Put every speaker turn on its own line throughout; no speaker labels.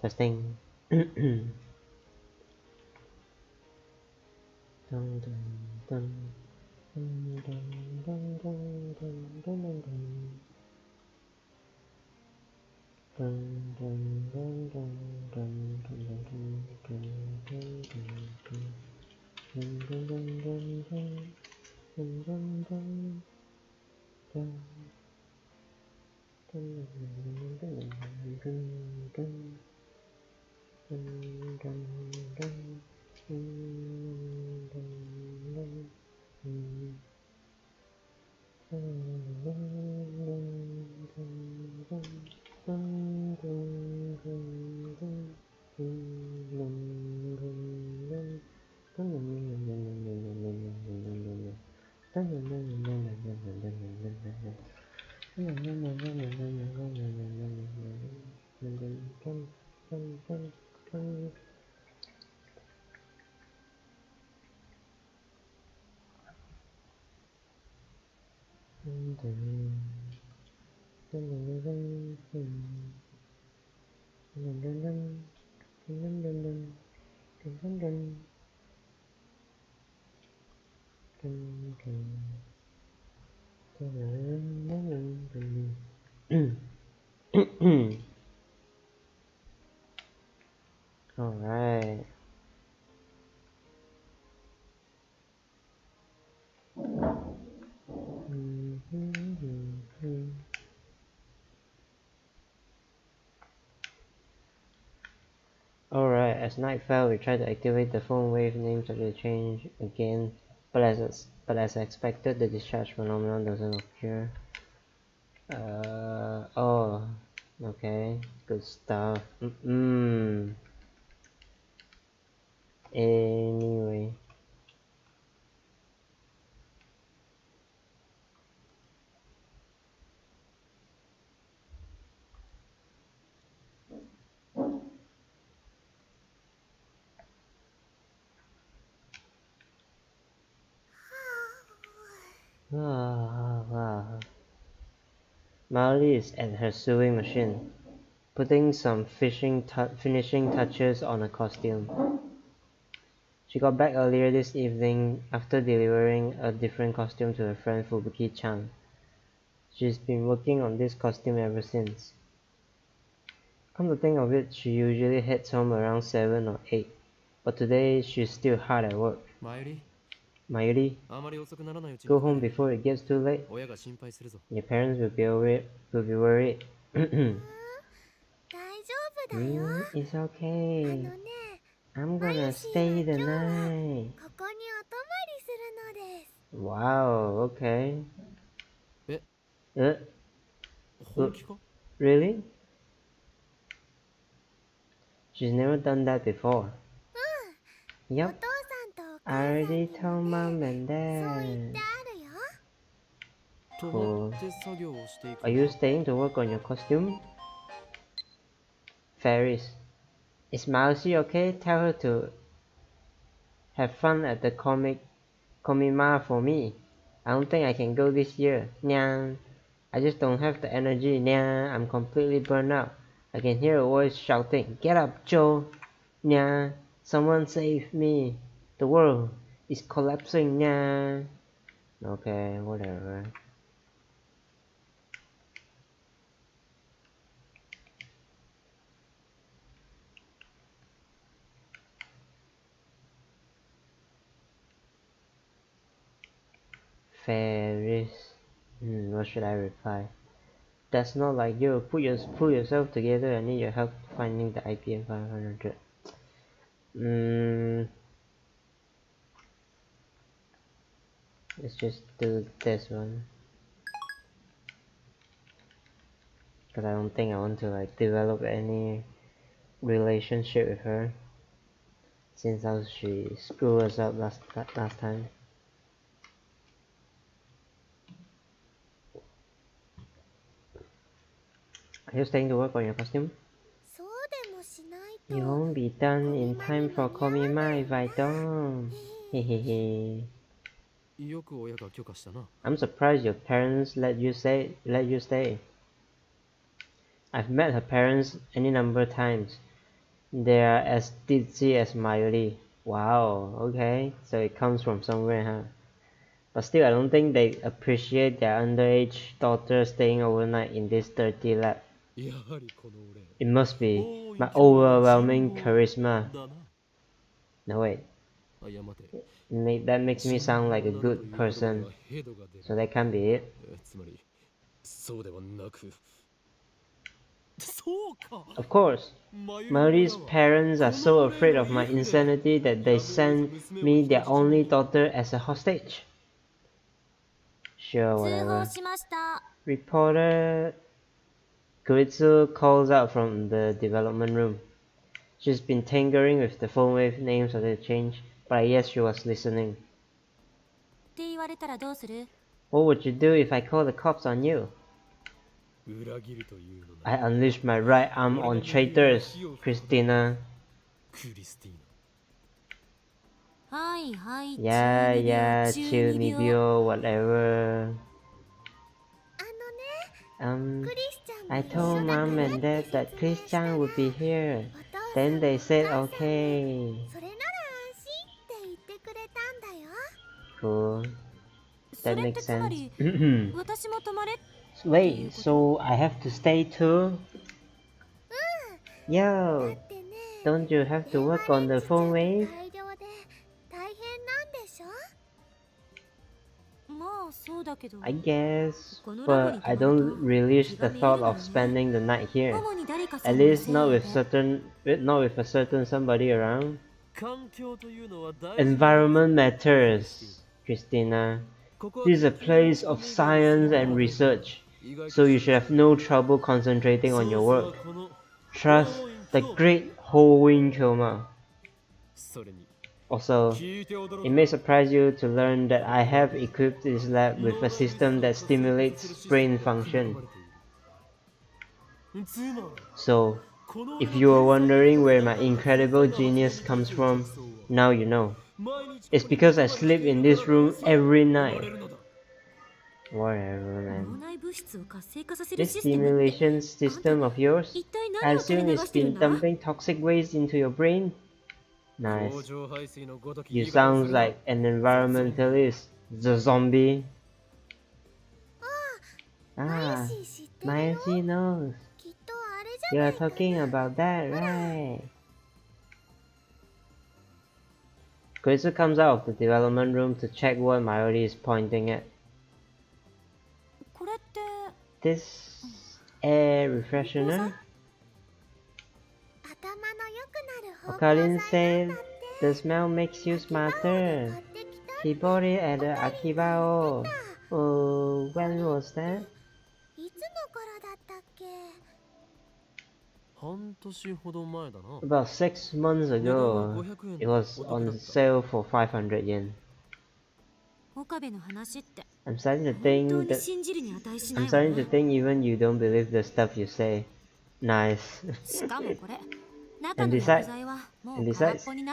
Testing. Dun, dun, dun. Dun, dun, dun, dun, dun, dun, dun, dun. Dun, dun, dun, dun, dun, dun, dun, dun, dun, dun, dun, dun, dun, dun, dun, dun, dun. All right. Alright, as night fell, we tried to activate the phone wave name to change again, but as expected, the discharge phenomenon doesn't occur. Oh, okay, good stuff. Anyway. Marley is at her sewing machine, putting some finishing touches on her costume. She got back earlier this evening after delivering a different costume to her friend Fubuki-chan. She's been working on this costume ever since. Come to think of it, she usually heads home around 7 or 8, but today she's still hard at work. Mayuri, go home before it gets too late. Your parents will be worried. It's okay. I'm gonna stay the night. Wow, okay. Really? She's never done that before. Yep. I already told mom and dad. Cool. Are you staying to work on your costume? Ferris. Is Mousy okay? Tell her to have fun at the Komima for me. I don't think I can go this year. Nyang. I just don't have the energy. Nyang. I'm completely burned out. I can hear a voice shouting, "Get up, Joe!" Nyang. Someone save me. The world is collapsing. Nyang. Okay, whatever. Ferris. What should I reply? That's not like you. Pull yourself together. I need your help finding the IPM 500. Let's just do this one. Because I don't think I want to like develop any relationship with her. Since how she screwed us up last time. Are you staying to work on your costume? You won't be done in time for Komima if I don't. Hehehe. I'm surprised your parents let you stay. I've met her parents any number of times. They are as ditzy as Mayuri. Wow, okay, so it comes from somewhere, huh? But still, I don't think they appreciate their underage daughter staying overnight in this dirty lab. It must be my overwhelming charisma. No, wait. That makes me sound like a good person. So that can't be it. Of course. Mayuri's parents are so afraid of my insanity that they send me their only daughter as a hostage. Sure, whatever. Reporter Kuritsu calls out from the development room. She's been tinkering with the phone wave names of the change, but I guess she was listening. What would you do if I call the cops on you? I unleashed my right arm on traitors, Christina. Yeah, chill, Nibio, whatever. I told mom and dad that Christian would be here. Then they said okay. Cool. That makes sense. Wait, so I have to stay too? Yo, don't you have to work on the phone wave? I guess, but I don't relish the thought of spending the night here. At least not with a certain somebody around. Environment matters, Christina. This is a place of science and research, so you should have no trouble concentrating on your work. Trust the great Ho-Wing Kyoma. Also, it may surprise you to learn that I have equipped this lab with a system that stimulates brain function. So, if you are wondering where my incredible genius comes from, now you know. It's because I sleep in this room every night. Whatever, man. This stimulation system of yours, I assume it's been dumping toxic waste into your brain? Nice. You sound like an environmentalist. The zombie. Ah, Mayashi knows. You are talking about that, right? Kuritsu comes out of the development room to check what Mayuri is pointing at. This air refreshener? Okarin said the smell makes you smarter. He bought it at the Akibao. Oh, when was that? About 6 months ago. It was on sale for 500 yen. I'm starting to think even you don't believe the stuff you say. Nice. and besides,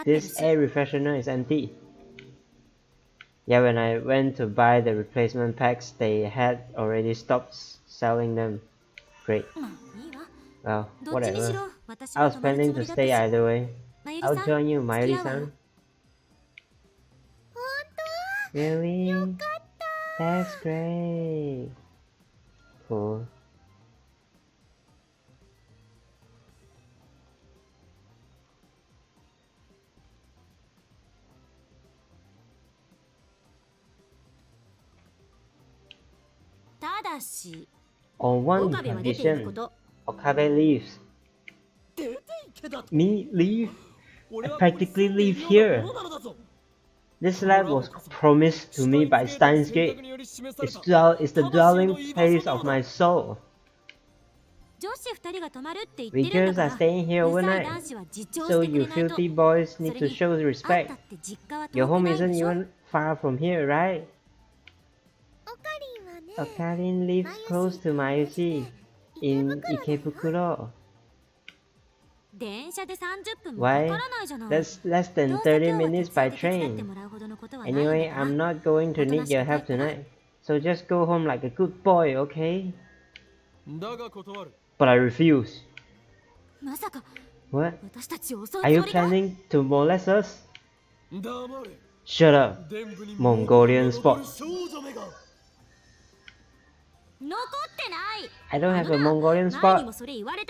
this air refreshener is empty. Yeah, when I went to buy the replacement packs, they had already stopped selling them. Great. Well, whatever. I was planning to stay either way. I'll join you, Mayuri-san. Really? That's great. Cool. On one condition, Okabe leaves. Me leave? I practically live here. This lab was promised to me by Steins Gate. It's the dwelling place of my soul. We girls are staying here overnight, so you filthy boys need to show respect. Your home isn't even far from here, right? Okarin lives close to Mayushi, in Ikebukuro. Why? That's less than 30 minutes by train. Anyway, I'm not going to need your help tonight, so just go home like a good boy, okay? But I refuse. What? Are you planning to molest us? Shut up, Mongolian spot. I don't have a Mongolian spot.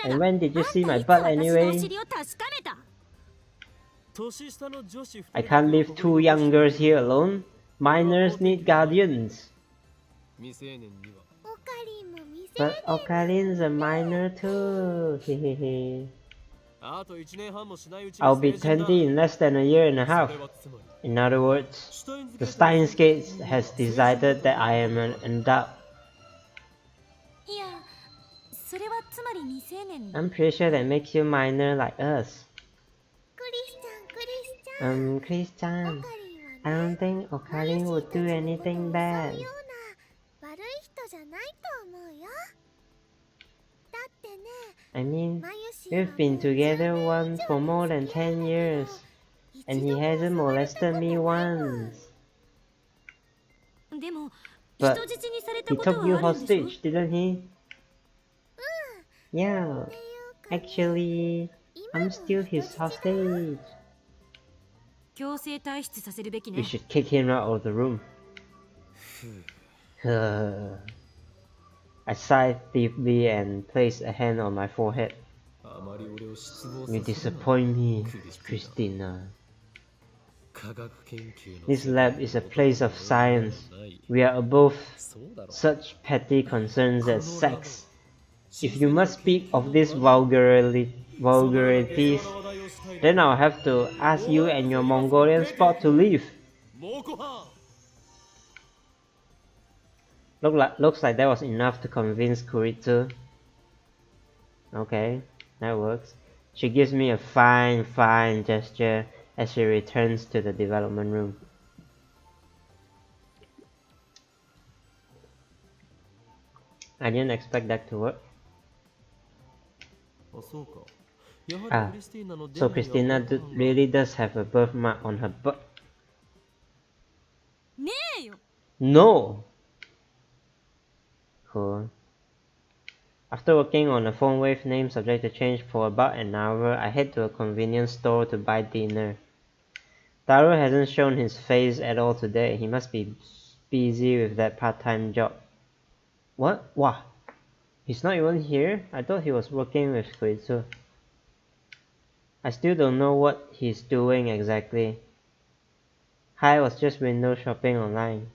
And when did you see my butt anyway? I can't leave two young girls here alone. Minors need guardians. But Okarin's a minor too. I'll be 20 in less than a year and a half. In other words, the Steins has decided that I am an adult. I'm pretty sure that makes you minor like us. Chris-chan, I don't think Okarin would do anything bad. I mean, we've been together once for more than 10 years, and he hasn't molested me once. But he took you hostage, didn't he? Yeah, actually, I'm still his hostage. We should kick him out of the room. I sighed deeply and placed a hand on my forehead. You disappoint me, Christina. This lab is a place of science. We are above such petty concerns as sex. If you must speak of these vulgarities, then I'll have to ask you and your Mongolian spot to leave. Looks like that was enough to convince Kuritsu. Okay, that works. She gives me a fine gesture as she returns to the development room. I didn't expect that to work. So Christina really does have a birthmark on her butt. No! Cool. After working on a phone wave name subject to change for about an hour, I head to a convenience store to buy dinner. Taro hasn't shown his face at all today. He must be busy with that part-time job. What? Wow. He's not even here? I thought he was working with Koitsu. I still don't know what he's doing exactly. I was just window shopping online.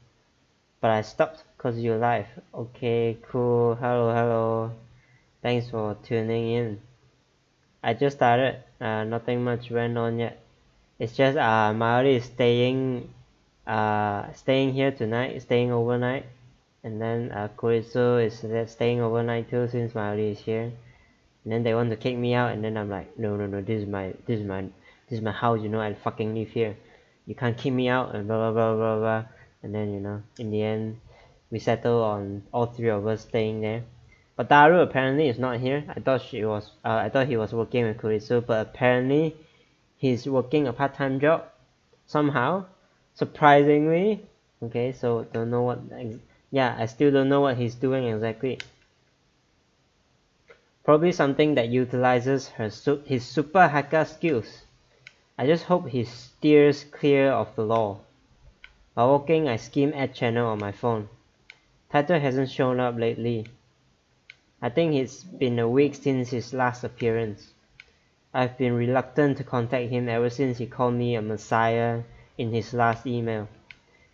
But I stopped cause you're live. Okay, cool. Hello. Thanks for tuning in. I just started. Nothing much went on yet. It's just Maori is staying here tonight, staying overnight. And then Koritsu is staying overnight too since Maori is here. And then they want to kick me out, and then I'm like, no, this is my house, you know, I fucking live here. You can't kick me out and blah blah. And then, you know, in the end we settle on all three of us staying there. But Daru apparently is not here. I thought he was working with Kuritsu, but apparently he's working a part-time job somehow, surprisingly. Okay, so don't know what. Yeah, I still don't know what he's doing exactly. Probably something that utilizes his super hacker skills. I just hope he steers clear of the law. While walking, I skim Add Channel on my phone. Taito hasn't shown up lately. I think it's been a week since his last appearance. I've been reluctant to contact him ever since he called me a messiah in his last email.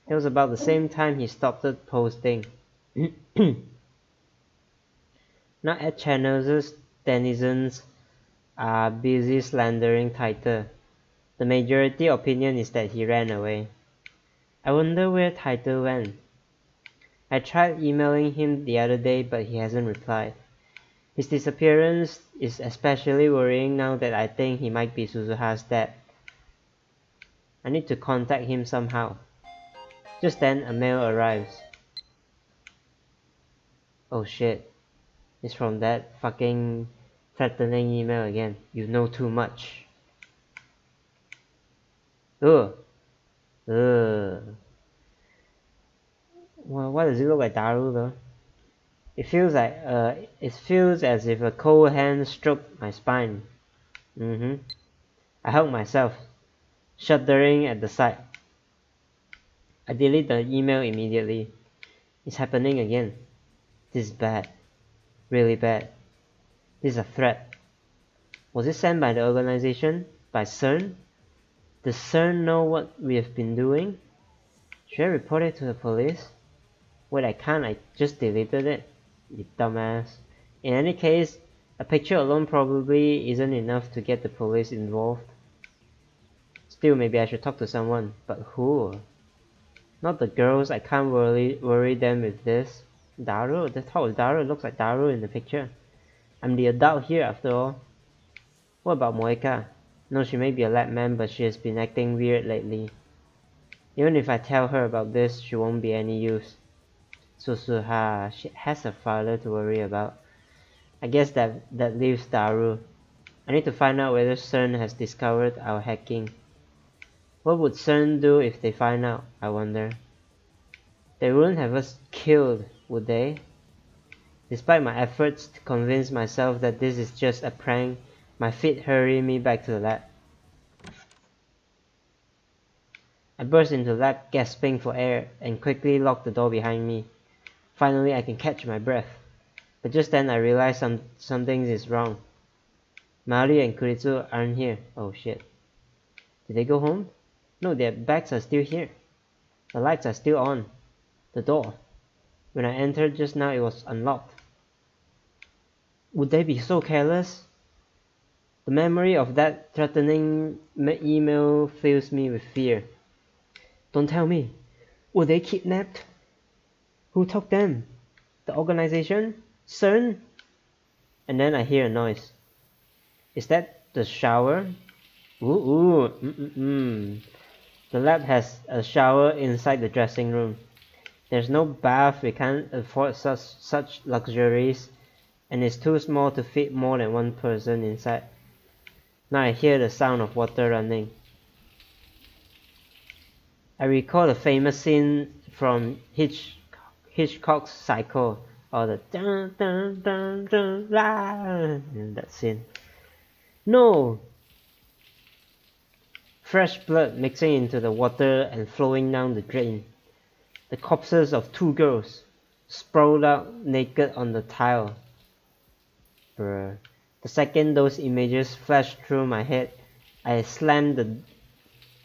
It was about the same time he stopped posting. Now Add Channel's denizens are busy slandering Taito. The majority opinion is that he ran away. I wonder where Taito went. I tried emailing him the other day, but he hasn't replied. His disappearance is especially worrying now that I think he might be Suzuha's dad. I need to contact him somehow. Just then, a mail arrives. Oh shit. It's from that fucking threatening email again. You know too much. Ugh. Well, why does it look like Daru though? It feels as if a cold hand stroked my spine. I hugged myself, shuddering at the sight. I delete the email immediately. It's happening again. This is bad. Really bad. This is a threat. Was it sent by the organization? By CERN? Does CERN know what we have been doing? Should I report it to the police? Wait, I can't. I just deleted it. You dumbass. In any case, a picture alone probably isn't enough to get the police involved. Still, maybe I should talk to someone. But who? Not the girls. I can't worry them with this. Daru? The top of Daru looks like Daru in the picture. I'm the adult here after all. What about Moeka? No, she may be a lab man, but she has been acting weird lately. Even if I tell her about this, she won't be any use. Susuha, she has her father to worry about. I guess that leaves Daru. I need to find out whether CERN has discovered our hacking. What would CERN do if they find out, I wonder? They wouldn't have us killed, would they? Despite my efforts to convince myself that this is just a prank, my feet hurry me back to the lab. I burst into the lab, gasping for air, and quickly locked the door behind me. Finally, I can catch my breath. But just then I realized something is wrong. Mari and Kuritsu aren't here. Oh shit. Did they go home? No, their bags are still here. The lights are still on. The door. When I entered just now, it was unlocked. Would they be so careless? The memory of that threatening email fills me with fear. Don't tell me. Were they kidnapped? Who took them? The organization? CERN? And then I hear a noise. Is that the shower? The lab has a shower inside the dressing room. There's no bath, we can't afford such luxuries, and it's too small to fit more than one person inside. Now I hear the sound of water running. I recall the famous scene from Hitchcock's Psycho, or the dun dun dun dun la, that scene. No! Fresh blood mixing into the water and flowing down the drain. The corpses of two girls, sprawled out naked on the tile. Bruh. The second those images flashed through my head, I slammed the...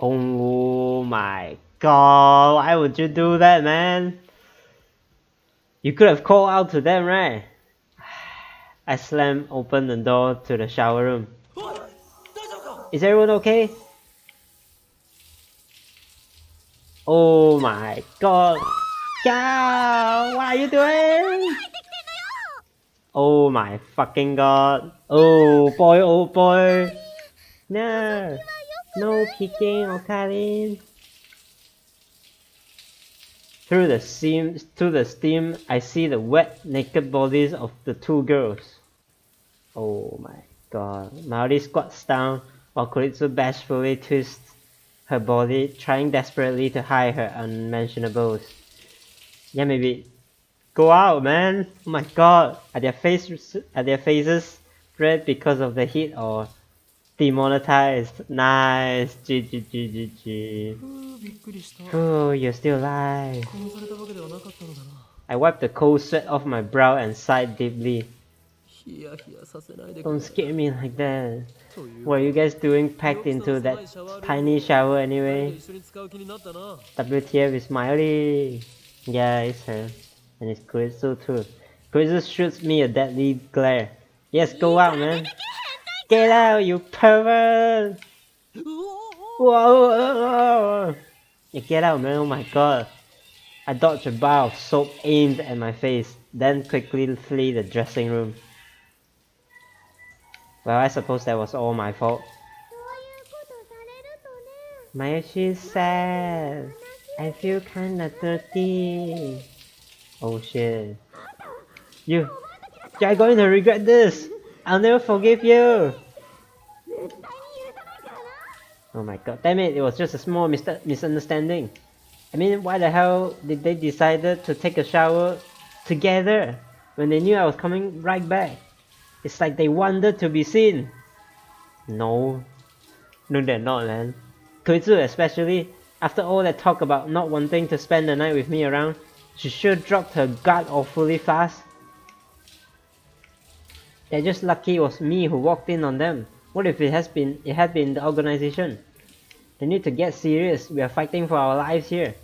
Oh my god, why would you do that, man? You could have called out to them, right? I slammed open the door to the shower room. Is everyone okay? Oh my god. God, what are you doing? Oh my fucking god. Oh boy. No. No peeking, Okalin. Through the steam, I see the wet, naked bodies of the two girls. Oh my god. Maori squats down while Kuritsu bashfully twists her body, trying desperately to hide her unmentionables. Yeah, maybe go out, man. Oh my god. Are their faces red because of the heat or demonetized? Nice. GG. Oh, you're still alive. I wiped the cold sweat off my brow and sighed deeply. Don't scare me like that. What are you guys doing packed into that tiny shower anyway? WTF is Miley. Yeah, it's her. And it's Kuritsu too. Kuritsu shoots me a deadly glare. Yes, go out, man. Get out, you pervert! Whoa! Yeah, get out, man. Oh my god. I dodged a bar of soap aimed at my face, then quickly flee the dressing room. Well, I suppose that was all my fault. Mayoshi sad. I feel kinda dirty. Oh shit. You're going to regret this. I'll never forgive you. Oh my god, damn it, it was just a small misunderstanding. I mean, why the hell did they decide to take a shower together when they knew I was coming right back? It's like they wanted to be seen. No. No, they're not, man. Koitsu especially, after all that talk about not wanting to spend the night with me around, she sure dropped her guard awfully fast. They're just lucky it was me who walked in on them. What if it had been the organization? They need to get serious. We are fighting for our lives here.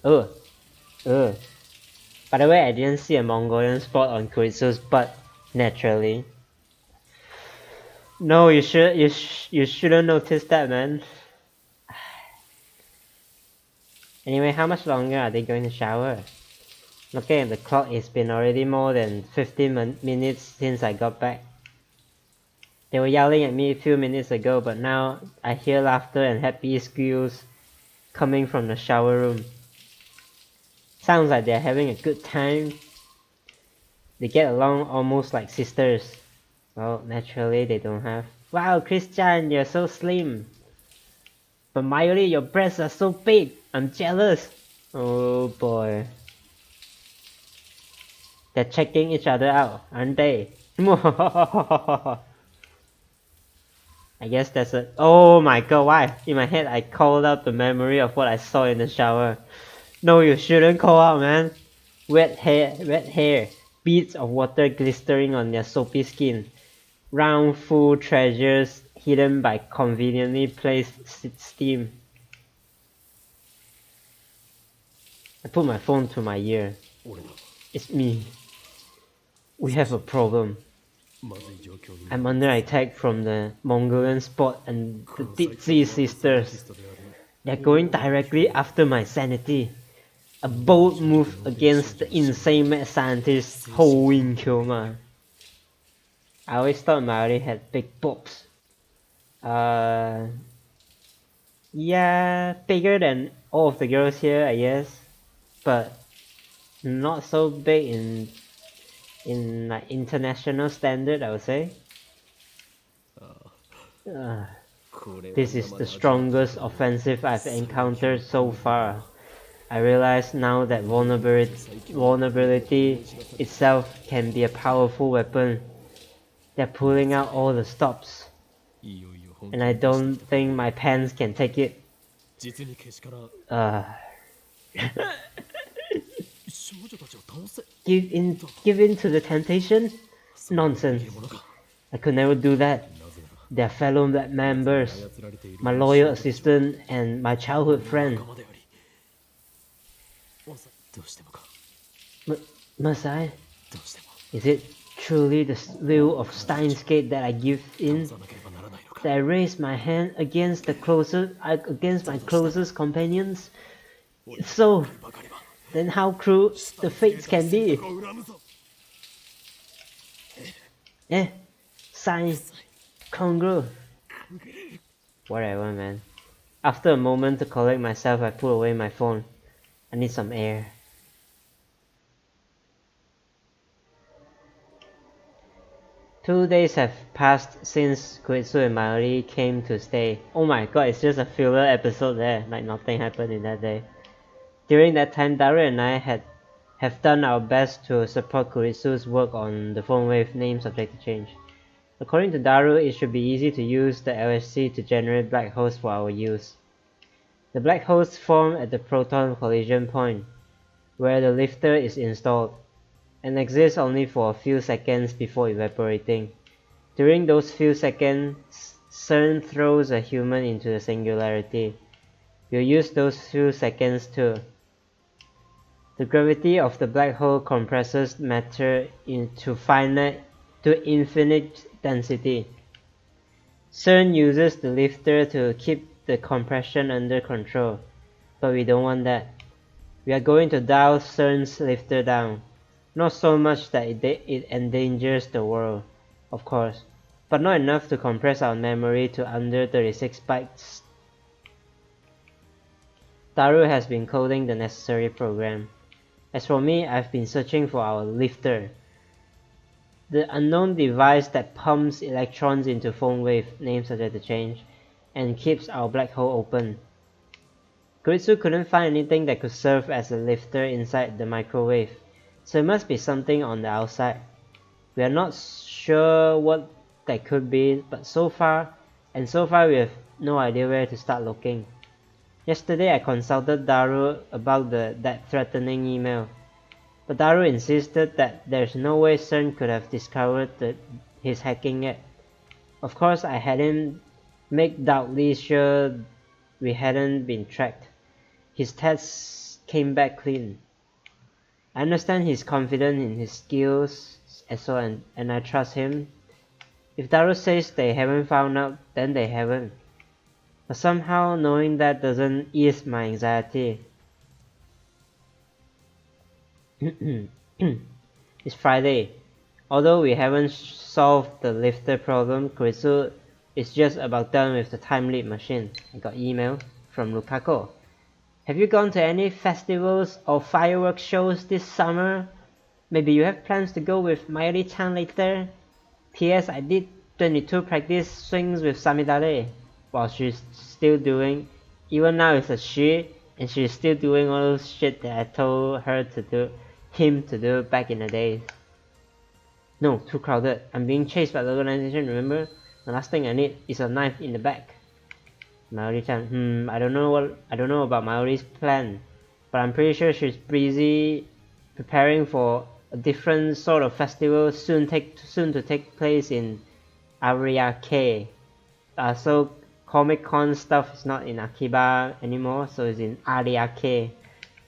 By the way, I didn't see a Mongolian spot on Koitsu's butt, naturally. No, you shouldn't notice that, man. Anyway, how much longer are they going to shower? Looking at the clock, it's been already more than 15 minutes since I got back. They were yelling at me a few minutes ago, but now I hear laughter and happy squeals coming from the shower room. Sounds like they're having a good time. They get along almost like sisters. Well, naturally they don't have. Wow, Christian, you're so slim. But Mayuri, your breasts are so big. I'm jealous. Oh boy. They're checking each other out, aren't they? I guess that's a— oh my god, why? In my head I called out the memory of what I saw in the shower. No, you shouldn't call out, man. Wet hair, beads of water glistering on their soapy skin. Round, full treasures hidden by conveniently placed steam. I put my phone to my ear. It's me. We have a problem. I'm under attack from the Mongolian spot and the Ditzy sisters. They're going directly after my sanity. A bold move against the insane mad scientist Ho Wing Kyoma. I always thought Maori had big boobs. Yeah, bigger than all of the girls here, I guess. But not so big in like international standard, I would say. This is the strongest offensive I've encountered so far. I realize now that vulnerability itself can be a powerful weapon. They're pulling out all the stops, and I don't think my pants can take it. Give in to the temptation? Nonsense. I could never do that. They're fellow members, my loyal assistant and my childhood friend. Must I? Is it truly the will of Steins Gate that I give in? That I raise my hand against my closest companions? If so, then how cruel the fates can be. Sign. Congru. Whatever, man. After a moment to collect myself, I put away my phone. I need some air. Two days have passed since Koitsu and Mayuri came to stay. Oh my god, it's just a filler episode there, like nothing happened in that day. During that time, Daru and I have done our best to support Koitsu's work on the phone wave name subject to change. According to Daru, it should be easy to use the LHC to generate black holes for our use. The black holes form at the proton collision point, where the lifter is installed, and exist only for a few seconds before evaporating. During those few seconds, CERN throws a human into the singularity. We'll use those few seconds too. The gravity of the black hole compresses matter into infinite density. CERN uses the lifter to keep the compression under control, but we don't want that. We are going to dial CERN's lifter down. Not so much that it endangers the world, of course, but not enough to compress our memory to under 36 bytes. Daru has been coding the necessary program. As for me, I've been searching for our lifter, the unknown device that pumps electrons into phone wave, name subject to change, and keeps our black hole open. Koitsu couldn't find anything that could serve as a lifter inside the microwave, so it must be something on the outside. We are not sure what that could be, but so far we have no idea where to start looking. Yesterday I consulted Daru about that threatening email, but Daru insisted that there's no way CERN could have discovered his hacking yet. Of course, I had him make doubly sure we hadn't been tracked. His tests came back clean. I understand he's confident in his skills and I trust him. If Daru says they haven't found out, then they haven't. But somehow knowing that doesn't ease my anxiety. It's Friday. Although we haven't solved the lifter problem, Kurisu is just about done with the time leap machine. I got email from Lukako. Have you gone to any festivals or fireworks shows this summer? Maybe you have plans to go with Mayuri-chan later? P.S. I did 22 practice swings with Samidare while she's still doing. Even now it's a she, and she's still doing all those shit that I told her to do, him to do back in the days. No, too crowded. I'm being chased by the organization, remember? The last thing I need is a knife in the back. Mayuri-chan, I don't know about Mayuri's plan, but I'm pretty sure she's busy preparing for a different sort of festival soon to take place in Ariake. So Comic-Con stuff is not in Akiba anymore, so it's in Ariake,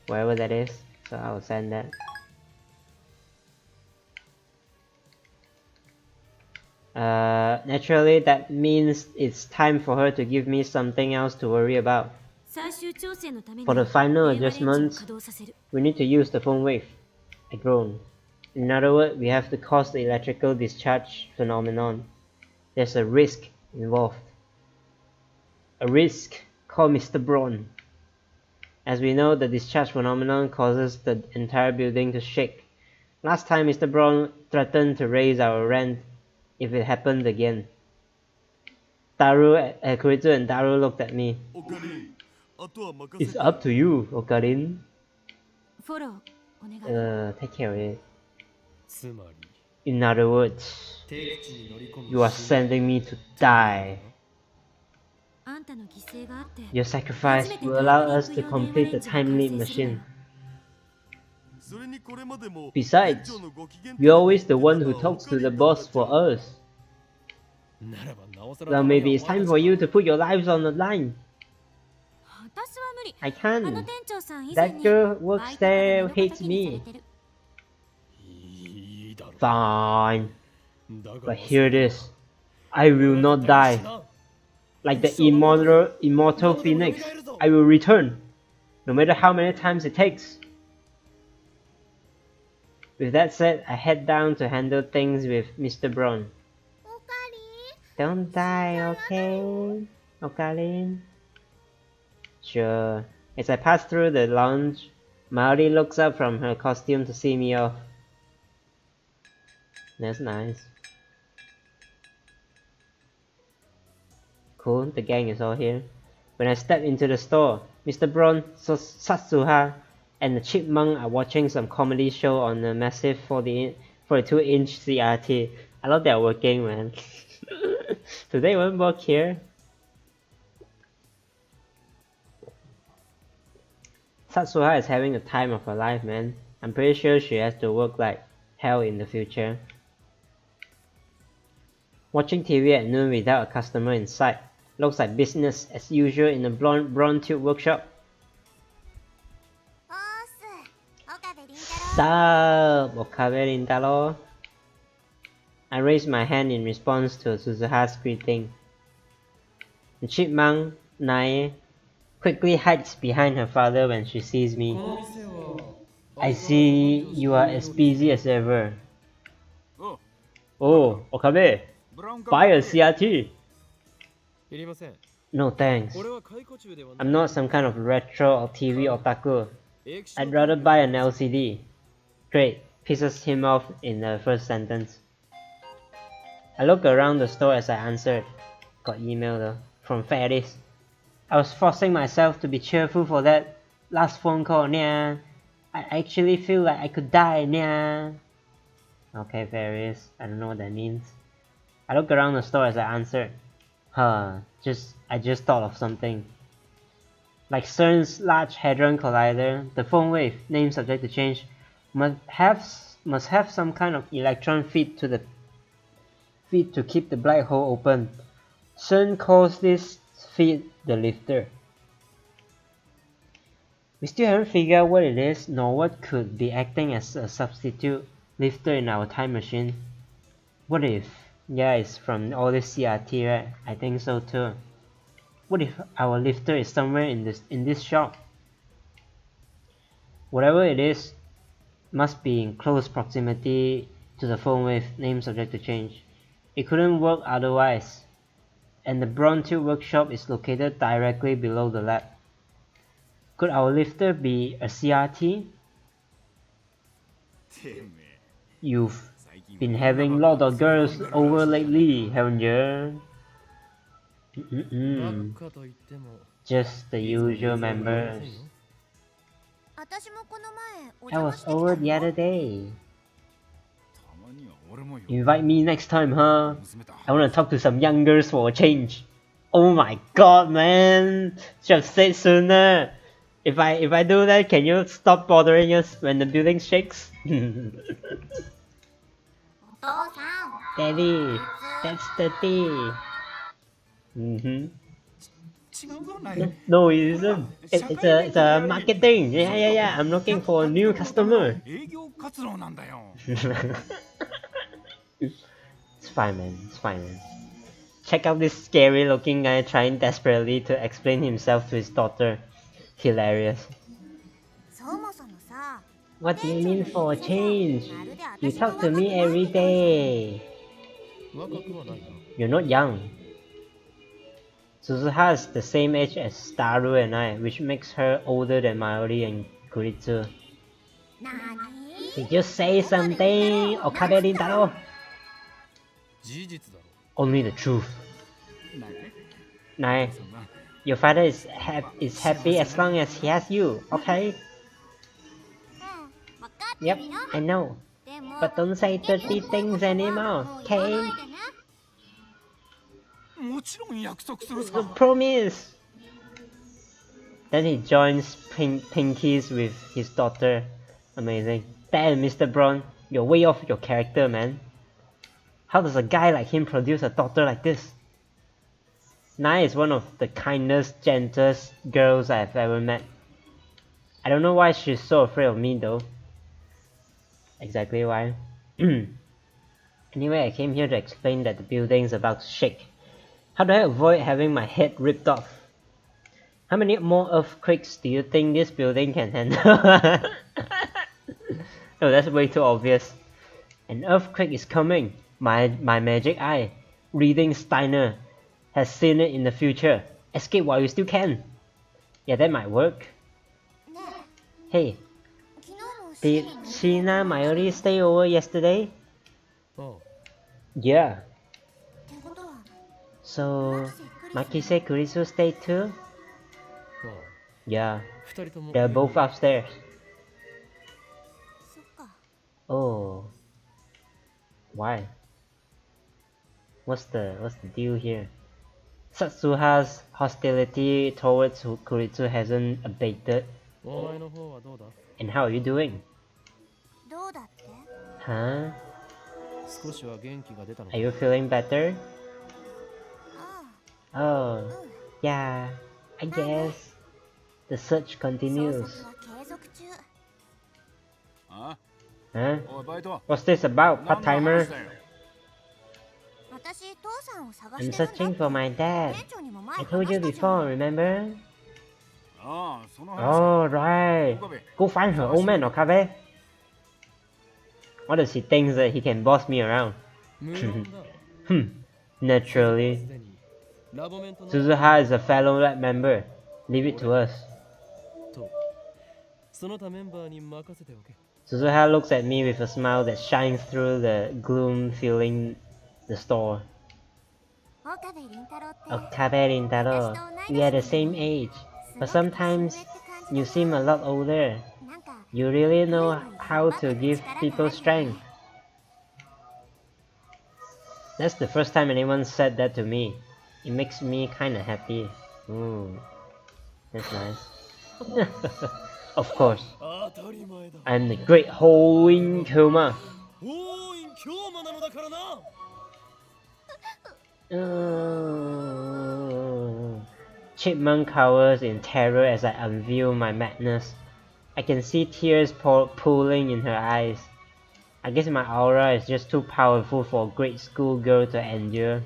wherever that is. So I will send that. Naturally, that means it's time for her to give me something else to worry about. For the final adjustments, we need to use the phone wave. I groan. In other words, we have to cause the electrical discharge phenomenon. There's a risk involved. A risk called Mr. Braun. As we know, the discharge phenomenon causes the entire building to shake. Last time, Mr. Braun threatened to raise our rent if it happened again. Kurizu and Daru looked at me. It's up to you, Okarin. Take care of it. In other words, you are sending me to die. Your sacrifice will allow us to complete the time leap machine. Besides, you're always the one who talks to the boss for us. Well, maybe it's time for you to put your lives on the line. I can't. That girl works there hates me. Fine. But hear this. I will not die. Like the immortal phoenix, I will return. No matter how many times it takes. With that said, I head down to handle things with Mr. Braun. Don't die, okay? Okarin? Sure. As I pass through the lounge, Mayuri looks up from her costume to see me off. That's nice. Cool, the gang is all here. When I step into the store, Mr. Braun, Satsuha, and the Chipmunk are watching some comedy show on a massive 42-inch CRT. I love they're working, man. Do they even work here? Satsuha is having the time of her life, man. I'm pretty sure she has to work like hell in the future. Watching TV at noon without a customer in sight. Looks like business as usual in the Braun Tube workshop. Sup, Okabe Rintaro? I raise my hand in response to Suzuha's greeting. The Chipmunk, Nae, quickly hides behind her father when she sees me. I see you are as busy as ever. Oh, Okabe, buy a CRT. No thanks. I'm not some kind of retro or TV otaku. I'd rather buy an LCD. Great, pisses him off in the first sentence. I look around the store as I answered. Got email though, from Ferris. I was forcing myself to be cheerful for that last phone call, nya. I actually feel like I could die, nya. Okay, Ferris, I don't know what that means. I look around the store as I answered. I just thought of something. Like CERN's Large Hadron Collider, the phone wave, name subject to change, must have some kind of electron feed to keep the black hole open. CERN calls this feed the lifter. We still haven't figured out what it is, nor what could be acting as a substitute lifter in our time machine. What if? Yeah, it's from all this CRT, right? I think so too. What if our lifter is somewhere in this shop? Whatever it is, must be in close proximity to the phone wave, name subject to change. It couldn't work otherwise. And the Brown-Tube workshop is located directly below the lab. Could our lifter be a CRT? You've been having a lot of girls over lately, haven't you? Just the usual members. I was over the other day. Invite me next time, huh? I wanna talk to some young girls for a change. Oh my god, man! Should have said sooner. If I do that, can you stop bothering us when the building shakes? Daddy, that's dirty. No, it isn't. It's a marketing. Yeah. I'm looking for a new customer. It's fine, man. Check out this scary looking guy trying desperately to explain himself to his daughter. Hilarious. What do you mean for a change? You talk to me every day. You're not young. Suzuha is the same age as Staru and I, which makes her older than Mayuri and Kuritsu. Did you say something, Okabe Rintaro? Only the truth. Nai, your father is happy as long as he has you, okay? Yep, I know. But don't say dirty things anymore, okay? Promise! Then he joins Pinkies with his daughter. Amazing. Damn, Mr. Braun, you're way off your character, man. How does a guy like him produce a daughter like this? Nai is one of the kindest, gentlest girls I've ever met. I don't know why she's so afraid of me though. Exactly why. Anyway, I came here to explain that the building's about to shake. How do I avoid having my head ripped off? How many more earthquakes do you think this building can handle? No, that's way too obvious. An earthquake is coming. My magic eye, reading Steiner, has seen it in the future. Escape while you still can. Yeah, that might work. Hey, did Shina Mayuri stay over yesterday? Yeah. So, Makise Kurisu stayed too? Yeah, they're both upstairs. Oh. Why? What's the deal here? Satsuha's hostility towards Kuritsu hasn't abated. And how are you doing? Huh? Are you feeling better? Oh, yeah, I guess. The search continues. Huh? What's this about, part-timer? I'm searching for my dad. I told you before, remember? Oh, right. Go find her, old man, Okabe. What does he think that he can boss me around? Naturally. Suzuha is a fellow lab member. Leave it to us. Suzuha looks at me with a smile that shines through the gloom filling the store. Okabe Rintaro, we are the same age, but sometimes you seem a lot older. You really know how to give people strength. That's the first time anyone said that to me. It makes me kinda happy. Ooh, that's nice. Of course. I'm the great Hoin Kyoma. Chipmunk cowers in terror as I unveil my madness. I can see tears pooling in her eyes. I guess my aura is just too powerful for a great schoolgirl to endure.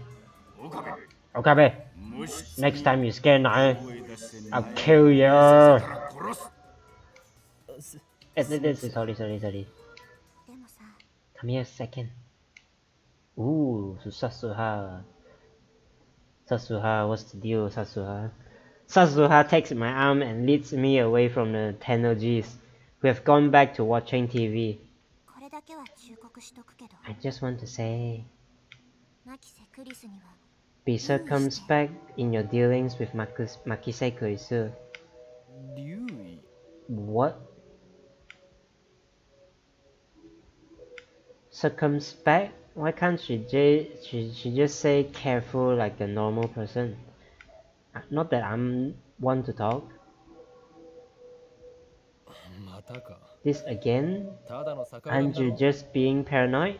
Okabe, next time you scare Nai, I'll kill you. Sorry. Come here a second. Ooh, Sasuha. Sasuha, what's the deal, Sasuha? Sasuha takes my arm and leads me away from the Tenojis, who have gone back to watching TV. I just want to say, be circumspect in your dealings with Makise Kurisu. What? Circumspect? Why can't she just say careful like a normal person? Not that I'm one to talk. This again? Aren't you just being paranoid?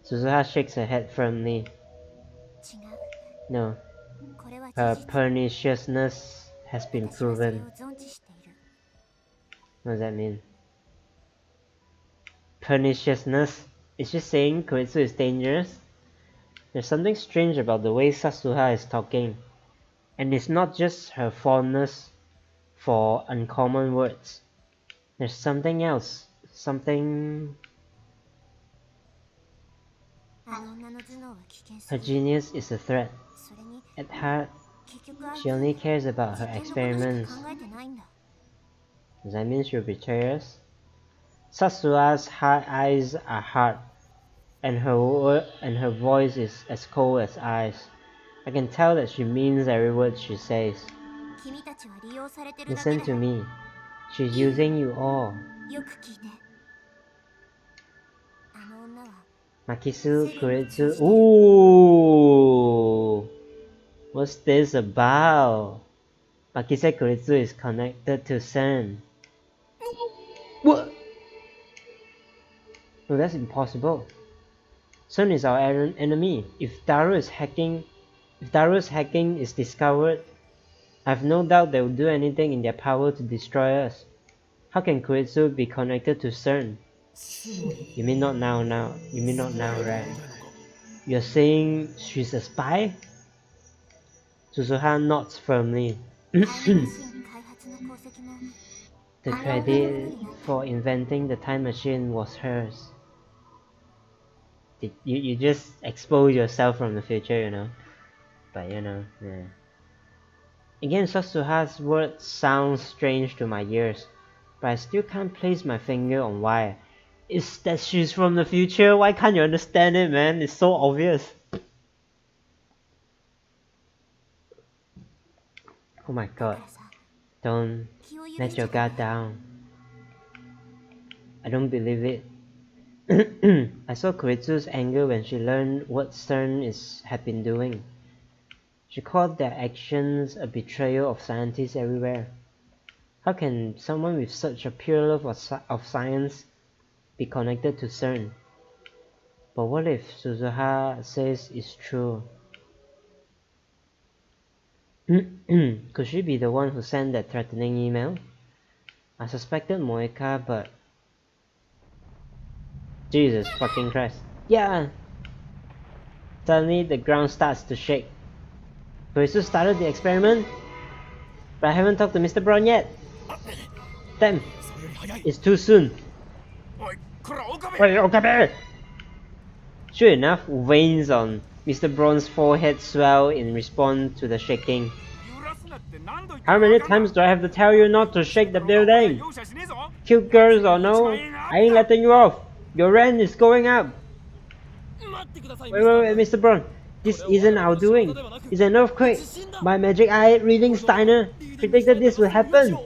Suzuha shakes her head firmly. No. Her perniciousness has been proven. What does that mean? Perniciousness? Is she saying Koitsu is dangerous? There's something strange about the way Sasuha is talking. And it's not just her fondness for uncommon words. There's something else. Something... Her genius is a threat. At heart, she only cares about her experiments. Does that mean she'll betray us? Sasua's eyes are hard, and her voice is as cold as ice. I can tell that she means every word she says. Listen to me. She's using you all. Makisu Kuretsu. Ooh! What's this about? Makise Kuretsu is connected to CERN. What? No, that's impossible. CERN is our enemy. If Daru's hacking is discovered, I have no doubt they will do anything in their power to destroy us. How can Kuretsu be connected to CERN? You mean not now, You mean not now, right? You're saying she's a spy? Suzuha nods firmly. The credit for inventing the time machine was hers. You just expose yourself from the future, you know. But you know, yeah. Again, Sasuha's words sound strange to my ears, but I still can't place my finger on why. Is that she's from the future? Why can't you understand it, man? It's so obvious. Oh my god. Don't let your guard down. I don't believe it. I saw Kuretsu's anger when she learned what CERN had been doing. She called their actions a betrayal of scientists everywhere. How can someone with such a pure love of science be connected to CERN? But what if Suzuha says it's true? Could she be the one who sent that threatening email? I suspected Moeka, but... Jesus fucking Christ. Yeah! Suddenly the ground starts to shake. Kuretsu started the experiment? But I haven't talked to Mr. Braun yet. Damn! It's too soon. Wait, Okabe! Sure enough, veins on Mr. Braun's forehead swell in response to the shaking. How many times do I have to tell you not to shake the building? Cute girls or no, I ain't letting you off. Your rent is going up. Wait, Mr. Braun. This isn't our doing. It's an earthquake. My magic eye reading Steiner predicted this will happen.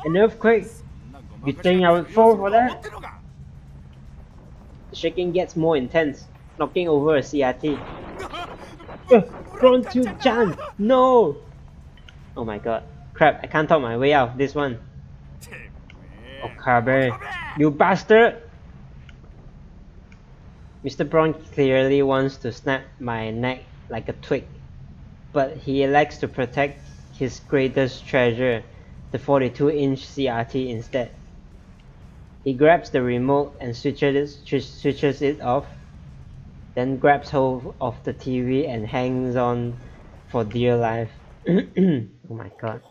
An earthquake? You think I would fall for that? shaking gets more intense, knocking over a CRT. Bron 2-chan! No! Oh my god. Crap, I can't talk my way out of this one. Okabe, you bastard! Mr. Braun clearly wants to snap my neck like a twig, but he elects to protect his greatest treasure, the 42-inch CRT instead. He grabs the remote and switches it off, then grabs hold of the TV and hangs on for dear life. Oh my god.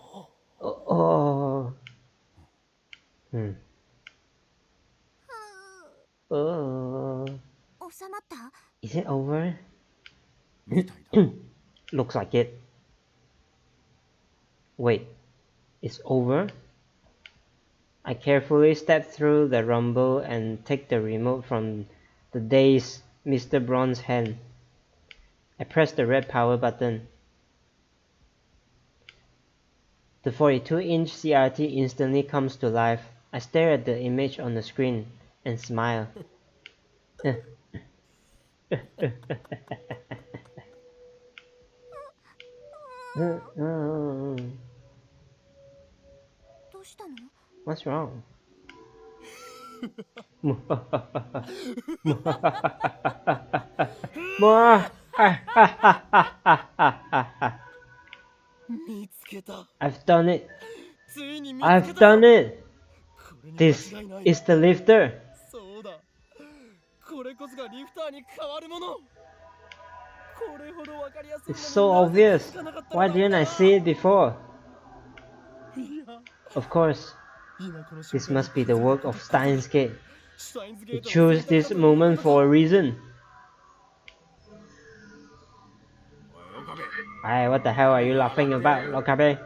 Oh. Oh. Is it over? Looks like it. Wait, it's over? I carefully step through the rumble and take the remote from the dazed Mr. Braun's hand. I press the red power button. The 42-inch CRT instantly comes to life. I stare at the image on the screen and smile. What's wrong? I've done it. I've done it. This is the lifter. It's so obvious. Why didn't I see it before? Of course, this must be the work of Steins. He chose this moment for a reason. Hey, what the hell are you laughing about, Okabe?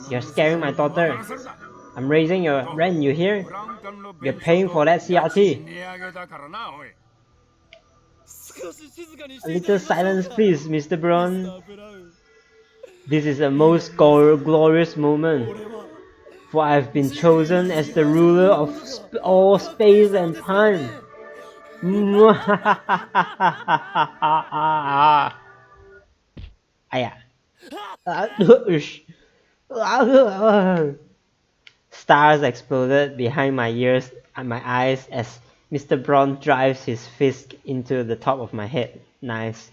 You're scaring my daughter. I'm raising your rent, you hear? You're paying for that CRT. A little silence, please, Mr. Braun. This is a most glorious moment, for I've been chosen as the ruler of all space and time. Stars exploded behind my ears and my eyes as Mr. Braun drives his fist into the top of my head. Nice.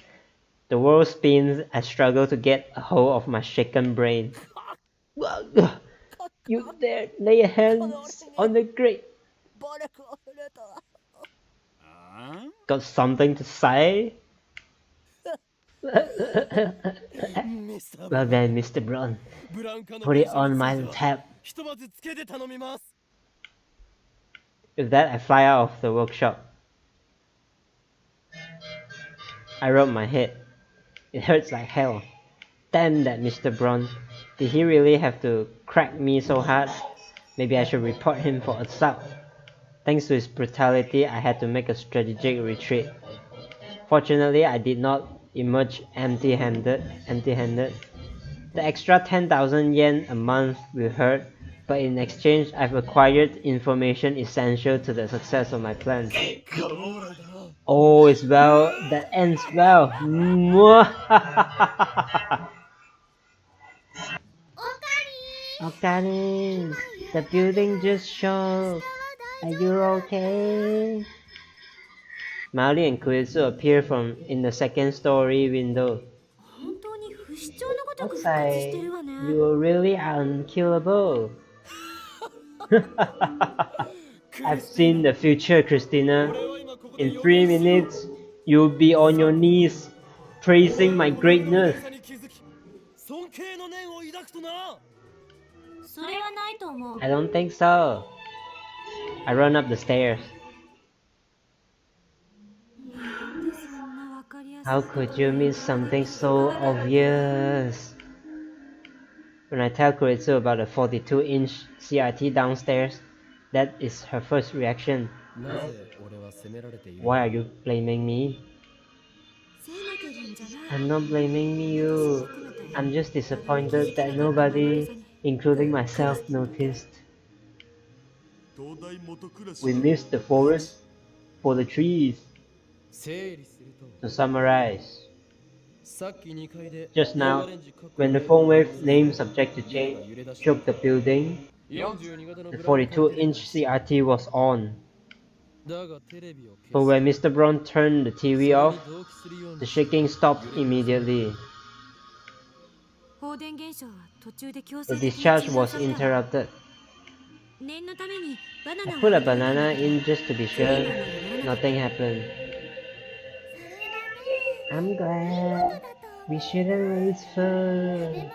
The world spins. I struggle to get a hold of my shaken brain. You dare lay hands on the great. Got something to say? Well then, Mr. Braun, put it on my tab. With that, I fly out of the workshop. I rub my head. It hurts like hell. Damn that Mr. Braun. Did he really have to crack me so hard? Maybe I should report him for assault. Thanks to his brutality, I had to make a strategic retreat. Fortunately, I did not emerge empty-handed. The extra 10,000 yen a month will hurt, but in exchange, I've acquired information essential to the success of my plan. All is well that ends well. Okani, the building just shook. Are you okay? Maoli and Kuritsu appear from in the second story window. Looks like you really are unkillable. I've seen the future, Christina. In 3 minutes, you'll be on your knees, praising my greatness. I don't think so. I run up the stairs. How could you miss something so obvious? When I tell Kuritsu about the 42-inch CRT downstairs, that is her first reaction. Why are you blaming me? I'm not blaming you. I'm just disappointed that nobody, including myself, noticed. We missed the forest. for the trees. To summarize, just now, when the phone wave name subject to change shook the building, the 42-inch CRT was on. But when Mr. Brown turned the TV off, the shaking stopped immediately. The discharge was interrupted. I put a banana in just to be sure. Nothing happened. I'm glad. We shouldn't waste food.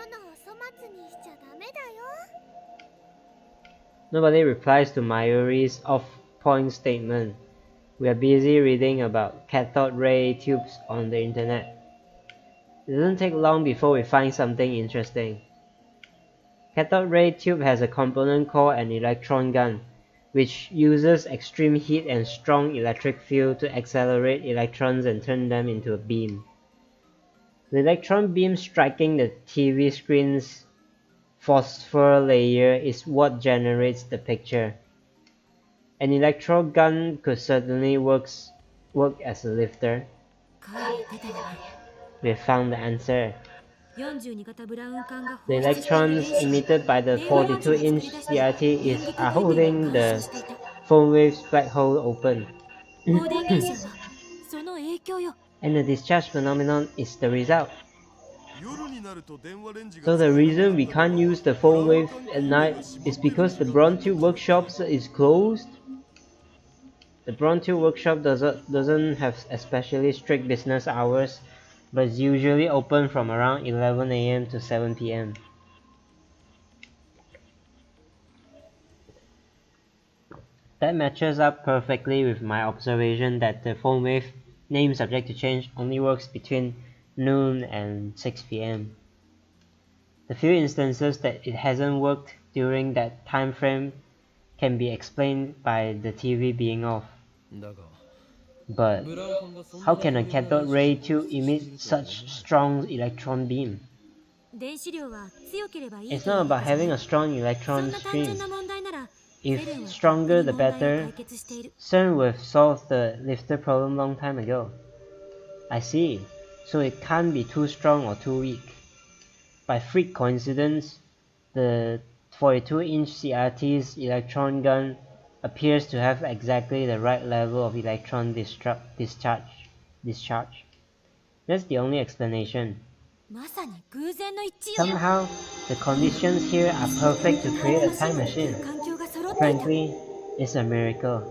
Nobody replies to Mayuri's off-point statement. We are busy reading about cathode ray tubes on the internet. It doesn't take long before we find something interesting. Cathode ray tube has a component called an electron gun, which uses extreme heat and strong electric field to accelerate electrons and turn them into a beam. The electron beam striking the TV screen's phosphor layer is what generates the picture. An electron gun could certainly work as a lifter. We have found the answer. The electrons emitted by the 42-inch CRT are holding the phone wave's black hole open. And the discharge phenomenon is the result. So the reason we can't use the phone wave at night is because the Bronte workshop is closed? The Bronte workshop doesn't have especially strict business hours, but it's usually open from around 11 AM to 7 PM. That matches up perfectly with my observation that the phone wave name subject to change only works between noon and 6 PM. The few instances that it hasn't worked during that time frame can be explained by the TV being off. But how can a cathode ray tube emit such strong electron beam? It's not about having a strong electron stream. If stronger the better, CERN would have solved the lifter problem long time ago. I see, so it can't be too strong or too weak. By freak coincidence, the 42-inch CRT's electron gun appears to have exactly the right level of electron discharge. That's the only explanation. Somehow, the conditions here are perfect to create a time machine. Frankly, it's a miracle.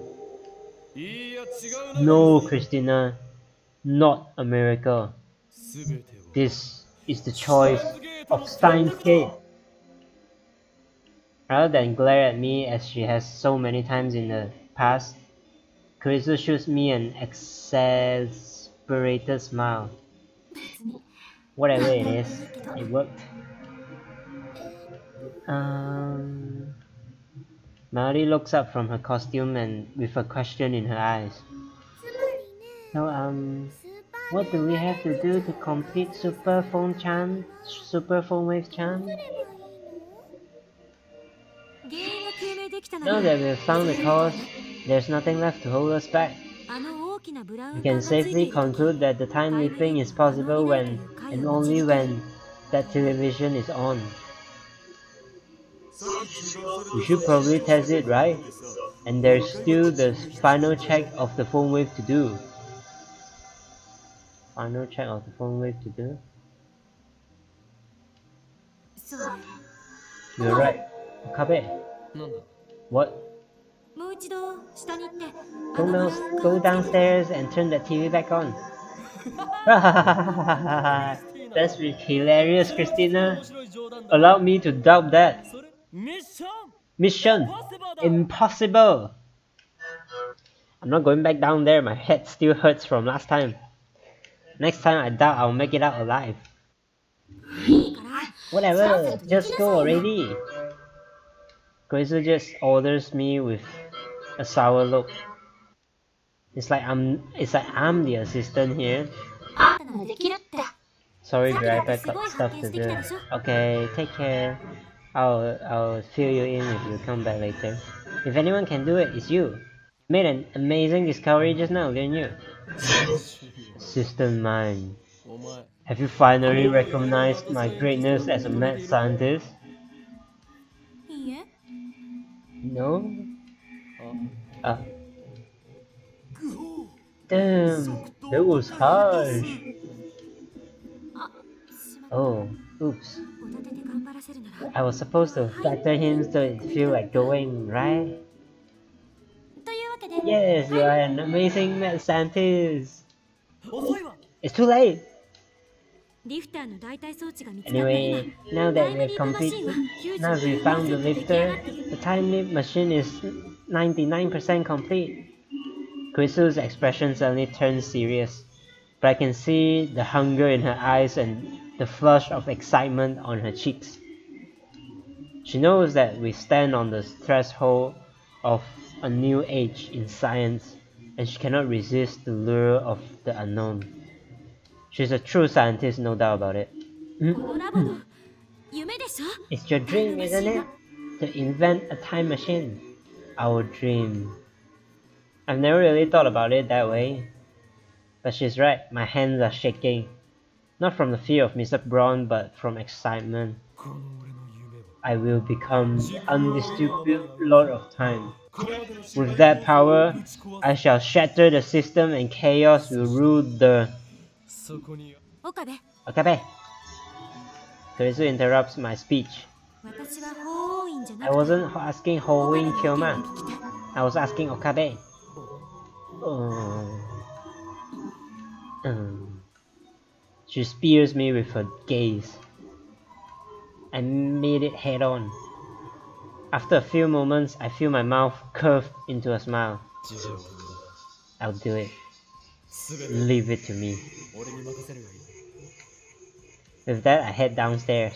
No, Christina, not a miracle. This is the choice of Steins case. Rather than glare at me as she has so many times in the past, Carissa shoots me an exasperated smile. Whatever it is, it worked. Melody looks up from her costume and with a question in her eyes. So, what do we have to do to complete Super Phone Wave charm? Now that we've found the cause, there's nothing left to hold us back. We can safely conclude that the time leaping is possible when and only when that television is on. We should probably test it, right? And there's still the final check of the phone wave to do. Final check of the phone wave to do? You're right. Okabe. What? Go downstairs and turn the TV back on. That's hilarious, Christina. Allow me to doubt that. Mission impossible. I'm not going back down there. My head still hurts from last time. Next time I doubt I'll make it out alive. Whatever, just go already. Grazer just orders me with a sour look. It's like I'm the assistant here. Sorry, driver, got stuff to do. Okay, take care. I'll fill you in if you come back later. If anyone can do it, it's you. Made an amazing discovery just now, didn't you? System 9. Have you finally recognized my greatness as a mad scientist? No? Damn, that was harsh. Oh, oops. I was supposed to flatter him so it feel like going, right? Yes, you are an amazing mad scientist. It's too late. Anyway, now that we found the lifter, the time machine is 99% complete. Crystal's expression suddenly turned serious, but I can see the hunger in her eyes and the flush of excitement on her cheeks. She knows that we stand on the threshold of a new age in science, and she cannot resist the lure of the unknown. She's a true scientist, no doubt about it. It's your dream, isn't it? To invent a time machine. Our dream. I've never really thought about it that way. But she's right, my hands are shaking. Not from the fear of Mr. Braun, but from excitement. I will become the undisputed Lord of Time. With that power, I shall shatter the system and chaos will rule the... Okabe! Karisu interrupts my speech. I wasn't asking Hoin Kyoma. I was asking Okabe. She spears me with her gaze. I meet it head on. After a few moments, I feel my mouth curved into a smile. I'll do it. Leave it to me. With that, I head downstairs.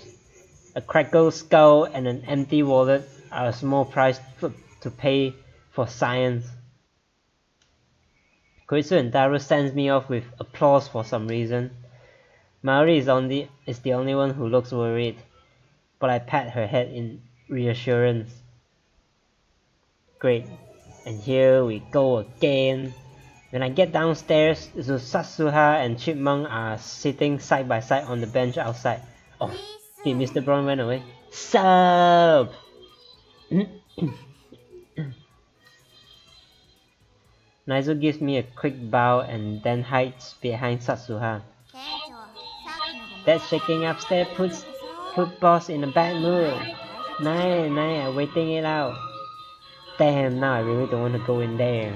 A crackled skull and an empty wallet are a small price to pay for science. Koitsu and Daru sends me off with applause for some reason. Maori is the only one who looks worried, but I pat her head in reassurance. Great, and here we go again. When I get downstairs, Satsuha and Chipmunk are sitting side by side on the bench outside. Oh, did Mr. Braun went away? Sup? Naizo gives me a quick bow and then hides behind Satsuha. That shaking upstairs put boss in a bad mood. Nah, waiting it out. Damn, now I really don't want to go in there.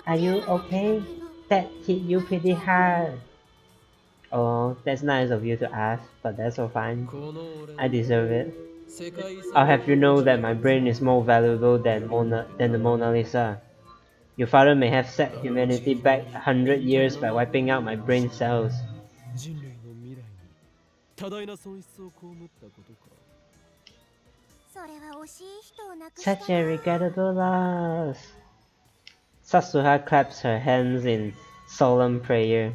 Are you okay? That hit you pretty hard. Oh, that's nice of you to ask, but that's all fine. I deserve it. I'll have you know that my brain is more valuable than the Mona Lisa. Your father may have set humanity back 100 years by wiping out my brain cells. Such a regrettable loss. Satsuha claps her hands in solemn prayer.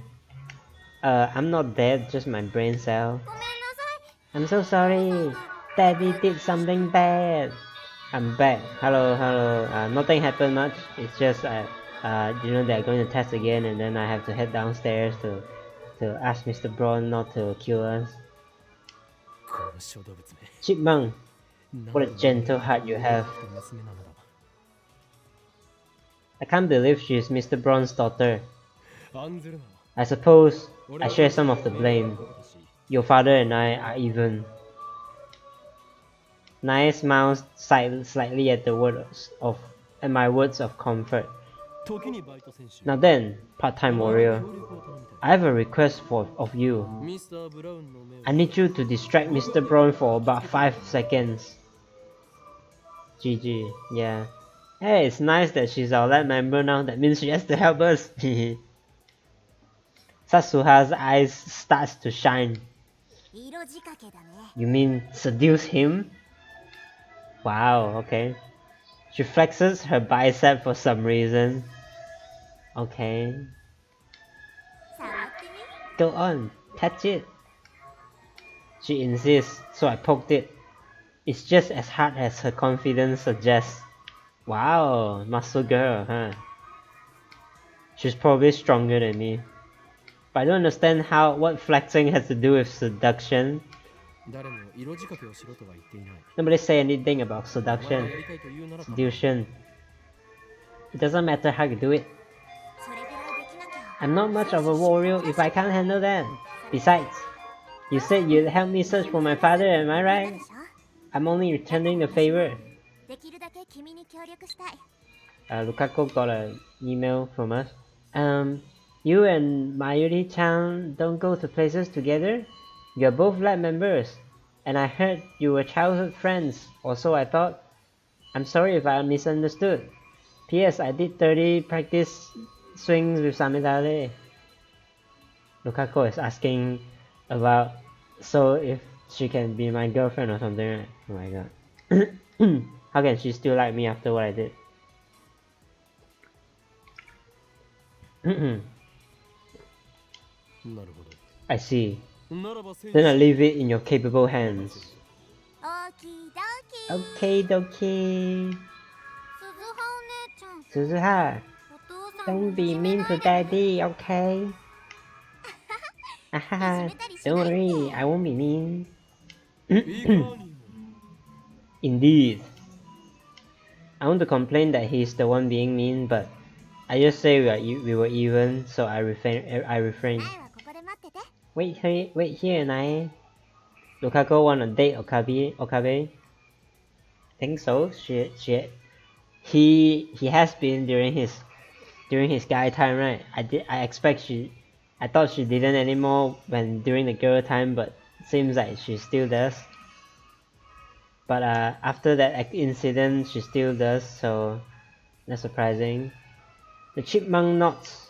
I'm not dead, just my brain cell. I'm so sorry. Daddy did something bad. I'm back. Hello. Nothing happened much. It's just they're going to test again, and then I have to head downstairs to ask Mr. Braun not to kill us. Chipmunk, what a gentle heart you have. I can't believe she is Mr. Braun's daughter. I suppose I share some of the blame. Your father and I are even. Naya smiles slightly at my words of comfort. Now then, part-time warrior, I have a request of you. I need you to distract Mr. Braun for about 5 seconds. GG, yeah. Hey, it's nice that she's our lab member now. That means she has to help us. Satsuha's eyes starts to shine. You mean seduce him? Wow, okay. She flexes her bicep for some reason. Okay. Go on, touch it. She insists, so I poked it. It's just as hard as her confidence suggests. Wow, muscle girl, huh? She's probably stronger than me. But I don't understand what flexing has to do with seduction. Nobody say anything about seduction. Seduction. It doesn't matter how you do it. I'm not much of a warrior if I can't handle that. Besides, you said you'd help me search for my father, am I right? I'm only returning the favor. Lukaku got an email from us. You and Mayuri-chan don't go to places together? You're both lab members, and I heard you were childhood friends, or so I thought. I'm sorry if I misunderstood. P.S. I did 30 practice swings with Samidare. Lukaku is asking about so if she can be my girlfriend or something, right? Oh my god. How can she still like me after what I did? I see. Then I leave it in your capable hands. Okay, dokie. Suzuha, don't be mean to daddy, okay? Haha, don't worry, I won't be mean. Indeed. I want to complain that he's the one being mean, but I just say we were even, so I refrain. Wait here, Nai. Lukaku wanna date Okabe? Think so. He has been during his guy time, right? I thought she didn't anymore when during the girl time, but it seems like she still does. But after that incident, she still does, so that's surprising. The chipmunk nods.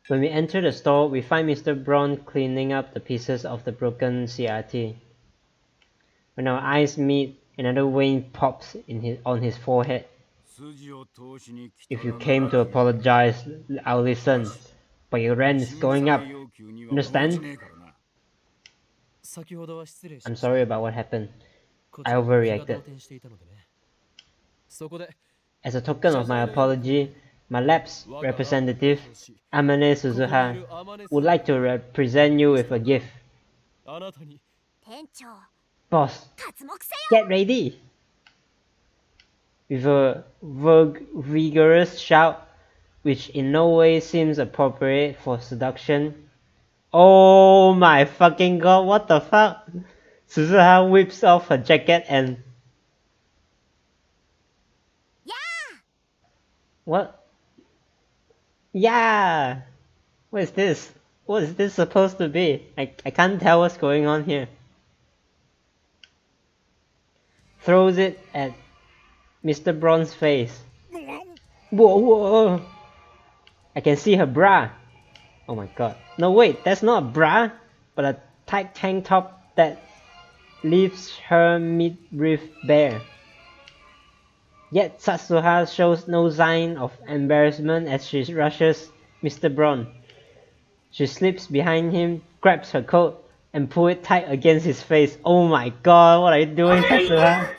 When we enter the store, we find Mr. Braun cleaning up the pieces of the broken CRT. When our eyes meet, another vein pops on his forehead. If you came to apologize, I'll listen. But your rent is going up. Understand? I'm sorry about what happened. I overreacted. As a token of my apology, my lab's representative, Amane Suzuha, would like to present you with a gift. Boss, get ready! With a vigorous shout, which in no way seems appropriate for seduction. Oh my fucking god, what the fuck? Suzuha whips off her jacket and... Yeah! What? Yeah! What is this? What is this supposed to be? I can't tell what's going on here. Throws it at Mr. Braun's face. Whoa! I can see her bra. Oh my god. No wait, that's not a bra, but a tight tank top that leaves her midriff bare. Yet Satsuha shows no sign of embarrassment as she rushes Mr. Braun. She slips behind him, grabs her coat, and pulls it tight against his face. Oh my god, what are you doing, Satsuha?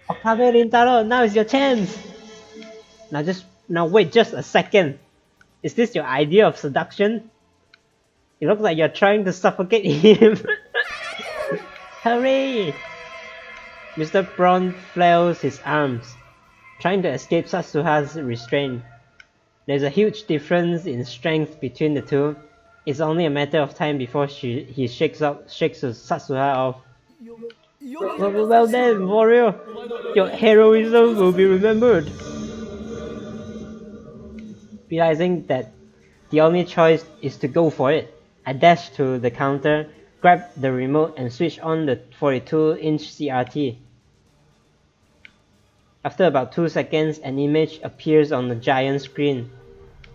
Okabe Rintaro, now is your chance! Now wait just a second. Is this your idea of seduction? It looks like you're trying to suffocate him. Hurry! Mr. Braun flails his arms, trying to escape Satsuha's restraint. There's a huge difference in strength between the two. It's only a matter of time before he shakes Satsuha off. Well then, warrior, your heroism will be remembered. Realizing that the only choice is to go for it, I dash to the counter, grab the remote and switch on the 42-inch CRT. After about 2 seconds, an image appears on the giant screen.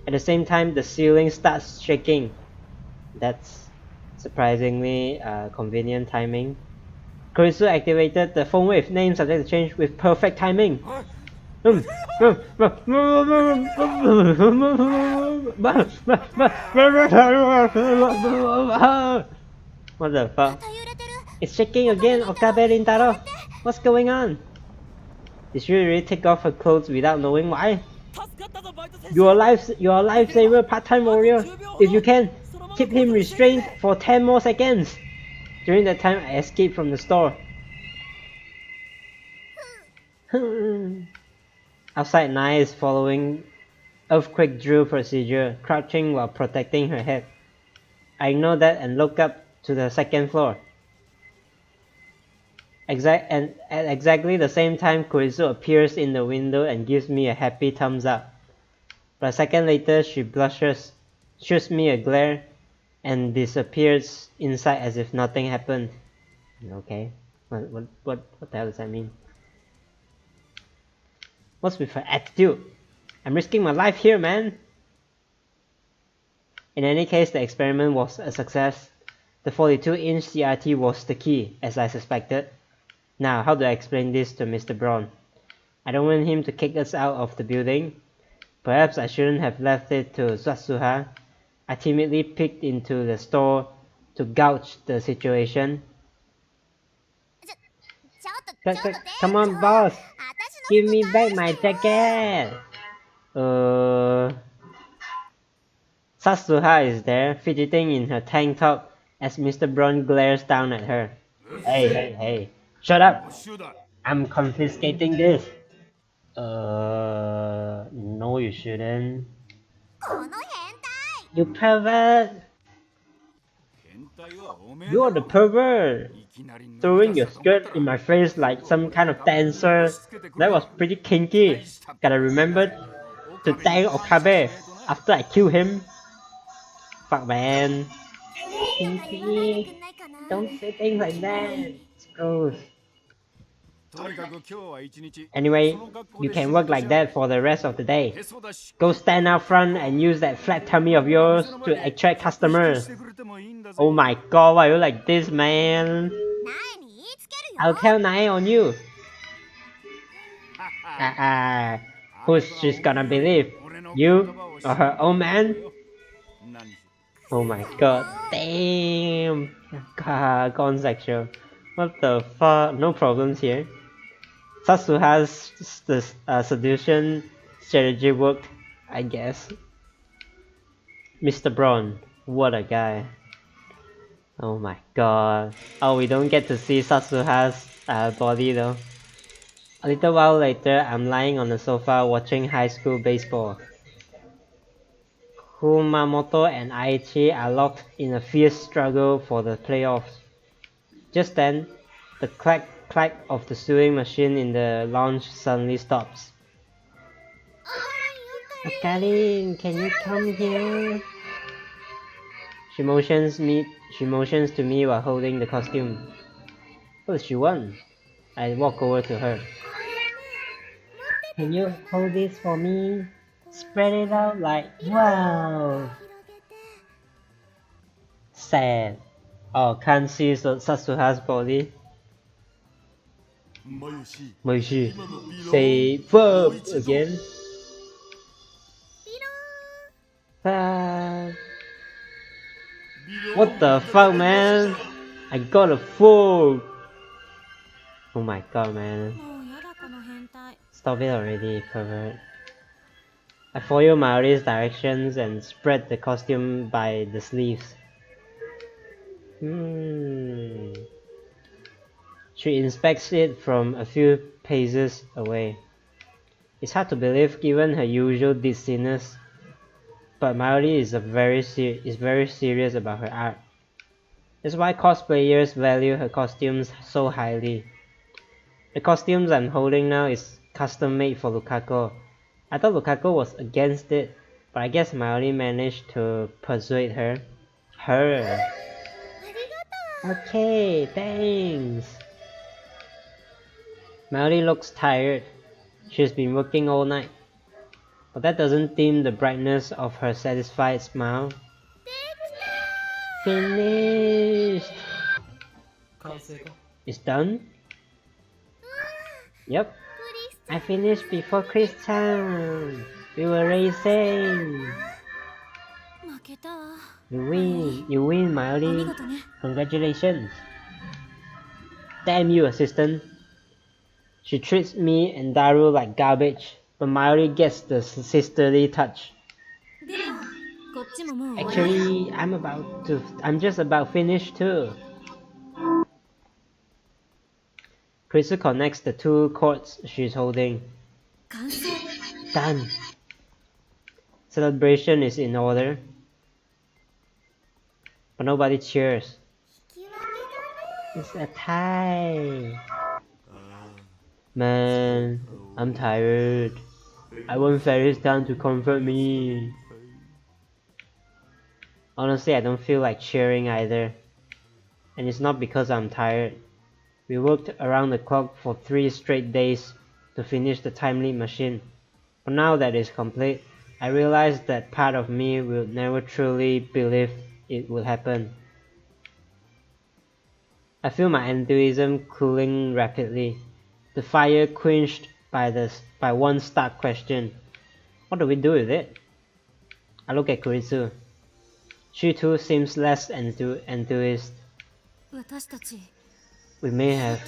At the same time, the ceiling starts shaking. That's surprisingly convenient timing. Kurisu activated the phone wave, name subject to change with perfect timing. What the fuck? It's shaking again, Okabe Rintaro. What's going on? Did she really take off her clothes without knowing why? You're a lifesaver, part-time warrior. If you can, keep him restrained for 10 more seconds. During that time, I escaped from the store. Outside, Nai is following earthquake drill procedure, crouching while protecting her head. I ignore that and look up to the second floor. At exactly the same time, Kurisu appears in the window and gives me a happy thumbs up. But a second later, she blushes, shoots me a glare, and disappears inside as if nothing happened. Okay, what the hell does that mean? What's with her attitude? I'm risking my life here, man! In any case, the experiment was a success. The 42-inch CRT was the key, as I suspected. Now, how do I explain this to Mr. Braun? I don't want him to kick us out of the building. Perhaps I shouldn't have left it to Satsuha. I timidly peeked into the store to gauge the situation. Come on, boss! Give me back my jacket! Satsuha is there, fidgeting in her tank top as Mr. Braun glares down at her. Hey, shut up! I'm confiscating this! No you shouldn't. You pervert! You're the pervert! Throwing your skirt in my face like some kind of dancer. That was pretty kinky. Gotta remember to thank Okabe after I kill him. Fuck man. Kinky. Don't say things like that. It's gross. Anyway, you can work like that for the rest of the day. Go stand out front and use that flat tummy of yours to attract customers. Oh my god, why are you like this, man? I'll tell Nae on you. Who's she's gonna believe? You or her own man? Oh my god, damn. God, gone sexual. What the fuck? No problems here. Satsuha's seduction strategy worked, I guess. Mr. Braun, what a guy. Oh my god. Oh, we don't get to see Satsuha's body though. A little while later, I'm lying on the sofa watching high school baseball. Kumamoto and Aichi are locked in a fierce struggle for the playoffs. Just then, the clack of the sewing machine in the lounge suddenly stops. Akarin, can you come here? She motions to me while holding the costume. What does she want? I walk over to her. Can you hold this for me? Spread it out like wow. Sad. Oh, can't see Satsuha's body. Mayushi, say verb again. What the fuck, man? I got a fool. Oh my god, man. Stop it already, pervert. I follow Maori's directions and spread the costume by the sleeves. She inspects it from a few paces away. It's hard to believe given her usual ditziness, but Maori is very serious about her art. That's why cosplayers value her costumes so highly. The costumes I'm holding now is custom made for Lukaku. I thought Lukaku was against it, but I guess Maori managed to persuade her. Okay, thanks. Maori looks tired. She's been working all night. But that doesn't dim the brightness of her satisfied smile. Finished! It's done? Yep. I finished before Chris-chan. We were racing. You win, Maori. Congratulations. Damn you, assistant. She treats me and Daru like garbage, but Mayuri gets the sisterly touch. Actually, I'm just about finished too. Krisu connects the two cords she's holding. Done. Celebration is in order. But nobody cheers. It's a tie. Man, I'm tired. I want Ferris down to comfort me. Honestly, I don't feel like cheering either. And it's not because I'm tired. We worked around the clock for 3 straight days to finish the time leap machine. But now that it's complete, I realize that part of me will never truly believe it will happen. I feel my enthusiasm cooling rapidly, the fire quenched by one stark question. What do we do with it? I look at Kurisu. She too seems less enthused. We may have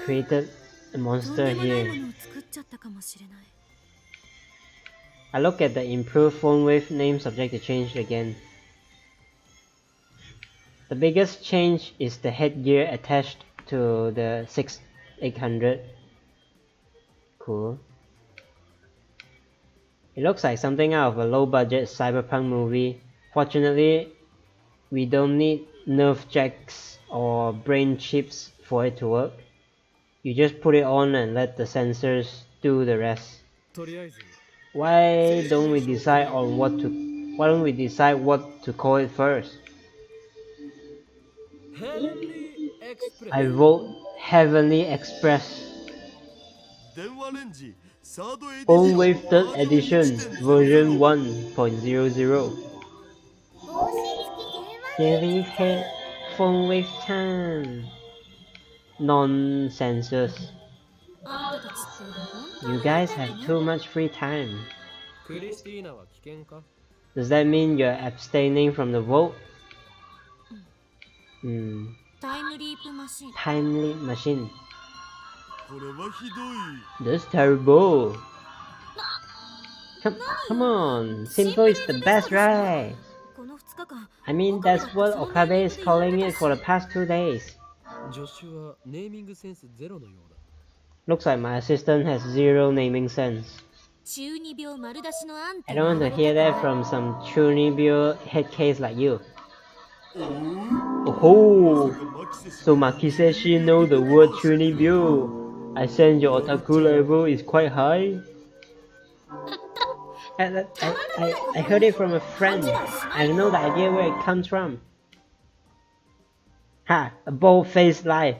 created a monster here. I look at the improved phone wave name subject to change again. The biggest change is the headgear attached to the 6800. Cool. It looks like something out of a low-budget cyberpunk movie. Fortunately, we don't need nerve jacks or brain chips for it to work. You just put it on and let the sensors do the rest. Why don't we decide what to call it first? I vote Heavenly Express. Phone Wave 3rd Edition, version 1.00. Giving head Phone Wave time. Nonsenses. You guys have too much free time. Does that mean you're abstaining from the vote? Time leap machine. That's terrible. Come on, simple is the best, right? I mean, that's what Okabe is calling it for the past 2 days. Looks like my assistant has zero naming sense. I don't want to hear that from some Chunibyo head case like you. Oh, so Makiseshi know the word Chunibyo. I sense your otaku level is quite high. I heard it from a friend. I know the idea where it comes from. Ha, a bold-faced lie.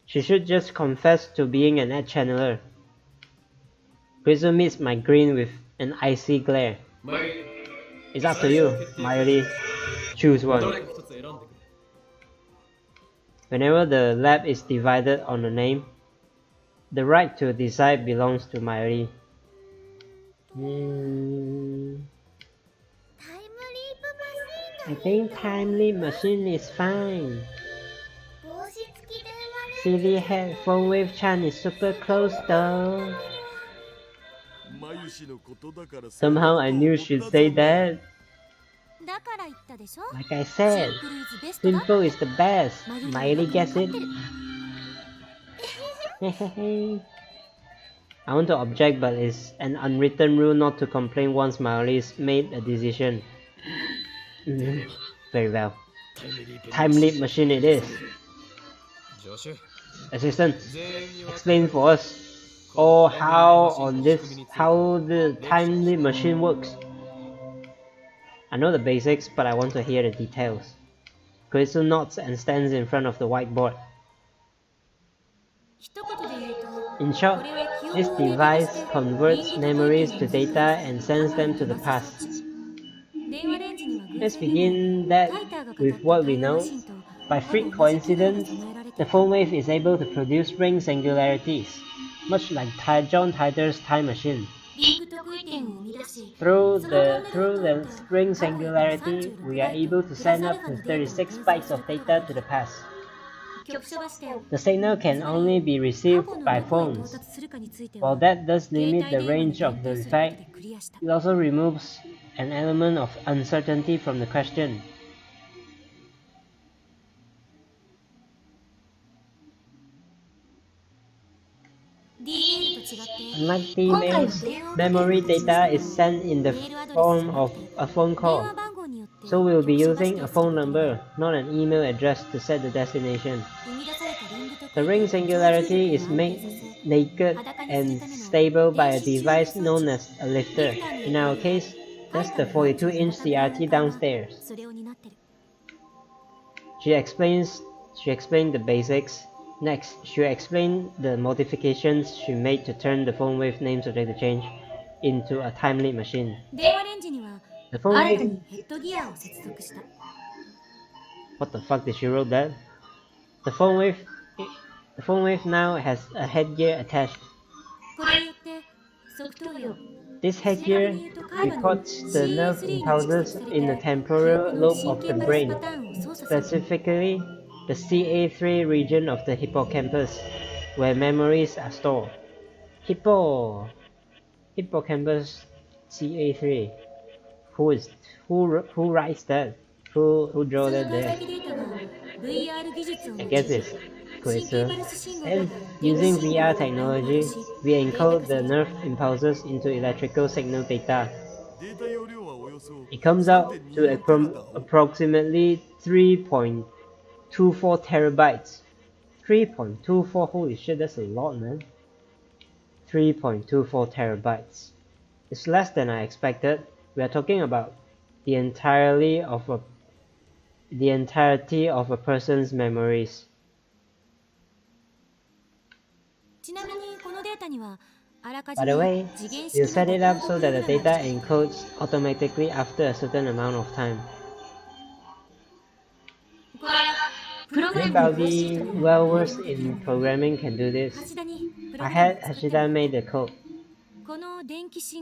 She should just confess to being an ad channeler. Grizzle meets my grin with an icy glare. It's up to you, Mayuri. Choose one. Whenever the lab is divided on a name, the right to decide belongs to Mayuri. I think time leap machine is fine. Silly head phone wave chan is super close though. Somehow I knew she'd say that. Like I said, simple is the best. Mayuri gets it. I want to object, but it's an unwritten rule not to complain once Mayuri's made a decision. Very well. Time leap machine it is. Assistant, explain for us how the time leap machine works. I know the basics, but I want to hear the details. Kurisu nods and stands in front of the whiteboard. In short, this device converts memories to data and sends them to the past. Let's begin that with what we know. By freak coincidence, the phone wave is able to produce ring singularities, much like John Titor's time machine. Through the ring singularity, we are able to send up to 36 bytes of data to the past. The signal can only be received by phones. While that does limit the range of the effect, it also removes an element of uncertainty from the question. Unlike emails, memory data is sent in the form of a phone call. So we'll be using a phone number, not an email address to set the destination. The ring singularity is made naked and stable by a device known as a lifter. In our case, that's the 42-inch CRT downstairs. She explained the basics. Next, she explained the modifications she made to turn the phone wave name subject to change into a time-leap machine. The phone wave... What the fuck did she wrote that? The phone wave now has a headgear attached. This headgear records the nerve impulses in the temporal lobe of the brain, specifically the CA3 region of the hippocampus, where memories are stored. Hippocampus CA3. Who writes that? Who draw that there? I guess it's Koetsu. And using VR technology, we encode the nerve impulses into electrical signal data. It comes out to approximately 3.24 terabytes. 3.24, holy shit, that's a lot, man. 3.24 terabytes. It's less than I expected. We are talking about the entirety of a person's memories. By the way, you set it up so that the data encodes automatically after a certain amount of time. Anybody well versed in programming can do this. I had Hashida made the code.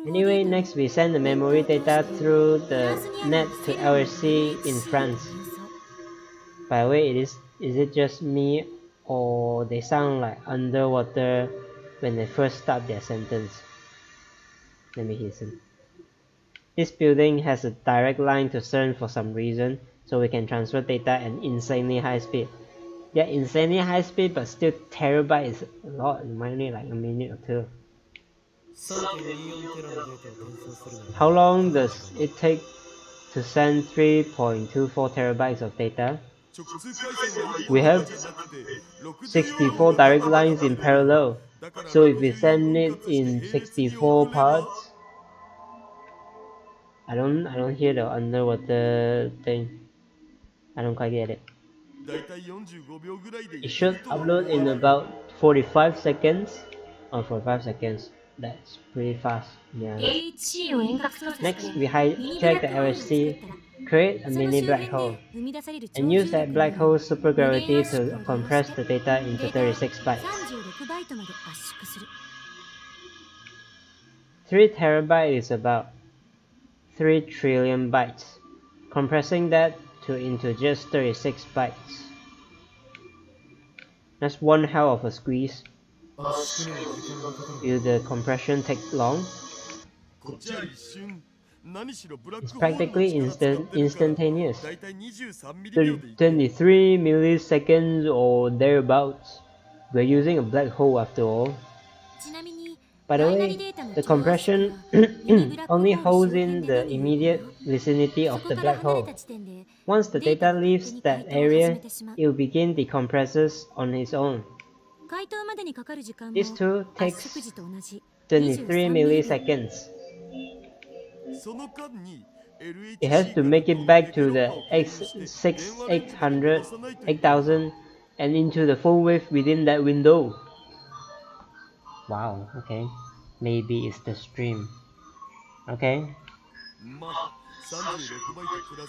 Anyway, next we send the memory data through the net to LHC in France. By the way, is it just me or they sound like underwater when they first start their sentence? Let me listen. This building has a direct line to CERN for some reason, so we can transfer data at insanely high speed. Yeah, insanely high speed, but still terabyte is a lot. It might need like a minute or two. How long does it take to send 3.24 terabytes of data? We have 64 direct lines in parallel, so if we send it in 64 parts, I don't hear the underwater thing. I don't quite get it. It should upload in about 45 seconds. Oh, 45 seconds. That's pretty fast. Yeah. Next, we hijack the LHC, create a mini black hole, and use that black hole's supergravity to compress the data into 36 bytes. 3 terabytes is about 3 trillion bytes. Compressing that into just 36 bytes. That's one hell of a squeeze. Will the compression take long? It's practically instantaneous. 23 milliseconds or thereabouts. We're using a black hole after all. By the way, the compression only holds in the immediate vicinity of the black hole. Once the data leaves that area, it will begin decompresses on its own. This too takes 23 milliseconds. It has to make it back to the X6, 8000 and into the full wave within that window. Wow, okay. Maybe it's the stream. Okay.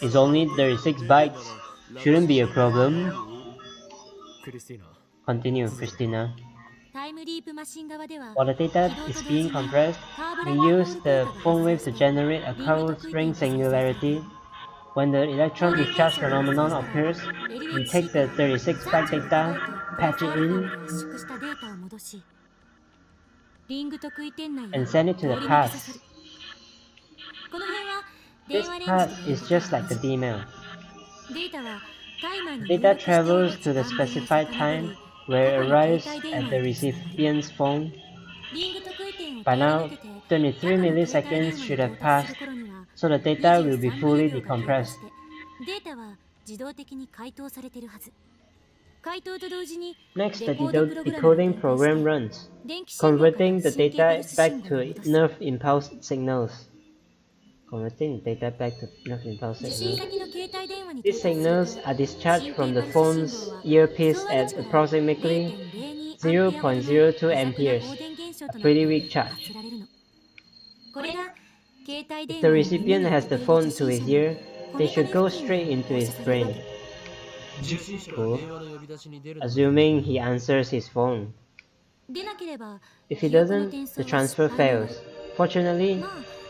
It's only 36 bytes. Shouldn't be a problem. Continue, Christina. While the data is being compressed, we use the phone wave to generate a curved ring singularity. When the electron discharge phenomenon occurs, we take the 36 byte data, patch it in, and send it to the past. This part is just like the D-mail. Data travels to the specified time where it arrives at the recipient's phone. By now, 23 milliseconds should have passed, so the data will be fully decompressed. Next, the decoding program runs, converting the data back to nerve impulse signals. These signals are discharged from the phone's earpiece at approximately 0.02 amperes, a pretty weak charge. If the recipient has the phone to his ear, they should go straight into his brain. Cool. Assuming he answers his phone. If he doesn't, the transfer fails. Fortunately,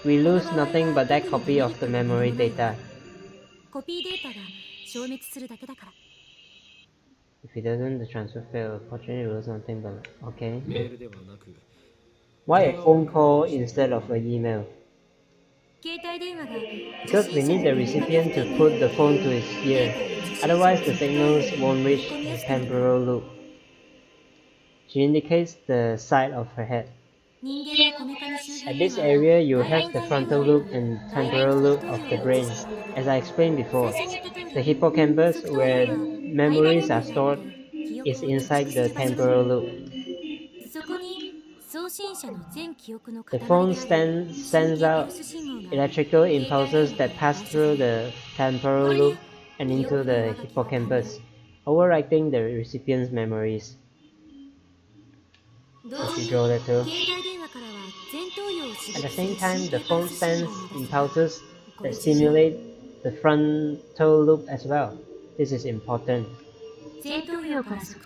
we lose nothing but that copy of the memory data. If he doesn't, the transfer fails. Fortunately, we lose nothing but... Okay. Why a phone call instead of an email? Because we need the recipient to put the phone to his ear. Otherwise, the signals won't reach the temporal loop. She indicates the side of her head. At this area, you have the frontal lobe and temporal lobe of the brain. As I explained before, the hippocampus, where memories are stored, is inside the temporal lobe. The phone sends out electrical impulses that pass through the temporal lobe and into the hippocampus, overwriting the recipient's memories. Let's draw that too. At the same time, the phone sends impulses that stimulate the frontal lobe as well. This is important.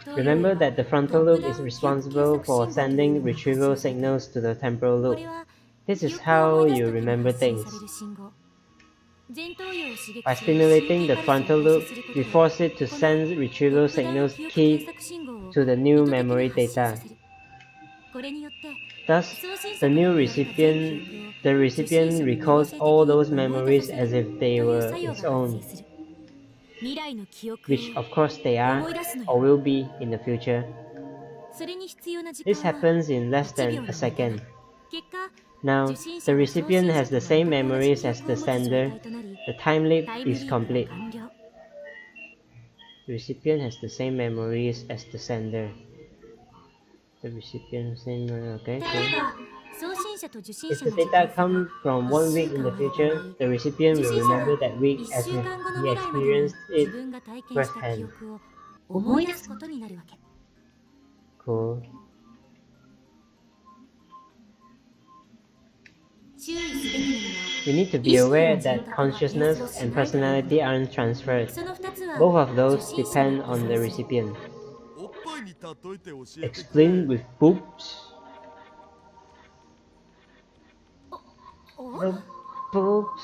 Remember that the frontal lobe is responsible for sending retrieval signals to the temporal lobe. This is how you remember things. By stimulating the frontal lobe, we force it to send retrieval signals keyed to the new memory data. Thus, the recipient recalls all those memories as if they were its own, which of course they are, or will be in the future. This happens in less than a second. Now, the recipient has the same memories as the sender. The time leap is complete. The recipient has the same memories as the sender. The recipient same okay, cool. If the data comes from 1 week in the future, the recipient will remember that week as if he experienced it firsthand. Cool. We need to be aware that consciousness and personality aren't transferred. Both of those depend on the recipient. Explain with boobs. The boobs.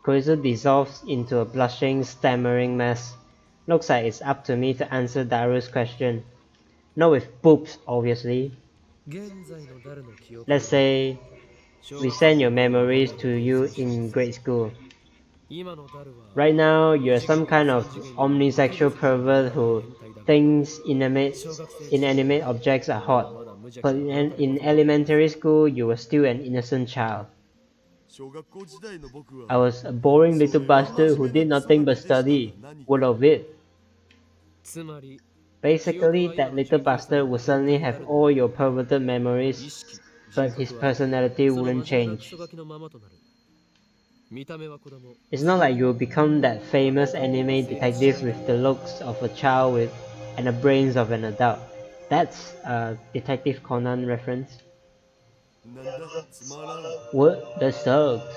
Koizu dissolves into a blushing, stammering mess. Looks like it's up to me to answer Daru's question. Not with boobs, obviously. Let's say we send your memories to you in grade school. Right now, you're some kind of omnisexual pervert who thinks inanimate objects are hot. But in elementary school, you were still an innocent child. I was a boring little bastard who did nothing but study. What of it? Basically, that little bastard would suddenly have all your perverted memories, but his personality wouldn't change. It's not like you'll become that famous anime detective with the looks of a child and the brains of an adult. That's a Detective Conan reference. What? That sucks.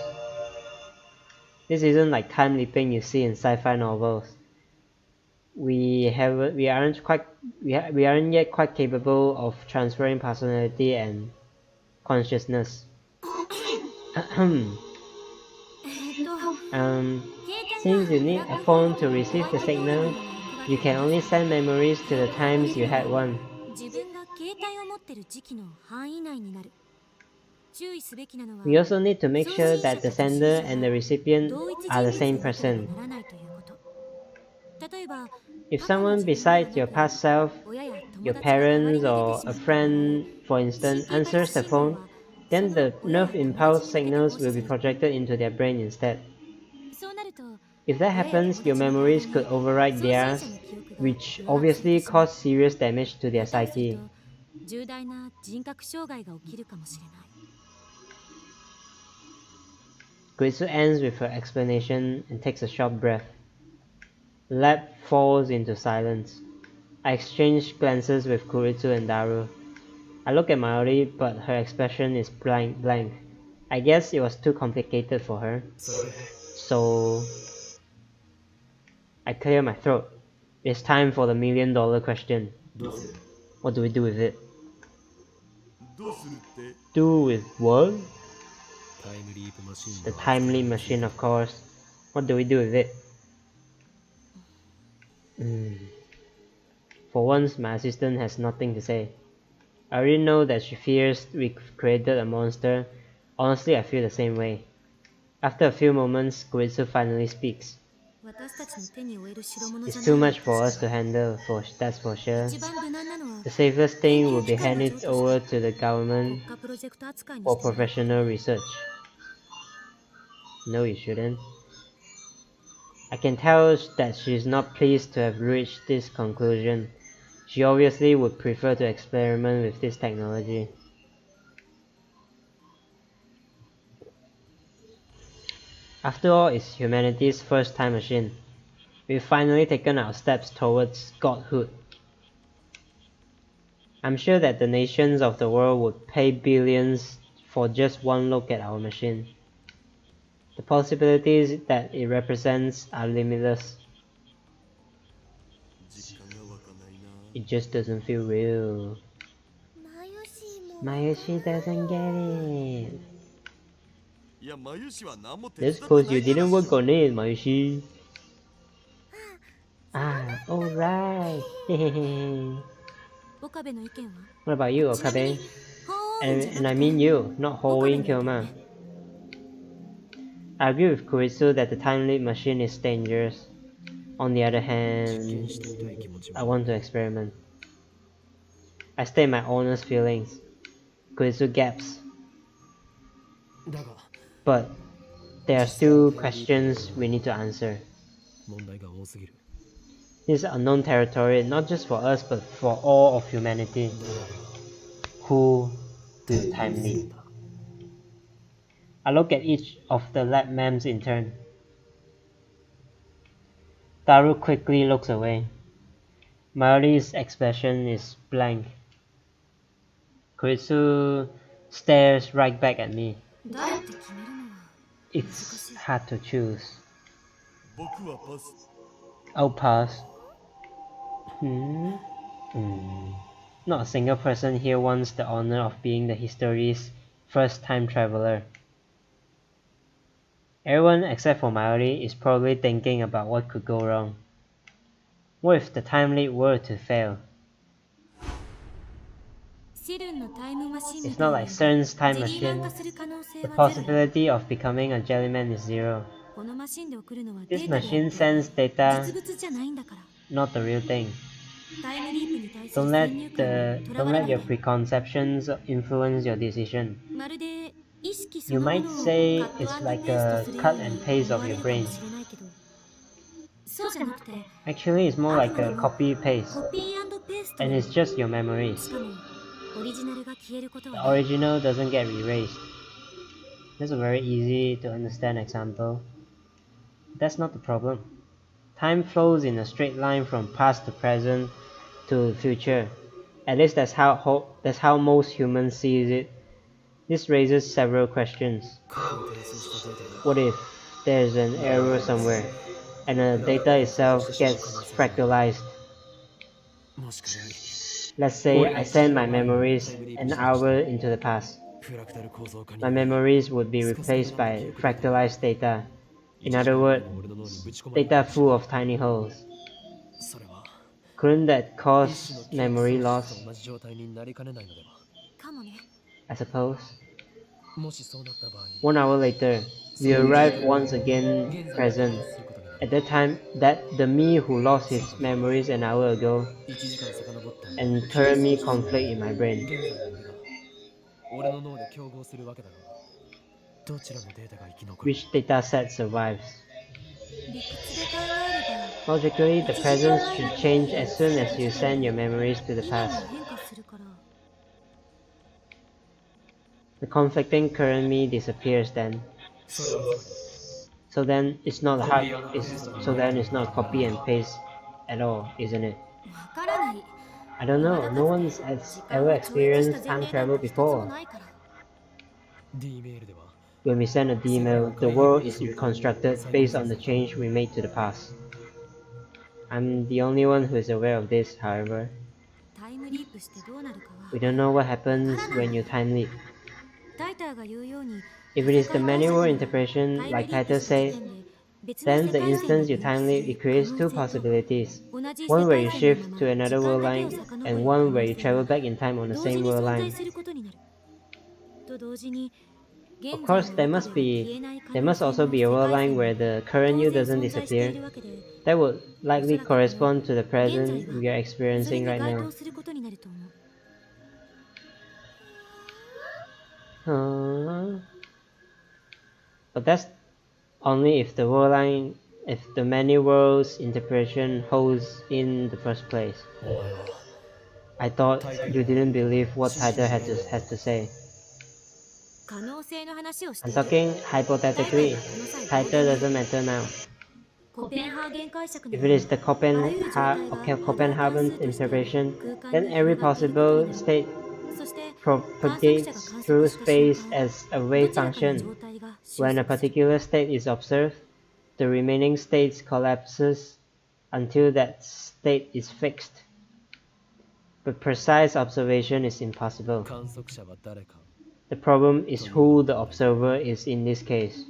This isn't like time leaping you see in sci-fi novels. We aren't yet quite capable of transferring personality and consciousness. Since you need a phone to receive the signal, you can only send memories to the times you had one. We also need to make sure that the sender and the recipient are the same person. If someone besides your past self, your parents or a friend, for instance, answers the phone, then the nerve impulse signals will be projected into their brain instead. If that happens, your memories could override theirs, which obviously cause serious damage to their psyche. Kuritsu ends with her explanation and takes a short breath. The lab falls into silence. I exchange glances with Kuritsu and Daru. I look at Mayuri, but her expression is blank. I guess it was too complicated for her. So I clear my throat. It's time for the $1,000,000 question. What do we do with it? Do with what? The time leap machine, of course. What do we do with it? For once, my assistant has nothing to say. I already know that she fears we created a monster. Honestly, I feel the same way. After a few moments, Kuritsu finally speaks. It's too much for us to handle, that's for sure. The safest thing would be hand it over to the government for professional research. No, you shouldn't. I can tell that she is not pleased to have reached this conclusion. She obviously would prefer to experiment with this technology. After all, it's humanity's first time machine. We've finally taken our steps towards godhood. I'm sure that the nations of the world would pay billions for just one look at our machine. The possibilities that it represents are limitless. It just doesn't feel real. Mayushi doesn't get it. That's because you didn't work on it, Mayushi. Alright. What about you, Okabe? And I mean you, not Hoin Kyoma. I agree with Kuritsu that the time leap machine is dangerous. On the other hand, I want to experiment. I state my honest feelings. Kuritsu gaps. But there are still questions we need to answer. This is unknown territory, not just for us, but for all of humanity. Who will time leap? I look at each of the lab ma'ams in turn. Daru quickly looks away. Mayuri's expression is blank. Kuritsu stares right back at me. It's hard to choose. I'll pass. Not a single person here wants the honor of being the history's first time traveler. Everyone except for Mayuri is probably thinking about what could go wrong. What if the time leap were to fail? It's not like CERN's time machine. The possibility of becoming a jellyman is zero. This machine sends data, not the real thing. Don't let your preconceptions influence your decision. You might say it's like a cut and paste of your brain. Actually, it's more like a copy-paste, and it's just your memories. The original doesn't get erased. That's a very easy to understand example. That's not the problem. Time flows in a straight line from past to present to future. At least that's how most humans see it. This raises several questions. What if there's an error somewhere, and the data itself gets fractalized? Let's say I send my memories an hour into the past. My memories would be replaced by fractalized data. In other words, data full of tiny holes. Couldn't that cause memory loss? I suppose. 1 hour later, we arrive once again present. At that time, that the me who lost his memories an hour ago and current me conflict in my brain. Which data set survives? Logically, the present should change as soon as you send your memories to the past. The conflicting current me disappears then. So then it's not it's not copy and paste at all, isn't it? I don't know. No one's has ever experienced time travel before. When we send a email, the world is reconstructed based on the change we made to the past. I'm the only one who is aware of this, however. We don't know what happens when you time leap. If it is the manual interpretation, like Titus said, then the instance you time leap, it creates two possibilities. One where you shift to another world line, and one where you travel back in time on the same world line. Of course, there must also be a world line where the current you doesn't disappear. That would likely correspond to the present we are experiencing right now. But that's only if the many worlds interpretation holds in the first place. I thought you didn't believe what Title had to say. I'm talking hypothetically. Title doesn't matter now. If it is the Copenhagen interpretation, then every possible state propagates through space as a wave function. When a particular state is observed, the remaining states collapses until that state is fixed. But precise observation is impossible. The problem is who the observer is in this case.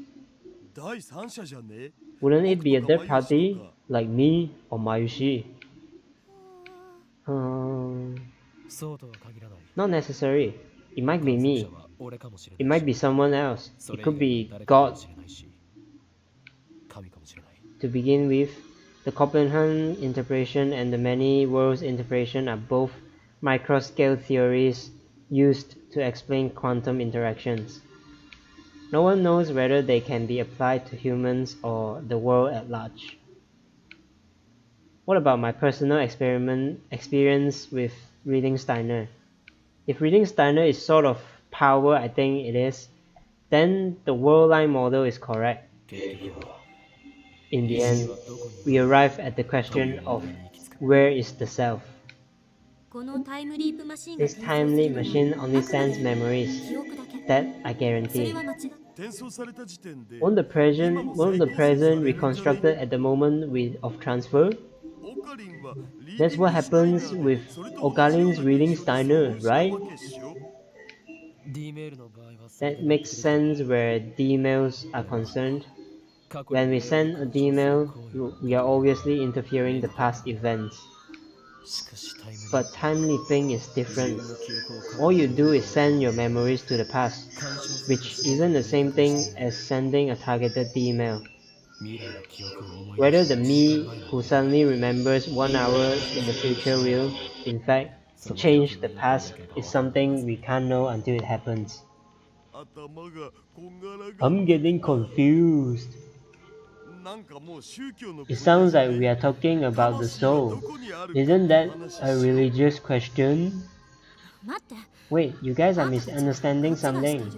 Wouldn't it be a third party, like me or Mayushi? Not necessary. It might be me. It might be someone else. It could be God. To begin with, the Copenhagen interpretation and the many worlds interpretation are both microscale theories used to explain quantum interactions. No one knows whether they can be applied to humans or the world at large. What about my personal experience with reading Steiner? If reading Steiner is sort of power, I think it is, then the world line model is correct. In the end, we arrive at the question of where is the self? This time leap machine only sends memories. That I guarantee. Won't the present reconstructed at the moment of transfer? That's what happens with Okalin's reading Steiner, right? That makes sense where D-mails are concerned. When we send a D-mail, we are obviously interfering the past events. But time leaping is different. All you do is send your memories to the past, which isn't the same thing as sending a targeted email. Whether the me who suddenly remembers 1 hour in the future will, in fact, change the past is something we can't know until it happens. I'm getting confused. It sounds like we are talking about the soul. Isn't that a religious question? Wait, you guys are misunderstanding something.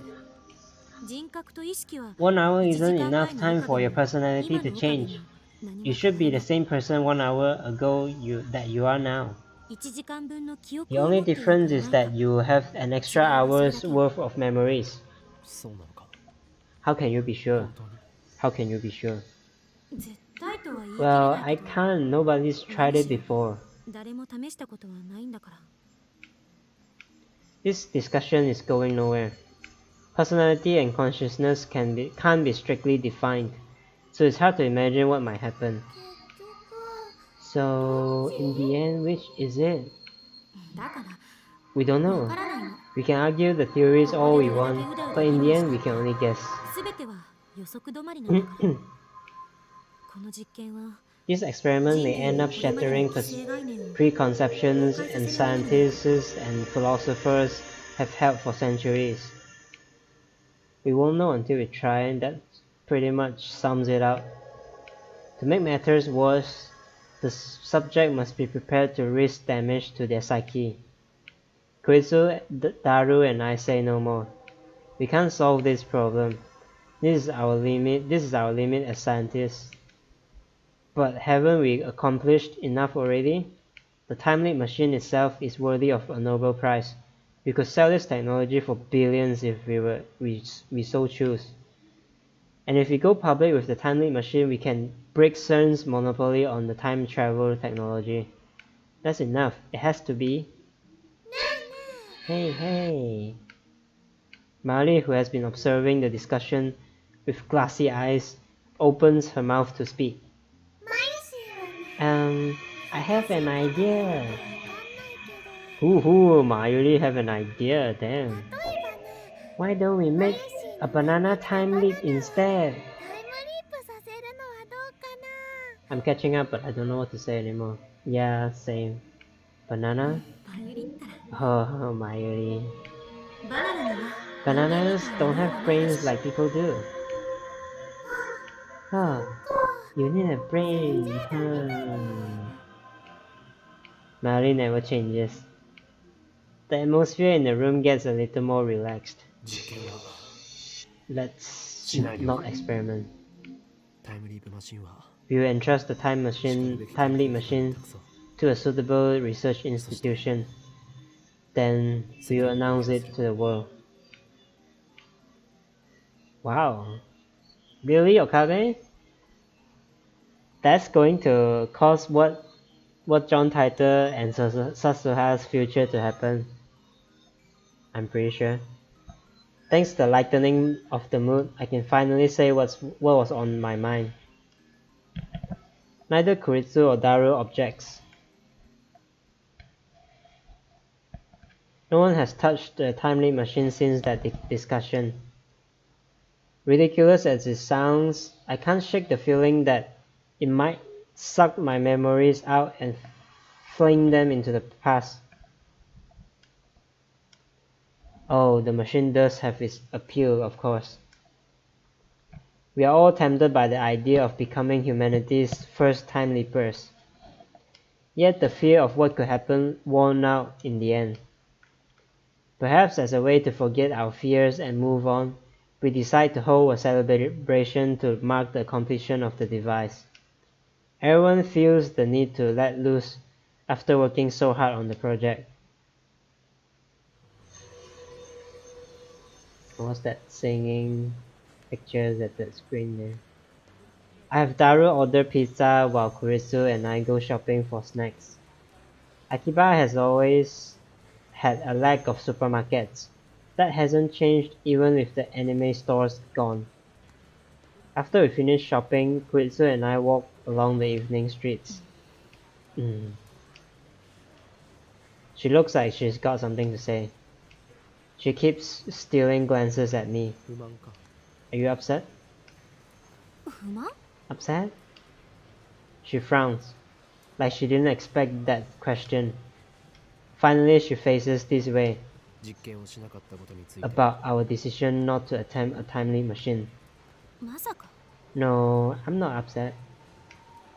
1 hour isn't enough time for your personality to change. You should be the same person 1 hour ago that you are now. The only difference is that you have an extra hour's worth of memories. How can you be sure? How can you be sure? Well, I can't. Nobody's tried it before. This discussion is going nowhere. Personality and consciousness can't be strictly defined. so it's hard to imagine what might happen. So, in the end, which is it? We don't know. We can argue the theories all we want, but in the end, we can only guess. This experiment may end up shattering preconceptions and scientists and philosophers have held for centuries. We won't know until we try, and that pretty much sums it up. To make matters worse, the subject must be prepared to risk damage to their psyche. Koitsu, Daru, and I say no more. We can't solve this problem. This is our limit as scientists. But haven't we accomplished enough already? The time leap machine itself is worthy of a Nobel Prize. We could sell this technology for billions if we so choose. And if we go public with the time leap machine, we can break CERN's monopoly on the time travel technology. That's enough. It has to be. Hey. Mari, who has been observing the discussion with glassy eyes, opens her mouth to speak. I have an idea. Mayuri have an idea, damn. Why don't we make a banana time leap instead? I'm catching up, but I don't know what to say anymore. Yeah, same. Banana? Oh, Mayuri. Bananas don't have brains like people do. You need a brain. Mari never changes. The atmosphere in the room gets a little more relaxed. Let's not experiment. We will entrust the time leap machine to a suitable research institution. Then we will announce it to the world. Wow. Really, Okabe? That's going to cause what John Titor and Sasuha's future to happen. I'm pretty sure. Thanks to the lightening of the mood, I can finally say what was on my mind. Neither Kuritsu or Daru objects. No one has touched the time leap machine since that discussion. Ridiculous as it sounds, I can't shake the feeling that it might suck my memories out and fling them into the past. Oh, the machine does have its appeal, of course. We are all tempted by the idea of becoming humanity's first time leapers. Yet the fear of what could happen won out in the end. Perhaps as a way to forget our fears and move on, we decide to hold a celebration to mark the completion of the device. Everyone feels the need to let loose after working so hard on the project. What's that singing pictures at the screen there? I have Daru order pizza while Kurisu and I go shopping for snacks. Akiba has always had a lack of supermarkets. That hasn't changed even with the anime stores gone. After we finish shopping, Kuritsu and I walk along the evening streets. She looks like she's got something to say. She keeps stealing glances at me. Are you upset? Upset? She frowns, like she didn't expect that question. Finally, she faces this way. About our decision not to attempt a time leap machine. No, I'm not upset.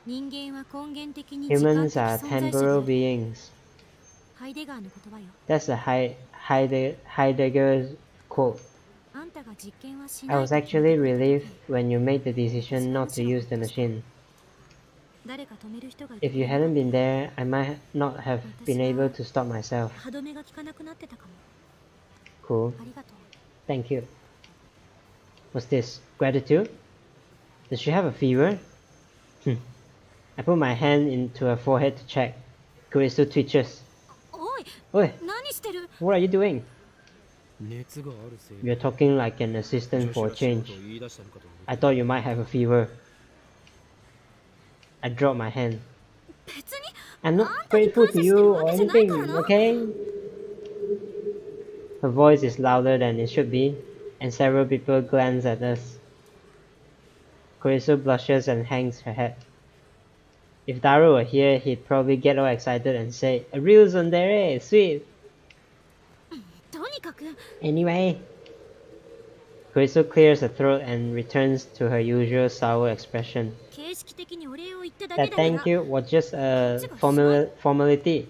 Humans are temporal beings. That's a Heidegger's quote. I was actually relieved when you made the decision not to use the machine. If you hadn't been there, I might not have been able to stop myself. Cool. Thank you. What's this? Gratitude? Does she have a fever? I put my hand into her forehead to check. Kurisu twitches. Oi! What are you doing? You're talking like an assistant for a change. I thought you might have a fever. I dropped my hand. I'm not grateful to you or anything, okay? Her voice is louder than it should be, and several people glance at us. Kurisu blushes and hangs her head. If Daru were here, he'd probably get all excited and say, "A real tsundere, sweet!" Anyway, Kurisu clears her throat and returns to her usual sour expression. That thank you was just a formality.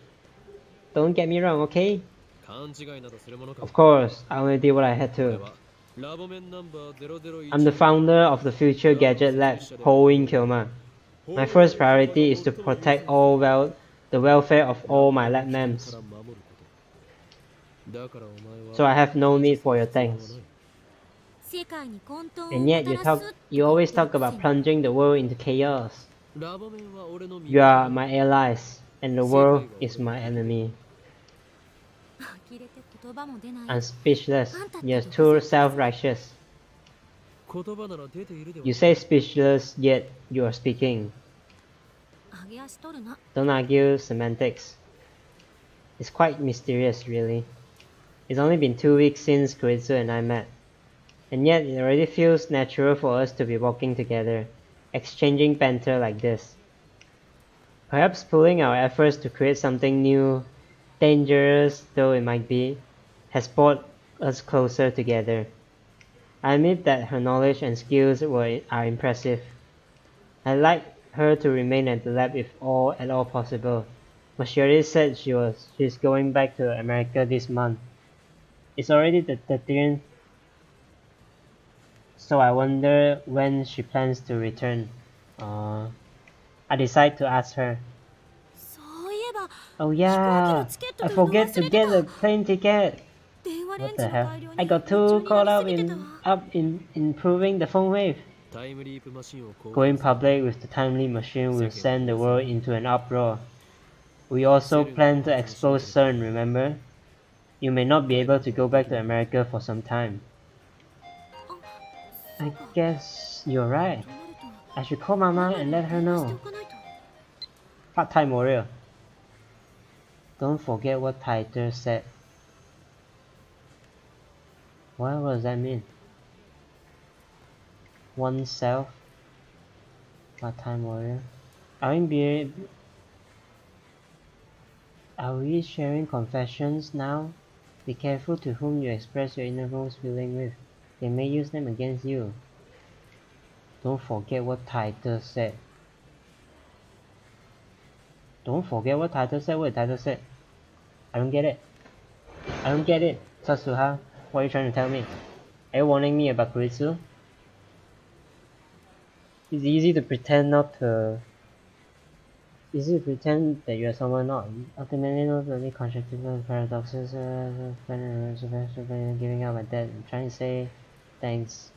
Don't get me wrong, okay? Of course, I only did what I had to. I'm the founder of the Future Gadget Lab, Hoin Kyoma. My first priority is to protect the welfare of all my lab members. So I have no need for your thanks. And yet you always talk about plunging the world into chaos. You are my allies, and the world is my enemy. I'm speechless. You're too self-righteous. You say speechless, yet you are speaking. Don't argue semantics. It's quite mysterious, really. It's only been 2 weeks since Kuritsu and I met. And yet it already feels natural for us to be walking together, exchanging banter like this. Perhaps pooling our efforts to create something new, dangerous though it might be, has brought us closer together. I admit that her knowledge and skills are impressive. I'd like her to remain at the lab if at all possible, but she already said she's going back to America this month. It's already the 13th, so I wonder when she plans to return. I decide to ask her. Oh yeah, I forget to get a plane ticket. What the hell? I got too caught up in improving the phone wave. Going public with the time leap machine will send the world into an uproar. We also plan to expose CERN, remember? You may not be able to go back to America for some time. I guess you're right. I should call Mama and let her know. Part-time warrior. Don't forget what Tiger said. What does that mean? Oneself. Part-time warrior. Are we sharing confessions now? Be careful to whom you express your innermost feeling with. They may use them against you. Don't forget what Tiger said. Don't forget what Tiger said? What Tiger said? I don't get it. I don't get it. Satsuha, what are you trying to tell me? Are you warning me about Kuritsu? It's easy to pretend that you're someone not. Ultimately, not only constructive paradoxes, giving up my debt. I'm trying to say thanks.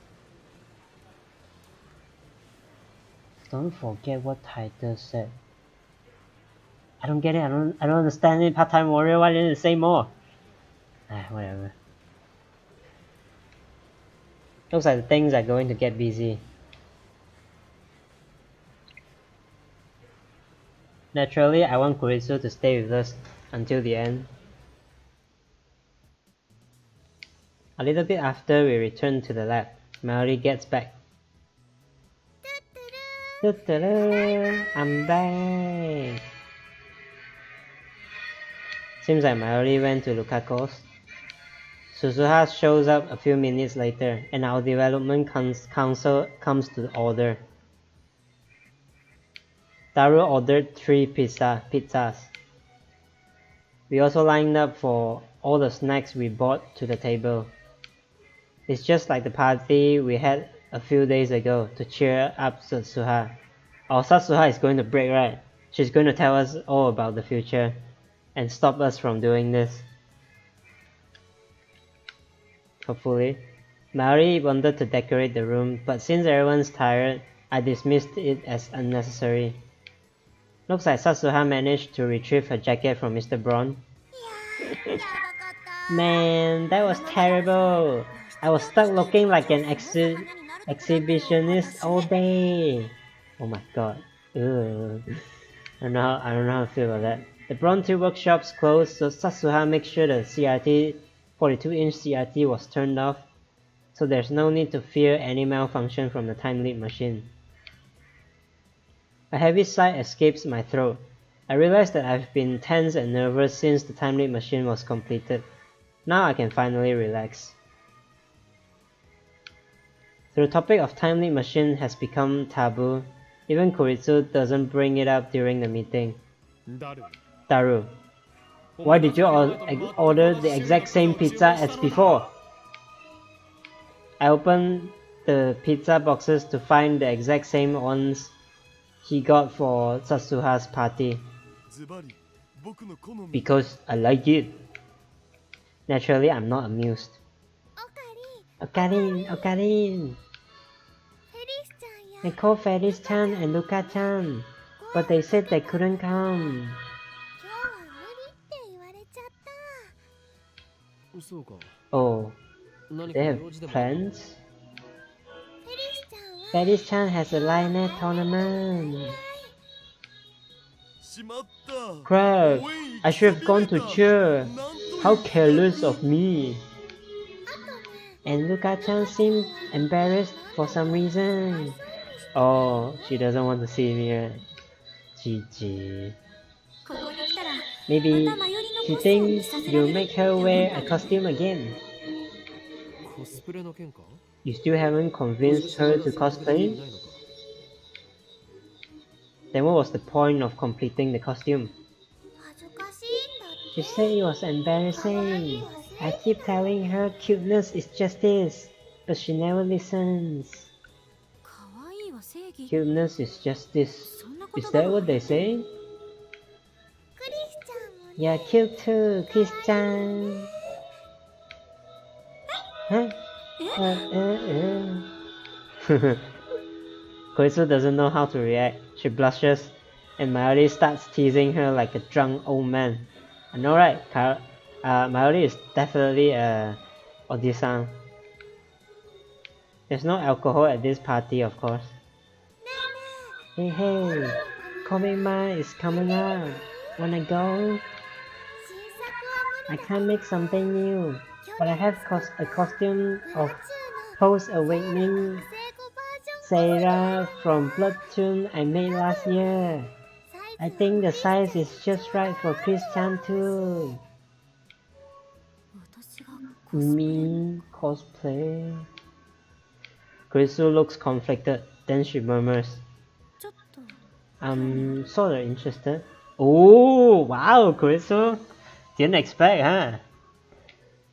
Don't forget what Tiger said. I don't get it. I don't understand it. Part-time warrior. Why didn't you say more? Whatever. Looks like the things are going to get busy. Naturally, I want Kuritsu to stay with us until the end. A little bit after we return to the lab, Mallory gets back. I'm back! Seems like Mallory went to Lukako's. Suzuha shows up a few minutes later, and our development council comes to order. Daru ordered 3 pizzas. We also lined up for all the snacks we brought to the table. It's just like the party we had a few days ago to cheer up Satsuha. Our Satsuha is going to break, right? She's going to tell us all about the future and stop us from doing this. Hopefully. Mari wanted to decorate the room, but since everyone's tired, I dismissed it as unnecessary. Looks like Satsuha managed to retrieve her jacket from Mr. Braun. Man, that was terrible! I was stuck looking like an exhibitionist all day! Oh my god. Ugh. I don't know how to feel about that. The Bronze workshop's closed, so Satsuha makes sure the 42-inch CRT was turned off, so there's no need to fear any malfunction from the time leap machine. A heavy sigh escapes my throat. I realize that I've been tense and nervous since the time leap machine was completed. Now I can finally relax. The topic of time leap machine has become taboo. Even Kuritsu doesn't bring it up during the meeting. Daru, why did you order the exact same pizza as before? I opened the pizza boxes to find the exact same ones he got for Satsuha's party. Because I like it. Naturally, I'm not amused. Okarin! I called Felice-chan and Luka-chan, but they said they couldn't come. Oh, they have plans? Felice-chan has a Lionel tournament. Crap, I should have gone to cheer. How careless of me. And Luka-chan seemed embarrassed for some reason. Oh, she doesn't want to see me, right? GG. Maybe she thinks you'll make her wear a costume again. You still haven't convinced her to cosplay? Then what was the point of completing the costume? She said it was embarrassing. I keep telling her cuteness is justice, but she never listens. Cuteness is justice. Is that what they say? You're cute too, Chris-chan. Huh? Koisu doesn't know how to react. She blushes, and Mayuri starts teasing her like a drunk old man. I know, right? Mayuri is definitely a Oji-san. There's no alcohol at this party, of course. Hey, Komima is coming up. Wanna go? I can't make something new, but I have a costume of post-awakening Seira from Bloodtune I made last year. I think the size is just right for Chris-chan too. Me cosplay? Kurisu looks conflicted, then she murmurs, I'm sorta interested. Oh, wow, Kurisu! Didn't expect, huh?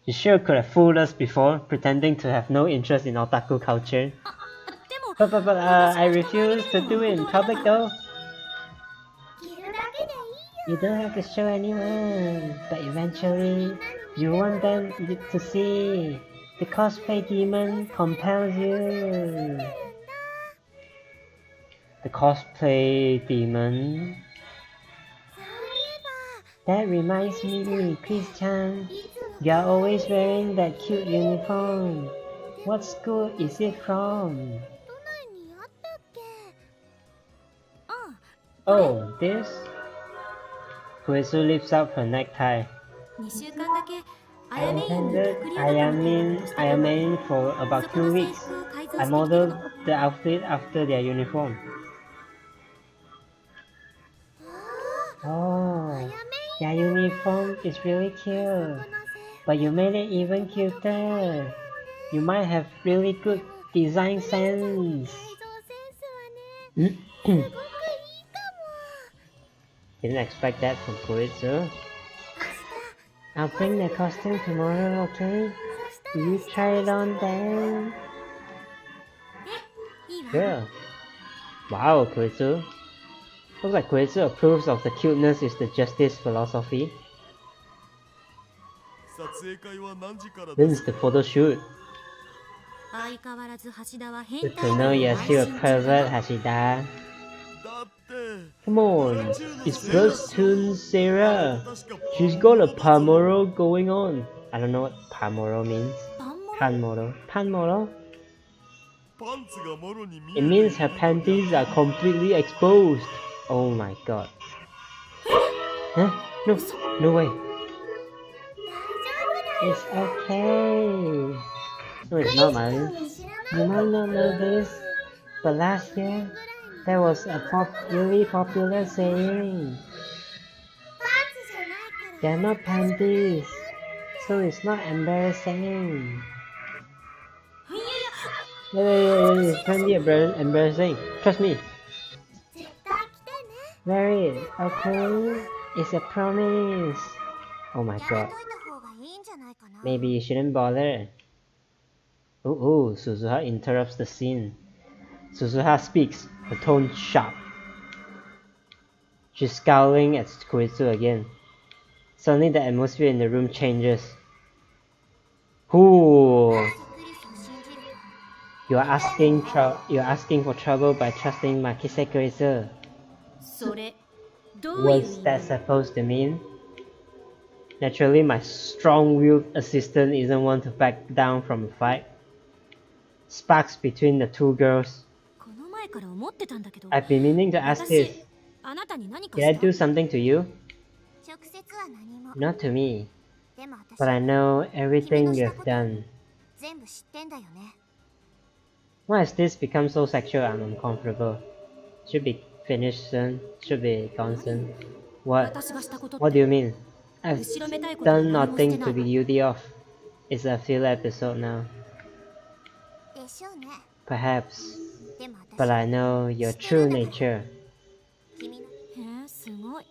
You sure could have fooled us before, pretending to have no interest in otaku culture. But I refuse to do it in public though. You don't have to show anyone, but eventually, you want them to see. The cosplay demon compels you. The cosplay demon? That reminds me, Chris-chan. You're always wearing that cute uniform. What school is it from? Oh, this? Kuesu lifts up her necktie. I attended Ayamin for about 2 weeks. I modeled the outfit after their uniform. Oh, their uniform is really cute. But you made it even cuter. You might have really good design sense. Didn't expect that from Kuritsu. I'll bring the costume tomorrow, okay? Will you try it on then? Sure. Wow, Kuritsu. Looks like Kuritsu approves of the cuteness is the justice philosophy. This is the photo shoot. Good to know you're still a pervert, Hashida. Come on, it's Bloodtune Sarah. She's got a Pamoro going on. I don't know what Pamoro means. Panmoro. It means her panties are completely exposed. Oh my god. Huh? No, no way. It's okay. No, it's not, Mary. You might not know this, but last year there was a really popular saying. They're not panties, so it's not embarrassing. It's plenty embarrassing. Trust me. Mary, okay? It's a promise. Oh my god. Maybe you shouldn't bother. Ooh, Suzuha interrupts the scene. Suzuha speaks, her tone sharp. She's scowling at Koitsu again. Suddenly the atmosphere in the room changes. Ooh. You're asking for trouble by trusting Makise Koitsu. What's that supposed to mean? Naturally, my strong-willed assistant isn't one to back down from a fight. Sparks between the two girls. I've been meaning to ask this. Did I do something to you? Not to me. But I know everything you've done. Why has this become so sexual and uncomfortable? Should be finished soon. Should be gone soon. What? What do you mean? I've done nothing to be guilty of. It's a filler episode now. Perhaps. But I know your true nature.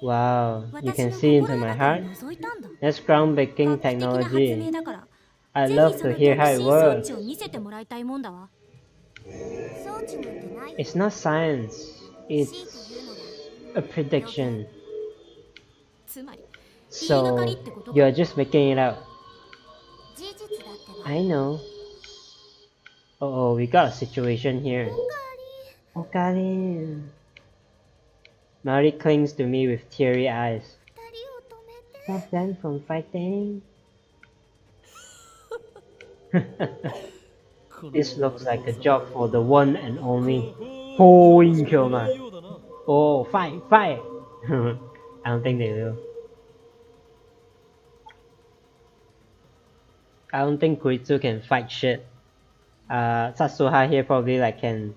Wow, you can see into my heart? That's groundbreaking technology. I'd love to hear how it works. It's not science. It's a prediction. So, you're just making it up. I know. Oh, we got a situation here. Okari. Mari clings to me with teary eyes. Stop them from fighting. This looks like a job for the one and only Hoin Kyoma. Oh, fight! I don't think they will. I don't think Koitsu can fight shit. Satsuha here probably like can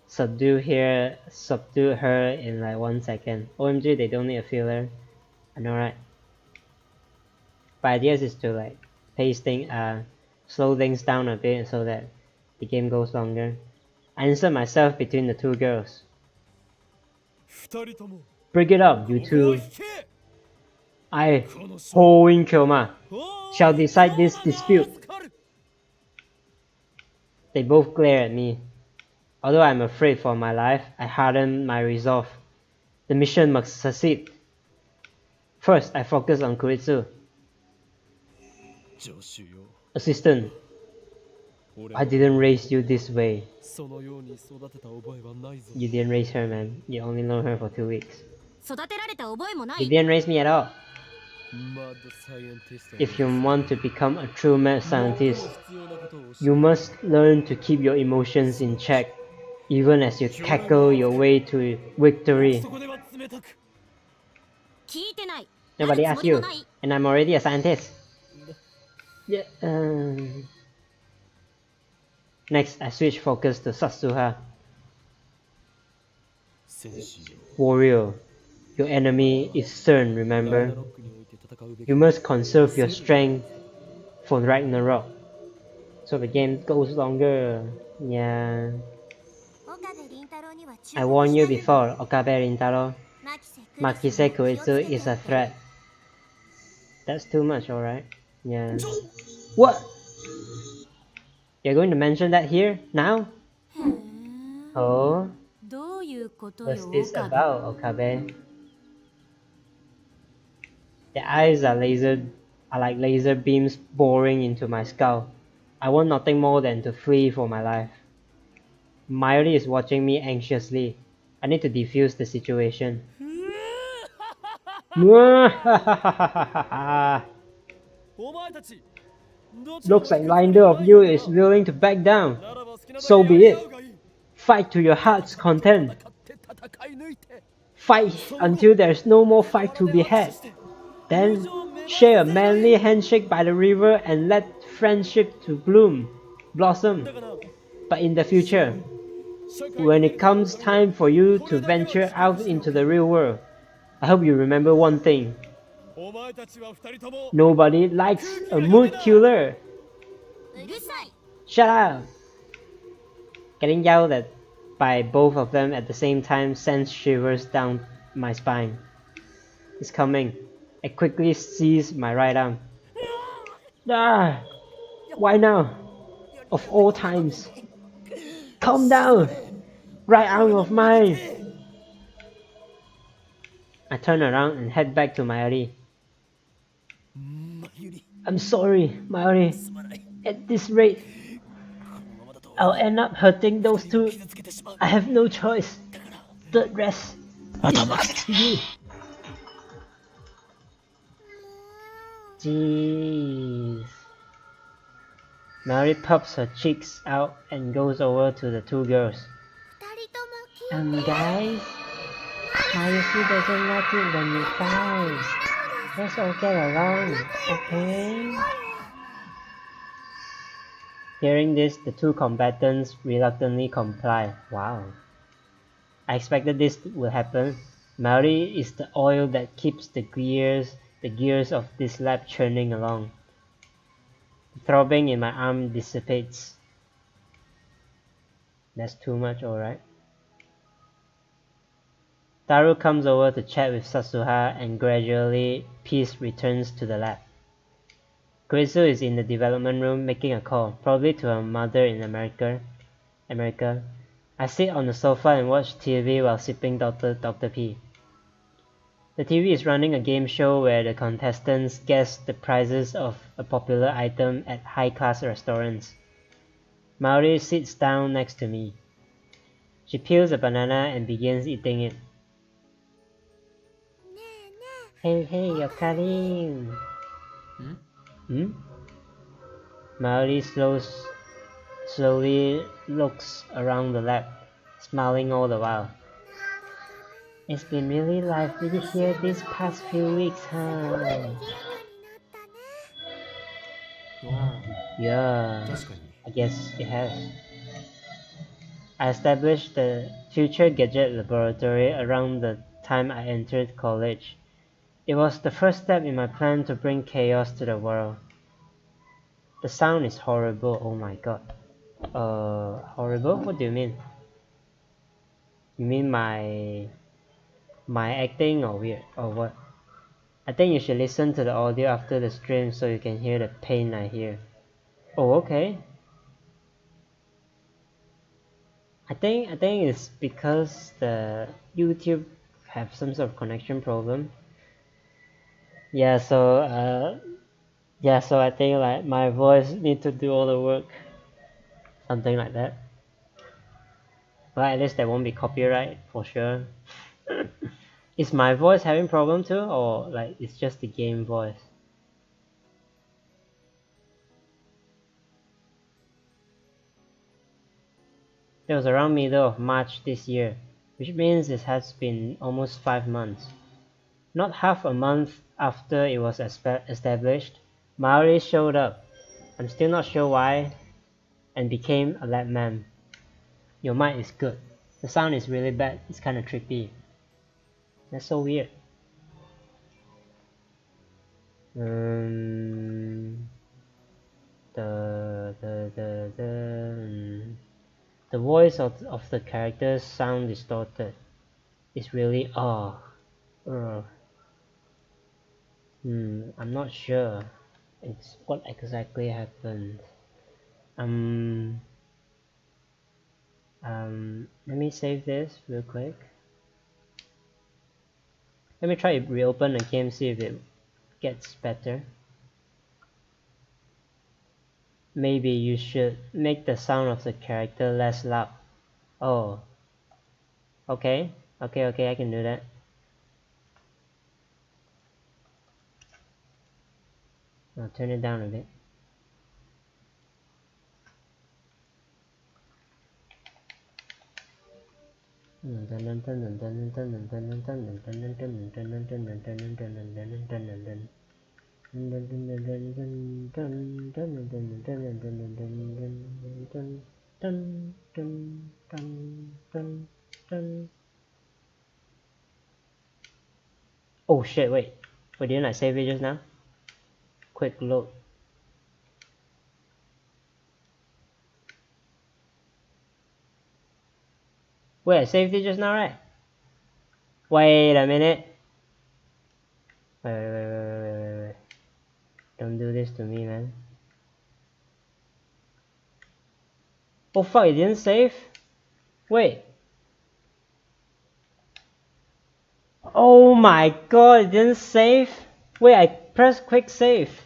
subdue her in like 1 second. OMG, they don't need a filler. I know, right? But ideas is to like slow things down a bit so that the game goes longer. I insert myself between the two girls. Break it up, you two. I, Hoin Kyoma, shall decide this dispute. They both glare at me. Although I'm afraid for my life, I harden my resolve. The mission must succeed. First, I focus on Koitsu. Assistant, I didn't raise you this way. You didn't raise her, man. You only know her for 2 weeks. You didn't raise me at all. If you want to become a true mad scientist, you must learn to keep your emotions in check, even as you tackle your way to victory. Nobody asked you, and I'm already a scientist. Yeah, Next, I switch focus to Satsuha. Warrior, your enemy is stern, remember? You must conserve your strength for Ragnarok. So the game goes longer. Yeah. I warned you before, Okabe Rintaro. Makise Koitsu is a threat. That's too much, alright? Yeah. What? You're going to mention that here? Now? Oh? What's this about, Okabe? Their eyes are like laser beams boring into my skull. I want nothing more than to flee for my life. Mayuri is watching me anxiously. I need to defuse the situation. Looks like neither of you is willing to back down. So be it. Fight to your heart's content. Fight until there's no more fight to be had. Then share a manly handshake by the river and let friendship to blossom. But in the future, when it comes time for you to venture out into the real world, I hope you remember one thing. Nobody likes a mood killer. Shut up! Getting yelled at by both of them at the same time sends shivers down my spine. It's coming. I quickly seize my right arm. Ah! Why now? Of all times. Calm down! Right arm of mine! I turn around and head back to Mayuri. I'm sorry, Mayuri. At this rate, I'll end up hurting those two. I have no choice. The rest is up to you. Jeez. Mayuri puffs her cheeks out and goes over to the two girls. Guys, Mayuri doesn't like it when you fight. Let's all get along, okay? Hearing this, the two combatants reluctantly comply. Wow. I expected this would happen. Mayuri is the oil that keeps the gears of this lab churning along. The throbbing in my arm dissipates. That's too much, alright. Taru comes over to chat with Sasuha and gradually peace returns to the lab. Kurisu is in the development room making a call, probably to her mother in America. I sit on the sofa and watch TV while sipping Dr. P. The TV is running a game show where the contestants guess the prices of a popular item at high-class restaurants. Mayuri sits down next to me. She peels a banana and begins eating it. Hey, Yokarin! Mayuri slowly looks around the lab, smiling all the while. It's been really lively here these past few weeks, huh? Wow. Yeah, I guess it has. I established the Future Gadget Laboratory around the time I entered college. It was the first step in my plan to bring chaos to the world. The sound is horrible, oh my god. Horrible? What do you mean? You mean my acting or weird? Or what? I think you should listen to the audio after the stream so you can hear the pain I hear. Oh, okay. I think it's because the YouTube have some sort of connection problem. Yeah, so I think like my voice need to do all the work. Something like that. But at least there won't be copyright for sure. Is my voice having problem too, or like it's just the game voice? It was around middle of March this year, which means it has been almost 5 months. Not half a month after it was established, Mayuri showed up. I'm still not sure why, and became a lab man. Your mic is good. The sound is really bad. It's kind of trippy. That's so weird. The voice of the characters sound distorted. It's really I'm not sure. It's what exactly happened. Let me save this real quick. Let me try to reopen the game, see if it gets better. Maybe you should make the sound of the character less loud. Oh. Okay, I can do that. I'll turn it down a bit. Oh shit, wait, didn't I save it just now? Quick load. Wait, I saved it just now, right? Wait a minute. Wait. Don't do this to me, man. Oh fuck, it didn't save? Wait. Oh my god, it didn't save? Wait, I pressed quick save.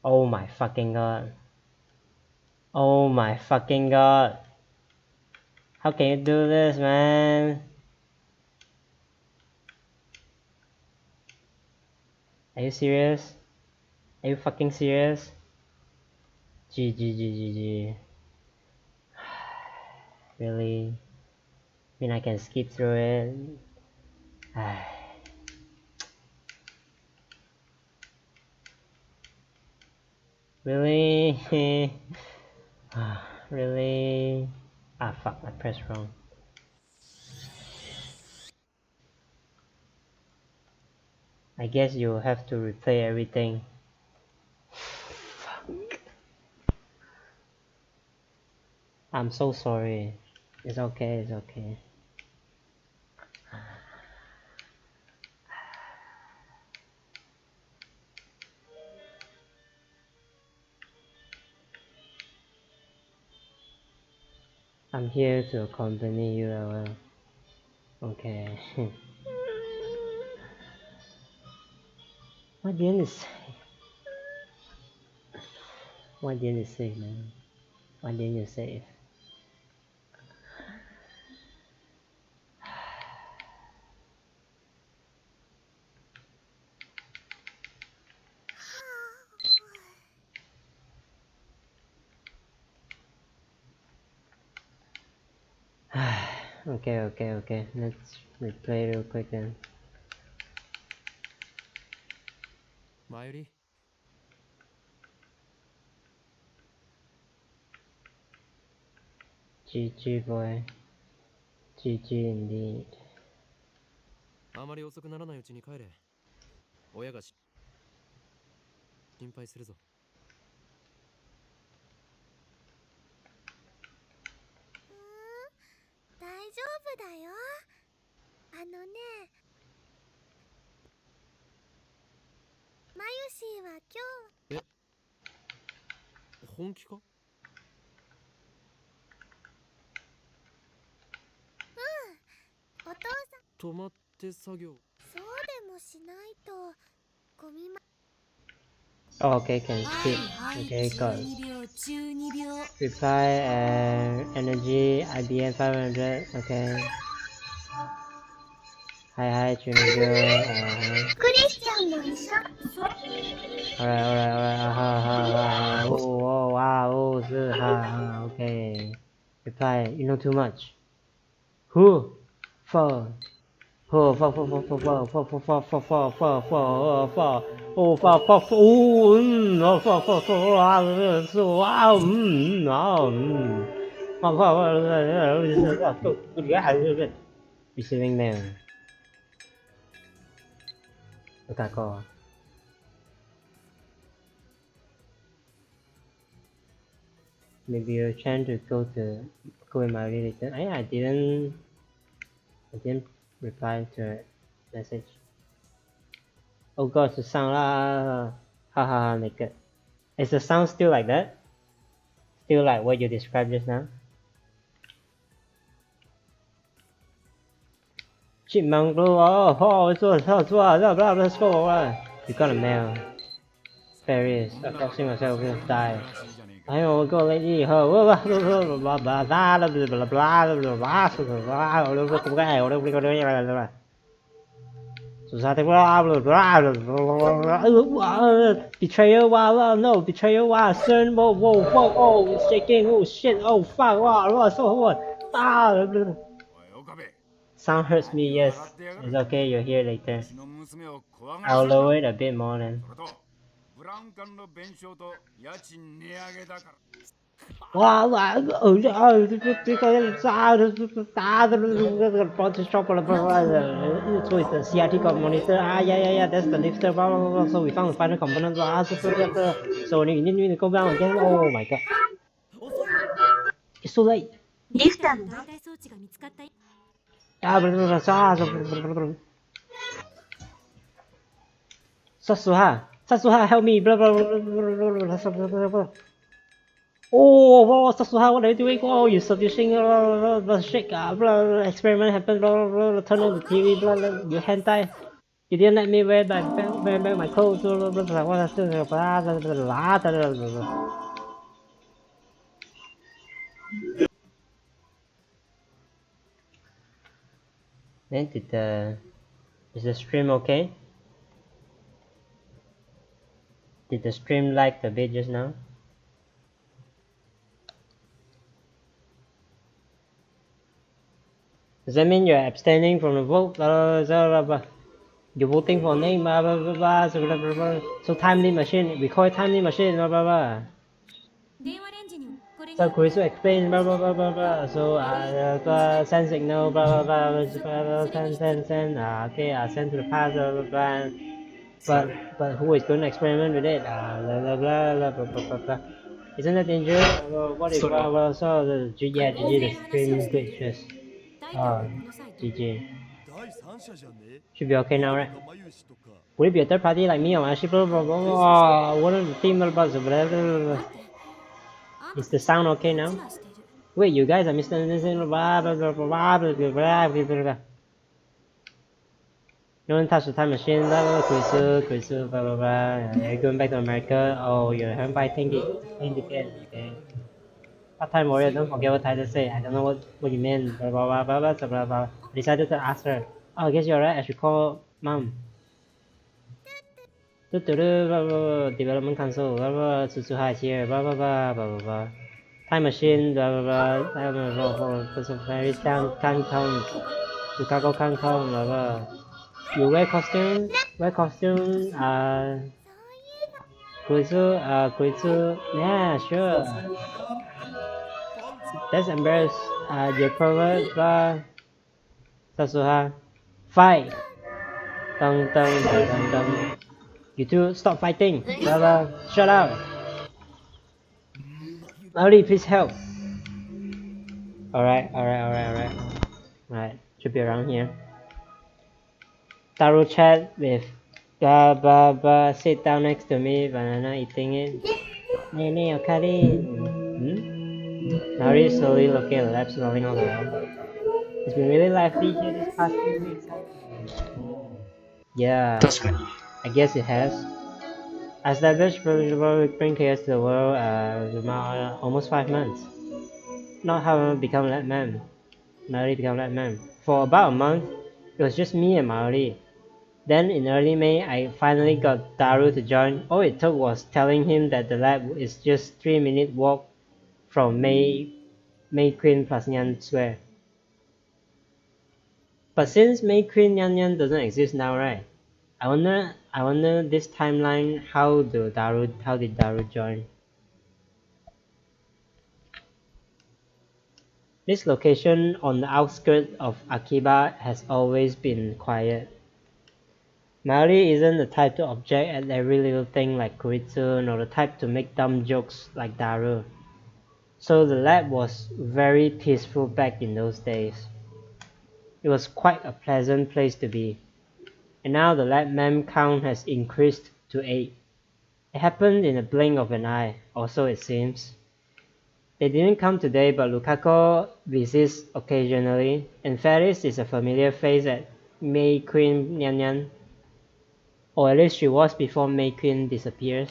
Oh my fucking god. Oh my fucking god. How can you do this, man? Are you serious? Are you fucking serious? GG. Really? I mean, I can skip through it. Really? Really? Ah fuck, I pressed wrong. I guess you have to replay everything. Fuck. I'm so sorry. It's okay. I'm here to accompany you, LL. Okay. What didn't it say? What didn't it say, man? Why didn't you save? Okay. Let's replay real quick then.
Mayuri?
GG boy. GG indeed.
あまり遅くならないうちに帰れ。親が心配するぞ。
大丈夫だよ。ね、マユシーは今日。
本気か？
お父さん。
止まって作業。
そうでもしないとゴミま。
Oh, okay, can skip. Okay, got reply energy IBM 500. Okay. Hi, Trinidad.
クリスチャンも一緒。
Alright. Oh, wow. Okay. Reply. You know too much. Who? Fuck. Oh fuck. Receiving mail. Okako. Maybe you're trying to go in my related. I didn't reply to a message. Oh god, it's the sound lah. Haha, make it. Is the sound still like that? Still like what you described just now? Chipmunk blue, let's go. You got a mail. Farius, attaching myself will die. I will go lady her. society, betrayal, wow, no, betrayal, wow, stern, whoa, it's shaking, oh shit, oh fuck, wow, so what, sound hurts me, yes, it's okay, you're here later. I'll lower it a bit more then. Wow, so it's the CRT got monitor. Yeah, that's the lifter. Blah, blah, blah. So we found the final component. So we need to go down again. Oh my god, it's too late.
リフターの
代替装置が見つかった。
Sasuha, help me. Oh, Sasuha, what are you doing? Oh, you're seducing, shake, experiment happened, turn on the TV, you hentai. You didn't let me wear my clothes, Then is the stream okay? Did the stream lag a bit just now? Does that mean you're abstaining from the vote? You're voting for name, so timely machine, we call it timely machine,
電話レンジにこれ
So Chris will explain, so send signal, send, okay, send to the past, but who is going to experiment with it? Isn't that dangerous? What if, so the GG, the stream glitches. Oh, GG. Should be okay now, right? Would it be a third party like me or actually one of the team Is the sound okay now? Wait, you guys are misunderstanding. You want to touch the time machine? Chris, you're going back to America. Oh, you're home by thinking again. Okay. Part-time warrior, don't forget what Tyler said. I don't know what you meant. I decided to ask her. Oh, I guess you're right. I should call mom. Development console. Tsutsuha is here. Time machine. Paris can't come. Chicago can't come. You wear costume? Kuritsu. Yeah, sure. That's embarrassed. Your pervert. Sasuha. Fight. Dun. You two, stop fighting. Shut up. Maori, please help. Alright. Alright, should be around here. Taro chat with sit down next to me, banana eating it. Nene Okari. Maori is slowly looking at the labs rolling all around. It's been really lively here this past few weeks. Yeah, I guess it has. I established bring chaos to the world almost 5 months. Not how I become that man. Maori become that man. For about a month, it was just me and Maori. Then in early May, I finally got Daru to join. All it took was telling him that the lab is just 3-minute walk from May Queen plus Nyan Square. But since May Queen Nyan doesn't exist now, right? I wonder this timeline, how did Daru join? This location on the outskirts of Akiba has always been quiet. Maori isn't the type to object at every little thing like Kuritsu, nor the type to make dumb jokes like Daru. So the lab was very peaceful back in those days. It was quite a pleasant place to be. And now the lab mem count has increased to 8. It happened in a blink of an eye, or so it seems. They didn't come today, but Lukaku visits occasionally, and Ferris is a familiar face at May Queen Nyan. Or at least she was before May Queen disappears.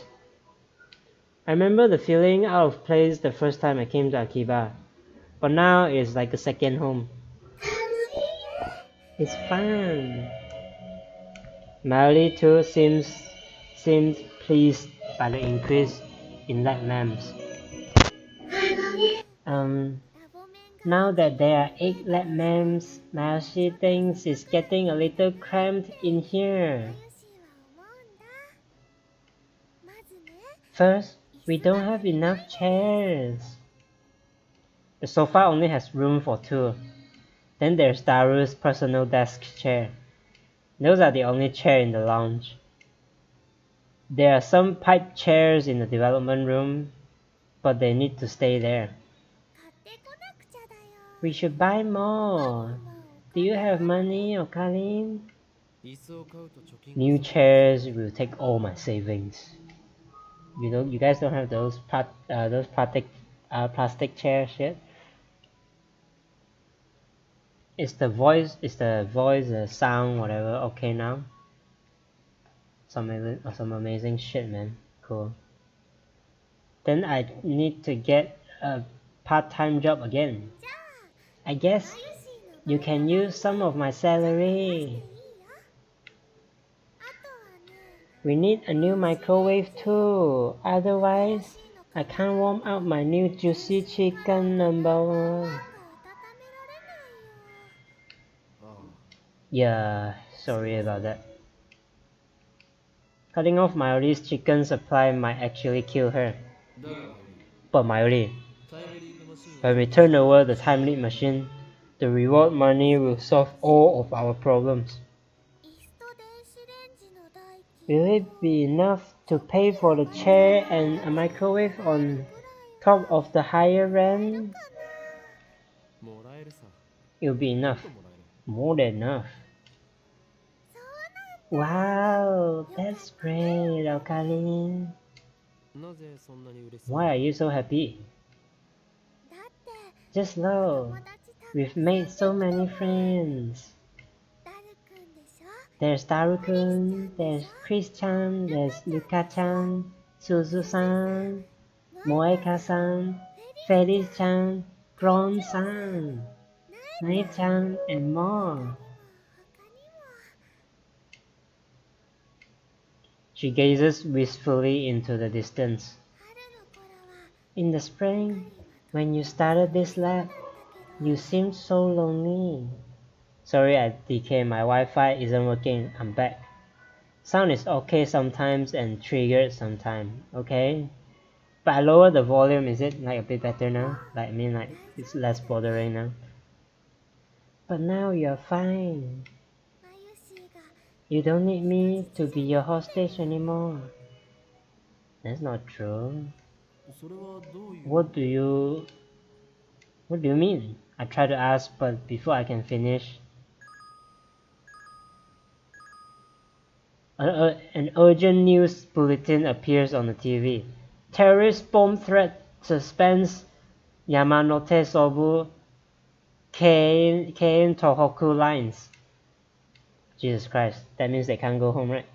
I remember the feeling out of place the first time I came to Akiba, but now it's like a second home. It's fun. Melody too seemed pleased by the increase in lab lamps. Now that there are 8 lab lamps, Mayoshi thinks it's getting a little cramped in here. First, we don't have enough chairs. The sofa only has room for 2. Then there's Daru's personal desk chair. Those are the only chairs in the lounge. There are some pipe chairs in the development room, but they need to stay there. We should buy more. Do you have money, Okarin? New chairs will take all my savings. You guys don't have those plastic chair shit? Is the voice, the sound, whatever, okay now? Some amazing shit, man. Cool. Then I need to get a part-time job again. I guess you can use some of my salary. We need a new microwave too. Otherwise, I can't warm up my new juicy chicken #1. Yeah, sorry about that. Cutting off Mayuri's chicken supply might actually kill her. But Mayuri, when we turn over the time leap machine, the reward money will solve all of our problems. Will it be enough to pay for the chair and a microwave on top of the higher rent? It'll be enough. More than enough. Wow, that's great, Okarin. Why are you so happy? Just look, we've made so many friends. There's Daru-kun, there's Chris-chan, there's Luka-chan, Suzu-san, Moeka-san, Felix-chan, Gron-san, Nai-chan, and more. She gazes wistfully into the distance. In the spring, when you started this lab, you seemed so lonely. Sorry, DK, my Wi-Fi isn't working. I'm back. Sound is okay sometimes and triggered sometimes, okay? But I lowered the volume, is it like a bit better now? Like, I mean, like, it's less bothering now. But now you're fine. You don't need me to be your hostage anymore. That's not true. What do you mean? I try to ask, but before I can finish, an urgent news bulletin appears on the TV. Terrorist bomb threat suspends Yamanote Sobu Keien Tohoku lines. Jesus Christ, that means they can't go home, right?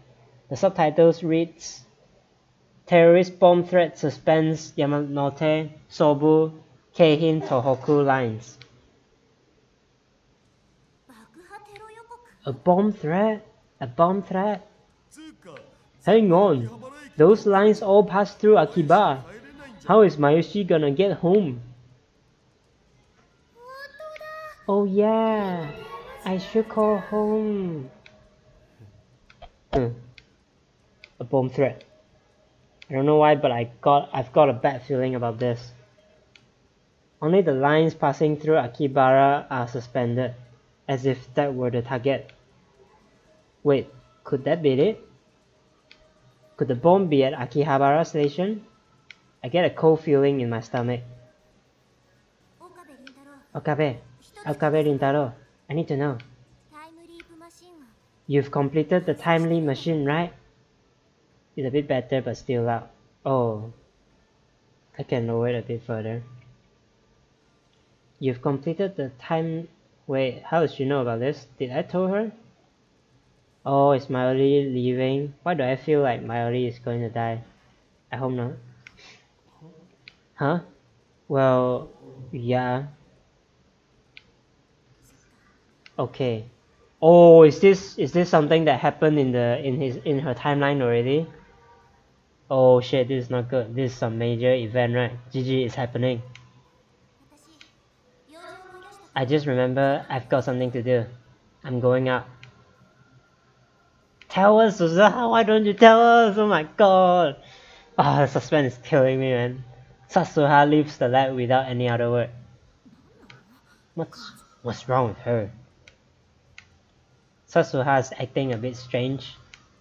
The subtitles reads, Terrorist bomb threat suspends Yamanote Sobu Keien Tohoku lines. A bomb threat? A bomb threat? Hang on, those lines all pass through Akiba. How is Mayoshi gonna get home? Oh yeah, I should call home. A bomb threat. I don't know why, but I've got a bad feeling about this. Only the lines passing through Akibara are suspended, as if that were the target. Wait, could that be it? Could the bomb be at Akihabara station? I get a cold feeling in my stomach. Okabe Rintaro, I need to know. You've completed the time leap machine, right? It's a bit better, but still loud. Oh, I can lower it a bit further. You've completed the time... Wait, how does she know about this? Did I tell her? Oh, is Mayuri leaving? Why do I feel like Mayuri is going to die? I hope not. Huh? Well, yeah. Okay. Oh, is this something that happened in her timeline already? Oh shit, this is not good. This is some major event, right? GG is happening. I just remember I've got something to do. I'm going out. Tell us, Suzuha, why don't you tell us? Oh my god. Ah, the suspense is killing me, man. Satsuha leaves the lab without any other word. What's wrong with her? Satsuha is acting a bit strange.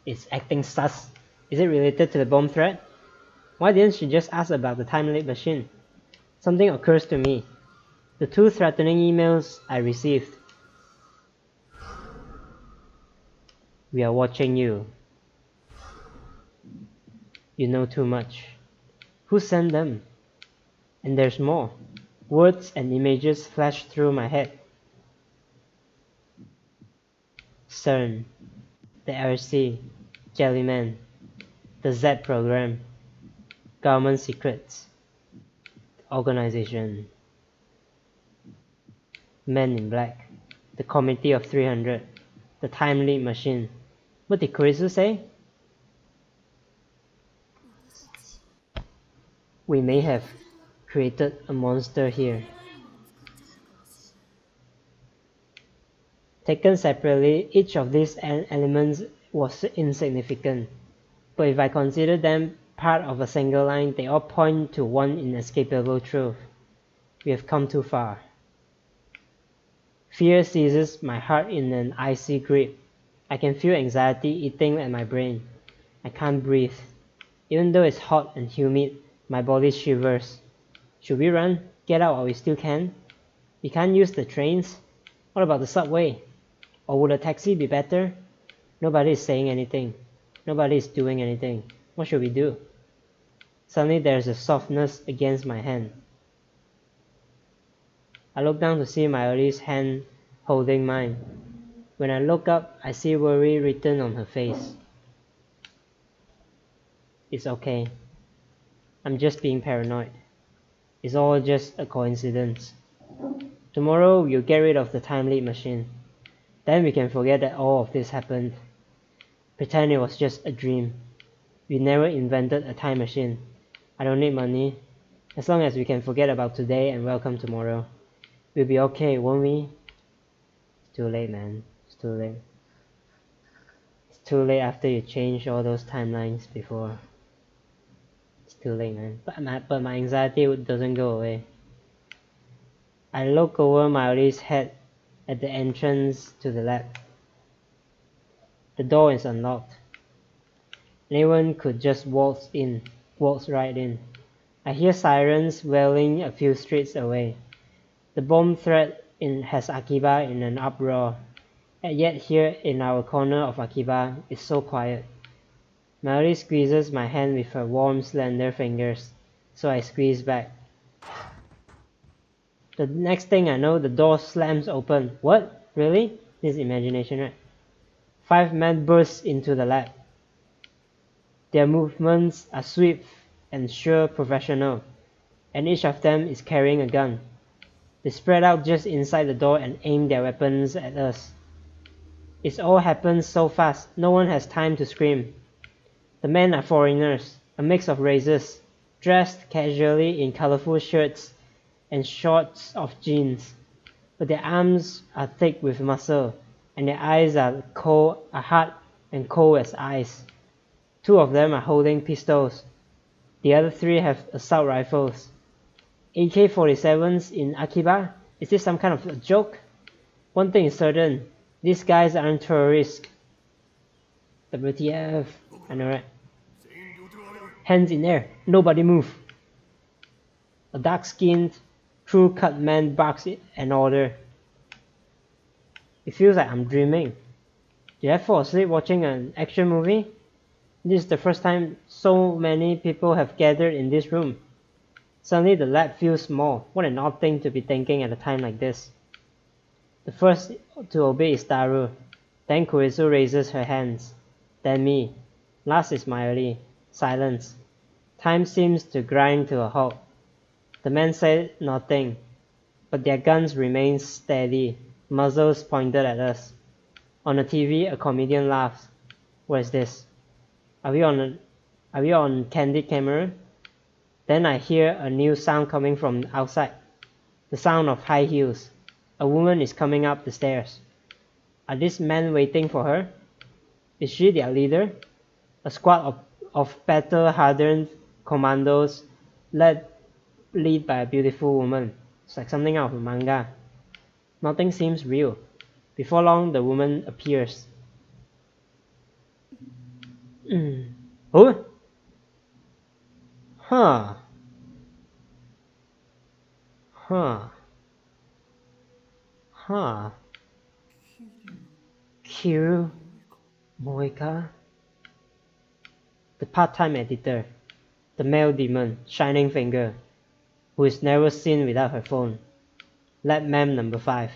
It's acting sus. Is it related to the bomb threat? Why didn't she just ask about the time leap machine? Something occurs to me. The 2 threatening emails I received. We are watching you. You know too much. Who sent them? And there's more. Words and images flash through my head. CERN, the RC, Jellyman, the Z program, government secrets, organization, Men in Black, the Committee of 300, the Time Leap Machine. What did Kurisu say? We may have created a monster here. Taken separately, each of these elements was insignificant, but if I consider them part of a single line, they all point to one inescapable truth. We have come too far. Fear seizes my heart in an icy grip. I can feel anxiety eating at my brain. I can't breathe. Even though it's hot and humid, my body shivers. Should we run? Get out while we still can? We can't use the trains? What about the subway? Or would a taxi be better? Nobody is saying anything. Nobody is doing anything. What should we do? Suddenly there's a softness against my hand. I look down to see Mayuri's hand holding mine. When I look up, I see worry written on her face. It's okay. I'm just being paranoid. It's all just a coincidence. Tomorrow we'll get rid of the time leap machine. Then we can forget that all of this happened. Pretend it was just a dream. We never invented a time machine. I don't need money. As long as we can forget about today and welcome tomorrow. We'll be okay, won't we? It's too late, man. It's too late. It's too late after you change all those timelines before. It's too late, man. But my anxiety doesn't go away. I look over Mayuri's head at the entrance to the lab. The door is unlocked. Anyone could just waltz right in. I hear sirens wailing a few streets away. The bomb threat has Akiba in an uproar, and yet here in our corner of Akiba is so quiet. Mayuri squeezes my hand with her warm, slender fingers, so I squeeze back. The next thing I know, the door slams open. What? Really? This is imagination, right? 5 men burst into the lab. Their movements are swift and sure professional, and each of them is carrying a gun. They spread out just inside the door and aim their weapons at us. It all happens so fast, no one has time to scream. The men are foreigners, a mix of races, dressed casually in colorful shirts and shorts of jeans, but their arms are thick with muscle, and their eyes are hard and cold as ice. 2 of them are holding pistols. The other 3 have assault rifles. AK-47s in Akiba? Is this some kind of a joke? One thing is certain, these guys aren't terrorists. WTF, I know, right? Hands in air, nobody move. A dark-skinned, crew-cut man barks an order. It feels like I'm dreaming. Did I fall asleep watching an action movie? This is the first time so many people have gathered in this room. Suddenly the lab feels small. What an odd thing to be thinking at a time like this. The first to obey is Daru. Then Kurisu raises her hands. Then me. Last is Mayuri. Silence. Time seems to grind to a halt. The men say nothing, but their guns remain steady, muzzles pointed at us. On the TV, a comedian laughs. What is this? Are we on candid camera? Then I hear a new sound coming from outside. The sound of high heels. A woman is coming up the stairs. Are these men waiting for her? Is she their leader? A squad of battle-hardened commandos led by a beautiful woman. It's like something out of a manga. Nothing seems real. Before long, the woman appears. Oh? Huh. Kiru Moika? The part-time editor. The male demon, Shining Finger, who is never seen without her phone. Lab Ma'am number 5.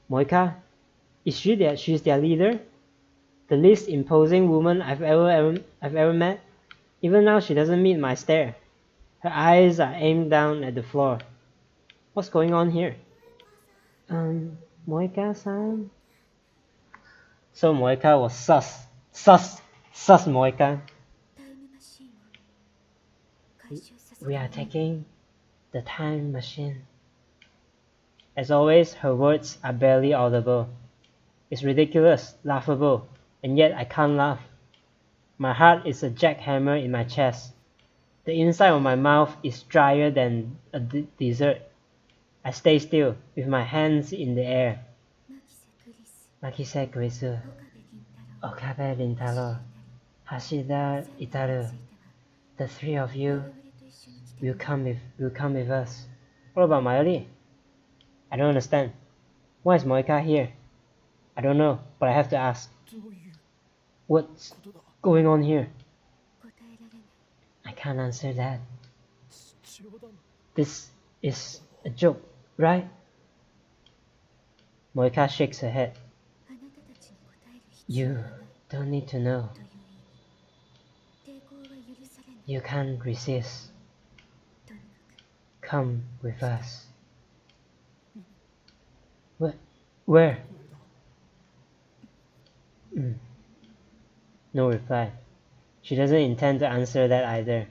Moika? She's their leader? The least imposing woman I've ever met? Even now she doesn't meet my stare. Her eyes are aimed down at the floor. What's going on here? Moika-san? So Moika was sus Moika. We are taking the time machine. As always, her words are barely audible. It's ridiculous, laughable, and yet I can't laugh. My heart is a jackhammer in my chest. The inside of my mouth is drier than a dessert. I stay still, with my hands in the air. Makise Kurisu, Okabe Rintaro, Hashida Itaru. The three of you will come with us. What about Mayuri? I don't understand. Why is Moika here? I don't know, but I have to ask. What's going on here? I can't answer that. This is a joke, right? Moika shakes her head. You don't need to know. You can't resist. Come with us. Where? No reply. She doesn't intend to answer that either.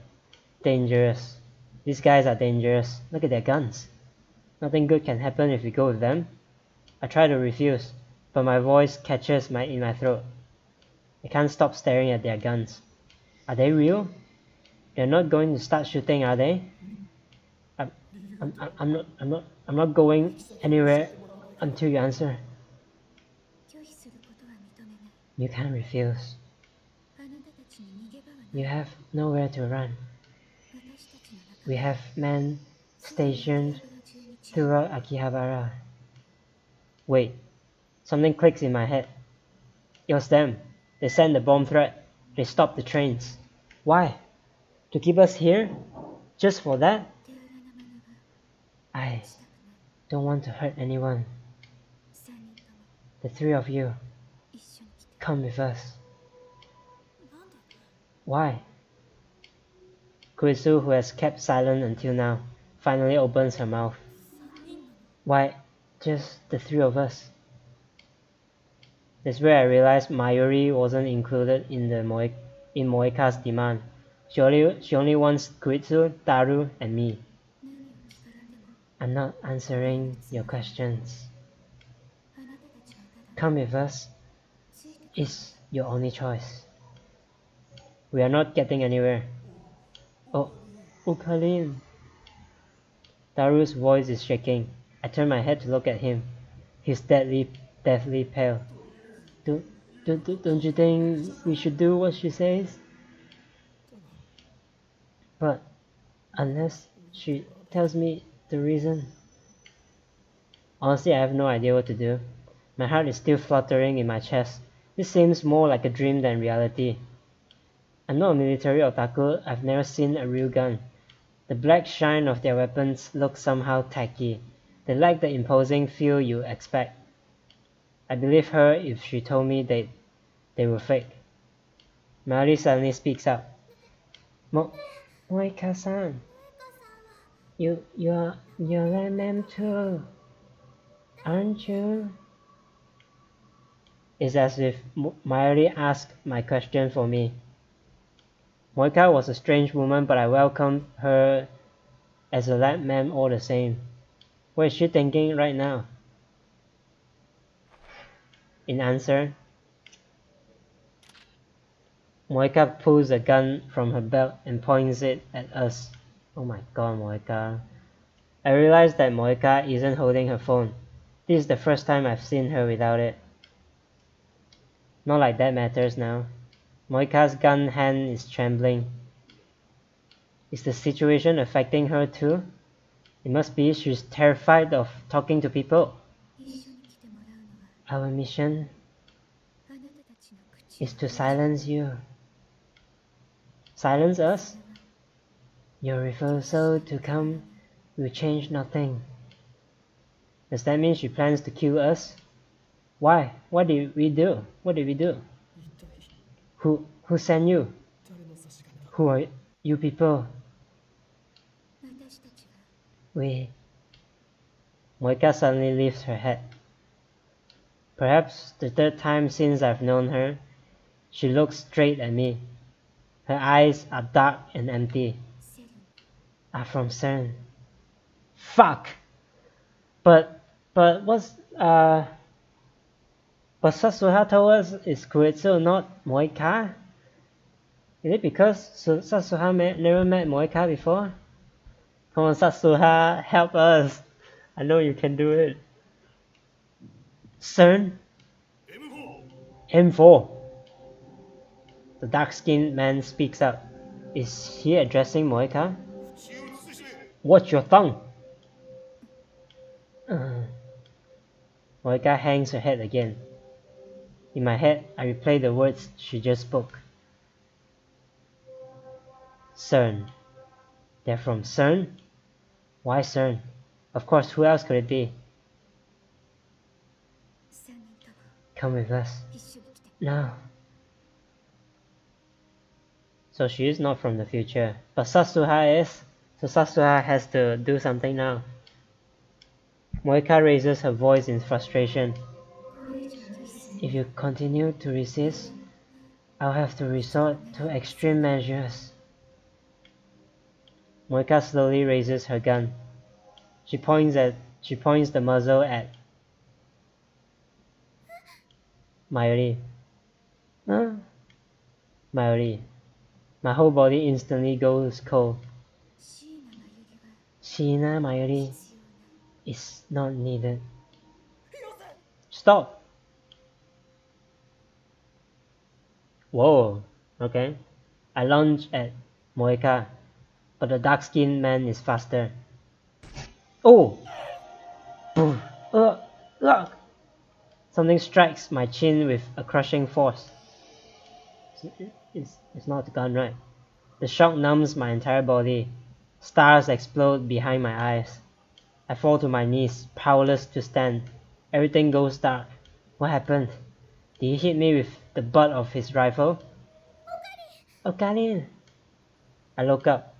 Dangerous. These guys are dangerous. Look at their guns. Nothing good can happen if we go with them. I try to refuse, but my voice catches in my throat. I can't stop staring at their guns. Are they real? They're not going to start shooting, are they? I'm not going anywhere until you answer. You can't refuse. You have nowhere to run. We have men stationed throughout Akihabara. Wait, something clicks in my head. It was them. They sent the bomb threat. They stopped the trains. Why? To keep us here? Just for that? I don't want to hurt anyone. The three of you, come with us. Why? Kurisu, who has kept silent until now, finally opens her mouth. Why, just the three of us? That's where I realized Mayuri wasn't included in Moika's demand. She only wants Kuritsu, Taru, and me. I'm not answering your questions. Come with us is your only choice. We are not getting anywhere. Oh, Ukalin. Taru's voice is shaking. I turn my head to look at him. He's deathly pale. Don't you think we should do what she says? But unless she tells me the reason. Honestly, I have no idea what to do. My heart is still fluttering in my chest. This seems more like a dream than reality. I'm not a military otaku. I've never seen a real gun. The black shine of their weapons looks somehow tacky. They lack the imposing feel you expect. I believe her if she told me they were fake. Mari suddenly speaks up. Moika-san, you're a man too, aren't you? It's as if Mayuri asked my question for me. Moika was a strange woman, but I welcomed her as a lab ma'am all the same. What is she thinking right now? In answer, Moika pulls a gun from her belt and points it at us. Oh my god, Moika. I realize that Moika isn't holding her phone. This is the first time I've seen her without it. Not like that matters now. Moika's gun hand is trembling. Is the situation affecting her too? It must be. She's terrified of talking to people. Our mission is to silence you. Silence us? Your refusal to come will change nothing. Does that mean she plans to kill us? Why? What did we do? What did we do? Who sent you? Who are you people? Moika suddenly lifts her head. Perhaps the third time since I've known her, she looks straight at me. Her eyes are dark and empty. Are from CERN. Fuck! But what's but Satsuha told us it's Kuretsu, not Moika? Is it because Satsuha never met Moika before? Come on, Satsuha, help us. I know you can do it. CERN? M4. The dark-skinned man speaks up. Is he addressing Moika? Watch your tongue! Moika hangs her head again. In my head, I replay the words she just spoke. CERN. They're from CERN? Why CERN? Of course, who else could it be? Come with us. No. So she is not from the future. But Satsuha is. So Satsuha has to do something now. Moika raises her voice in frustration. If you continue to resist, I'll have to resort to extreme measures. Moika slowly raises her gun. She points the muzzle at Mayuri. Huh? Mayuri. My whole body instantly goes cold. Sheena Mayuri is not needed. Stop! Whoa, okay. I lunge at Moika, but the dark-skinned man is faster. Oh! Boom! Something strikes my chin with a crushing force. It's not a gun, right? The shock numbs my entire body. Stars explode behind my eyes. I fall to my knees, powerless to stand. Everything goes dark. What happened? Did he hit me with the butt of his rifle? Okarin! I look up.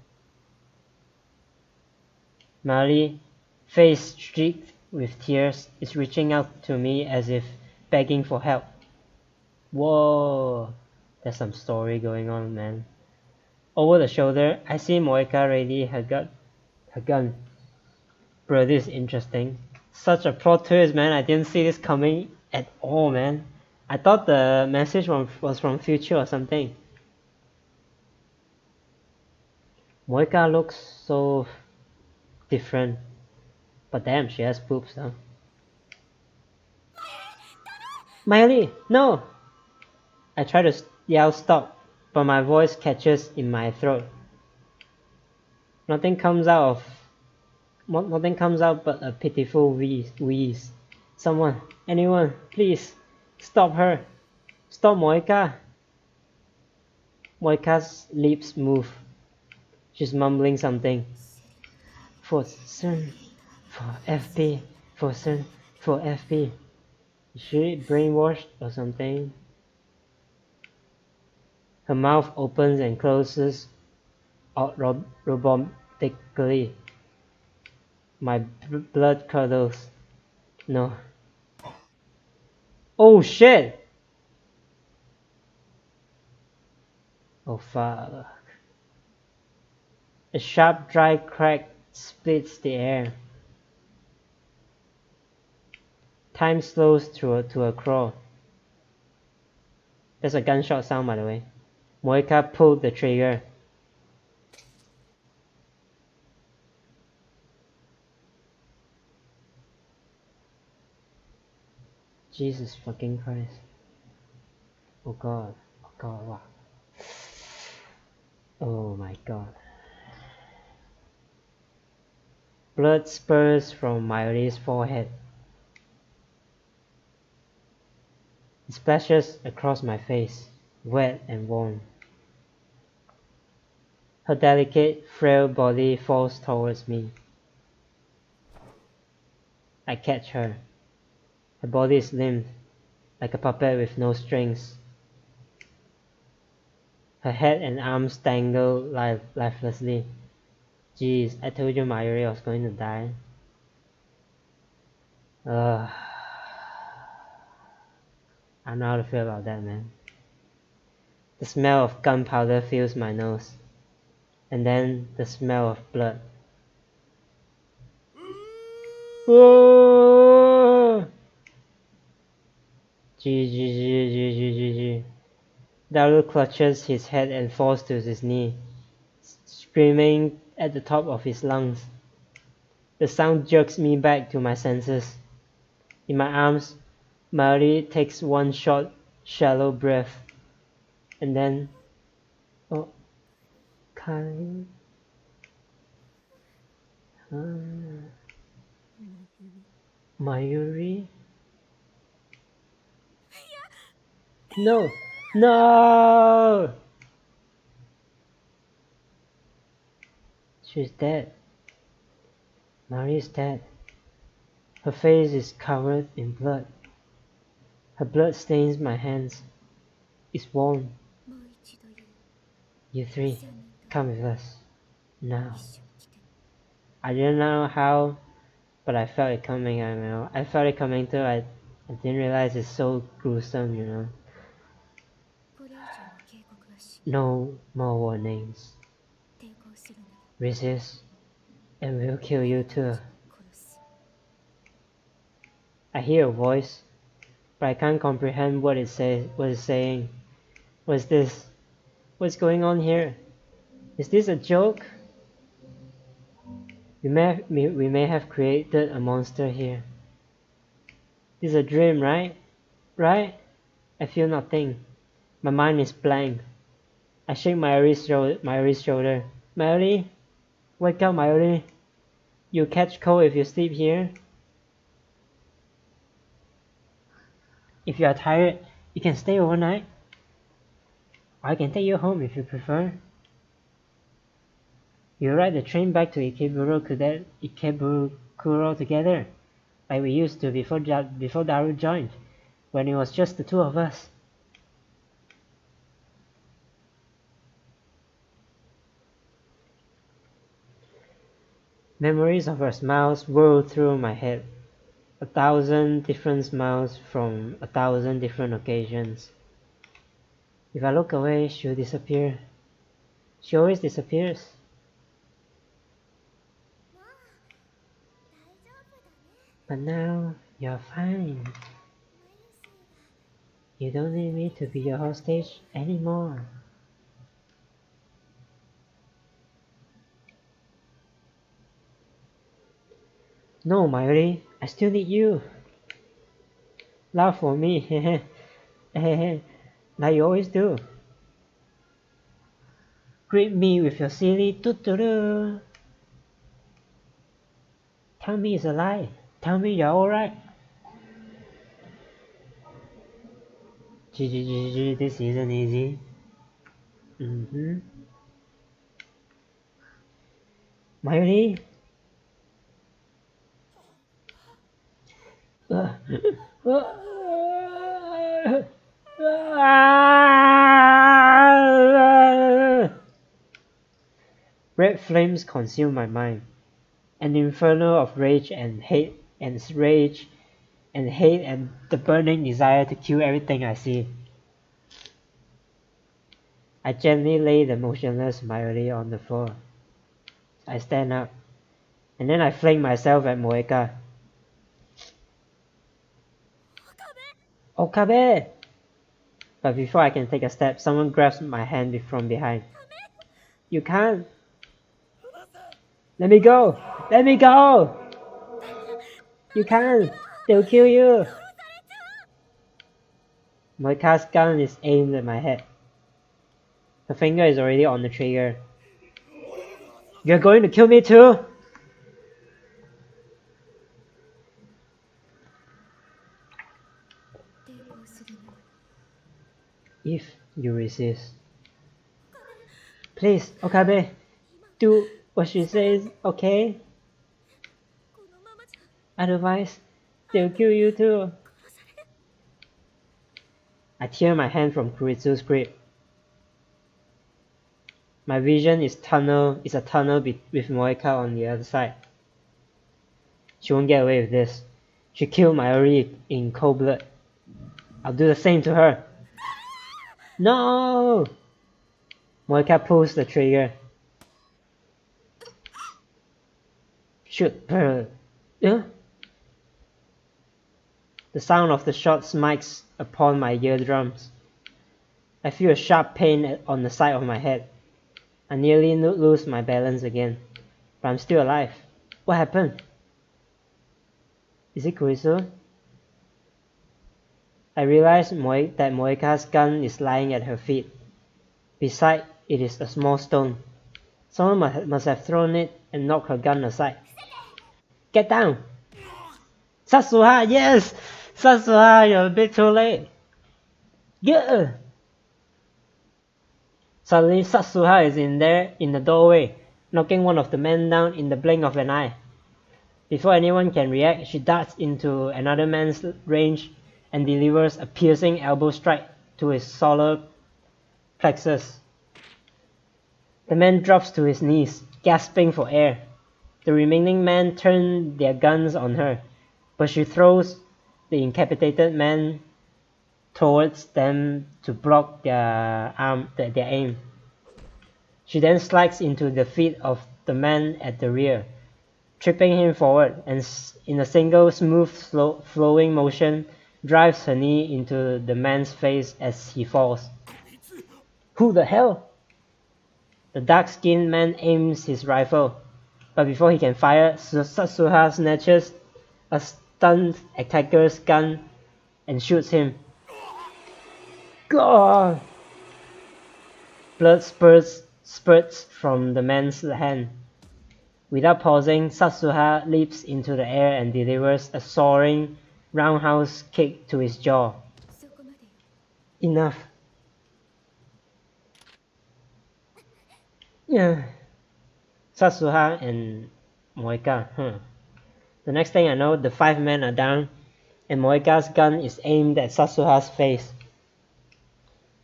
Mali, face streaked with tears, is reaching out to me as if begging for help. Whoa! There's some story going on, man. Over the shoulder, I see Moika ready her gun. Bro, this is interesting. Such a plot twist, man. I didn't see this coming at all, man. I thought the message was from future or something. Moika looks so different. But damn, she has boobs, huh? Miley, no! I try to yell stop, but my voice catches in my throat. Nothing comes out but a pitiful wheeze. Someone, anyone, please, stop her. Stop Moika. Moika's lips move. She's mumbling something. For CERN, for FP, for CERN, for FP. Is she brainwashed or something? Her mouth opens and closes robotically. My blood curdles. No. Oh shit! Oh fuck. A sharp dry crack splits the air. Time slows to a crawl. There's a gunshot sound, by the way. Moika pulled the trigger. Jesus fucking Christ. Oh god. Oh god, wow. Oh my god. Blood spurts from Mayuri's forehead. It splashes across my face, wet and warm. Her delicate, frail body falls towards me. I catch her. Her body is limp, like a puppet with no strings. Her head and arms dangle lifelessly. Jeez, I told you Mayuri was going to die. I don't know how to feel about that, man. The smell of gunpowder fills my nose. And then the smell of blood. Whoa! G. Daru clutches his head and falls to his knee, screaming at the top of his lungs. The sound jerks me back to my senses. In my arms, Mayuri takes one short, shallow breath, and then... Oh... Kali... Mayuri? No! No! She's dead. Mayuri is dead. Her face is covered in blood. Her blood stains my hands. It's warm. You three, come with us. Now. I didn't know how, but I felt it coming, I know. I felt it coming too. I didn't realize it's so gruesome, you know. No more warnings. Resist, and we'll kill you too. I hear a voice, but I can't comprehend what it says. What it's saying. What's this? What's going on here? Is this a joke? We may have created a monster here. This is a dream, right? Right? I feel nothing. My mind is blank. I shake Mayuri's shoulder. Mayuri? Wake up, Mayuri. You'll catch cold if you sleep here. If you are tired, you can stay overnight. Or I can take you home if you prefer. You ride the train back to Ikebukuro together, like we used to before Daru joined, when it was just the two of us. Memories of her smiles whirl through my head. 1,000 different smiles from 1,000 different occasions. If I look away, she'll disappear. She always disappears. But now, you're fine. You don't need me to be your hostage anymore. No, Mayuri, I still need you. Laugh for me, like you always do. Greet me with your silly doo-doo-doo. Tell me it's a lie. Tell me you're alright. GG, this isn't easy. Mayuri? Red flames consume my mind. An inferno of rage and hate and the burning desire to kill everything I see. I gently lay the motionless Mayuri on the floor. I stand up, and then I fling myself at Moeka. Okabe! But before I can take a step, someone grabs my hand from behind. You can't! Let me go! Let me go! You can't! They'll kill you! Moeka's gun is aimed at my head. Her finger is already on the trigger. You're going to kill me too? If you resist. Please, Okabe, do what she says, okay? Otherwise, they'll kill you too. I tear my hand from Kuritsu's grip. My vision is a tunnel with Moeka on the other side. She won't get away with this. She killed Mayuri in cold blood. I'll do the same to her. No! Moeka pulls the trigger. Shoot her. The sound of the shot smacks upon my eardrums. I feel a sharp pain on the side of my head. I nearly lose my balance again, but I'm still alive. What happened? Is it Kuritsu? I realize that Moeka's gun is lying at her feet. Beside it is a small stone. Someone must have thrown it and knocked her gun aside. Get down! Satsuha, yes! Satsuha, you're a bit too late. Yeah! Suddenly Satsuha is in the doorway, knocking one of the men down in the blink of an eye. Before anyone can react, she darts into another man's range and delivers a piercing elbow strike to his solar plexus. The man drops to his knees, gasping for air. The remaining men turn their guns on her, but she throws the incapacitated man towards them to block their aim. She then slides into the feet of the man at the rear, tripping him forward, and in a single smooth flowing motion drives her knee into the man's face as he falls. Who the hell? The dark-skinned man aims his rifle, but before he can fire, Satsuha snatches a stunned attacker's gun and shoots him. God! Blood spurts from the man's hand. Without pausing, Satsuha leaps into the air and delivers a soaring roundhouse kick to his jaw. Enough. Yeah. Satsuha and Moeka. The next thing I know, the 5 men are down, and Moeka's gun is aimed at Satsuha's face.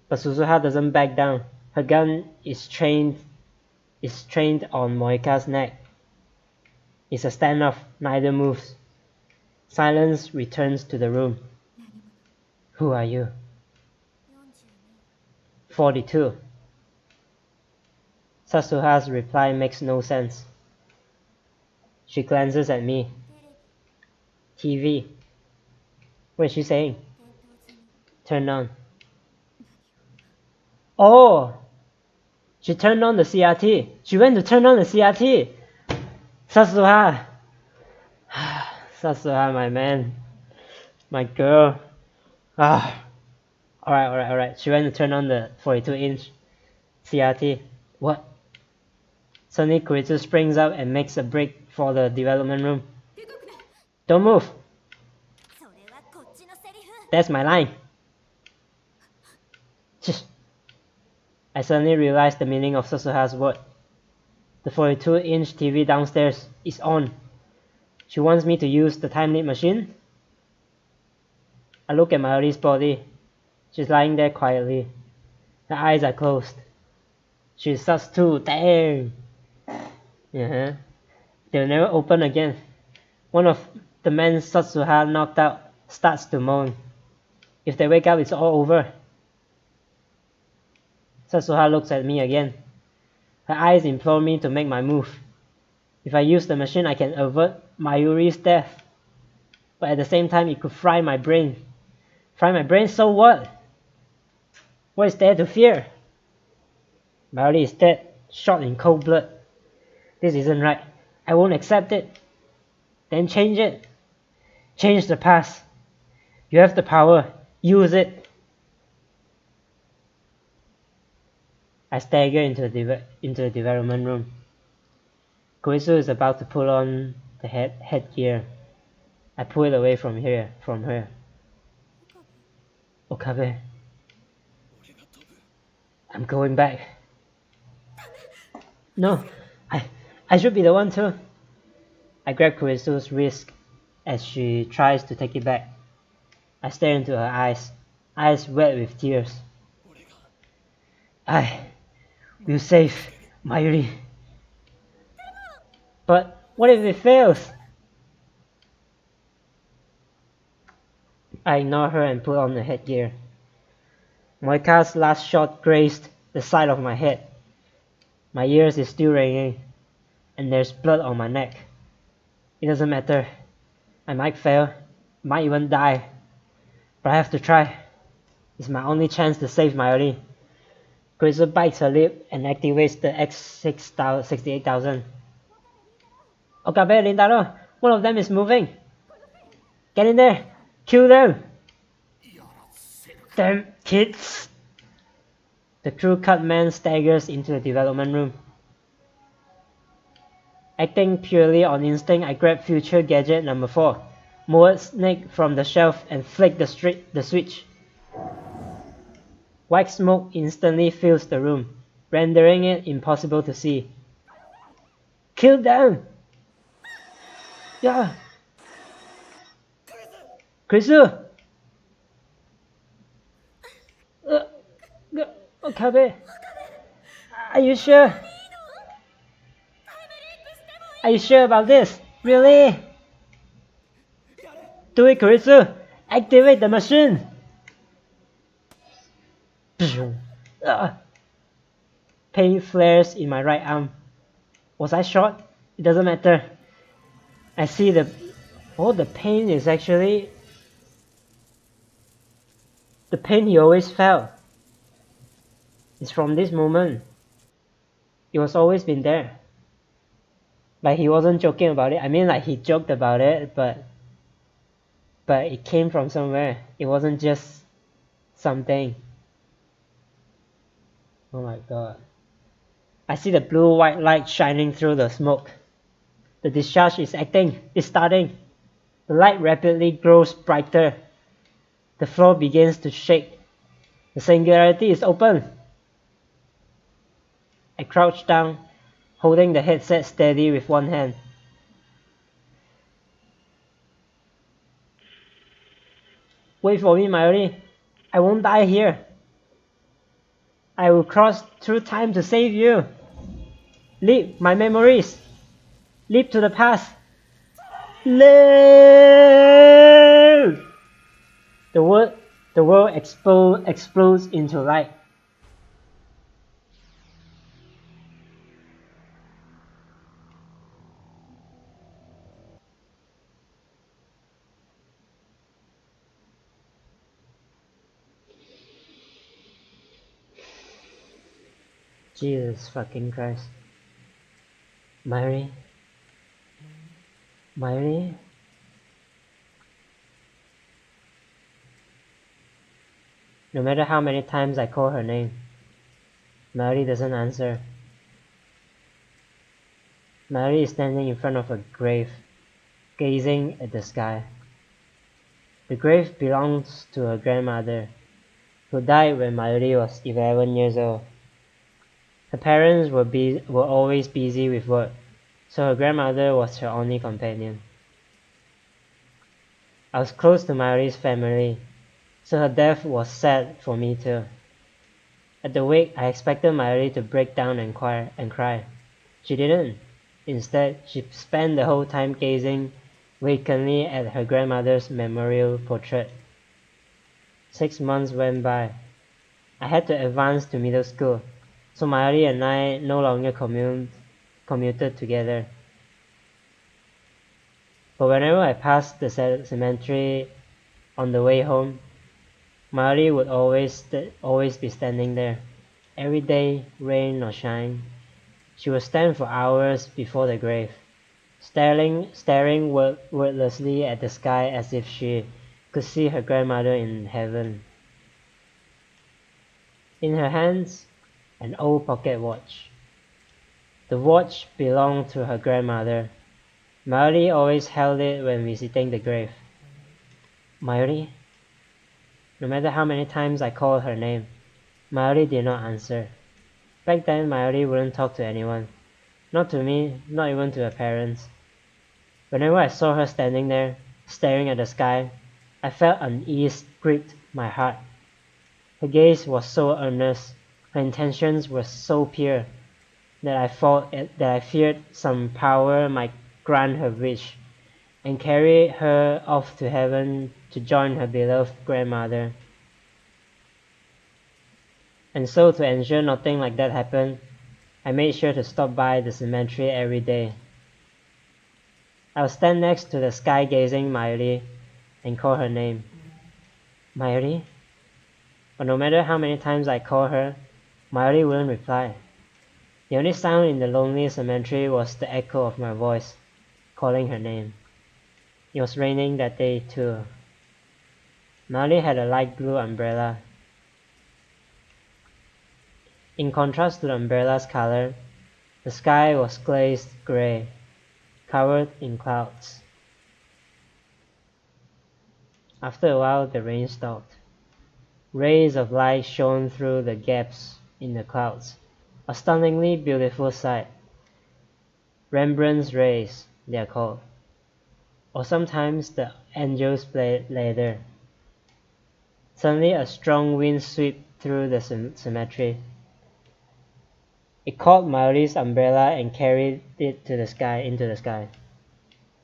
But Satsuha doesn't back down. Her gun is trained on Moeka's neck. It's a standoff, neither moves. Silence returns to the room. Who are you? 42. Satsuha's reply makes no sense. She glances at me. TV. What is she saying? Turn on. Oh! She turned on the CRT. She went to turn on the CRT. Satsuha. Satsuha, my man. My girl. Alright. She went to turn on the 42-inch CRT. What? Suddenly Kuritsu springs up and makes a break for the development room. Don't move. That's my line. I suddenly realized the meaning of Satsuha's word. The 42-inch TV downstairs is on. She wants me to use the time leap machine? I look at Mayuri's body. She's lying there quietly. Her eyes are closed. She's sus too. Dang! They'll never open again. One of the men Satsuha knocked out starts to moan. If they wake up, it's all over. Satsuha looks at me again. Her eyes implore me to make my move. If I use the machine, I can avert Mayuri's death. But at the same time, it could fry my brain. Fry my brain, so what? What is there to fear? Mayuri is dead, shot in cold blood. This isn't right. I won't accept it. Then change it. Change the past. You have the power. Use it. I stagger into the development room. Koizu is about to pull on the headgear. I pull it away from her. Okabe. I'm going back. No, I should be the one too. I grab Koizu's wrist as she tries to take it back. I stare into her eyes wet with tears. I will save Mayuri. But what if it fails? I ignore her and put on the headgear. Moika's last shot grazed the side of my head. My ears is still ringing, and there's blood on my neck. It doesn't matter. I might fail, might even die, but I have to try. It's my only chance to save Mayuri. Koizu bites her lip and activates the X68,000. Okabe, Rintaro, one of them is moving. Get in there. Kill them. Damn kids. The crew cut man staggers into the development room. Acting purely on instinct, I grab future gadget number 4, Moored Snake, from the shelf and flick the switch. White smoke instantly fills the room, rendering it impossible to see. Kill them! Yeah! Koizu! Okabe! Are you sure? Are you sure about this? Really? Do it, Koizu! Activate the machine! Pain flares in my right arm. Was I shot? It doesn't matter. I see the pain is actually the pain he always felt. It's from this moment. It was always been there. Like, he wasn't joking about it. I mean, like, he joked about it, but it came from somewhere. It wasn't just something. Oh my god. I see the blue-white light shining through the smoke. The discharge is starting. The light rapidly grows brighter. The floor begins to shake. The singularity is open. I crouch down, holding the headset steady with one hand. Wait for me, Mayuri. I won't die here. I will cross through time to save you. Leap my memories. Leap to the past. Live! The world explodes into light. Jesus fucking Christ. Mayuri? Mayuri? No matter how many times I call her name, Mayuri doesn't answer. Mayuri is standing in front of a grave, gazing at the sky. The grave belongs to her grandmother, who died when Mayuri was 11 years old. Her parents were always busy with work, so her grandmother was her only companion. I was close to Mayuri's family, so her death was sad for me too. At the wake, I expected Mayuri to break down and cry. She didn't. Instead, she spent the whole time gazing vacantly at her grandmother's memorial portrait. 6 months went by. I had to advance to middle school, so Mayuri and I no longer commuted together. But whenever I passed the cemetery on the way home, Mayuri would always be standing there. Every day, rain or shine, she would stand for hours before the grave, staring wordlessly at the sky as if she could see her grandmother in heaven. In her hands, an old pocket watch. The watch belonged to her grandmother. Mayuri always held it when visiting the grave. Mayuri? No matter how many times I called her name, Mayuri did not answer. Back then, Mayuri wouldn't talk to anyone. Not to me, not even to her parents. Whenever I saw her standing there, staring at the sky, I felt unease gripped my heart. Her gaze was so earnest, her intentions were so pure, that I feared some power might grant her wish, and carry her off to heaven to join her beloved grandmother. And so, to ensure nothing like that happened, I made sure to stop by the cemetery every day. I would stand next to the sky-gazing Mayuri and call her name. Mayuri? But no matter how many times I called her, Mayuri wouldn't reply. The only sound in the lonely cemetery was the echo of my voice, calling her name. It was raining that day too. Mayuri had a light blue umbrella. In contrast to the umbrella's color, the sky was glazed gray, covered in clouds. After a while, the rain stopped. Rays of light shone through the gaps in the clouds, a stunningly beautiful sight. Rembrandt's rays, they are called. Or sometimes the angels lay there. Suddenly a strong wind swept through the cemetery. It caught Mayuri's umbrella and carried it to the sky, into the sky.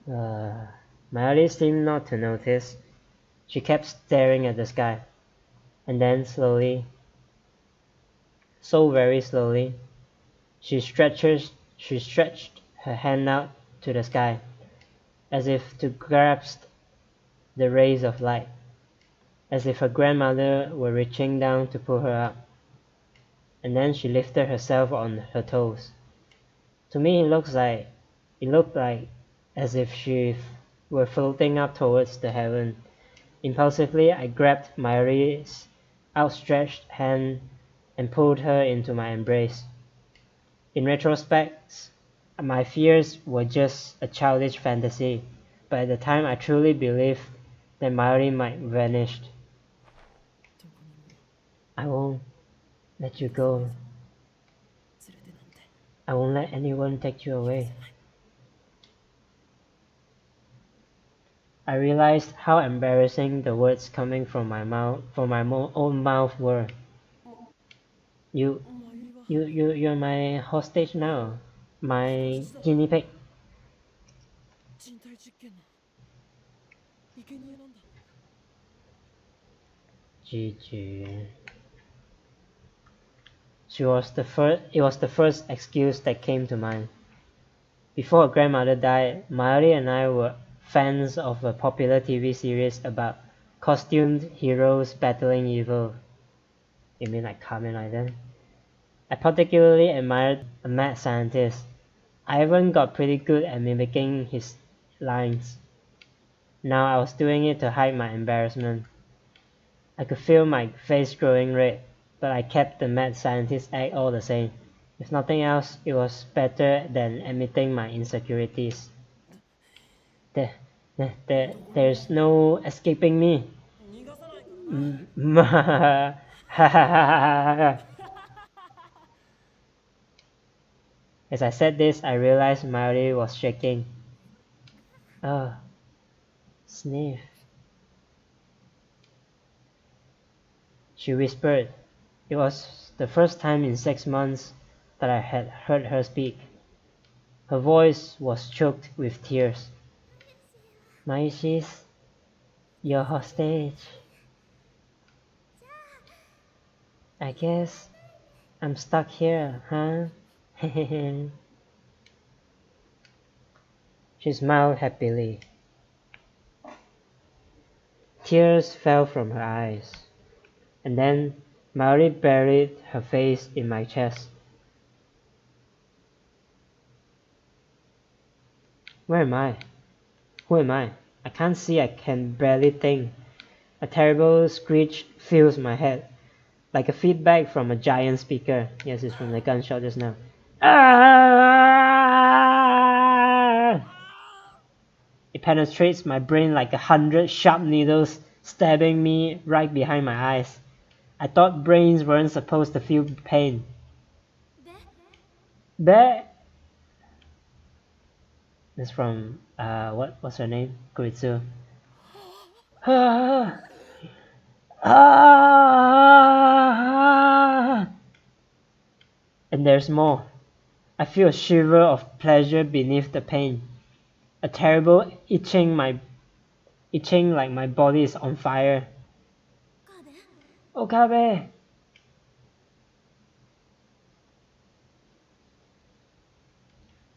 Mayuri seemed not to notice. She kept staring at the sky. And then slowly, so very slowly, she stretched her hand out to the sky, as if to grasp the rays of light, as if her grandmother were reaching down to pull her up. And then she lifted herself on her toes. To me, it looked like as if she were floating up towards the heaven. Impulsively, I grabbed Mayuri's outstretched hand and pulled her into my embrace. In retrospect, my fears were just a childish fantasy, but at the time I truly believed that Mayuri might vanish. I won't let you go. I won't let anyone take you away. I realized how embarrassing the words coming from my own mouth were. You're my hostage now, my guinea pig. GG. It was the first excuse that came to mind. Before her grandmother died, Mayuri and I were fans of a popular TV series about costumed heroes battling evil. You mean like Kamen Rider? I particularly admired a mad scientist. I even got pretty good at mimicking his lines. Now I was doing it to hide my embarrassment. I could feel my face growing red, but I kept the mad scientist act all the same. If nothing else, it was better than admitting my insecurities. There's no escaping me. As I said this, I realized Mayuri was shaking. Oh, sniff. She whispered. It was the first time in 6 months that I had heard her speak. Her voice was choked with tears. Mayushi's your hostage. I guess I'm stuck here, huh? She smiled happily. Tears fell from her eyes, and then Maori buried her face in my chest. Where am I? Who am I? I can't see, I can barely think. A terrible screech fills my head, like a feedback from a giant speaker. Yes, it's from the gunshot just now. Ah! It penetrates my brain like 100 sharp needles, stabbing me right behind my eyes. I thought brains weren't supposed to feel pain. Bleh. This is from what's her name? Kuritsu. Ah! Ah! And there's more. I feel a shiver of pleasure beneath the pain. A terrible itching like my body is on fire. Okabe!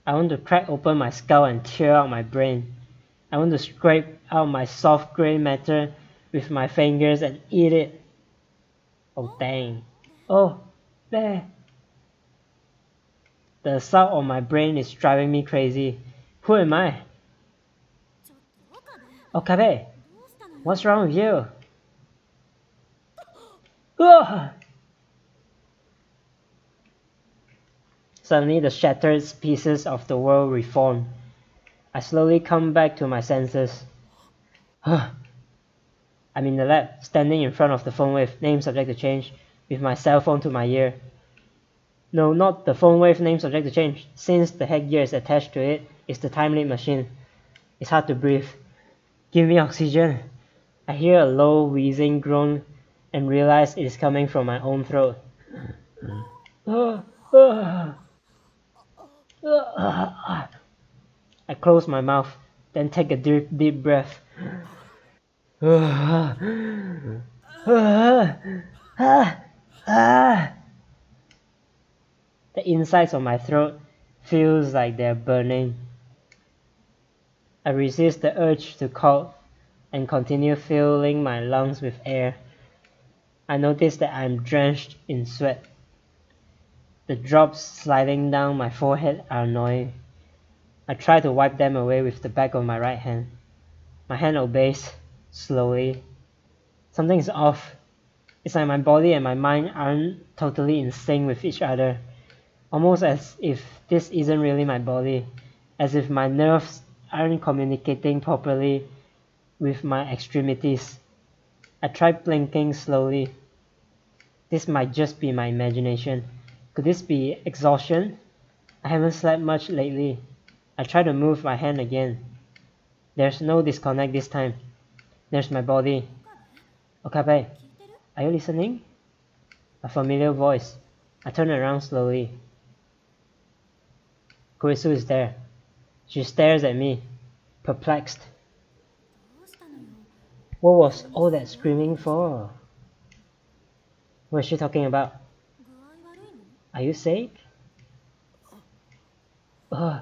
I want to crack open my skull and tear out my brain. I want to scrape out my soft grey matter with my fingers and eat it. Oh dang. Oh, there. The assault on my brain is driving me crazy. Who am I? Okabe, what's wrong with you? Ugh! Suddenly the shattered pieces of the world reform. I slowly come back to my senses. I'm in the lab, standing in front of the phone wave, name subject to change, with my cell phone to my ear. No, not the phone wave, name subject to change. Since the headgear is attached to it, it's the time limit machine. It's hard to breathe. Give me oxygen. I hear a low wheezing groan and realize it is coming from my own throat. I close my mouth, then take a deep breath. The insides of my throat feels like they're burning. I resist the urge to cough and continue filling my lungs with air. I notice that I'm drenched in sweat. The drops sliding down my forehead are annoying. I try to wipe them away with the back of my right hand. My hand obeys, slowly. Something's off. It's like my body and my mind aren't totally in sync with each other. Almost as if this isn't really my body. As if my nerves aren't communicating properly with my extremities. I try blinking slowly. This might just be my imagination. Could this be exhaustion? I haven't slept much lately. I try to move my hand again. There's no disconnect this time. There's my body. Okabe, are you listening? A familiar voice. I turn around slowly. Kurisu is there. She stares at me, perplexed. What was all that screaming for? What is she talking about? Are you sick? Ugh.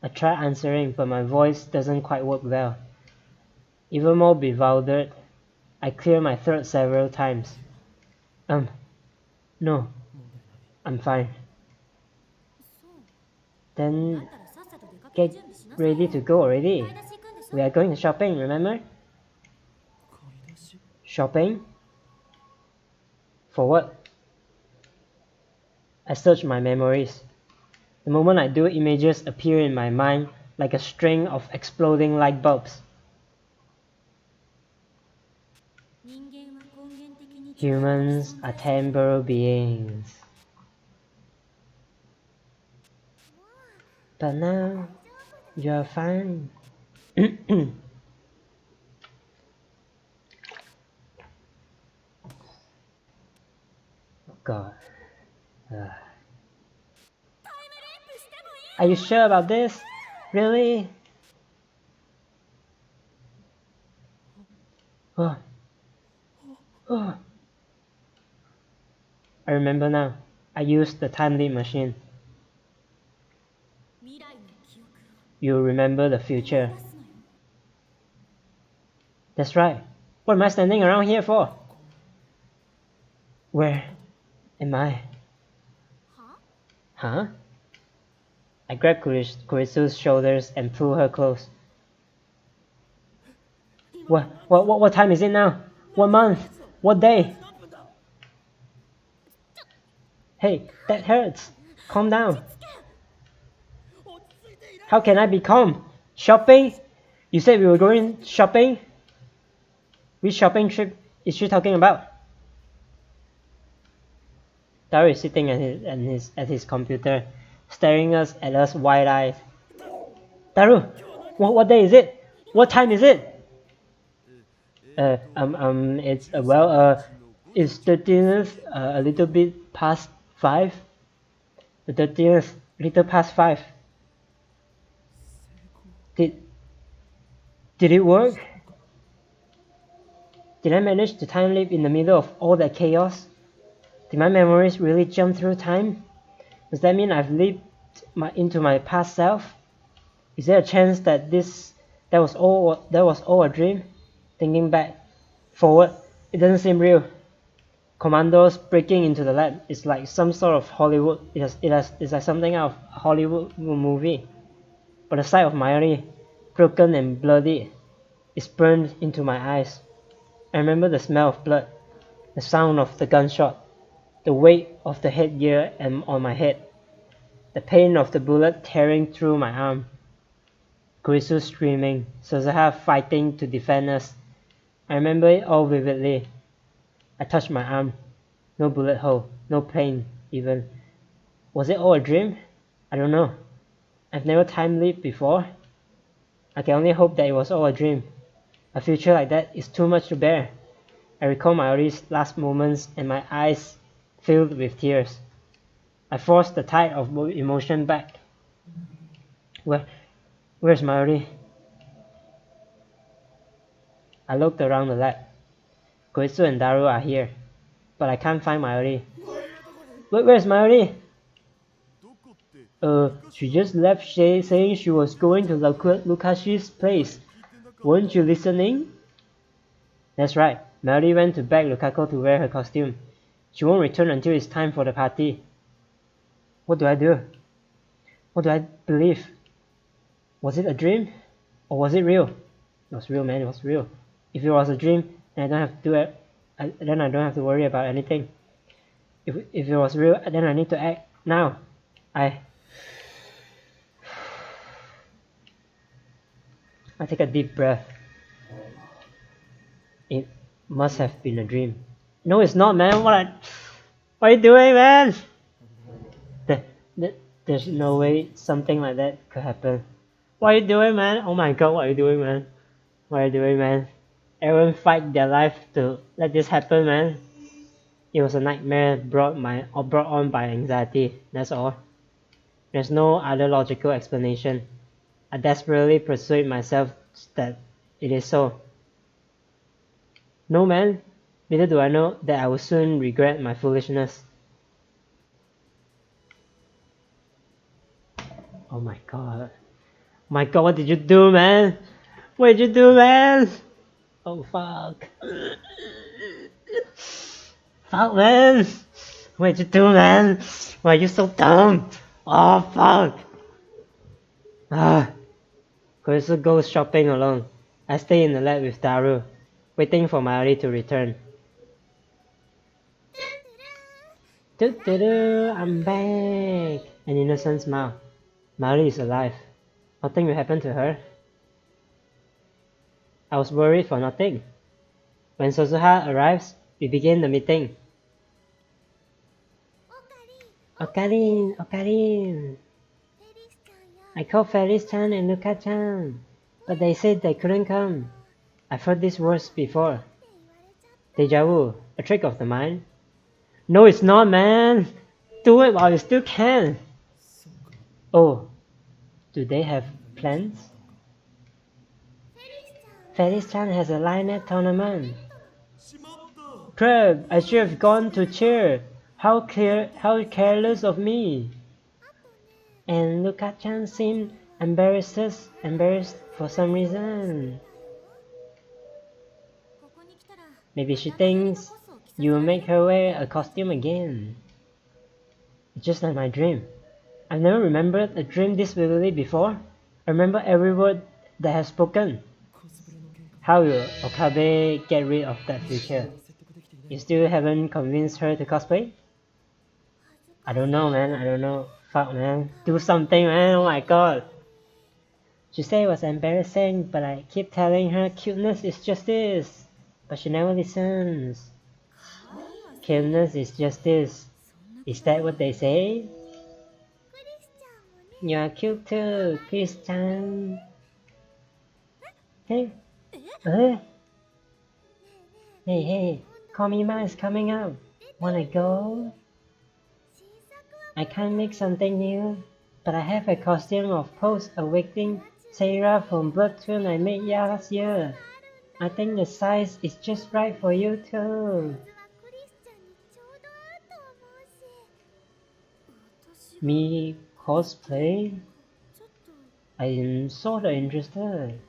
I try answering, but my voice doesn't quite work well. Even more bewildered, I clear my throat several times. No, I'm fine. Then get ready to go already. We are going shopping, remember? Shopping? For what? I search my memories. The moment I do, images appear in my mind like a string of exploding light bulbs. Humans are temporal beings. But now, you're fine. God. Are you sure about this? Really? Oh. I remember now. I used the time leap machine.
未来の記憶
You remember the
を
future.
出すのよ
That's right. What am I standing around here for? Where am I?
は
Huh? I grabbed Kurisu's shoulders and pulled her close. What time is it now? What month? What day? Hey, that hurts. Calm down. How can I be calm? Shopping? You said we were going shopping? Which shopping trip is she talking about? Daru is sitting at his computer, staring at us wide-eyed. Daru, what day is it? What time is it? It's 13th, a little bit past 5. The 13th, little past 5. Did it work? Did I manage to time leap in the middle of all that chaos? Did my memories really jump through time? Does that mean I've leaped into my past self? Is there a chance that that was all a dream? Thinking back, forward, it doesn't seem real. Commandos breaking into the lab is like some sort of Hollywood. It's like something out of a Hollywood movie. But the sight of Mayuri, broken and bloody, is burned into my eyes. I remember the smell of blood, the sound of the gunshot, the weight of the headgear on my head, the pain of the bullet tearing through my arm. Kurisu screaming, Suzuha fighting to defend us. I remember it all vividly. I touched my arm. No bullet hole, no pain even. Was it all a dream? I don't know. I've never time leaped before. I can only hope that it was all a dream. A future like that is too much to bear. I recall Mayuri's last moments and my eyes filled with tears. I forced the tide of emotion back. Where's Mayuri? I looked around the lab. Koitsu and Daru are here, but I can't find Mayuri. Where's Mayuri? She just left saying she was going to Lukashi's place. Weren't you listening? That's right. Mayuri went to beg Lukako to wear her costume. She won't return until it's time for the party. What do I do? What do I believe? Was it a dream? Or was it real? It was real, man. It was real. If it was a dream, then I don't have to do it. Then I don't have to worry about anything. If it was real, then I need to act now. I take a deep breath. It must have been a dream. No, it's not, man. What are you doing, man? There's no way something like that could happen. What are you doing, man? Oh my god, what are you doing, man? What are you doing, man? Everyone fight their life to let this happen, man. It was a nightmare brought on by anxiety. That's all. There's no other logical explanation. I desperately persuade myself that it is so. No, man. Little do I know that I will soon regret my foolishness. Oh my god. My god, what did you do, man? What did you do, man? Oh fuck. Fuck, man. What did you do, man? Why are you so dumb? Oh fuck. Kurisu goes shopping alone. I stay in the lab with Daru, waiting for Mayuri to return. I'm back! An innocent smile. Mayuri is alive. Nothing will happen to her. I was worried for nothing. When Suzuha arrives, we begin the meeting. Okarin! I called Felice-chan and Luka-chan, but they said they couldn't come. I've heard these words before. Deja vu, a trick of the mind. No, it's not, man! Do it while you still can! Oh, do they have plans? Felice-chan has a Lionette tournament. Crap, I should have gone to cheer. How careless of me. And Luka-chan seemed embarrassed for some reason. Maybe she thinks you will make her wear a costume again. It's just like my dream. I've never remembered a dream this vividly before. I remember every word that has spoken. How will Okabe get rid of that future? You still haven't convinced her to cosplay? I don't know, man. I don't know. Fuck, man. Do something, man. Oh my god. She said it was embarrassing, but I keep telling her cuteness is justice. But she never listens. Cuteness is justice. Is that what they say? You're cute too, Christian. Hey. Hey. Komima is coming up. Wanna go? I can't make something new, but I have a costume of post-awakening Sarah from Bloodtoon I made last year. I think the size is just right for you too. Me cosplay? I'm sorta interested.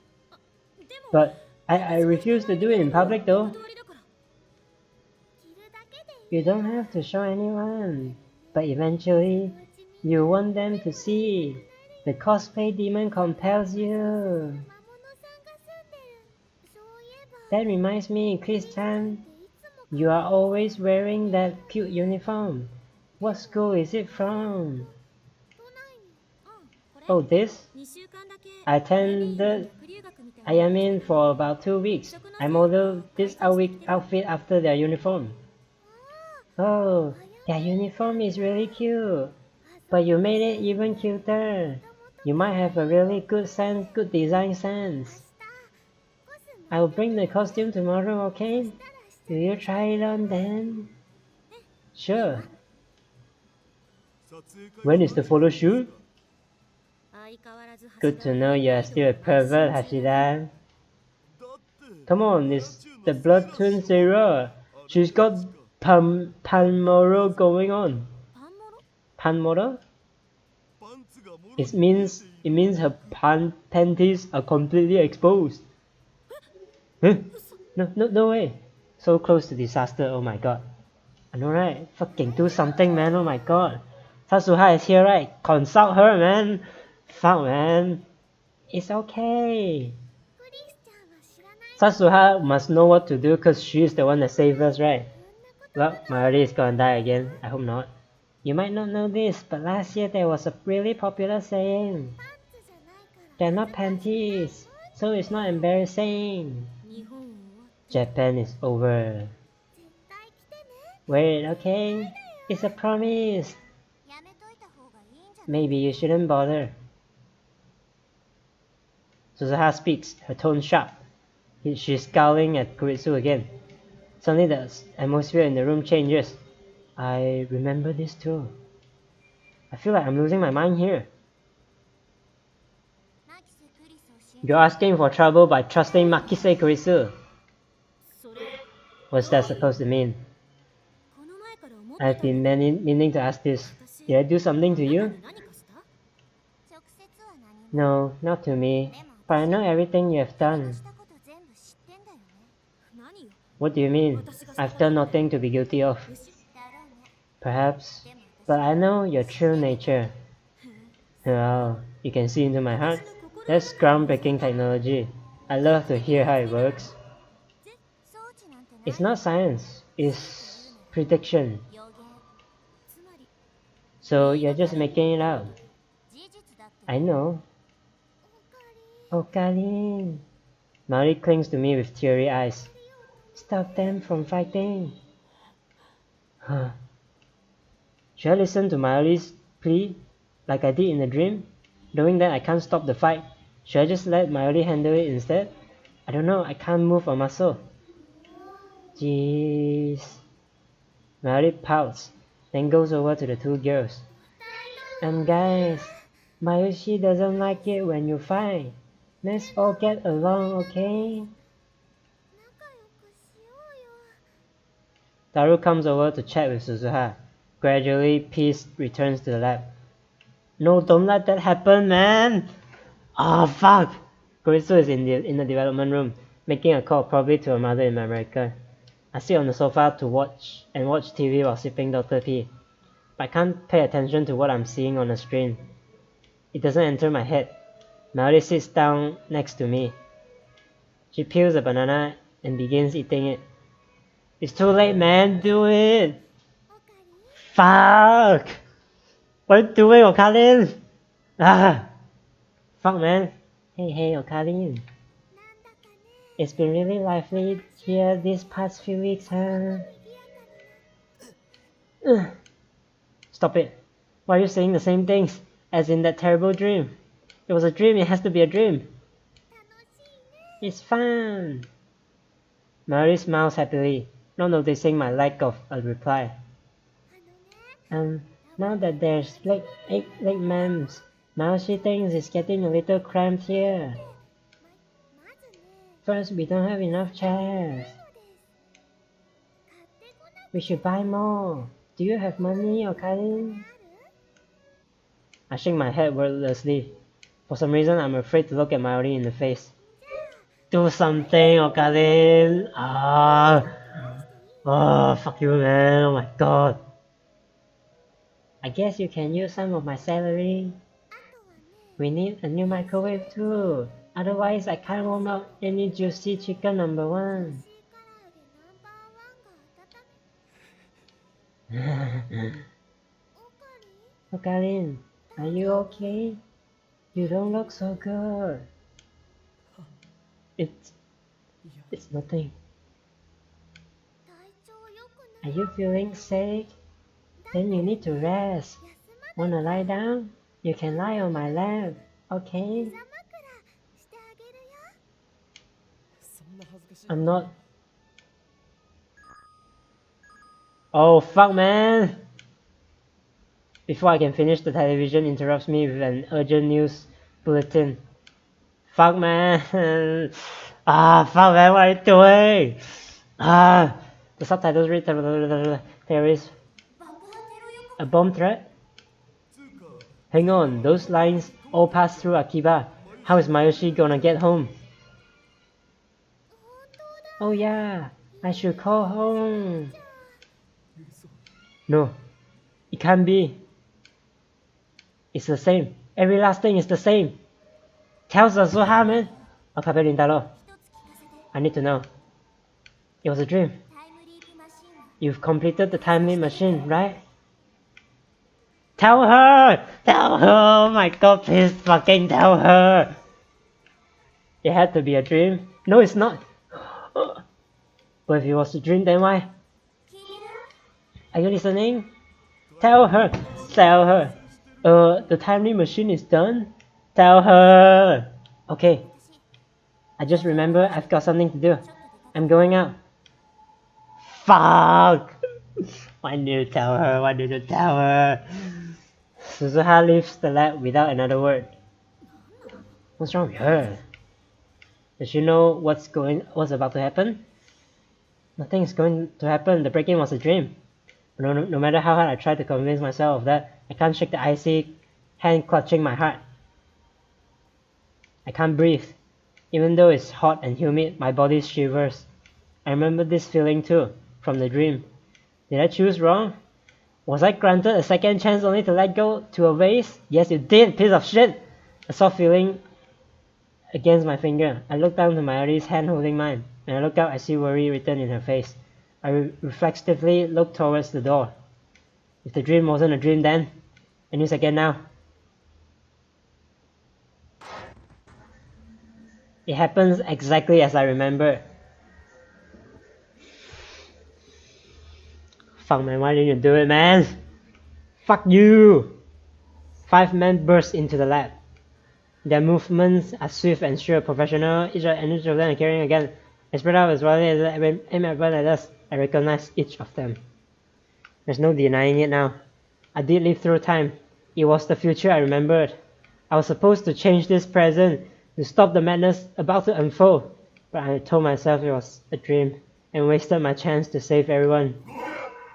But I refuse to do it in public though. You don't have to show anyone. But eventually, you want them to see. The cosplay demon compels you. That reminds me, Christian, you are always wearing that cute uniform. What school is it from? Oh, this? I attended Ayamin for about 2 weeks. I modeled this outfit after their uniform. Oh, their uniform is really cute, but you made it even cuter. You might have a really good design sense. I'll bring the costume tomorrow, okay? Will you try it on then? Sure. When is the photo shoot? Good to know you are still a pervert, Hashida. Come on, it's the Bloodtoon Sarah. She's got Panmoro going on. Panmoro? It means her panties are completely exposed. Huh? No way. So close to disaster, oh my god. I know, right? Fucking do something, man, oh my god. Sasuha is here, right? Consult her, man. Fuck, man. It's okay. Sasuha must know what to do because she is the one that saved us, right? Well, Mayuri is gonna die again. I hope not. You might not know this, but last year there was a really popular saying. They're not panties, so it's not embarrassing. Japan is over. Wait, okay? It's a promise. Maybe you shouldn't bother. Suzuha speaks, her tone sharp. She's scowling at Kuritsu again. Suddenly the atmosphere in the room changes. I remember this too. I feel like I'm losing my mind here. You're asking for trouble by trusting Makise Kuritsu. What's that supposed to mean? I've been meaning to ask this. Did I do something to you? No, not to me. But I know everything you have done. What do you mean? I've done nothing to be guilty of. Perhaps. But I know your true nature. Wow, you can see into my heart? That's groundbreaking technology. I love to hear how it works. It's not science, it's prediction. So you're just making it out. I know. Okarin. Mari clings to me with teary eyes. Stop them from fighting. Huh. Should I listen to Mari's plea like I did in the dream? Knowing that I can't stop the fight, should I just let Mari handle it instead? I don't know, I can't move a muscle. Jeez. Mari pouts, then goes over to the two girls. Guys, Mayushi doesn't like it when you fight. Let's all get along, okay? Taru comes over to chat with Suzuha. Gradually, peace returns to the lab. No, don't let that happen, man! Oh, fuck! Kurisu is in the development room, making a call probably to her mother in America. I sit on the sofa to watch TV while sipping Dr. P. But I can't pay attention to what I'm seeing on the screen. It doesn't enter my head. Melody sits down next to me. She peels a banana and begins eating it. It's too late, man. Do it! Fuck! What are you doing, Okalin? Ah! Fuck, man. Hey, Okalin. It's been really lively here these past few weeks, huh? Stop it. Why are you saying the same things as in that terrible dream? It was a dream, it has to be a dream. It's fun. Mary smiles happily, not noticing my lack of a reply. Now that there's eight leg ma'ams, now she thinks it's getting a little cramped here. First, we don't have enough chairs. We should buy more. Do you have money, Okalin? I shake my head wordlessly. For some reason, I'm afraid to look at Mayuri in the face. Do something, Okalin! Fuck you, man. Oh my god. I guess you can use some of my salary. We need a new microwave too. Otherwise, I can't warm up any juicy chicken number 1. Okalin, are you okay? You don't look so good. It's nothing. Are you feeling sick? Then you need to rest. Wanna lie down? You can lie on my lap, okay? I'm not. Oh fuck, man! Before I can finish, the television interrupts me with an urgent news bulletin. Fuck, man! Fuck, man, what are you doing? The subtitles read there is a bomb threat. Hang on, those lines all pass through Akiba. How is Mayoshi gonna get home? Oh yeah, I should call home. No, it can't be. It's the same. Every last thing is the same. Tells us what happened. I need to know. It was a dream. You've completed the time leap machine, right? Tell her! Tell her! Oh my god, please fucking tell her! It had to be a dream. No, it's not. But if it was a dream, then why? Are you listening? Tell her! Tell her! The time leap machine is done? Tell her! Okay. I just remember I've got something to do. I'm going out. Fuck! Why did you tell her? Why did you tell her? Suzuha leaves the lab without another word. What's wrong with her? Does she know what's about to happen? Nothing is going to happen. The break-in was a dream. No matter how hard I try to convince myself of that, I can't shake the icy hand clutching my heart. I can't breathe. Even though it's hot and humid, my body shivers. I remember this feeling too, from the dream. Did I choose wrong? Was I granted a second chance only to let go to a vase? Yes, you did, piece of shit! A soft feeling against my finger. I look down to Mayuri's hand holding mine. When I look up, I see worry written in her face. I reflexively look towards the door. If the dream wasn't a dream then, any second now. It happens exactly as I remember. Fuck, man, why didn't you do it, man? Fuck you! 5 men burst into the lab. Their movements are swift and sure, professional. Each of them are carrying a gun. I spread out as well as I aim at one at us. I recognize each of them. There's no denying it now. I did live through time. It was the future I remembered. I was supposed to change this present, to stop the madness about to unfold. But I told myself it was a dream, and wasted my chance to save everyone.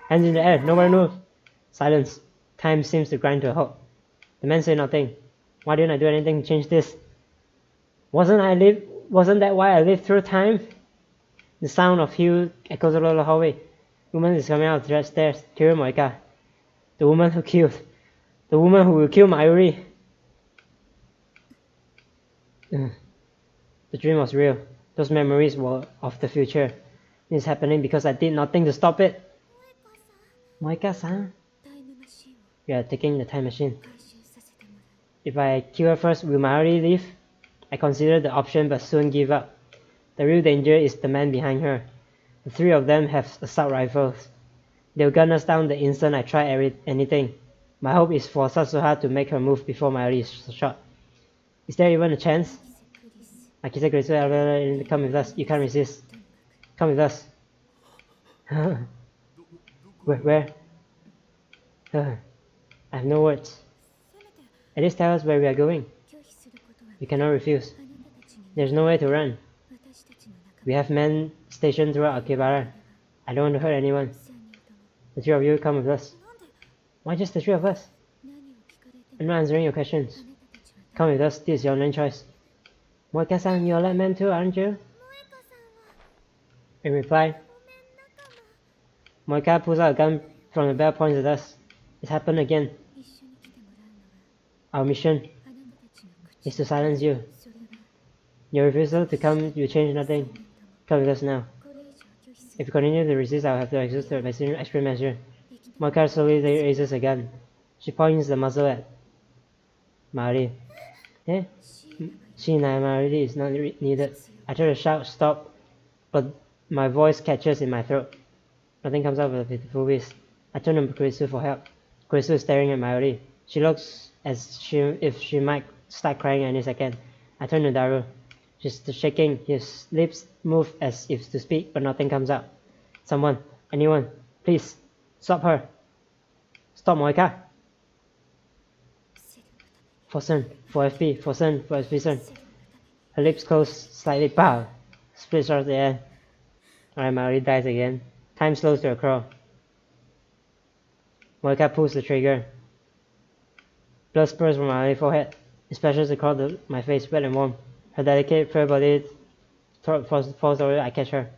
Hands in the air, nobody move. Silence. Time seems to grind to a halt. The man said nothing. Why didn't I do anything to change this? Wasn't that why I lived through time? The sound of Hugh echoes along the hallway. The woman is coming out of the stairs. Kill Moika. The woman who will kill Mayuri. The dream was real. Those memories were of the future. It's happening because I did nothing to stop it. Moika-san? We are taking the time machine. If I kill her first, will Mayuri leave? I considered the option but soon give up. The real danger is the man behind her. The three of them have assault rifles. They'll gun us down the instant I try anything. My hope is for Sasuha to make her move before Mayuri is shot. Is there even a chance? Akisa Grisu, come with us. You can't resist. Come with us. Where? I have no words. At least tell us where we are going. We cannot refuse. There's no way to run. We have men stationed throughout Akibara. I don't want to hurt anyone. The three of you come with us. Why just the three of us? I'm not answering your questions. Come with us, this is your only choice. Moika-san, you're a lab man too, aren't you? In reply, Moika pulls out a gun from the bell, points at us. It's happened again. Our mission is to silence you. Your refusal to come will change nothing. Come with us now. If you continue to resist, I'll have to exert the extreme measure. Moika slowly raises a gun. She points the muzzle at Mayuri. Eh? Mayuri is not needed. I try to shout stop, but my voice catches in my throat. Nothing comes out of a pitiful whistle. I turn to Kurisu for help. Kurisu is staring at Mayuri. She looks as if she might start crying any second. I turn to Daru. She's shaking. His lips move as if to speak, but nothing comes out. Someone, anyone, please, stop her. Stop Moika. For Sun, for FP, for Sun, for FP Sun. Her lips close slightly. Pow! Splits out the air. Alright, Mayuri dies again. Time slows to a crawl. Moika pulls the trigger. Blood spurts from Mayuri's forehead. It splashes across my face, wet and warm. Her delicate, fair body falls over. I catch her.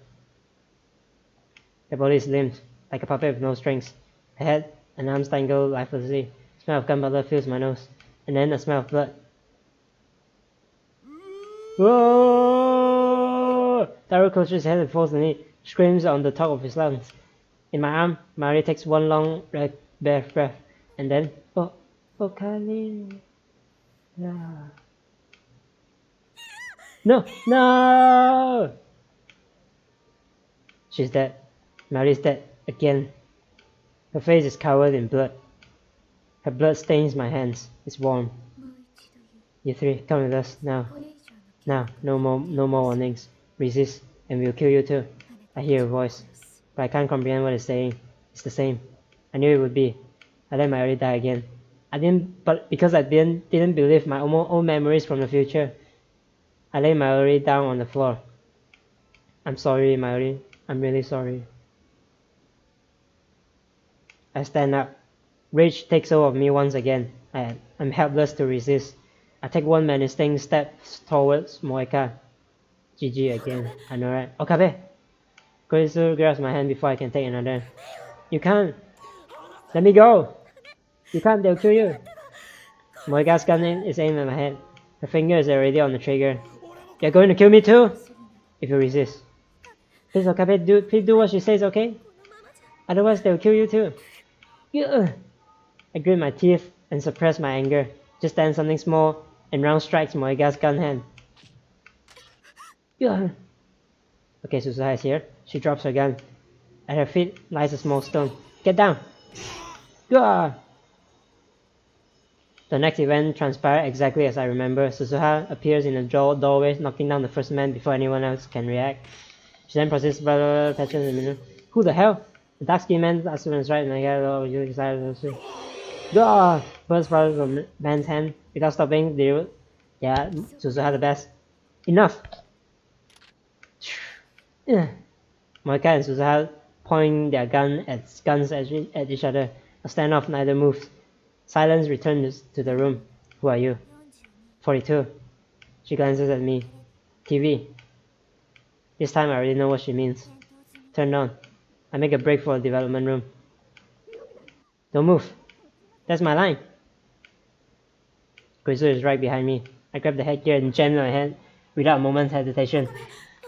Her body is limp, like a puppet with no strings. Her head and arms dangle lifelessly. The smell of gunpowder fills my nose, and then a smell of blood. Whoa! Daru closes his head and falls on the knee, screams on the top of his lungs. In my arm, Mayuri takes one long breath, and then, Kali. No! She's dead. Mayuri's dead. Again. Her face is covered in blood. Her blood stains my hands. It's warm. You three, come with us, now. Now, no more warnings. Resist, and we'll kill you too. I hear a voice, but I can't comprehend what it's saying. It's the same. I knew it would be. I let Mayuri die again. Because I didn't believe my own memories from the future. I lay Mayuri down on the floor. I'm sorry, Mayuri. I'm really sorry. I stand up. Rage takes hold of me once again. I'm helpless to resist. I take one menacing step towards Moika. GG again. I know, right? Okabe! Kurisu grabs my hand before I can take another. You can't! Let me go! You can't, they'll kill you! Moika's gun is aimed at my head. Her finger is already on the trigger. You're going to kill me too? If you resist. Please, Okabe, please do what she says, okay? Otherwise, they'll kill you too. Ugh. I grit my teeth and suppress my anger. Just then something small and round strikes Moika's gun hand. Ugh. Okay, Suzuha is here. She drops her gun. At her feet lies a small stone. Get down! Ugh. The next event transpired exactly as I remember. Suzuha appears in the doorway, knocking down the first man before anyone else can react. She then proceeds to patches in the middle. Who the hell? The dark-skinned man asks to his right, and I get you decided to see. Gah! Burst from the man's hand. Without stopping, yeah, Suzuha the best. Enough! Moika and Suzuha point their guns at each other. A standoff, neither moved. Silence returned to the room. Who are you? 42. She glances at me. TV. This time I already know what she means. Turned on. I make a break for a development room. Don't move. That's my line. Kurisu is right behind me. I grab the headgear and jam my hand without a moment's hesitation.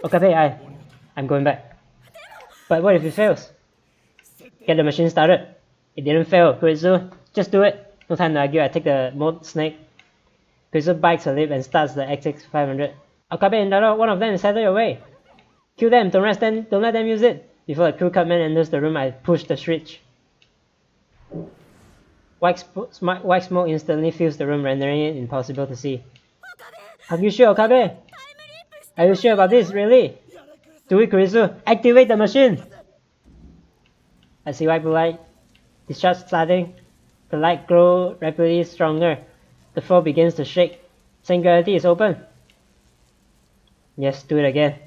Okabe, I'm going back. But what if it fails? Get the machine started. It didn't fail, Kurisu. Just do it. No time to argue. I take the mode snake. Kurisu bites her lip and starts the XX500. Okabe and Daro, one of them is headed your way. Kill them. Don't let them use it. Before the crew cut man enters the room, I push the switch. White smoke instantly fills the room, rendering it impossible to see. Are you sure, Okabe? Are you sure about this, really? Do it, Kurisu. Activate the machine! I see white blue light. Discharge starting. The light grows rapidly stronger. The floor begins to shake. Singularity is open. Yes, do it again.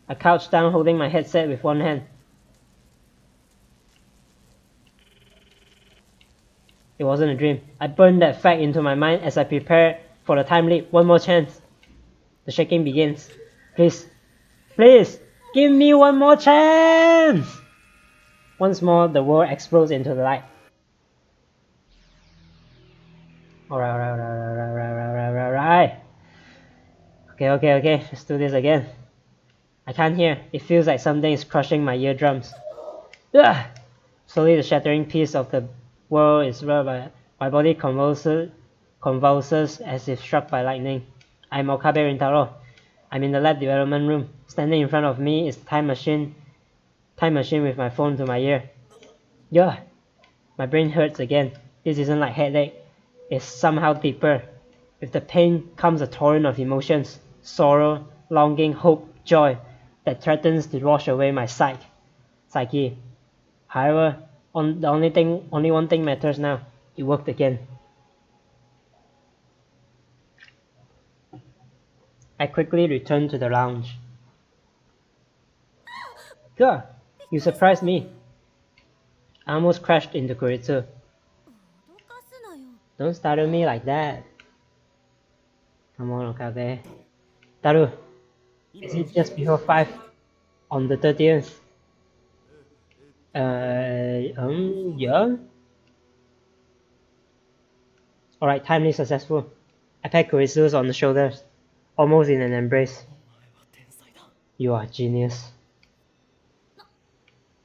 I crouch down, holding my headset with one hand. It wasn't a dream. I burned that fact into my mind as I prepared for the time leap. One more chance. The shaking begins. Please, give me one more chance! Once more, the world explodes into the light. Alright. Okay, let's do this again. I can't hear. It feels like something is crushing my eardrums. Ugh! Slowly, the shattering piece of the world is rolled by my body convulses as if struck by lightning. I'm Okabe Rintaro. I'm in the lab development room. Standing in front of me is the time machine with my phone to my ear. Yeah, my brain hurts again. This isn't like headache. It's somehow deeper. With the pain comes a torrent of emotions, sorrow, longing, hope, joy that threatens to wash away my psyche. However, only one thing matters now. It worked again. I quickly returned to the lounge. Good, you surprised me. I almost crashed into Kuritsu. Don't startle me like that. Come on, Okabe. Taru, is it just before 5 on the 30th? Yeah. Alright, timely successful. I pat Kuritsu on the shoulders, almost in an embrace. You are a genius.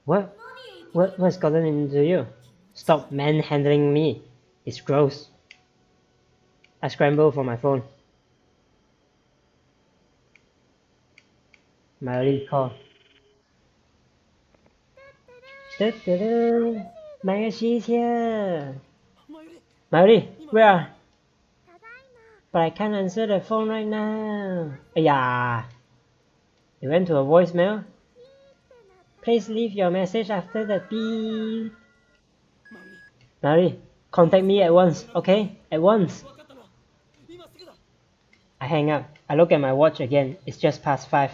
What's gotten into you? Stop manhandling me. It's gross. I scramble for my phone. My lead call. Mayoshi's here. Mayuri, where are? But I can't answer the phone right now. Yeah. It went to a voicemail. Please leave your message after the beep. Mayuri, contact me at once, okay? At once. I hang up. I look at my watch again. It's just past 5.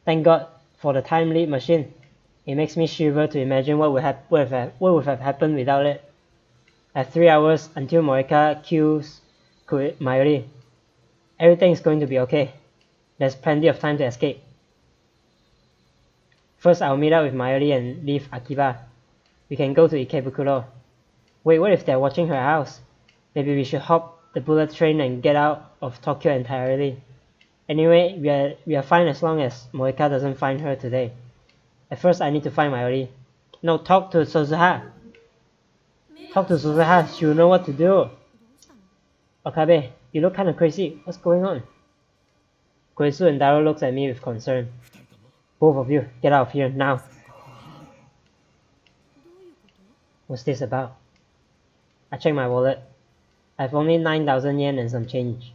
Thank God for the time leap machine. It makes me shiver to imagine what would have happened without it. I have 3 hours until Morika kills Mayuri. Everything is going to be okay. There's plenty of time to escape. First, I'll meet up with Mayuri and leave Akiba. We can go to Ikebukuro. Wait, what if they're watching her house? Maybe we should hop the bullet train and get out of Tokyo entirely. Anyway, we are fine as long as Morika doesn't find her today. At first, I need to find Mayuri. No, talk to Suzuha. Talk to Suzuha, she'll know what to do. Okabe, you look kinda crazy. What's going on? Koisu and Daro looks at me with concern. Both of you, get out of here, now. What's this about? I check my wallet. I have only 9,000 yen and some change.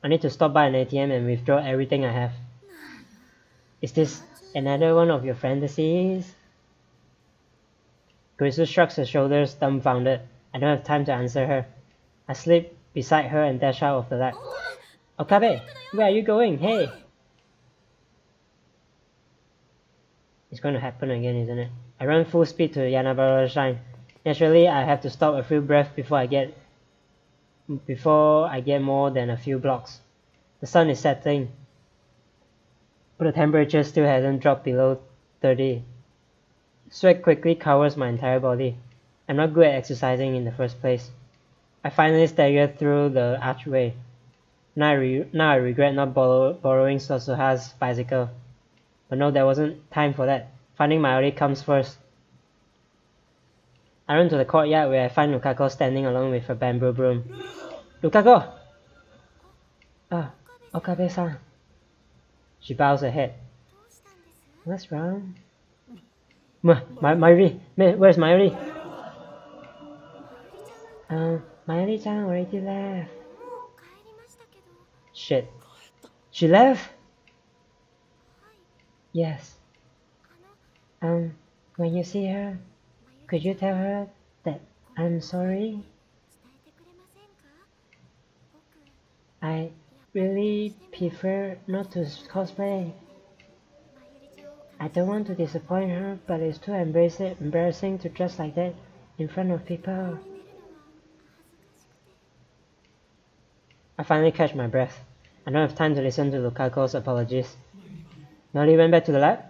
I need to stop by an ATM and withdraw everything I have. Is this another one of your fantasies? Koisu shrugs her shoulders, dumbfounded. I don't have time to answer her. I slip beside her and dash out of the lab. Okabe, where are you going? Hey! It's going to happen again, isn't it? I run full speed to Yanabara Shrine. Naturally, I have to stop a few breaths before I get more than a few blocks. The sun is setting, but the temperature still hasn't dropped below 30. Sweat quickly covers my entire body. I'm not good at exercising in the first place. I finally staggered through the archway. Now I regret not borrowing Sosuha's bicycle. But no, there wasn't time for that. Finding Mayuri comes first. I run to the courtyard where I find Lukako standing alone with her bamboo broom. Lukako! Ah, Okabe-san. She bows her head. What's wrong? Mayuri! Where's Mayuri? Mayuri-chan already left. Shit. She left? Yes. When you see her, could you tell her that I'm sorry? I really prefer not to cosplay. I don't want to disappoint her, but it's too embarrassing to dress like that in front of people. I finally catch my breath. I don't have time to listen to Lukako's apologies. Melly went back to the lab?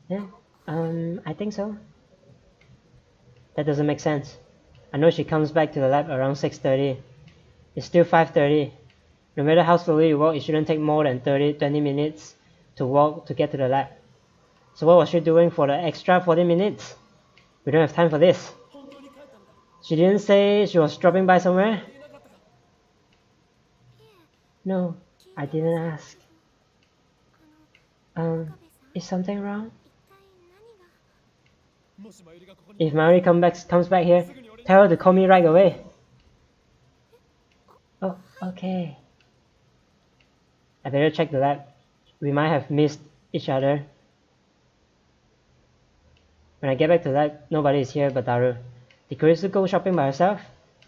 Yeah, I think so. That doesn't make sense. I know she comes back to the lab around 6:30. It's still 5:30. No matter how slowly you walk, it shouldn't take more than 20 minutes to walk to get to the lab. So what was she doing for the extra 40 minutes? We don't have time for this. She didn't say she was dropping by somewhere? No, I didn't ask. Is something wrong? If Mayuri comes back here, tell her to call me right away. Oh, okay. I better check the lab. We might have missed each other. When I get back to the lab, nobody is here but Daru. Did Kurisu go shopping by herself?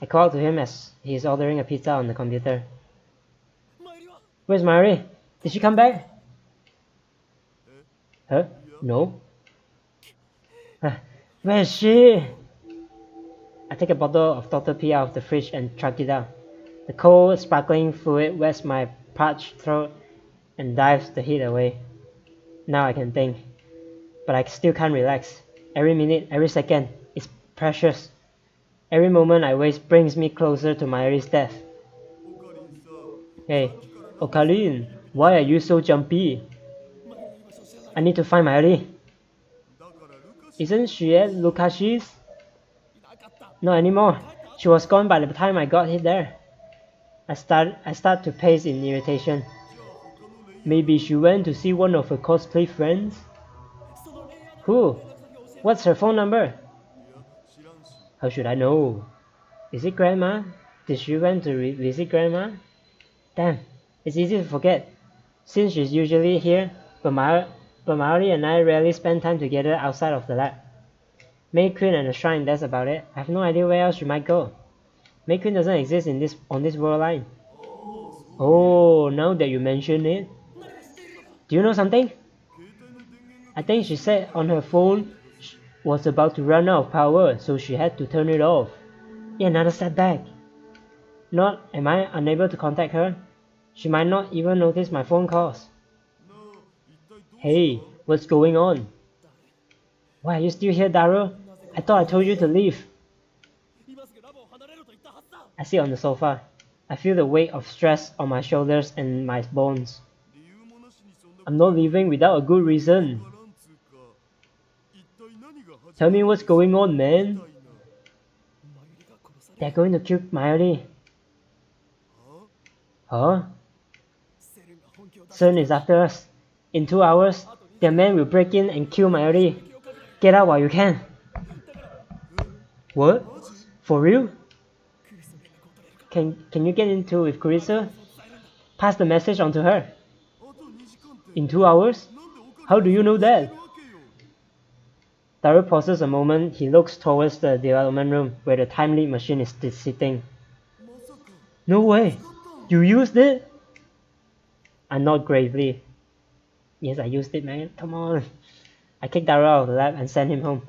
I call out to him as he's ordering a pizza on the computer. Where's Mayuri? Did she come back? Huh? No. Where is she? I take a bottle of Dr. P out of the fridge and chug it out. The cold, sparkling fluid wets my parched throat and dives the heat away. Now I can think. But I still can't relax. Every minute, every second, is precious. Every moment I waste brings me closer to Mayuri's death. Hey, Okarin, why are you so jumpy? I need to find Mayuri. Isn't she at Lukashi's? Not anymore. She was gone by the time I got hit there. I start to pace in irritation. Maybe she went to see one of her cosplay friends? Who? What's her phone number? How should I know? Is it Grandma? Did she went to visit Grandma? Damn, it's easy to forget. Since she's usually here, but Mayuri and I rarely spend time together outside of the lab. May Queen and the shrine, that's about it. I have no idea where else she might go. May Queen doesn't exist on this world line. Oh, now that you mention it. Do you know something? I think she said on her phone was about to run out of power, so she had to turn it off. Yeah, another setback. Not am I unable to contact her? She might not even notice my phone calls. Hey, what's going on? Why are you still here, Daru? I thought I told you to leave. I sit on the sofa. I feel the weight of stress on my shoulders and my bones. I'm not leaving without a good reason. Tell me what's going on, man. They're going to kill Mayuri. Huh? Sun is after us. In 2 hours, their men will break in and kill Mayuri. Get out while you can. What? For real? Can you get into with Kurisu? Pass the message on to her. In 2 hours? How do you know that? Daru pauses a moment. He looks towards the development room where the time leap machine is sitting. No way! You used it? I nod gravely. Yes, I used it, man. Come on. I kick Daru out of the lab and send him home.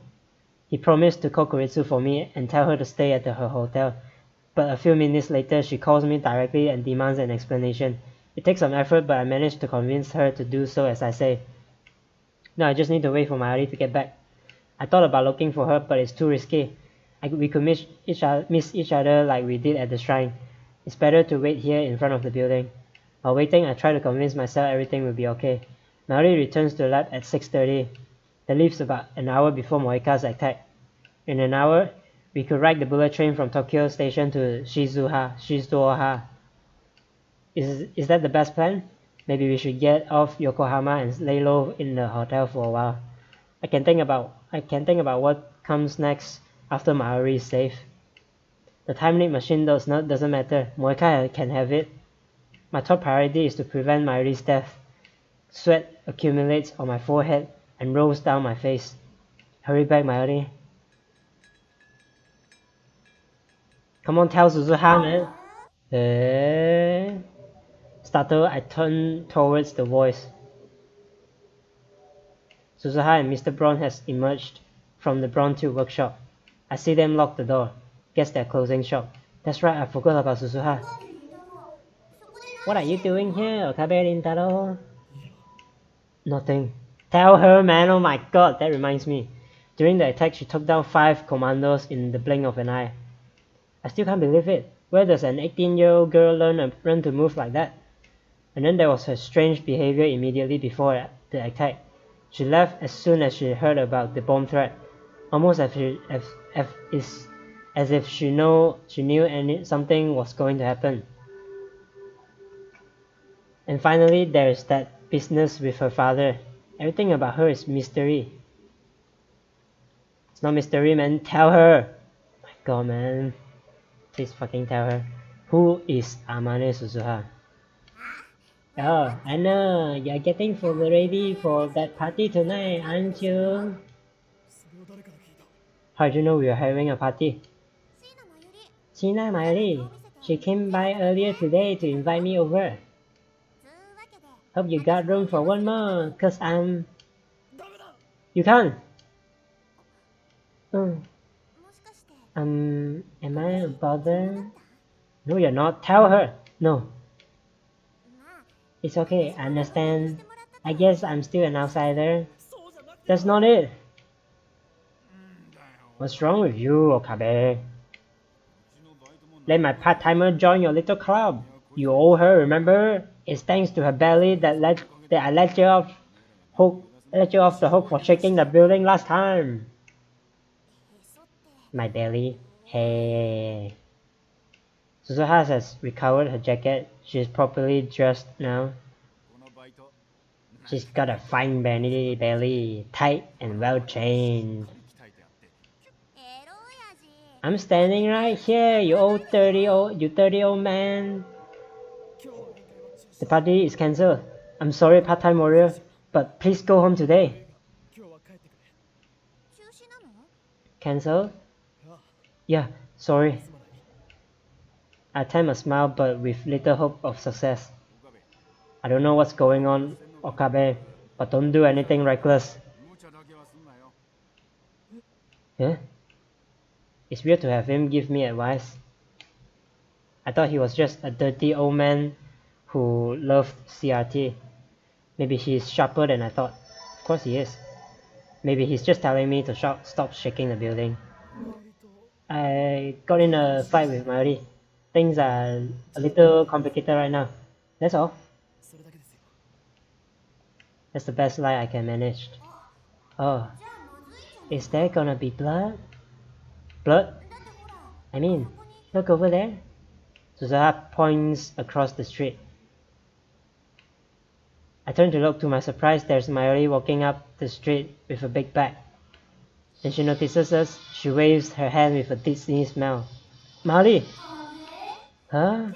He promised to call Koritsu for me and tell her to stay at her hotel. But a few minutes later, she calls me directly and demands an explanation. It takes some effort, but I managed to convince her to do so as I say. Now I just need to wait for Mayuri to get back. I thought about looking for her, but it's too risky. We could miss each other like we did at the shrine. It's better to wait here in front of the building. While waiting, I try to convince myself everything will be okay. Mayuri returns to the lab at 6:30. That leaves about an hour before Moika's attack. In an hour, we could ride the bullet train from Tokyo Station to Shizuoha. Is that the best plan? Maybe we should get off Yokohama and lay low in the hotel for a while. I can think about what comes next after Mayuri is safe. The time limit machine doesn't matter. Moika can have it. My top priority is to prevent Mayuri's death. Sweat accumulates on my forehead and rolls down my face. Hurry back, Mayuri. Come on, tell Suzuha, man. Startled, I turn towards the voice. Suzuha and Mr. Braun has emerged from the Braun Tube workshop. I see them lock the door. Guess they're closing shop. That's right, I forgot about Suzuha. What are you doing here, Okabe Rintaro? Nothing. Tell her, man, oh my god, that reminds me. During the attack, she took down 5 commandos in the blink of an eye. I still can't believe it. Where does an 18-year-old girl learn to move like that? And then there was her strange behavior immediately before the attack. She left as soon as she heard about the bomb threat, almost as if she knew something was going to happen. And finally, there's that business with her father. Everything about her is mystery. It's not mystery, man. Tell her. Oh my god, man. Please fucking tell her. Who is Amane Suzuha? Oh, I know. You're getting ready for that party tonight, aren't you? How'd you know we were having a party? Shina Mayuri. She came by earlier today to invite me over. Hope you got room for one more, cause I'm... You can't! Am I a bother? No, you're not. Tell her! No. It's okay, I understand. I guess I'm still an outsider. That's not it. What's wrong with you, Okabe? Let my part-timer join your little club. You owe her, remember? It's thanks to her belly that I let you off the hook for shaking the building last time. My belly? Hey. Suzuha has recovered her jacket. She's properly dressed now. She's got a fine belly, tight and well chained. I'm standing right here, you 30-old man. The party is cancelled. I'm sorry, part-time warrior, but please go home today. Cancelled? Yeah, sorry. I attempt a smile, but with little hope of success. I don't know what's going on, Okabe, but don't do anything reckless. Huh? It's weird to have him give me advice. I thought he was just a dirty old man who loved CRT. Maybe he's sharper than I thought. Of course he is. Maybe he's just telling me to stop shaking the building. I got in a fight with Mayuri. Things are a little complicated right now. That's all. That's the best lie I can manage. Oh. Is there gonna be blood? Blood? I mean, look over there. Suzuha points across the street. I turn to look. To my surprise, there's Mayuri walking up the street with a big bag. Then she notices us. She waves her hand with a Disney smile. Mayuri! Huh?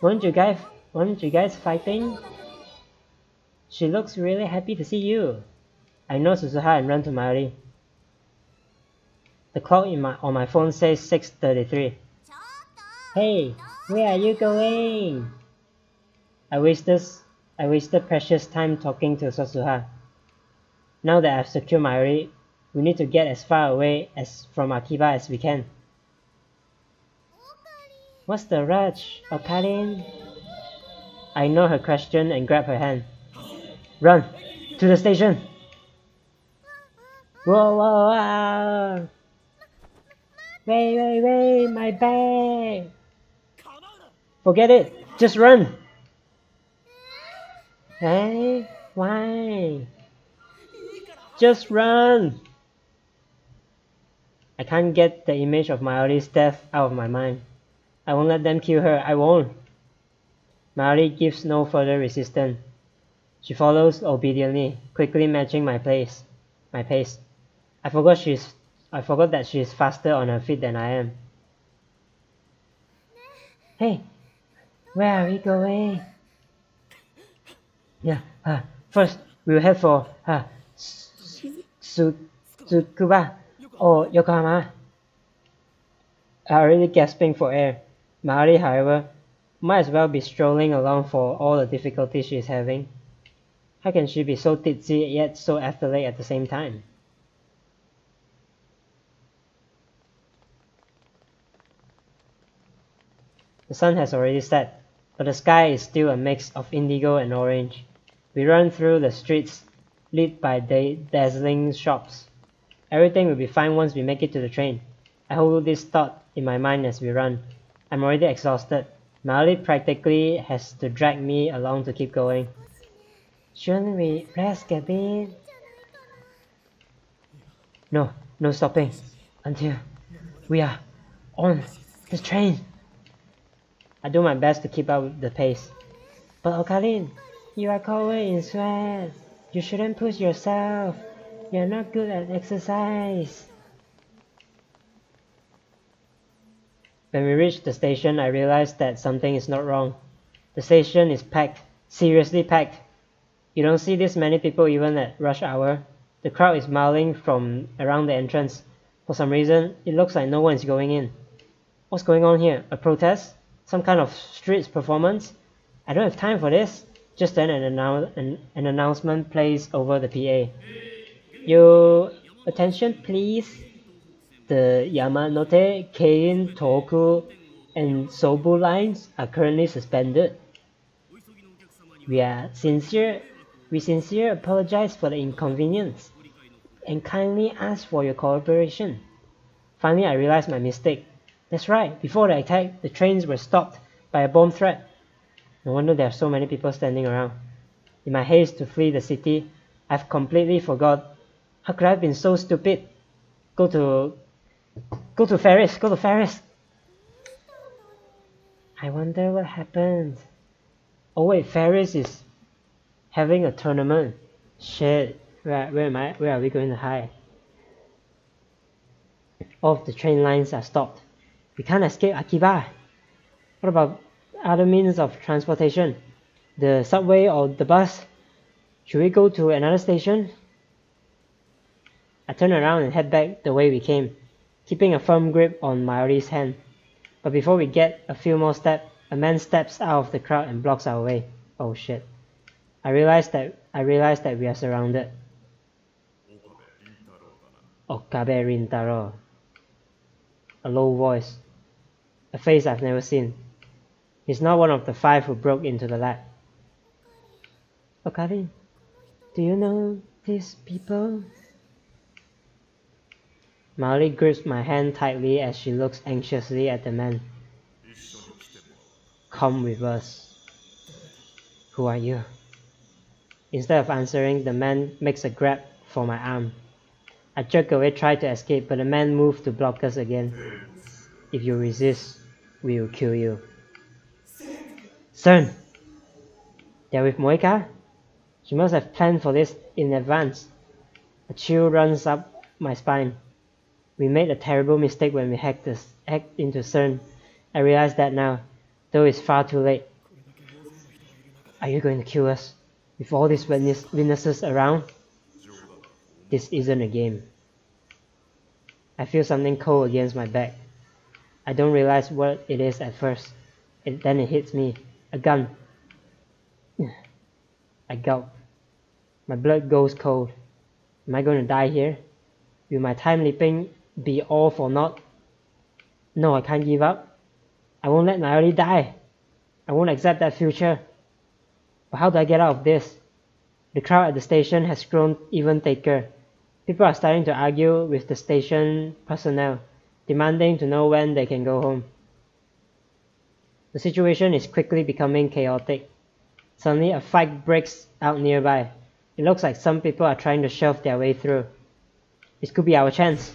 Weren't you guys fighting? She looks really happy to see you. I know Suzuha and run to Mayuri. The clock on my phone says 6:33. Hey, where are you going? I wasted precious time talking to Suzuha. Now that I've secured Mayuri, We need to get as far away from Akiba as we can. What's the rush, Okarin? I ignore her question and grab her hand. Run! To the station! Whoa, whoa, whoa! Wait, my bag! Forget it! Just run! Hey, why? Just run! I can't get the image of Mayuri's death out of my mind. I won't let them kill her, I won't. Mayuri gives no further resistance. She follows obediently, quickly matching my pace. I forgot that she is faster on her feet than I am. Hey, where are we going? Yeah, first we'll head for Tsukuba or Yokohama. I'm already gasping for air. Mayuri, however, might as well be strolling along for all the difficulties she's having. How can she be so ditzy yet so athletic at the same time? The sun has already set, but the sky is still a mix of indigo and orange. We run through the streets, lit by dazzling shops. Everything will be fine once we make it to the train. I hold this thought in my mind as we run. I'm already exhausted. Mayuri practically has to drag me along to keep going. Shouldn't we rest a bit? No stopping until we are on the train. I do my best to keep up with the pace. But Okarin, you are covered in sweat. You shouldn't push yourself. You're not good at exercise. When we reach the station, I realized that something is not wrong. The station is packed, seriously packed. You don't see this many people even at rush hour. The crowd is miling from around the entrance. For some reason, it looks like no one is going in. What's going on here? A protest? Some kind of streets performance? I don't have time for this. Just then an announcement plays over the PA. Your attention please. The Yamanote, Kein, Toku, and Sobu lines are currently suspended. We sincerely apologize for the inconvenience and kindly ask for your cooperation. Finally, I realized my mistake. That's right, before the attack, the trains were stopped by a bomb threat. No wonder there are so many people standing around. In my haste to flee the city, I've completely forgot. How could I have been so stupid? Go to Ferris. I wonder what happened. Oh wait, Ferris is having a tournament. Shit, where are we going to hide? All of the train lines are stopped. We can't escape Akiba. What about other means of transportation? The subway or the bus? Should we go to another station? I turn around and head back the way we came, keeping a firm grip on Mayuri's hand. But before we get a few more steps, a man steps out of the crowd and blocks our way. Oh shit. I realized that we are surrounded. Okabe Rintaro. A low voice. A face I've never seen. He's not one of the 5 who broke into the lab. Okarin, do you know these people? Mayuri grips my hand tightly as she looks anxiously at the man. Come with us. Who are you? Instead of answering, the man makes a grab for my arm. I jerk away, try to escape, but the man moved to block us again. If you resist, we will kill you. Cern! They're with Moika? She must have planned for this in advance. A chill runs up my spine. We made a terrible mistake when we hacked into Cern. I realize that now, though it's far too late. Are you going to kill us? With all these witnesses around? This isn't a game. I feel something cold against my back. I don't realize what it is at first. Then it hits me. A gun. I gulp. My blood goes cold. Am I going to die here? Will my time leaping be all for naught? No, I can't give up. I won't let Naori die. I won't accept that future. But how do I get out of this? The crowd at the station has grown even thicker. People are starting to argue with the station personnel, demanding to know when they can go home. The situation is quickly becoming chaotic. Suddenly, a fight breaks out nearby. It looks like some people are trying to shove their way through. This could be our chance.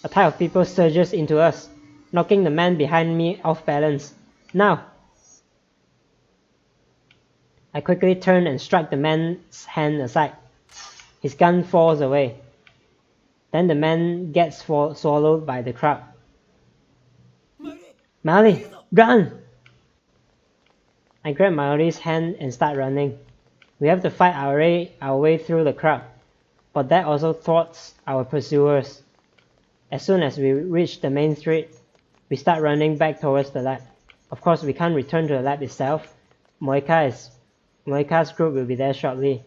A tide of people surges into us, knocking the man behind me off balance. Now! I quickly turn and strike the man's hand aside. His gun falls away. Then the man gets swallowed by the crowd. Maori, run! I grab Maori's hand and start running. We have to fight our way through the crowd, but that also thwarts our pursuers. As soon as we reach the main street, we start running back towards the lab. Of course, we can't return to the lab itself. Moika's group will be there shortly.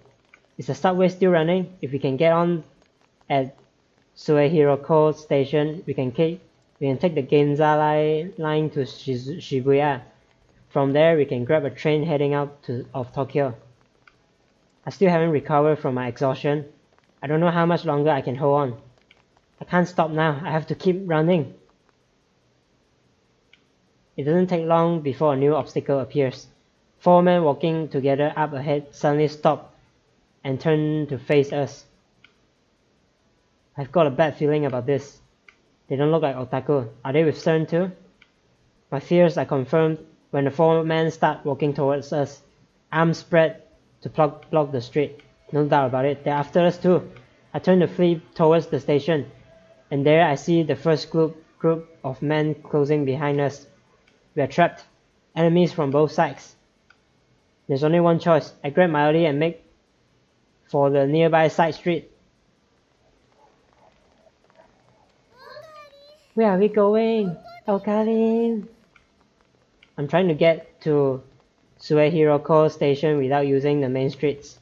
Is the subway still running? If we can get on at Suehiroko station, we can take the Ginza line to Shibuya. From there, we can grab a train heading out of Tokyo. I still haven't recovered from my exhaustion. I don't know how much longer I can hold on. I can't stop now. I have to keep running. It doesn't take long before a new obstacle appears. 4 men walking together up ahead suddenly stop and turn to face us. I've got a bad feeling about this. They don't look like otaku. Are they with CERN too? My fears are confirmed when the 4 men start walking towards us, arms spread to block the street. No doubt about it, they're after us too. I turn to flee towards the station, and there I see the first group of men closing behind us. We are trapped. Enemies from both sides. There's only one choice. I grab Maori and make for the nearby side street. Where are we going? Okarin! I'm trying to get to Suehiroko station without using the main streets.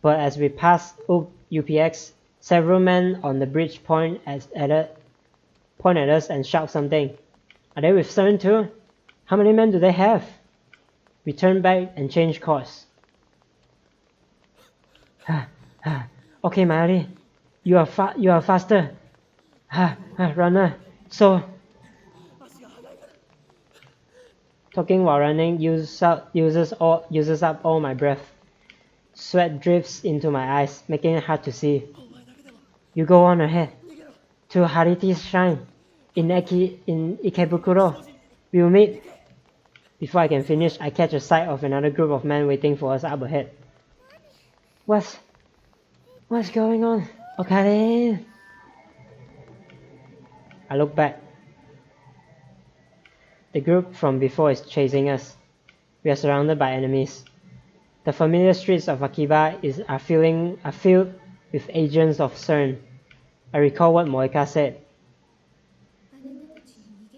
But as we pass UPX, several men on the bridge point at us and shout something. Are they with CERN too? How many men do they have? We turn back and change course. Okay, Maori, you are faster. Runner. So, talking while running uses up all my breath. Sweat drifts into my eyes, making it hard to see. You go on ahead to Hariti's shrine in Ikebukuro. We will meet. Before I can finish, I catch a sight of another group of men waiting for us up ahead. What's going on? Okay. I look back. The group from before is chasing us. We are surrounded by enemies. The familiar streets of Akiba are filled with agents of CERN. I recall what Moika said.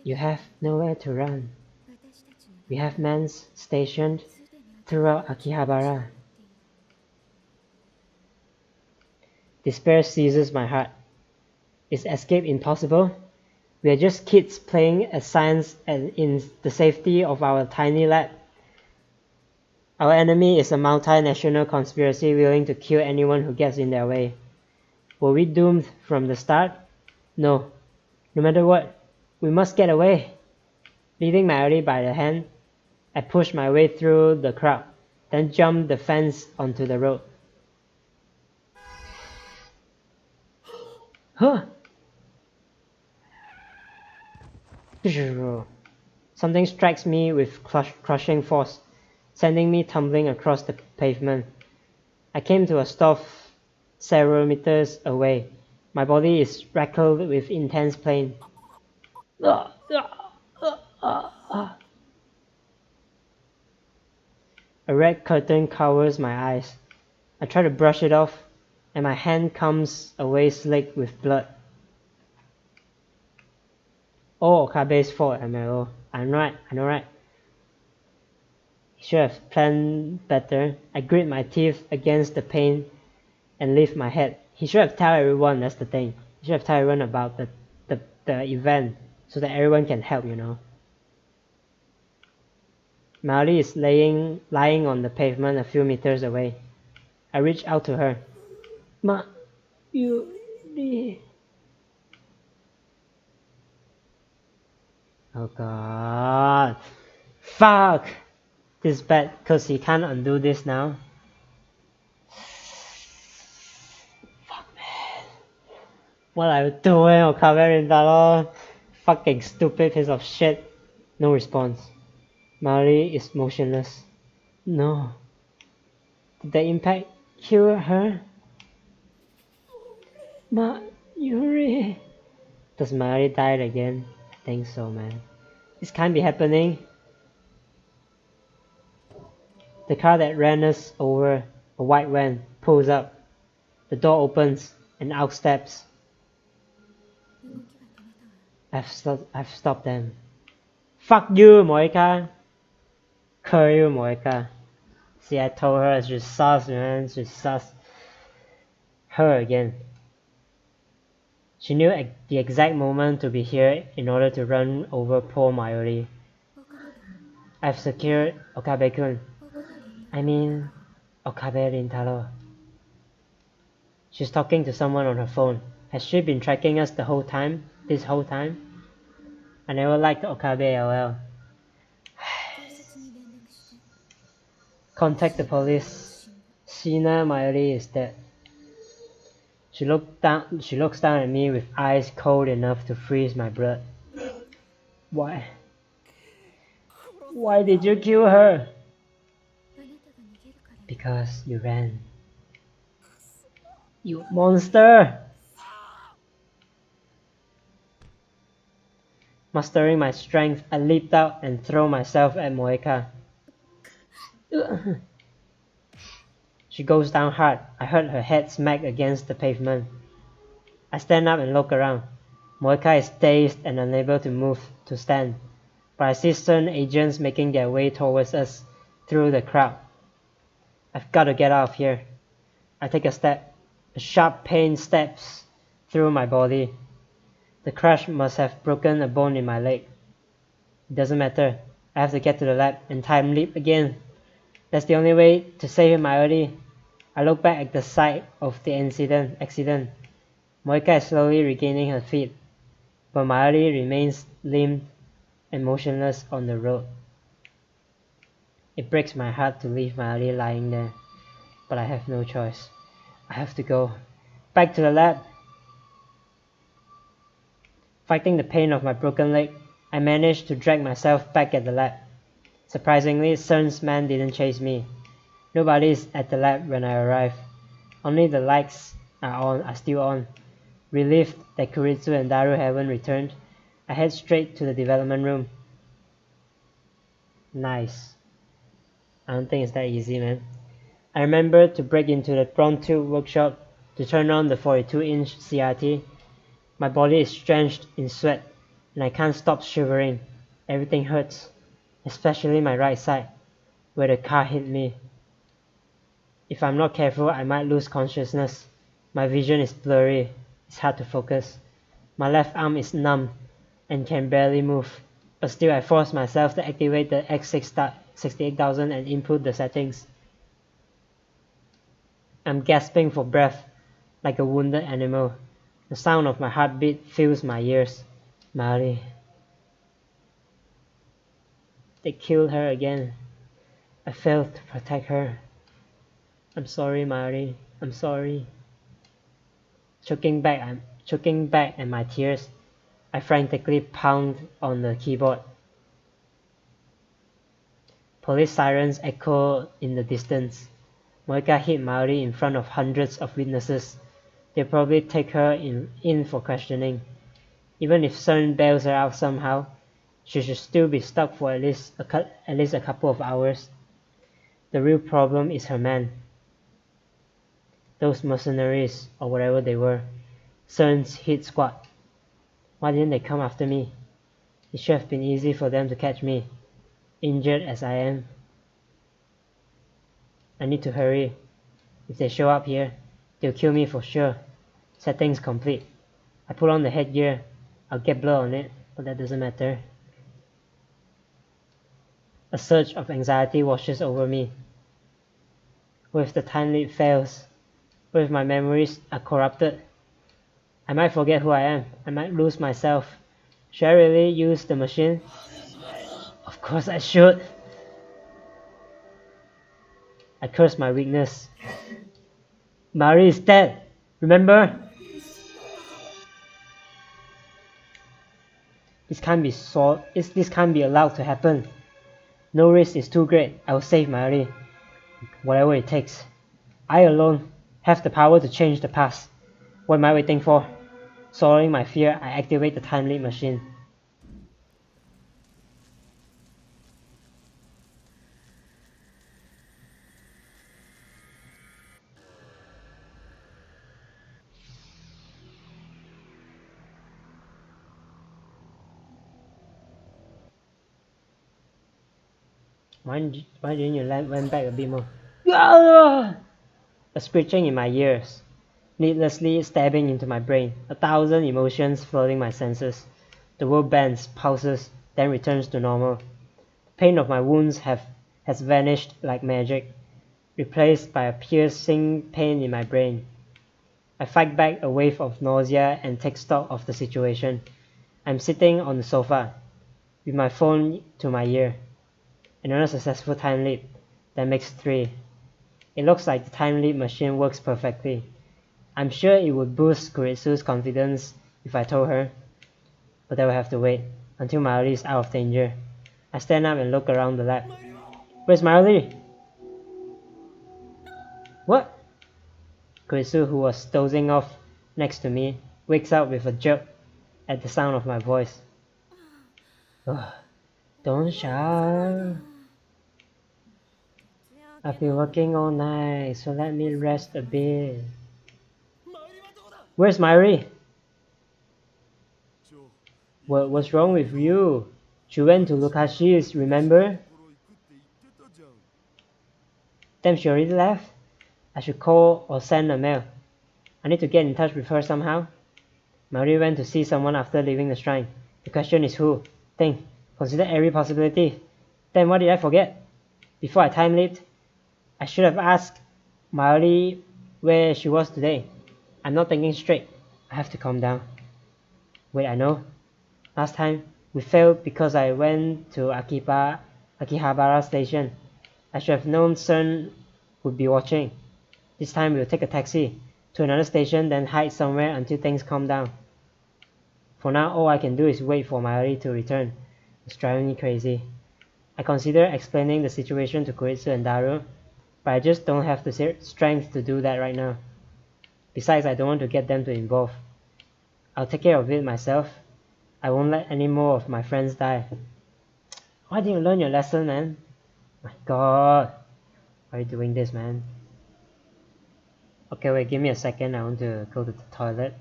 You have nowhere to run. We have men stationed throughout Akihabara. Despair seizes my heart. Is escape impossible? We are just kids playing at science and in the safety of our tiny lab. Our enemy is a multinational conspiracy willing to kill anyone who gets in their way. Were we doomed from the start? No. No matter what, we must get away. Leading Maori by the hand, I push my way through the crowd, then jump the fence onto the road. Huh! Something strikes me with crushing force, sending me tumbling across the pavement. I came to a stop several meters away. My body is rackled with intense pain. A red curtain covers my eyes. I try to brush it off, and my hand comes away slick with blood. Oh, Okabe's fault, MLO. I know right. He should have planned better. I grit my teeth against the pain and lift my head. He should have told everyone, that's the thing. You should have told everyone about the event so that everyone can help, you know. Maori is lying on the pavement a few meters away. I reach out to her. Oh god. Fuck! This is bad because he can't undo this now. Fuck, man. What are you doing, Okabe Rintaro? Fucking stupid piece of shit. No response. Maori is motionless. No. Did the impact kill her? Yuri. Does Maori die again? I think so, man. This can't be happening. The car that ran us over, a white van, pulls up. The door opens and out steps. I've stopped them. Fuck you, Moika. Curse you, Moika. See, I told her she's sus, man. She's sus. Her again. She knew the exact moment to be here in order to run over poor Mayuri. I've secured Okabe-kun. I mean, Okabe Rintaro. She's talking to someone on her phone. Has she been tracking us this whole time? I never liked Okabe LL. Contact the police. Shina Mayuri is dead. She looks down at me with eyes cold enough to freeze my blood. Why? Why did you kill her? Because you ran. You monster! Mustering my strength, I leaped out and threw myself at Moeka. She goes down hard. I heard her head smack against the pavement. I stand up and look around. Moeka is dazed and unable to stand, but I see certain agents making their way towards us through the crowd. I've got to get out of here. I take a step. A sharp pain stabs through my body. The crash must have broken a bone in my leg. It doesn't matter. I have to get to the lab and time leap again. That's the only way to save Mayuri. I look back at the site of the accident. Moika is slowly regaining her feet, but Mayuri remains limp and motionless on the road. It breaks my heart to leave Mayuri lying there, but I have no choice. I have to go. Back to the lab. Fighting the pain of my broken leg, I managed to drag myself back at the lab. Surprisingly, CERN's man didn't chase me. Nobody is at the lab when I arrive. Only the lights are still on. Relieved that Kuritsu and Daru haven't returned, I head straight to the development room. Nice. I don't think it's that easy, man. I remember to break into the Prawn Tube workshop to turn on the 42-inch CRT. My body is drenched in sweat and I can't stop shivering. Everything hurts, especially my right side, where the car hit me. If I'm not careful, I might lose consciousness. My vision is blurry. It's hard to focus. My left arm is numb and can barely move, but still I force myself to activate the X68000 and input the settings. I'm gasping for breath like a wounded animal. The sound of my heartbeat fills my ears. Mari. They killed her again. I failed to protect her. I'm sorry, Mari. I'm sorry. Choking back at my tears, I frantically pound on the keyboard. Police sirens echo in the distance. Moika hit Maori in front of hundreds of witnesses. They'll probably take her in for questioning. Even if CERN bails her out somehow, she should still be stuck for at least a couple of hours. The real problem is her men. Those mercenaries, or whatever they were. CERN's hit squad. Why didn't they come after me? It should have been easy for them to catch me, injured as I am. I need to hurry. If they show up here, they'll kill me for sure. Settings complete. I put on the headgear. I'll get blood on it, but that doesn't matter. A surge of anxiety washes over me. What if the time leap fails? What if my memories are corrupted? I might forget who I am. I might lose myself. Should I really use the machine? Of course I should. I curse my weakness. Mari is dead. Remember? This can't be allowed to happen. No risk is too great. I will save Mari. Whatever it takes. I alone have the power to change the past. What am I waiting for? Swallowing my fear, I activate the time leap machine. Why didn't you went back a bit more? A screeching in my ears, needlessly stabbing into my brain, 1,000 emotions flooding my senses. The world bends, pulses, then returns to normal. The pain of my wounds has vanished like magic, replaced by a piercing pain in my brain. I fight back a wave of nausea and take stock of the situation. I'm sitting on the sofa, with my phone to my ear. Another successful time leap. That makes 3. It looks like the time leap machine works perfectly. I'm sure it would boost Kuritsu's confidence if I told her, but I will have to wait until Marley is out of danger. I stand up and look around the lab. Where's Marley? What? Kuritsu, who was dozing off next to me, wakes up with a jerk at the sound of my voice. Ugh, don't shout. I've been working all night, so let me rest a bit. Where's Mairi? What's wrong with you? She went to Lukashi's, remember? Damn, she already left? I should call or send a mail. I need to get in touch with her somehow. Mairi went to see someone after leaving the shrine. The question is who? Think. Consider every possibility. Then what did I forget? Before I time leaped, I should have asked Mairi where she was today. I'm not thinking straight. I have to calm down. Wait, I know. Last time, we failed because I went to Akihabara station. I should have known CERN would be watching. This time we'll take a taxi to another station, then hide somewhere until things calm down. For now, all I can do is wait for Mayuri to return. It's driving me crazy. I consider explaining the situation to Koitsu and Daru, but I just don't have the strength to do that right now. Besides, I don't want to get them to involve. I'll take care of it myself. I won't let any more of my friends die. Why didn't you learn your lesson, man? My god. Why are you doing this, man? Okay, wait, give me a second. I want to go to the toilet.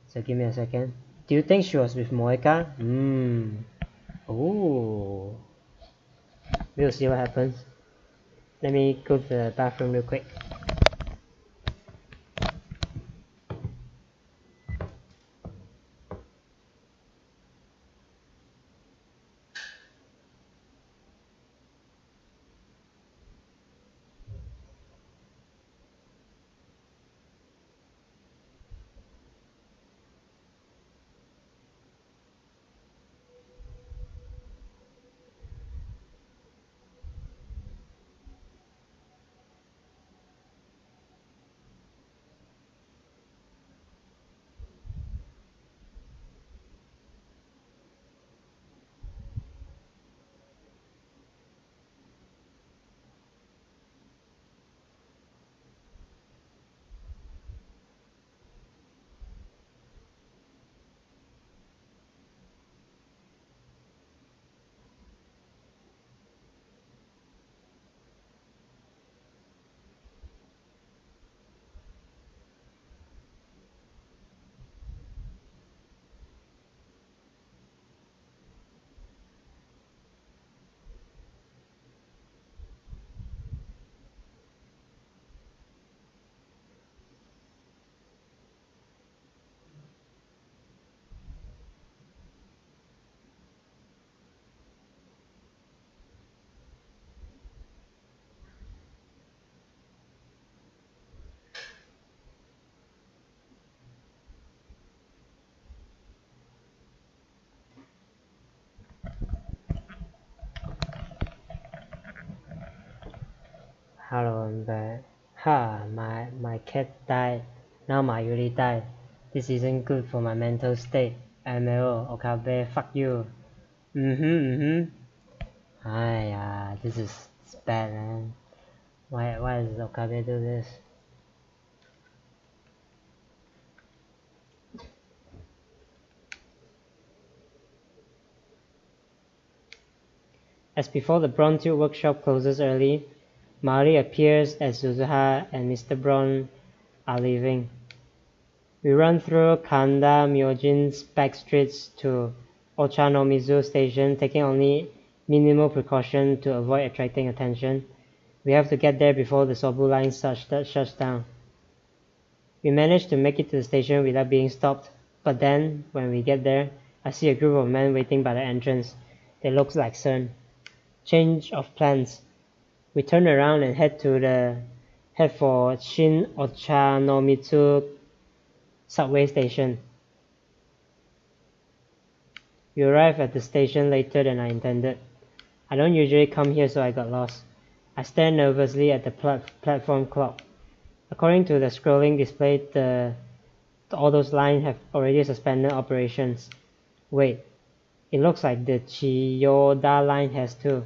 So give me a second. Do you think she was with Moeka? Oh. We'll see what happens. Let me go to the bathroom real quick. Hello, I'm back. Ha, my cat died. Now my Yuri died. This isn't good for my mental state. ML, Okabe, fuck you. This is bad, man. Why does Okabe do this? As before, the Bronze workshop closes early. Mari appears as Suzuha and Mr. Braun are leaving. We run through Kanda Myojin's back streets to Ochanomizu Station, taking only minimal precaution to avoid attracting attention. We have to get there before the Sobu line shuts down. We manage to make it to the station without being stopped, but then, when we get there, I see a group of men waiting by the entrance. They look like CERN. Change of plans. We turn around and head for Shin Ochanomizu subway station. We arrive at the station later than I intended. I don't usually come here, so I got lost. I stare nervously at the platform clock. According to the scrolling display, all those lines have already suspended operations. Wait, it looks like the Chiyoda line has too.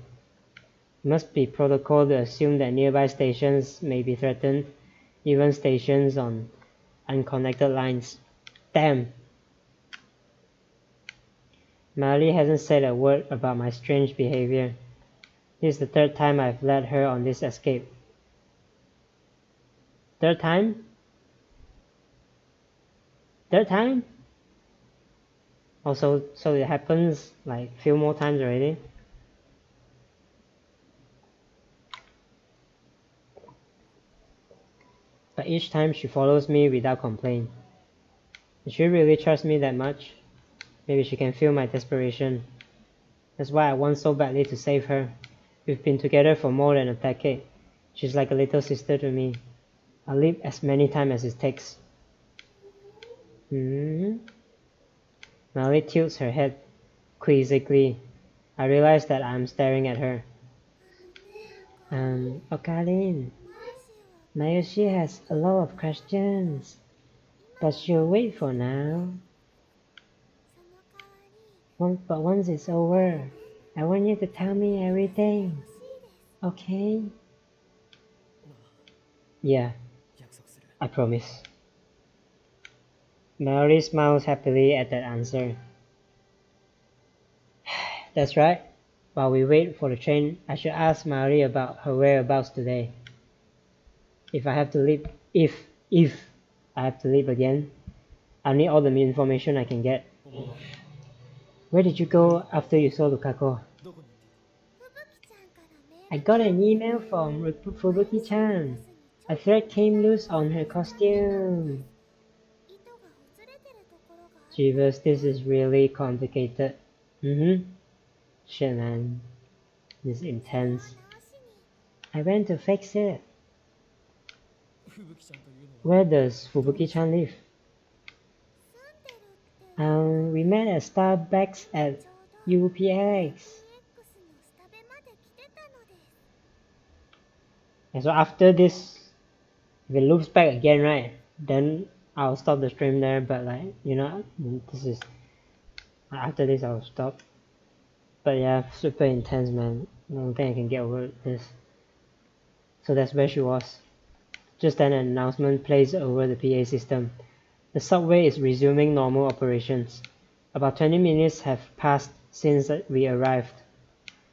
It must be protocol to assume that nearby stations may be threatened, even stations on unconnected lines. Damn! Mari hasn't said a word about my strange behavior. This is the third time I've led her on this escape. Third time? Third time? Also, so it happens like a few more times already. But each time she follows me without complaint. Does she really trust me that much? Maybe she can feel my desperation. That's why I want so badly to save her. We've been together for more than a decade. She's like a little sister to me. I'll leave as many times as it takes. Mali tilts her head quizzically. I realize that I'm staring at her. Okarin, Mayoshi has a lot of questions, but she'll wait for now. But once it's over, I want you to tell me everything. Okay? Yeah, I promise. Mary smiles happily at that answer. That's right. While we wait for the train, I should ask Mary about her whereabouts today. If I have to leave again, I'll need all the information I can get. Where did you go after you saw Lukako? I got an email from Fubuki-chan. A thread came loose on her costume. Jeeves, this is really complicated. Shit, man. This is intense. I went to fix it. Where does Fubuki-chan live? We met at Starbucks at UPX. And so after this, if it loops back again, right, then I'll stop the stream there, but like, you know, this is, after this I'll stop. But yeah, super intense, man. I don't think I can get over this. So that's where she was. Just then an announcement plays over the PA system. The subway is resuming normal operations. About 20 minutes have passed since we arrived.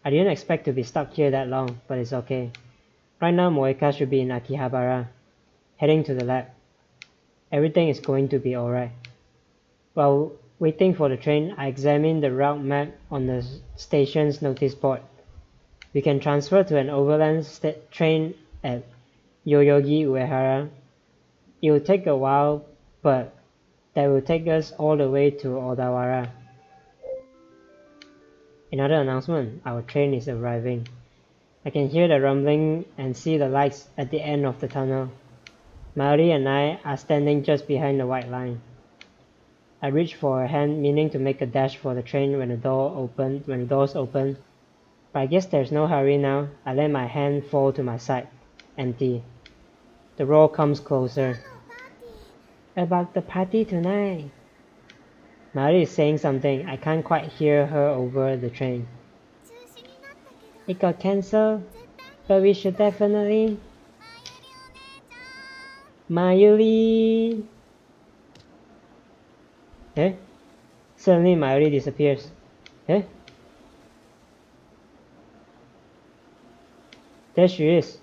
I didn't expect to be stuck here that long, but it's okay. Right now Moeka should be in Akihabara, heading to the lab. Everything is going to be alright. While waiting for the train, I examined the route map on the station's notice board. We can transfer to an overland train at Yoyogi Uehara. It will take a while, but that will take us all the way to Odawara. Another announcement, our train is arriving. I can hear the rumbling and see the lights at the end of the tunnel. Mari and I are standing just behind the white line. I reach for her hand, meaning to make a dash for the train when the doors open. But I guess there's no hurry now. I let my hand fall to my side. Empty. The roar comes closer. About the party tonight. Mayuri is saying something. I can't quite hear her over the train. It got cancelled, but we should definitely... Mayuri! Eh? Suddenly Mayuri disappears. Eh? There she is.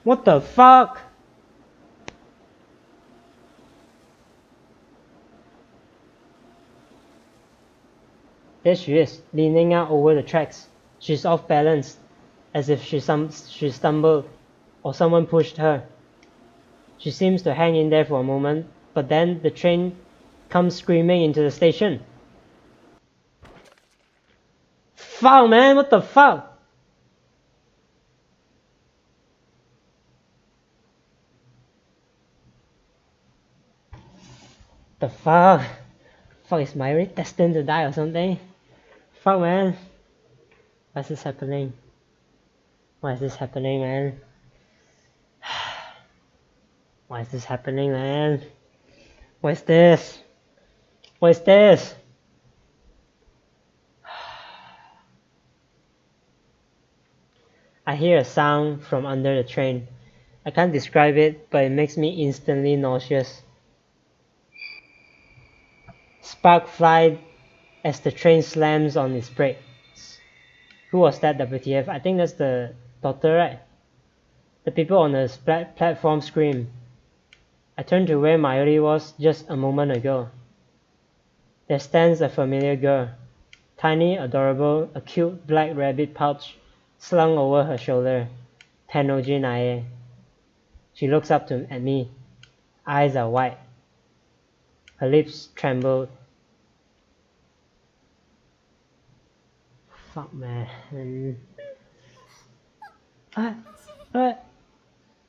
What the fuck? There she is, leaning out over the tracks. She's off balance, as if she stumbled, or someone pushed her. She seems to hang in there for a moment, but then the train comes screaming into the station. Fuck, man, what the fuck? The fuck? Fuck, is Mayuri destined to die or something? Fuck, man. Why is this happening? Why is this happening, man? Why is this happening, man? What is this? What is this? I hear a sound from under the train. I can't describe it, but it makes me instantly nauseous. Spark fly as the train slams on its brakes. Who was that, WTF? I think that's the doctor, right? The people on the platform scream. I turn to where Mayuri was just a moment ago. There stands a familiar girl. Tiny, adorable, a cute black rabbit pouch slung over her shoulder. Tennoji Nae. She looks up at me. Eyes are wide. Her lips trembled. Fuck, man.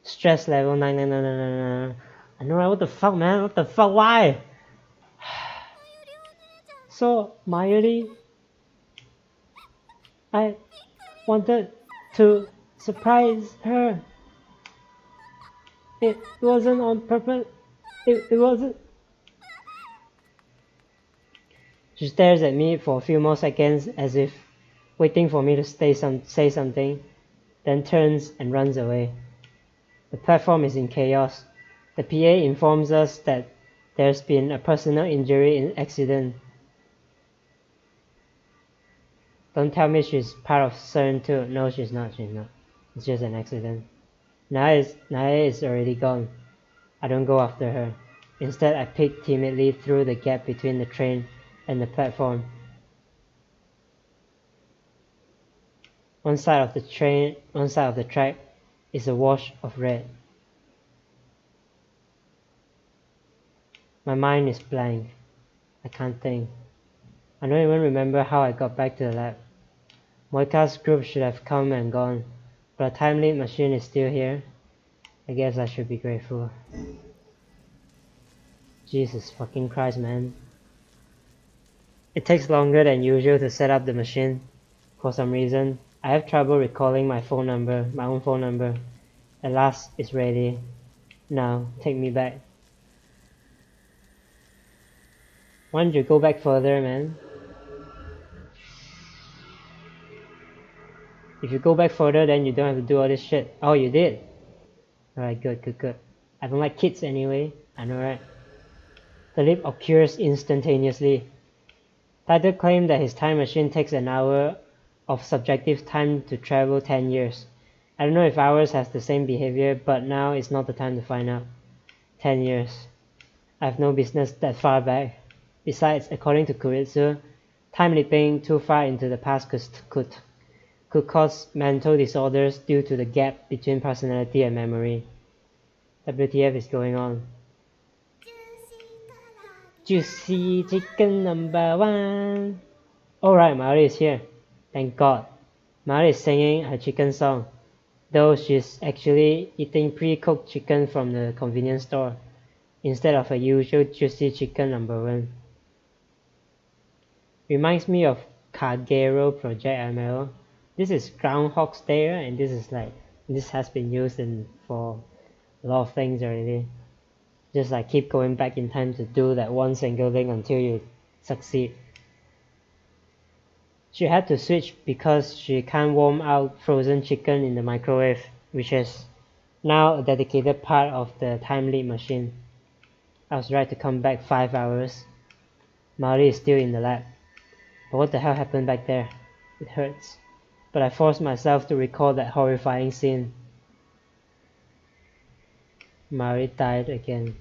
Stress level 99999. I know, right? What the fuck, man? What the fuck? Why? So, Mayuri, I wanted to surprise her. It wasn't on purpose. It wasn't. She stares at me for a few more seconds as if waiting for me to say something, then turns and runs away. The platform is in chaos. The PA informs us that there's been a personal injury in accident. Don't tell me she's part of CERN too. No, she's not. It's just an accident. Nae is already gone. I don't go after her. Instead, I peek timidly through the gap between the train and the platform. One side of the track is a wash of red. My mind is blank. I can't think. I don't even remember how I got back to the lab. Moika's group should have come and gone, but a time-limit machine is still here. I guess I should be grateful. Jesus fucking Christ, man. It takes longer than usual to set up the machine. For some reason, I have trouble recalling my own phone number. At last, it's ready. Now, take me back. Why don't you go back further, man? If you go back further, then you don't have to do all this shit. Oh, you did? Alright, good. I don't like kids anyway. I know, right? The leap occurs instantaneously. Title claimed that his time machine takes an hour of subjective time to travel 10 years. I don't know if ours has the same behavior, but now is not the time to find out. 10 years. I have no business that far back. Besides, according to Kuritsu, time leaping too far into the past could cause mental disorders due to the gap between personality and memory. WTF is going on? Juicy chicken number 1. Alright, Mayuri is here. Thank God. Mayuri is singing her chicken song, though she's actually eating pre-cooked chicken from the convenience store, instead of her usual juicy chicken number 1. Reminds me of Kagero Project ML. This is Groundhog's Day, and this is like This has been used for a lot of things already. Just like keep going back in time to do that one single thing until you succeed. She had to switch because she can't warm out frozen chicken in the microwave, which is now a dedicated part of the time leap machine. I was right to come back 5 hours. Maori is still in the lab. But what the hell happened back there? It hurts. But I forced myself to recall that horrifying scene. Maori died again.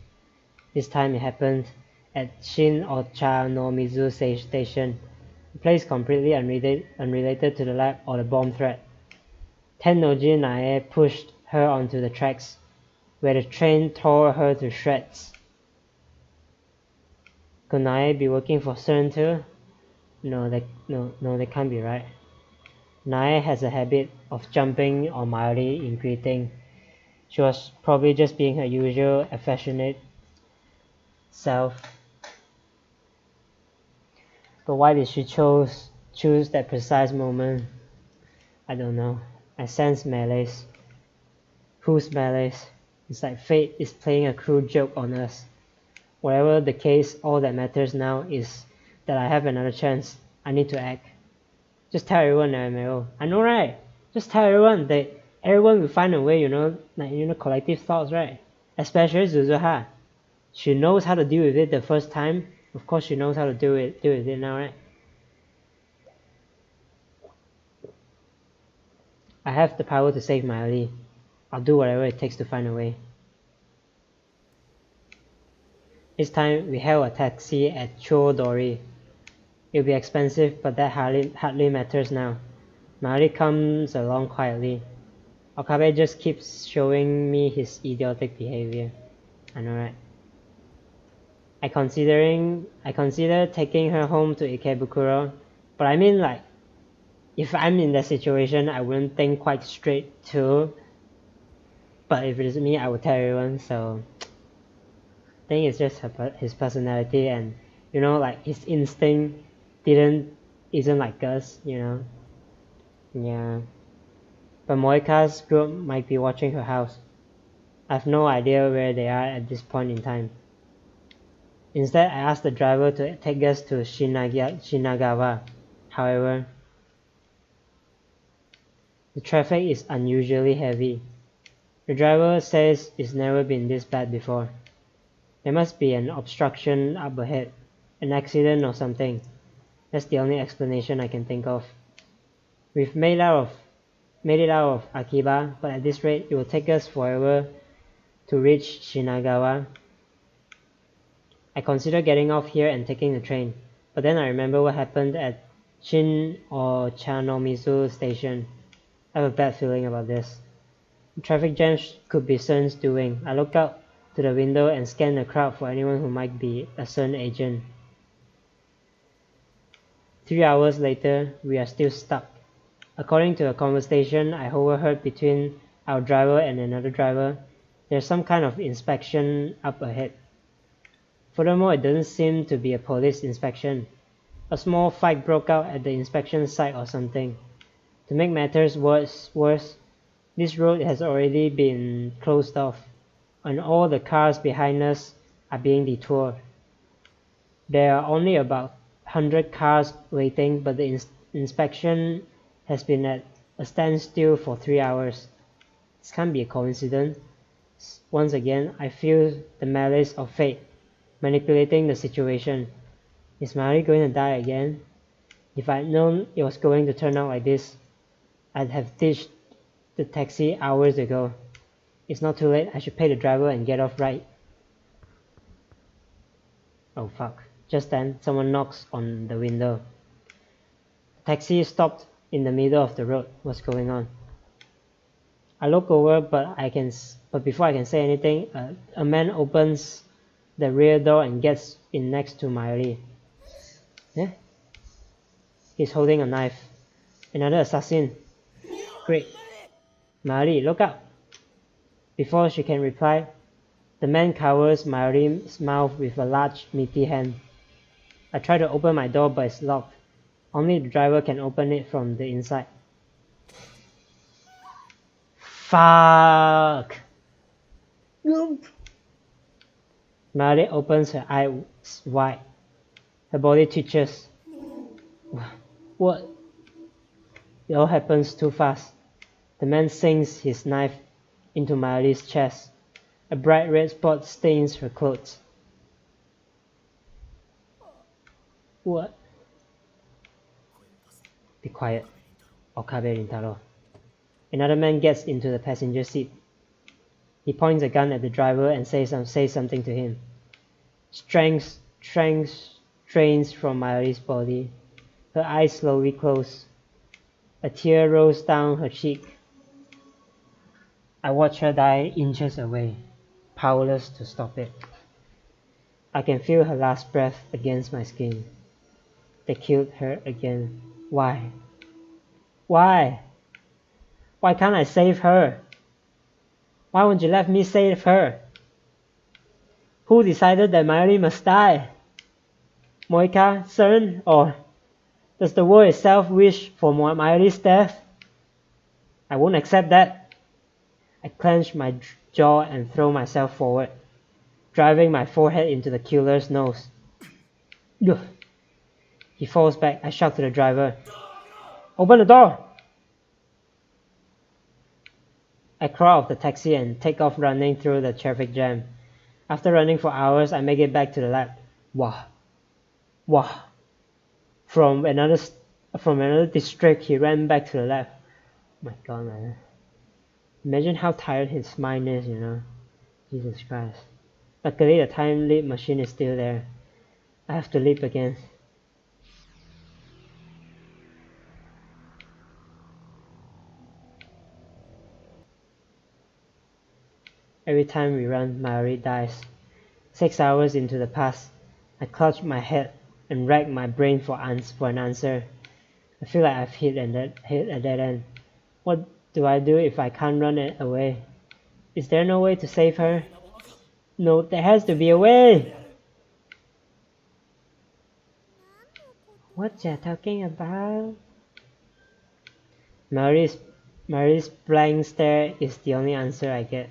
This time it happened at Shin Ocha no Mizu Station, a place completely unrelated to the lab or the bomb threat. Tennoji Nae pushed her onto the tracks, where the train tore her to shreds. Could Nae be working for CERN too? No, they can't be, right? Nae has a habit of jumping on Maori in greeting. She was probably just being her usual affectionate self. But why did she choose that precise moment? I don't know. I sense malice. Whose malice? It's like fate is playing a cruel joke on us. Whatever the case, all that matters now is that I have another chance. I need to act. Just tell everyone that I'm ill. I know, right? Just tell everyone that everyone will find a way, collective thoughts, right? Especially Suzuha. She knows how to deal with it the first time. Of course she knows how to deal with it now, right? I have the power to save Maori. I'll do whatever it takes to find a way. This time we hail a taxi at Chodori. It'll be expensive, but that hardly matters now. Maori comes along quietly. Okabe just keeps showing me his idiotic behavior. I know, right? I consider taking her home to Ikebukuro, but I mean, like, if I'm in that situation, I wouldn't think quite straight too. But if it is me, I would tell everyone. So I think it's just his personality, and like his instinct isn't like us, Yeah. But Moika's group might be watching her house. I have no idea where they are at this point in time. Instead, I asked the driver to take us to Shinagawa. However, the traffic is unusually heavy. The driver says it's never been this bad before. There must be an obstruction up ahead, an accident or something. That's the only explanation I can think of. We've made it out of Akiba, but at this rate, it will take us forever to reach Shinagawa. I consider getting off here and taking the train, but then I remember what happened at Shin or Chanomizu station. I have a bad feeling about this. The traffic jam could be CERN's doing. I look out to the window and scan the crowd for anyone who might be a CERN agent. 3 hours later, we are still stuck. According to a conversation I overheard between our driver and another driver, there's some kind of inspection up ahead. Furthermore, it doesn't seem to be a police inspection. A small fight broke out at the inspection site or something. To make matters worse, this road has already been closed off, and all the cars behind us are being detoured. There are only about 100 cars waiting, but the inspection has been at a standstill for 3 hours. This can't be a coincidence. Once again, I feel the malice of fate manipulating the situation. Is Maori going to die again? If I'd known it was going to turn out like this, I'd have ditched the taxi hours ago. It's not too late. I should pay the driver and get off right. Oh fuck. Just then, someone knocks on the window. The taxi stopped in the middle of the road. What's going on? I look over, but before I can say anything, a man opens the rear door and gets in next to Maori. Yeah? He's holding a knife. Another assassin. Great. Maori, look out! Before she can reply, the man covers Maori's mouth with a large, meaty hand. I try to open my door, but it's locked. Only the driver can open it from the inside. Fuck! Mayuri opens her eyes wide. Her body twitches. What? It all happens too fast. The man sinks his knife into Mayuri's chest. A bright red spot stains her clothes. What? Be quiet. Okabe Rintaro. Another man gets into the passenger seat. He points a gun at the driver and says something to him. Strength drains from Mayuri's body. Her eyes slowly close. A tear rolls down her cheek. I watch her die inches away, powerless to stop it. I can feel her last breath against my skin. They killed her again. Why? Why? Why can't I save her? Why won't you let me save her? Who decided that Mayuri must die? Moika, CERN, or does the world itself wish for Mayuri's death? I won't accept that. I clench my jaw and throw myself forward, driving my forehead into the killer's nose. Ugh. He falls back. I shout to the driver, "Open the door!" I crawl off the taxi and take off running through the traffic jam. After running for hours, I make it back to the lab. Wah. Wah. From another district, he ran back to the lab. My god, man. Imagine how tired his mind is, you know. Jesus Christ. Luckily, the time leap machine is still there. I have to leap again. Every time we run, Mayuri dies. 6 hours into the past, I clutch my head and rack my brain for an answer. I feel like I've hit a dead end. What do I do if I can't run it away? Is there no way to save her? No, there has to be a way! What you talking about? Mayuri's blank stare is the only answer I get.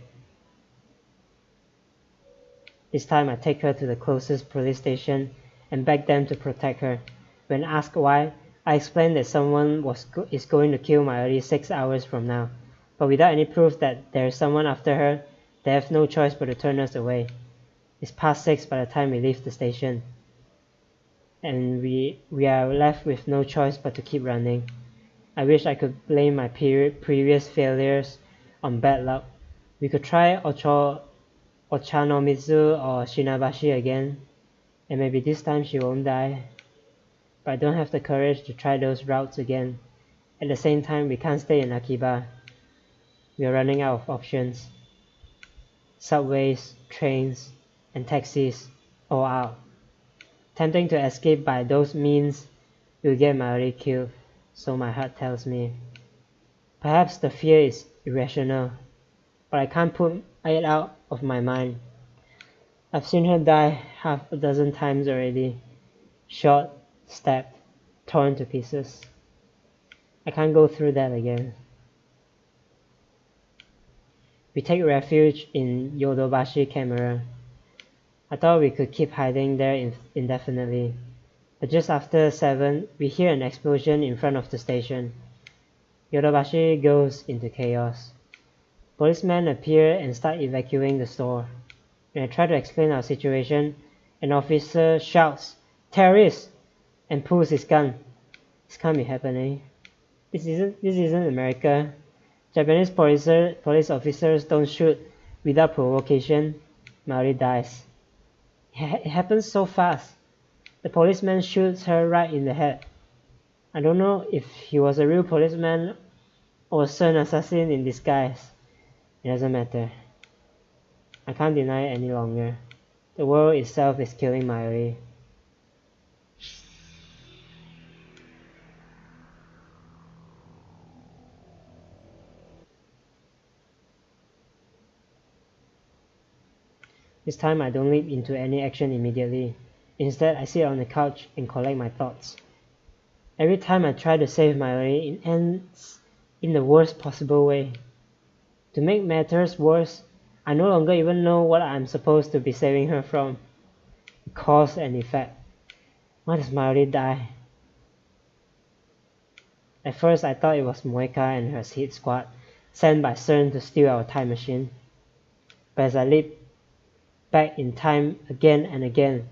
This time I take her to the closest police station and beg them to protect her. When asked why, I explain that someone is going to kill Mayuri 6 hours from now. But without any proof that there is someone after her, they have no choice but to turn us away. It's past 6 by the time we leave the station. And we are left with no choice but to keep running. I wish I could blame my previous failures on bad luck. We could try Ochanomizu or Shinabashi again, and maybe this time she won't die. But I don't have the courage to try those routes again. At the same time, we can't stay in Akiba. We are running out of options. Subways, trains, and taxis, all out. Attempting to escape by those means will get Mayuri killed, so my heart tells me. Perhaps the fear is irrational, but I can't put it out of my mind. I've seen her die half a dozen times already. Shot, stabbed, torn to pieces. I can't go through that again. We take refuge in Yodobashi Camera. I thought we could keep hiding there indefinitely. But just after 7, we hear an explosion in front of the station. Yodobashi goes into chaos. Policemen appear and start evacuating the store. When I try to explain our situation, an officer shouts, "Terrorists!" and pulls his gun. This can't be happening. This isn't America. Japanese police officers don't shoot without provocation. Mayuri dies. It happens so fast. The policeman shoots her right in the head. I don't know if he was a real policeman or a CERN assassin in disguise. It doesn't matter. I can't deny it any longer. The world itself is killing Mayuri. This time I don't leap into any action immediately. Instead, I sit on the couch and collect my thoughts. Every time I try to save Mayuri, it ends in the worst possible way. To make matters worse, I no longer even know what I'm supposed to be saving her from. Cause and effect. Why does Mayuri die? At first I thought it was Moika and her hit squad, sent by CERN to steal our time machine. But as I leap back in time again and again,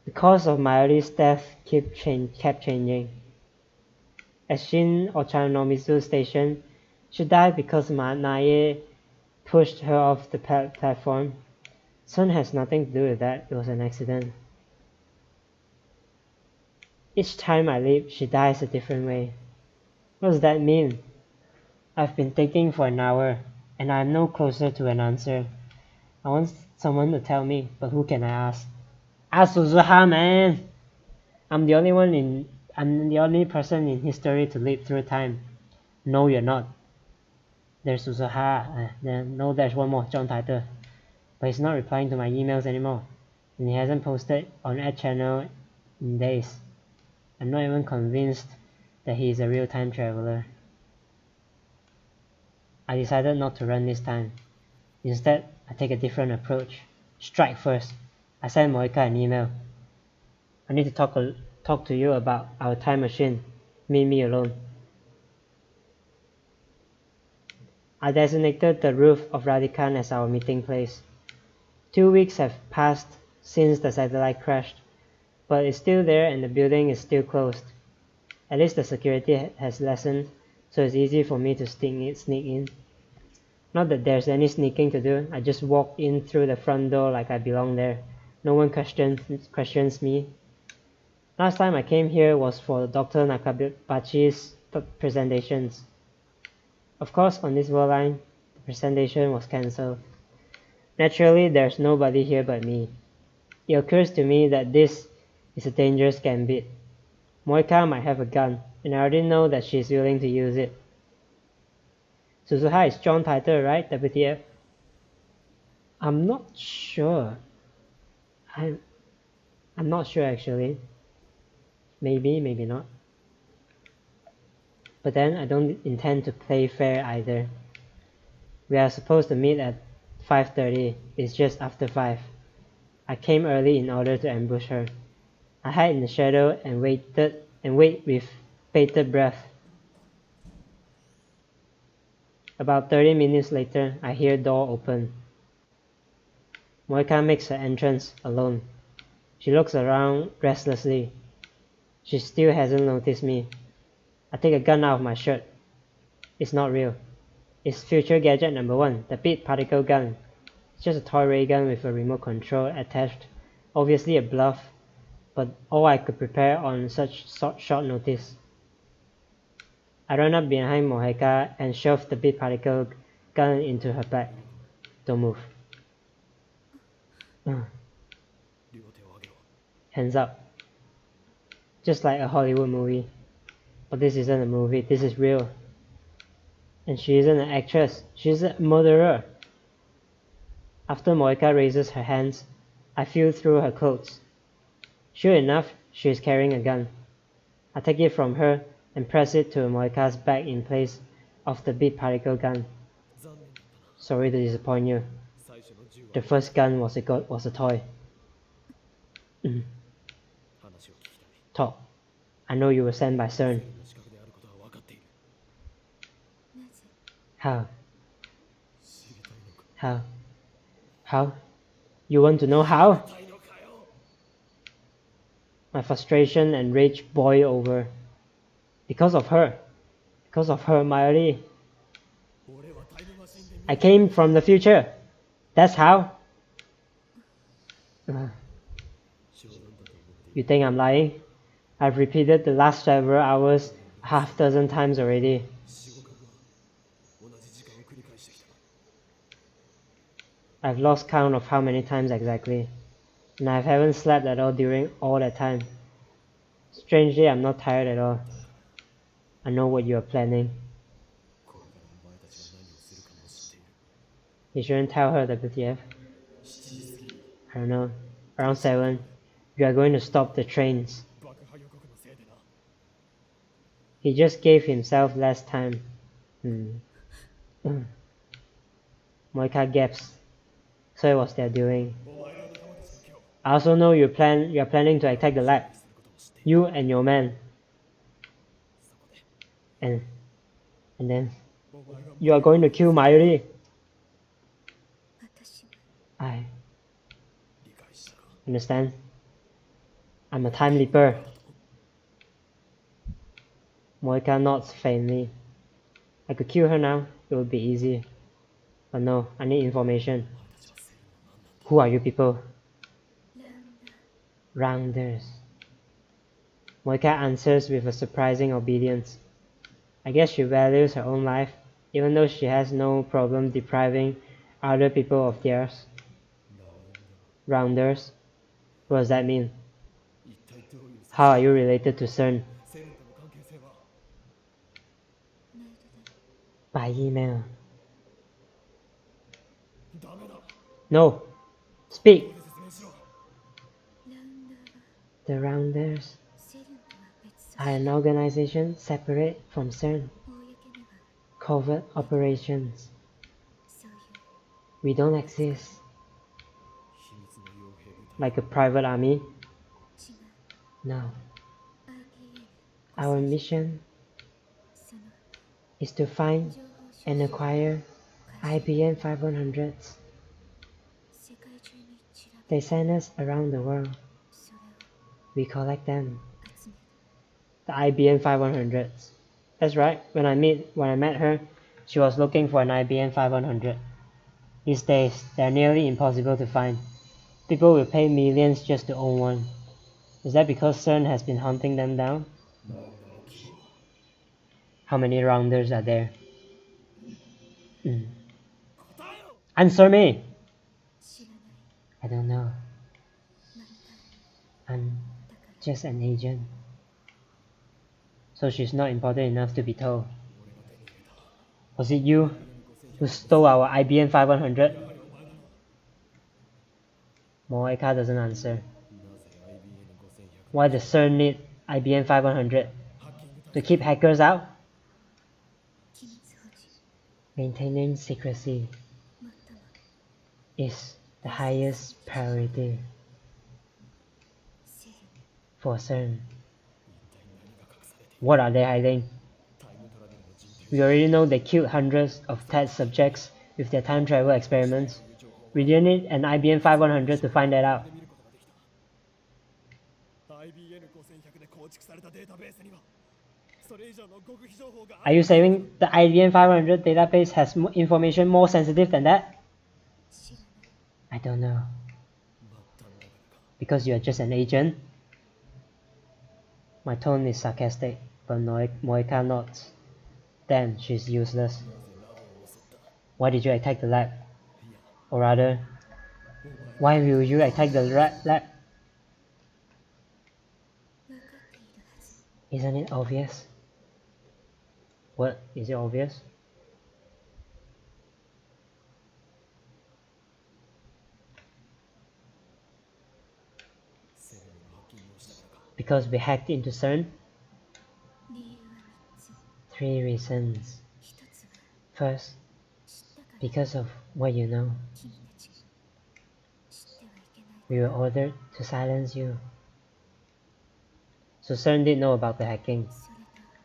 the cause of Mayuri's death kept changing. At Shin Ochanomizu Station, she died because Nae pushed her off the platform. CERN has nothing to do with that, it was an accident. Each time I leap, she dies a different way. What does that mean? I've been thinking for an hour, and I am no closer to an answer. I want someone to tell me, but who can I ask? Ask Suzuha, man! I'm the only person in history to leap through time. No, you're not. There's Suzuha. No, there's one more, John Titor. But he's not replying to my emails anymore, and he hasn't posted on Ad Channel in days. I'm not even convinced that he is a real time traveler. I decided not to run this time. Instead, I take a different approach. Strike first. I send Moika an email. I need to talk to you about our time machine. Meet me alone. I designated the roof of Radican as our meeting place. 2 weeks have passed since the satellite crashed, but it's still there and the building is still closed. At least the security has lessened, so it's easy for me to sneak in. Not that there's any sneaking to do, I just walk in through the front door like I belong there. No one questions me. Last time I came here was for Dr. Nakabachi's presentations. Of course, on this world line, the presentation was cancelled. Naturally, there's nobody here but me. It occurs to me that this is a dangerous gambit. Moika might have a gun, and I already know that she's willing to use it. Suzuha is John Titor, right, WTF? I'm not sure. I'm not sure actually. Maybe, maybe not. But then I don't intend to play fair either. We are supposed to meet at 5:30. It's just after 5. I came early in order to ambush her. I hide in the shadow and wait with bated breath. About 30 minutes later, I hear door open. Moika makes her entrance alone. She looks around restlessly. She still hasn't noticed me. I take a gun out of my shirt. It's not real. It's future gadget number 1, the beat particle gun. It's just a toy ray gun with a remote control attached. Obviously a bluff, but all I could prepare on such short notice. I run up behind Moika and shove the beat particle gun into her back. Don't move. Hands up. Just like a Hollywood movie. But this isn't a movie, this is real. And she isn't an actress, she's a murderer. After Moika raises her hands, I feel through her clothes. Sure enough, she is carrying a gun. I take it from her and press it to Moika's back in place of the beat particle gun. Sorry to disappoint you. The first gun was a toy. Talk. I know you were sent by CERN. How? How? You want to know how? My frustration and rage boil over. Because of her, Mayuri. I came from the future. That's how. You think I'm lying? I've repeated the last several hours a half-dozen times already. I've lost count of how many times exactly, and I haven't slept at all during all that time. Strangely, I'm not tired at all. I know what you are planning. You shouldn't tell her, WTF. I don't know. Around 7, you are going to stop the trains. He just gave himself less time. Moika gasps. So it was their doing. I also know you're planning to attack the lab. You and your man. And then you are going to kill Mayuri. I understand. I'm a time leaper. Moika nods faintly. I could kill her now, it would be easy. But no, I need information. Who are you people? Rounders. Moika answers with a surprising obedience. I guess she values her own life, even though she has no problem depriving other people of theirs. Rounders? What does that mean? How are you related to CERN? By email. No! Speak! The Rounders are an organization separate from CERN. Covert operations. We don't exist. Like a private army? No. Our mission is to find and acquire IBM 500s. They send us around the world. We collect them. The IBM 500s. That's right, when I met her, she was looking for an IBM 500. These days, they are nearly impossible to find. People will pay millions just to own one. Is that because CERN has been hunting them down? How many Rounders are there? Answer me! I don't know. I'm just an agent. So she's not important enough to be told. Was it you who stole our IBM 500? Moeka doesn't answer. Why does CERN need IBM 500? To keep hackers out? Maintaining secrecy is the highest priority for CERN. What are they hiding? We already know they killed hundreds of test subjects with their time travel experiments. We didn't need an IBM 500 to find that out. Are you saying the IBM 500 database has information more sensitive than that? I don't know. Because you're just an agent? My tone is sarcastic, but Moeka nods. Then she's useless. Why did you attack the lab? Or rather, why will you attack the lab? Isn't it obvious? What? Is it obvious? Because we hacked into CERN? 3 reasons. First, because of what you know. We were ordered to silence you. So CERN did know about the hacking.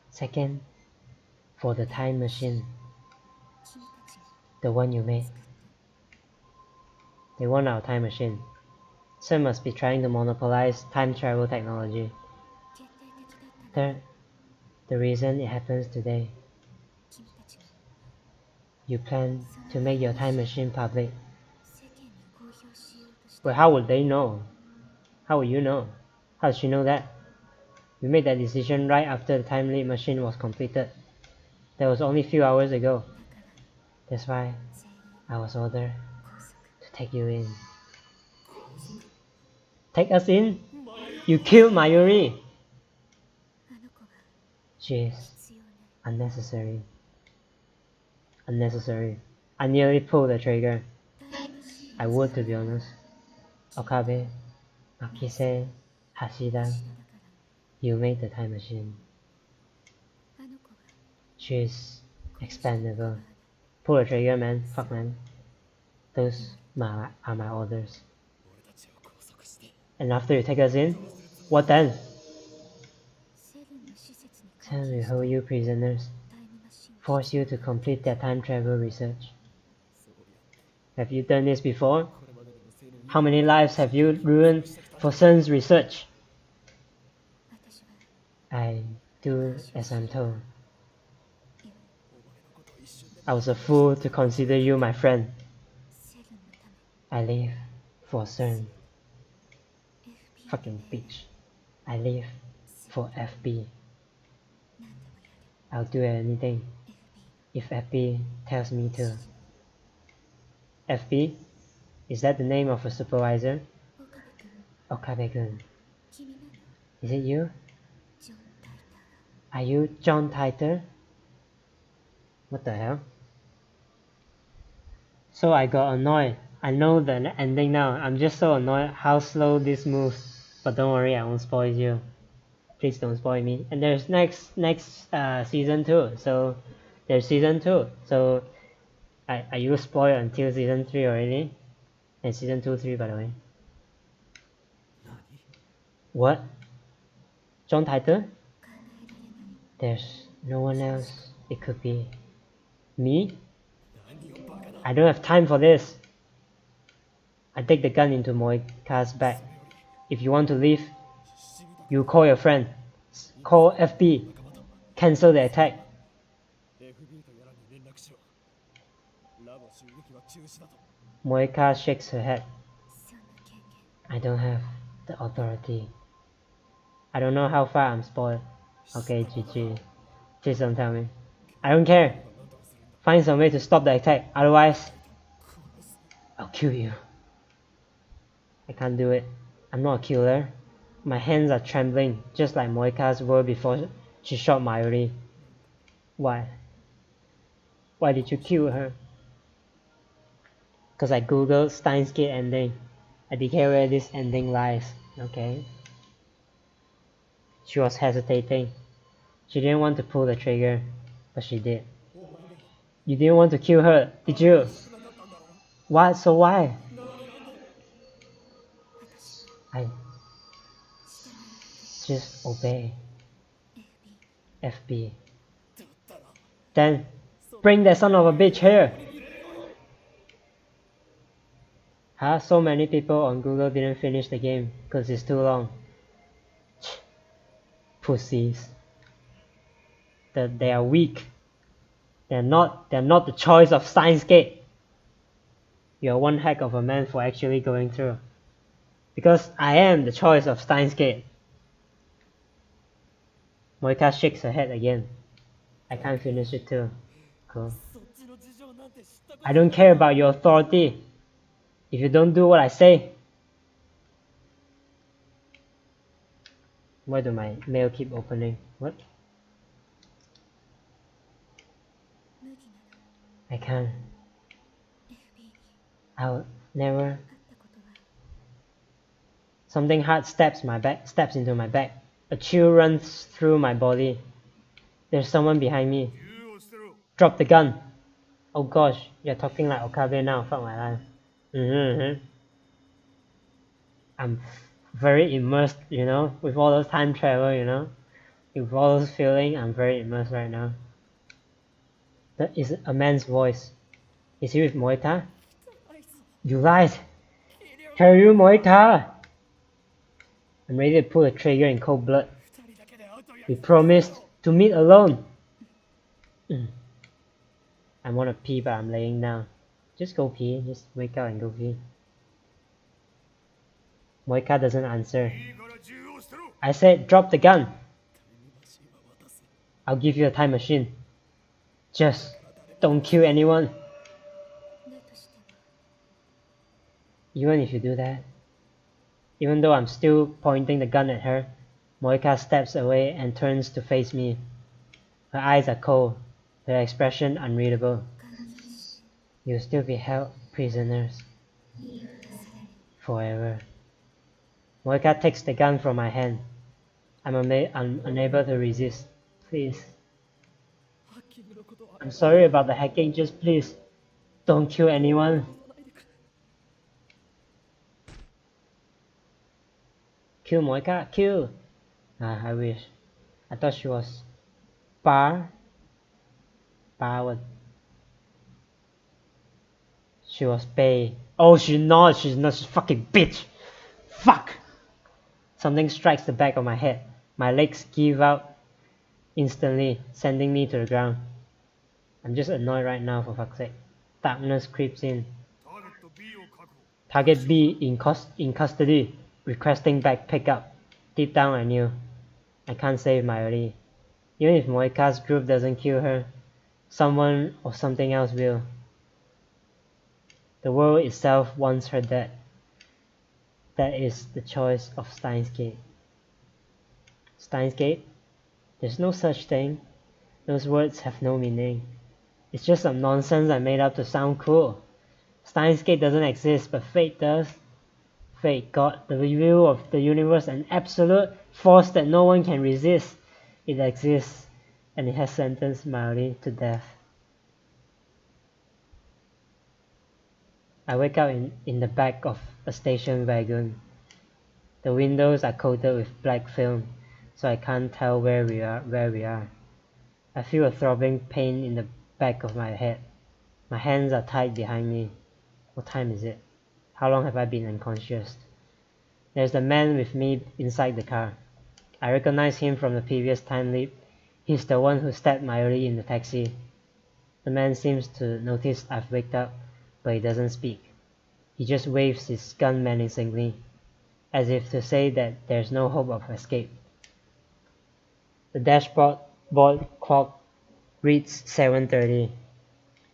Second, for the time machine. The one you made. They want our time machine. CERN must be trying to monopolize time travel technology. Third, the reason it happens today. You plan to make your time machine public. But how would they know? How would you know? How did she know that? We made that decision right after the time leap machine was completed. That was only a few hours ago. That's why I was ordered to take you in. Take us in? You killed Mayuri! She is unnecessary. Unnecessary. I nearly pulled the trigger. I would, to be honest. Okabe, Makise, Hashida, you made the time machine. She's expendable. Pull the trigger, man. Fuck, man. Those are my orders. And after you take us in, what then?
セルンの施設に
Then we hold you prisoners,
タイムマシン
force you to complete their time travel research. Have you done this before? How many lives have you ruined for Sun's research?
私は
I do as I'm told.
いや
I was a fool to consider you my friend.
セルンのため
I live for CERN.
FBI
Fucking bitch. I live for FB.
何でもやる
I'll do anything
FB
if FB tells me to. FB? Is that the name of a supervisor?
岡部君
Okabe-kun.
君なの
Is it you?
ジョン・タイター
Are you John Titor? What the hell? So I got annoyed. I know the ending now. I'm just so annoyed how slow this moves. But don't worry, I won't spoil you. Please don't spoil me. And there's next season 2. So there's season 2. So are you spoiled until season 3 already? And season 2, 3 by the way. What? John Titor?
考えられない
There's no one else it could be. Me? I don't have time for this. I take the gun into Moika's back. If you want to leave, you call your friend. Call FB. Cancel the attack.
FB とやらに連絡しろ。ラボ襲撃は中止だと。
Moika shakes her head.
そんな権限
I don't have the authority. I don't know how far I'm spoiled. Okay, GG. Please don't tell me. I don't care. Find some way to stop the attack. Otherwise, I'll kill you. I can't do it. I'm not a killer. My hands are trembling, just like Moika's were before she shot Mayuri. Why? Why did you kill her? Because I googled Steins Gate ending. I declare where this ending lies. Okay. She was hesitating. She didn't want to pull the trigger, but she did. You didn't want to kill her, did you? What? So why? I just obey. FB. Then bring that son of a bitch here. Huh? So many people on Google didn't finish the game because it's too long. Pussies. They are weak. They're not the choice of Steins Gate. You're one heck of a man for actually going through. Because I am the choice of Steins Gate. Moika shakes her head again. I can't finish it too. Cool. I don't care about your authority. If you don't do what I say. Why do my mail keep opening? What?
無理なの
I can't.
FB に
I'll never.
会ったことは
Something hard steps into my back. A chill runs through my body. There's someone behind me. Drop the gun. Oh gosh, you're talking like Okabe now. Fuck my life. I'm very immersed, you know, with all those time travel, you know. With all those feeling, I'm very immersed right now. That is a man's voice. Is he with Moika? You lied! Karyu Moika! I'm ready to pull the trigger in cold blood. We promised to meet alone. I want to pee, but I'm laying down. Just go pee. Just wake up and go pee. Moika doesn't answer. I said drop the gun. I'll give you a time machine. Just don't kill anyone.
だとしても
Even if you do that. Even though I'm still pointing the gun at her, Moika steps away and turns to face me. Her eyes are cold, her expression unreadable. You'll still be held prisoners. Forever. Moika takes the gun from my hand. I'm unable to resist. Please. I'm sorry about the hacking, just please don't kill anyone. Kill Moika, kill! I wish. I thought she was Bar. What? She was Bay. Oh, she's not, she's fucking bitch! Fuck! Something strikes the back of my head. My legs give out instantly, sending me to the ground. I'm just annoyed right now, for fuck's sake. Darkness creeps in. Target B in custody, requesting back pickup. Deep down I knew I can't save Mayuri. Even if Moika's group doesn't kill her, someone or something else will. The world itself wants her dead. That is the choice of Steins Gate. Steins Gate? There's no such thing. Those words have no meaning. It's just some nonsense I made up to sound cool. Steins Gate doesn't exist, but fate does. Fate, God, the review of the universe, an absolute force that no one can resist. It exists, and it has sentenced Mayuri to death. I wake up in the back of a station wagon. The windows are coated with black film, so I can't tell where we are. I feel a throbbing pain in the back of my head. My hands are tied behind me. What time is it? How long have I been unconscious? There's a man with me inside the car. I recognize him from the previous time leap. He's the one who stabbed Mayuri in the taxi. The man seems to notice I've waked up, but he doesn't speak. He just waves his gun menacingly, as if to say that there's no hope of escape. The dashboard clock reads 7:30.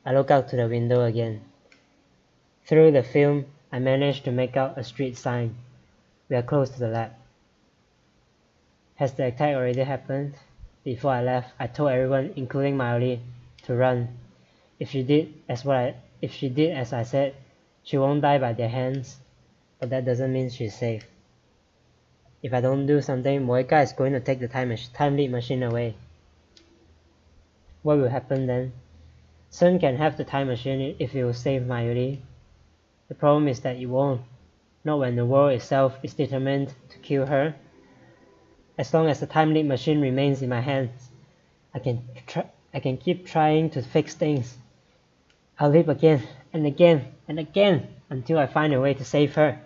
I look out to the window again. Through the film, I manage to make out a street sign. We are close to the lab. Has the attack already happened? Before I left, I told everyone, including Mayuri, to run. If she did as I said, she won't die by their hands, but that doesn't mean she's safe. If I don't do something, Moika is going to take the time leap machine away. What will happen then? Sun can have the time machine if it will save Mayuri. The problem is that it won't. Not when the world itself is determined to kill her. As long as the time leap machine remains in my hands, I can keep trying to fix things. I'll leap again and again and again until I find a way to save her.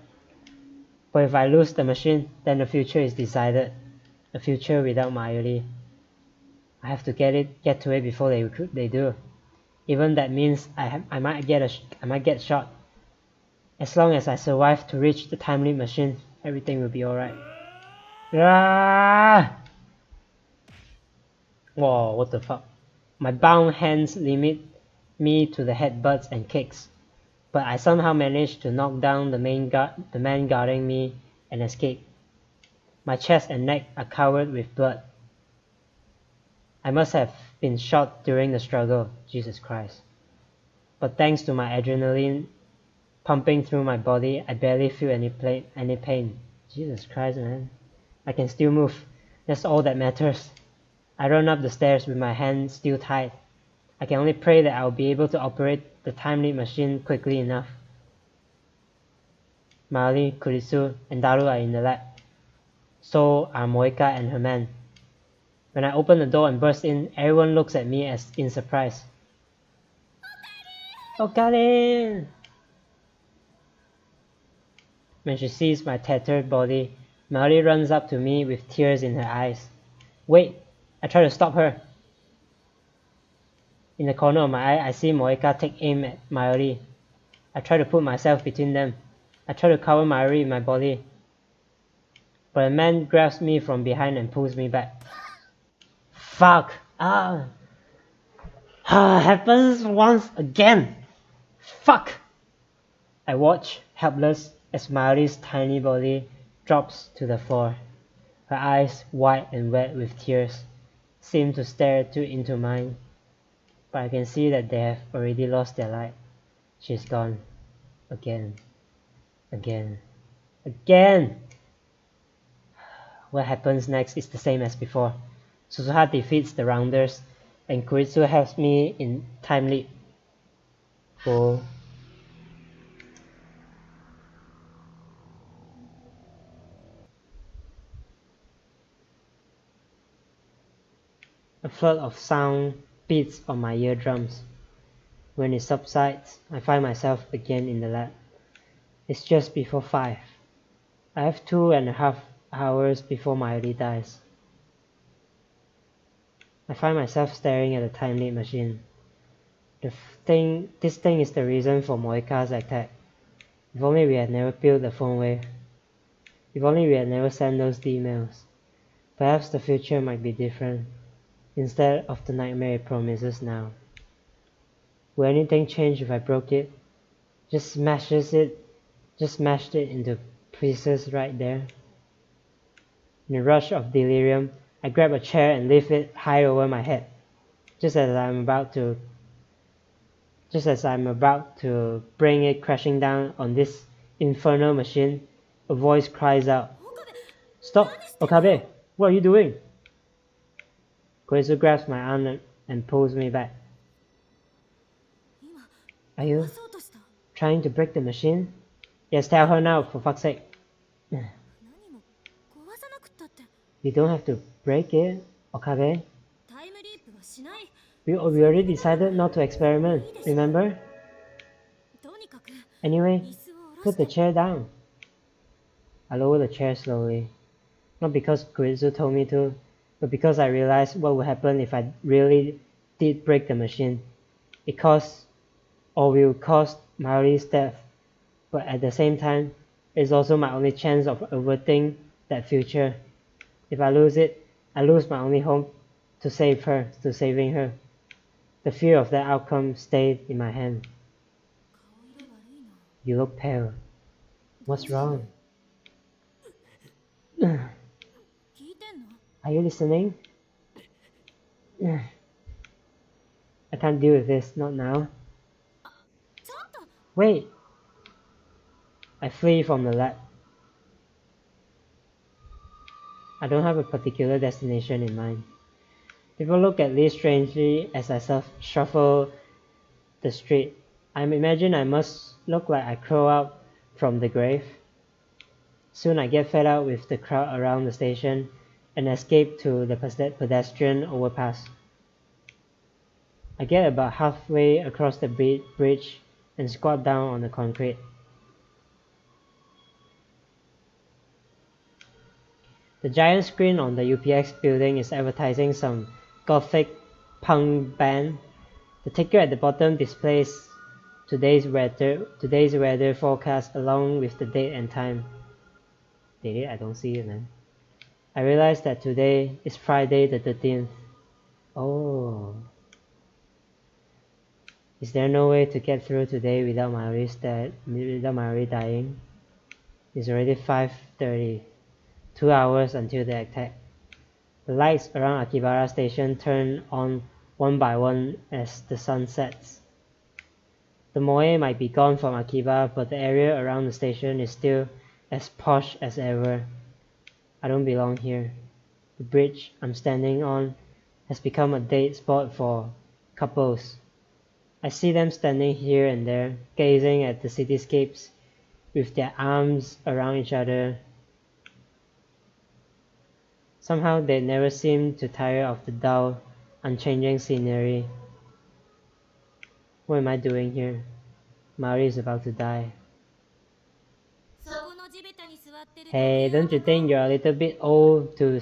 But if I lose the machine, then the future is decided. A future without Mayuri. I have to get to it before they do. Even that means I might get shot. As long as I survive to reach the time leap machine, everything will be alright. Ah! Whoa, what the fuck? My bound hands limit me to the headbutts and kicks, but I somehow managed to knock down the man guarding me and escape. My chest and neck are covered with blood. I must have been shot during the struggle, Jesus Christ. But thanks to my adrenaline pumping through my body, I barely feel any pain. Jesus Christ, man. I can still move. That's all that matters. I run up the stairs with my hands still tied. I can only pray that I'll be able to operate the time leap machine quickly enough. Mari, Kurisu, and Daru are in the lab. So are Moika and her man. When I open the door and burst in, everyone looks at me as in surprise. Okarin! When she sees my tattered body, Mari runs up to me with tears in her eyes. Wait! I try to stop her. In the corner of my eye, I see Moika take aim at Mayuri. I try to put myself between them. I try to cover Mayuri in my body. But a man grabs me from behind and pulls me back. Fuck! Happens once again! Fuck! I watch, helpless, as Mayuri's tiny body drops to the floor. Her eyes, wide and wet with tears, seem to stare into mine. But I can see that they have already lost their light. She's gone. Again. Again. Again! What happens next is the same as before. Suzuha defeats the rounders, and Kuritsu helps me in time leap. Oh. A flood of sound beats on my eardrums. When it subsides, I find myself again in the lab. It's just before 5. I have 2.5 hours before Miley dies. I find myself staring at the time lead machine. This thing is the reason for Moika's attack. If only we had never peeled the phone wave. If only we had never sent those emails. Perhaps the future might be different, instead of the nightmare it promises now. Will anything change if I broke it? Just smashed it into pieces right there. In a rush of delirium, I grab a chair and lift it high over my head. Just as I'm about to bring it crashing down on this infernal machine, a voice cries out, "Stop, Okabe! What are you doing?" Koizu grabs my arm and pulls me back. Are you trying to break the machine? Yes, tell her now, for fuck's sake. You don't have to break it, Okabe. We already decided not to experiment, remember? Anyway, put the chair down. I lower the chair slowly. Not because Koizu told me to, but because I realized what would happen if I really did break the machine. It will cost Maori's death, but at the same time, it's also my only chance of averting that future. If I lose it, I lose my only hope to saving her. The fear of that outcome stayed in my hand. You look pale. What's wrong? Are you listening? I can't deal with this, not now. Wait! I flee from the lab. I don't have a particular destination in mind. People look at me strangely as I shuffle the street. I imagine I must look like I crawl out from the grave. Soon I get fed up with the crowd around the station and escape to the pedestrian overpass. I get about halfway across the bridge and squat down on the concrete. The giant screen on the UPX building is advertising some gothic punk band. The ticker at the bottom displays today's weather forecast along with the date and time. Did it? I don't see it, man. I realize that today is Friday the 13th. Oh. Is there no way to get through today without Maori dying? It's already 5:30. 2 hours until the attack. The lights around Akibara station turn on one by one as the sun sets. The moe might be gone from Akiba, but the area around the station is still as posh as ever. I don't belong here. The bridge I'm standing on has become a date spot for couples. I see them standing here and there, gazing at the cityscapes with their arms around each other. Somehow they never seem to tire of the dull, unchanging scenery. What am I doing here? Maori is about to die. Hey, don't you think you're a little bit old to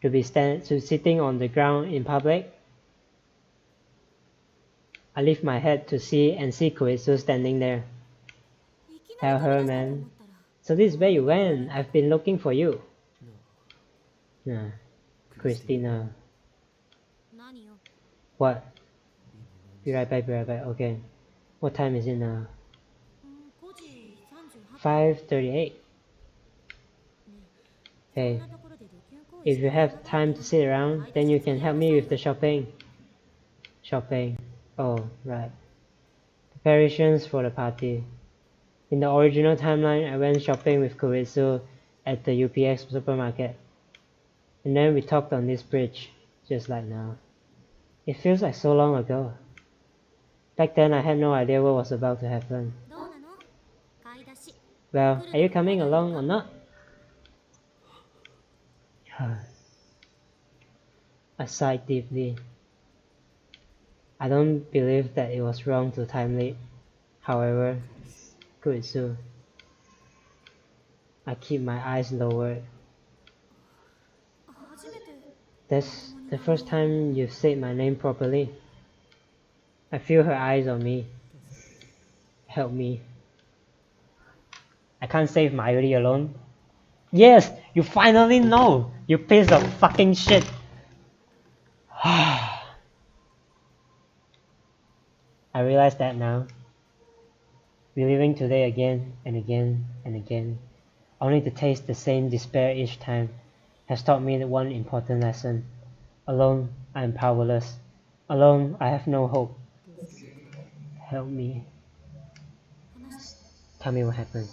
be sitting on the ground in public? I lift my head to see Koizu standing there. Tell her, man. So this is where you went. I've been looking for you. Nah, Christina. What? Be right back, okay. What time is it now? 5:38. Hey, if you have time to sit around, then you can help me with the shopping. Shopping. Oh, right. Preparations for the party. In the original timeline, I went shopping with Koizu at the UPX supermarket. And then we talked on this bridge, just like now. It feels like so long ago. Back then I had no idea what was about to happen. Well, are you coming along or not? I sighed deeply. I don't believe that it was wrong to time leap. However, Kuritsu, I keep my eyes lowered.
初めて
That's the first time you've said my name properly. I feel her eyes on me. Help me. I can't save Mayuri alone. Yes, you finally know, you piece of fucking shit. I realize that now. Reliving today again and again and again, only to taste the same despair each time, has taught me one important lesson. Alone, I am powerless. Alone, I have no hope. Help me. Tell me what happened.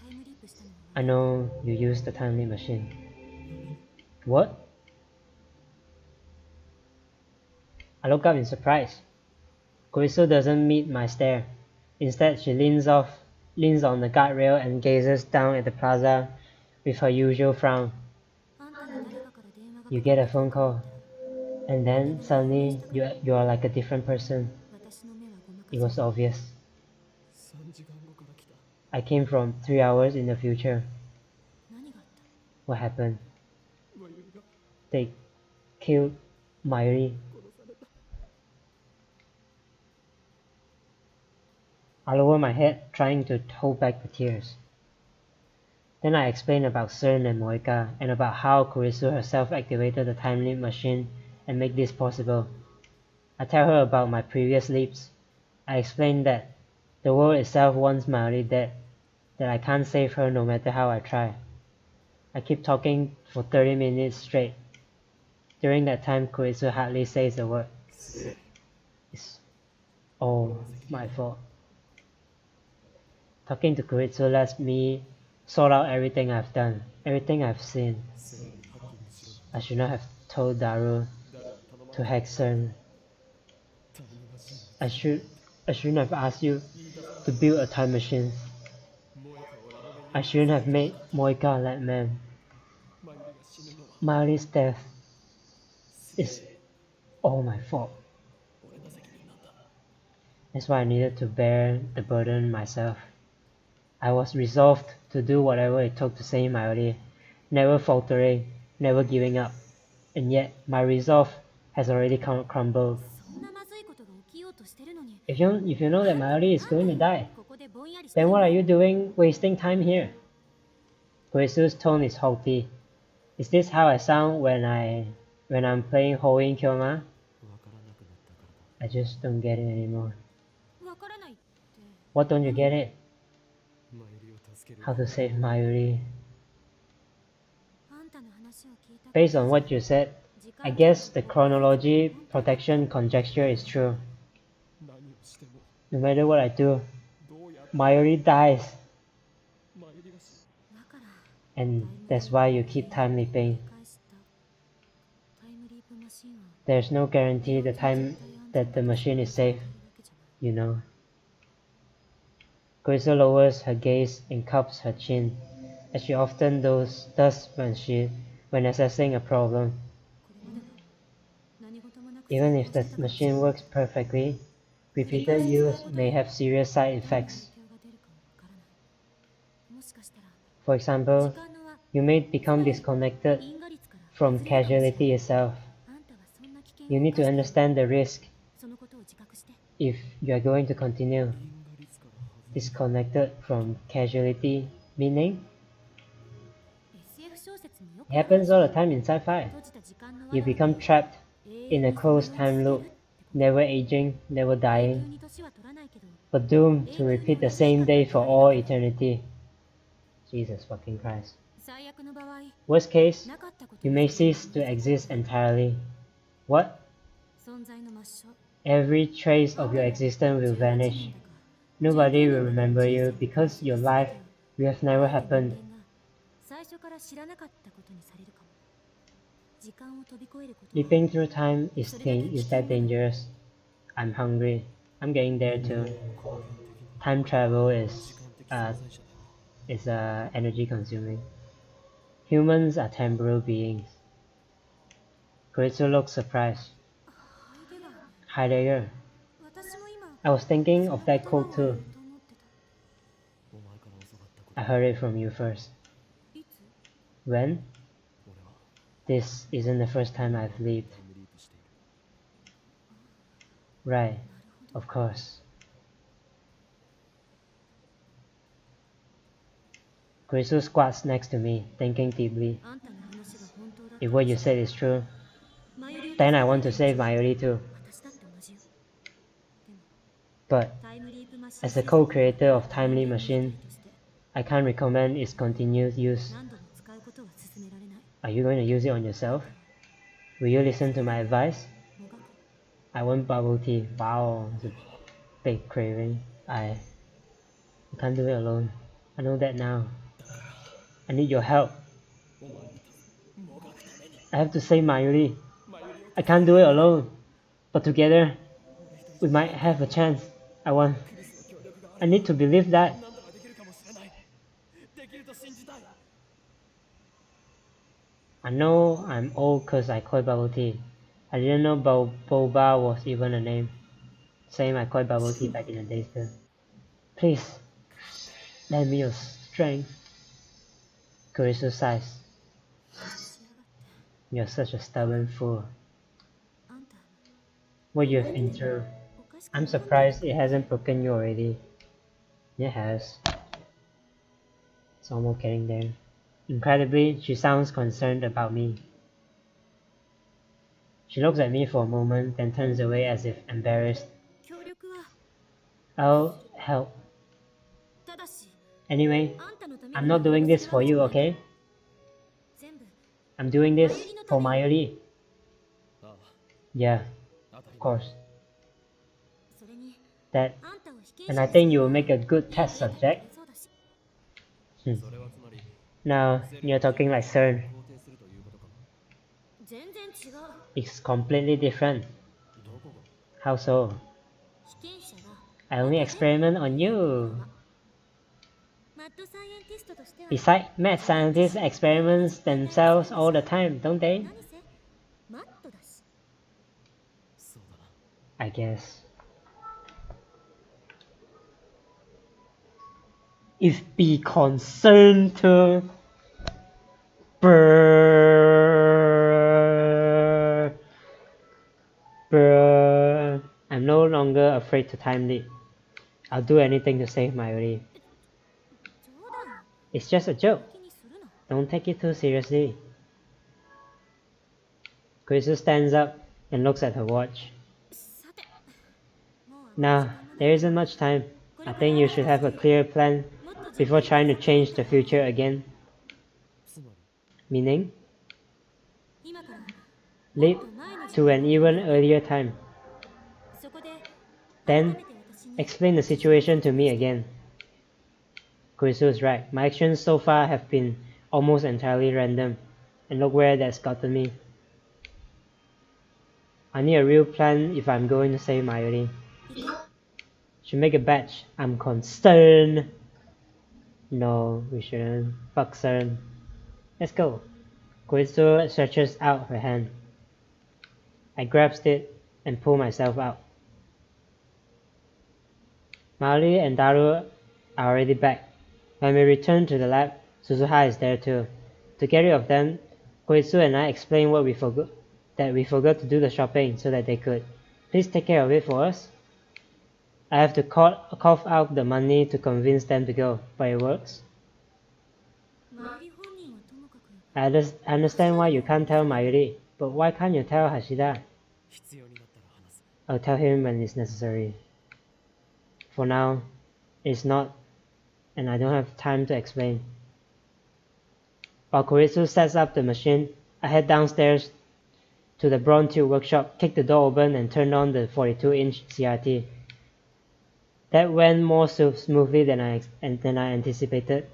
タイムリープしたのは
I know you used the time leap machine. What? I look up in surprise. Kurisu doesn't meet my stare. Instead, she leans on the guardrail and gazes down at the plaza with her usual frown.
あんたに誰かから電話が
You get a phone call, and then suddenly you are like a different person.
私の目はごまか
It was obvious.
3時間後から来た。
I came from 3 hours in the future.
何があった
What happened?
マユリが
They killed Mayuri.
殺された。
I lower my head, trying to hold back the tears. Then I explain about CERN and Moika, and about how Kurisu herself activated the time leap machine and made this possible. I tell her about my previous leaps. I explain that the world itself wants Mayuri dead, that I can't save her no matter how I try. I keep talking for 30 minutes straight. During that time, Kurisu hardly says a word. It's all my fault. Talking to Kuritsu lets me sort out everything I've done, everything I've seen. I should not have told Daru to hack CERN. I shouldn't have asked you to build a time machine. I shouldn't have made Moika a lad man. Mayuri's death is all my fault. That's why I needed to bear the burden myself. I was resolved to do whatever it took to save Mayuri, never faltering, never giving up. And yet, my resolve has already crumbled.
そんなまずいことが起きようとしてるのに
If you know that Mayuri is going to die,
ここでぼんやりして
then
る
what are you doing wasting time here? Kurisu's tone is haughty. Is this how I sound when I'm playing Hoin Kyoma?
わからなくなったからだ。
I just don't get it anymore.
わからないって
What don't you get it?
マユリを助ける。
How to save Mayuri?
あんたの話を聞いた
Based on what you said, I guess the chronology protection conjecture is true.
何をしても
No matter what I do,
どうやって
Mayuri dies.
マユリが死ぬ。
だから
And that's why you keep time leaping.
返したタイムリープマシンは
There's no guarantee that the machine is safe,
わけじゃない
you know. Kurisu lowers her gaze and cups her chin, as she often does when assessing a problem.
これまでは何事もなく
Even if the machine works perfectly, repeated use may have serious side effects.
影響が出るかもわからないもしかしたら
For example,
時間の輪
you may become disconnected
因果率から
from casualty itself.
あんたはそんな危険を
You need to
冒して
understand the risk
そのことを自覚して
if you are going to continue
因果率から外れ
disconnected from casualty, meaning
SF 小説によく
it happens all the time in sci-fi.
閉じた時間の輪
You
の
become trapped
永
in
遠
a
に
closed time loop, never aging, never
急
dying,
に年は取らないけど
but doomed to repeat the same day for all eternity. Jesus fucking Christ.
最悪の場合
Worst case,
なかったこと
you
に
may cease to exist entirely. What?
存在の抹消
Every trace of your existence will vanish. Nobody will remember you because your life will have never happened.
最初から知らなかったことにされるかも時間を飛び越えること
Leaping through time is that dangerous. I'm hungry. I'm getting there too. Time travel is energy consuming. Humans are temporal beings. Koritsu looks surprised.
ハイデガー
Heidegger.
私も今
I was thinking of that
その
quote
言葉を
too.
言うと思ってた。
お前から教わったこと
I heard it from you first.
いつ
When?
俺は
This isn't the first time I've leaped.
タイムリープしている
Right,
なるほど
of course. Koritsu squats next to me, thinking deeply.
あんたの話が本当だった
If what you said is true,
マユリを
then I want to save Mayuri too.
私だって同じよ。でも
But
タイムリープマシン
as the co-creator of Timely Machine, I can't recommend its continued use.
何度も使うことは勧められない。
Are you going to use it on yourself? Will you listen to my advice?
もがく
I want bubble tea. Wow, it's a big craving. I can't do it alone. I know that now. I need your help. I have to save Mayuri. I can't do it alone. But together, we might have a chance. I need to believe that.
何とかできるかもしれないできると信じたい
I know I'm old cause I call bubble tea. I didn't know Boba was even a name. Same, I called bubble tea back in the days too. Please, lend me your strength. Kurisu sighs.
しやがって
You're such a stubborn fool.
あんた
What you've been through.
おかしく
I'm surprised it hasn't broken you already. It has. It's almost getting there. Incredibly, she sounds concerned about me. She looks at me for a moment, then turns away as if embarrassed.
協力は
I'll help.
ただし
Anyway,
あんたのために
I'm not doing this for you, okay?
全部
I'm doing this for Mayuri.
ああ
Yeah,
当たり
of
前
course.
それに
That,
あんたを被験
and
者
I
に
think you will make a good test subject.
そうだし
それはつまり
Now, you're talking like CERN.
肯定するということか
全然違う
It's completely different.
どこが
How so?
被験者は
I only experiment on you.
マッドサイエンティストとしては
Besides, mad scientists experiments themselves all the time, don't they?
何せマッドだし
そうだな
I guess. If be concerned to I'm no longer afraid to time leap. I'll do anything to save Mayuri.
冗談
It's just a joke.
気にするな
Don't take it too seriously. Kurisu stands up and looks at her watch.
さてもうあ
Now,
まり時間もない
there isn't much time. I think you should have a clear plan before trying to change the future again.
つまり
Meaning,
今から
leap to an even earlier time.
そこで
Then,
改めて私に
explain the situation to me again. Kurisu is right. My actions so far have been almost entirely random. And look where that's gotten me. I need a real plan if I'm going to save Mayuri. Should make a batch. I'm concerned. No, we shouldn't. Fuck CERN. Let's go. Kurisu stretches out her hand. I grabs it and pull myself out. Mayuri and Daru are already back. When we return to the lab, Suzuha is there too. To get rid of them, Koitsu and I explained what we forgot to do the shopping so that they could. Please take care of it for us. I have to cough out the money to convince them to go, but it works.
マユリ本人はともかく
I understand why you can't tell Mayuri, but why can't you tell Hashida?
必要になったら話す
I'll tell him when it's necessary. For now, it's not, and I don't have time to explain. While Koritsu sets up the machine, I head downstairs to the Bronze Tube workshop, kick the door open, and turn on the 42-inch CRT. That went more smoothly than I anticipated.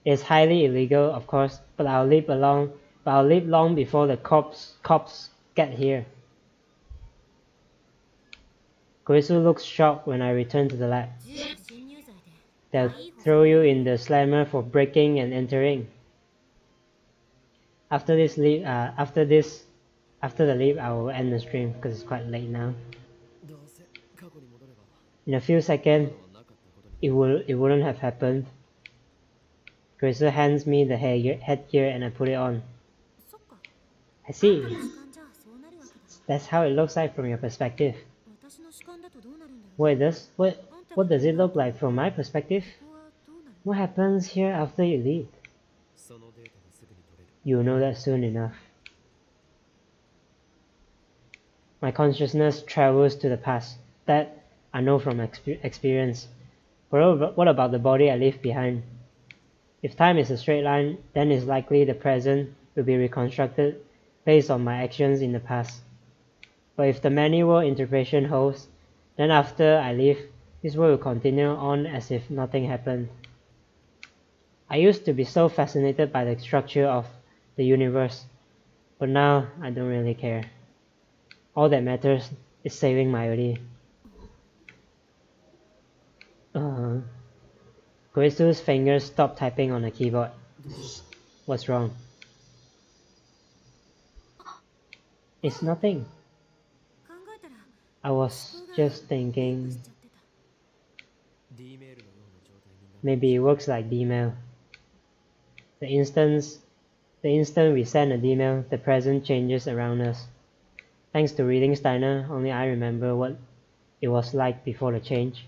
It's highly illegal, of course, but I'll leap long before the cops get here. Koritsu looks shocked when I return to the lab.
銃の侵入罪で
They'll throw you in the slammer for breaking and entering. After this, After the leap, I will end the stream because it's quite late now. In a few seconds, it wouldn't have happened. Gracer hands me the headgear and I put it on. I see. That's how it looks like from your perspective. What does it look like from my perspective? What happens here after you leave? You'll know that soon enough. My consciousness travels to the past. That I know from experience. But what about the body I leave behind? If time is a straight line, then it's likely the present will be reconstructed based on my actions in the past. But if the manual interpretation holds, then after I leave, this world will continue on as if nothing happened. I used to be so fascinated by the structure of the universe, but now I don't really care. All that matters is saving Mayuri. Koitsu's fingers stopped typing on the keyboard. What's wrong? It's nothing. I was just thinking maybe it works like D-mail. The instant we send a D-mail, the present changes around us. Thanks to reading Steiner, only I remember what it was like before the change.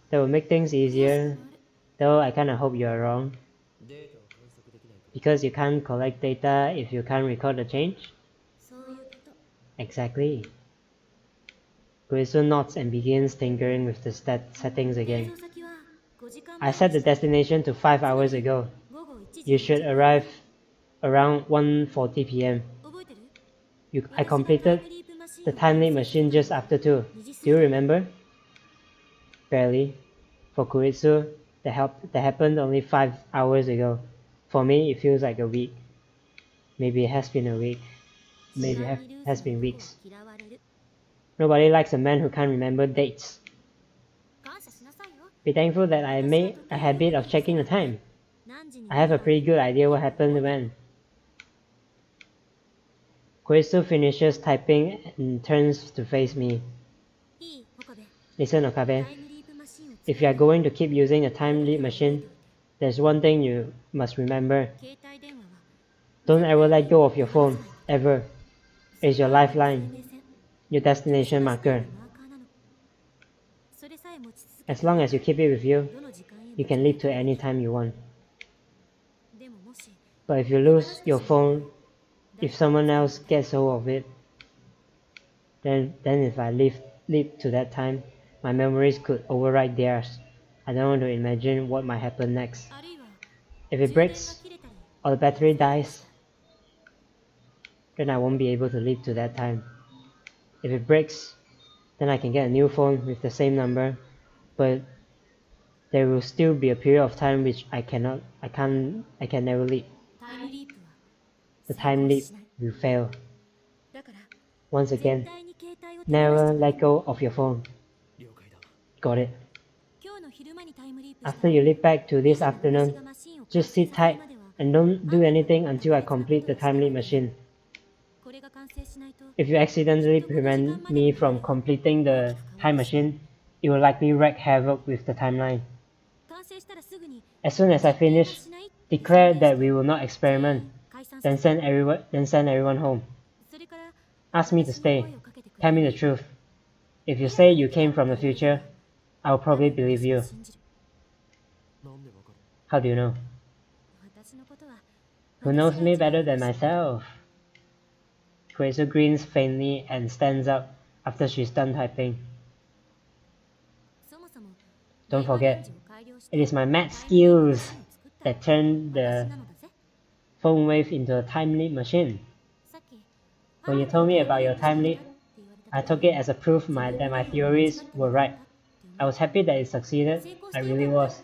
That will make things easier, though I kinda hope you're wrong. Because you can't collect data if you can't record the change? Exactly. Koitsu nods and begins tinkering with the settings again. I set the destination to 5 hours ago. You should arrive around 1:40 p.m. I completed the time leap machine just after 2. Do you remember? Barely. For Koitsu, that happened only 5 hours ago. For me, it feels like a week. Maybe it has been a week. Maybe it has been weeks. Nobody likes a man who can't remember dates. Be thankful that I made a habit of checking the time. I have a pretty good idea what happened when. Koitsu finishes typing and turns to face me. Listen, Okabe. If you are going to keep using a time leap machine, there's one thing you must remember. Don't ever let go of your phone, ever. It's your lifeline, your destination marker. As long as you keep it with you, you can leap to any time you want. But if you lose your phone, if someone else gets hold of it, then if I leap to that time, my memories could override theirs. I don't want to imagine what might happen next. If it breaks, or the battery dies, then I won't be able to leap to that time. If it breaks, then I can get a new phone with the same number, but there will still be a period of time which I can never leap. The time leap will fail. Once again, never let go of your phone. Got it. After you leap back to this afternoon, just sit tight and don't do anything until I complete the time leap machine. If you accidentally prevent me from completing the time machine, it will likely wreak havoc with the timeline. As soon as I finish, declare that we will not experiment, then send everyone home. Ask me to stay. Tell me the truth. If you say you came from the future, I'll probably believe you. How do you know? Who knows me better than myself? Koitsu grins faintly and stands up after she's done typing. Don't forget, it is my math skills that turned the phone wave into a time leap machine. When you told me about your time leap, I took it as a proof that my theories were right. I was happy that it succeeded. I really was.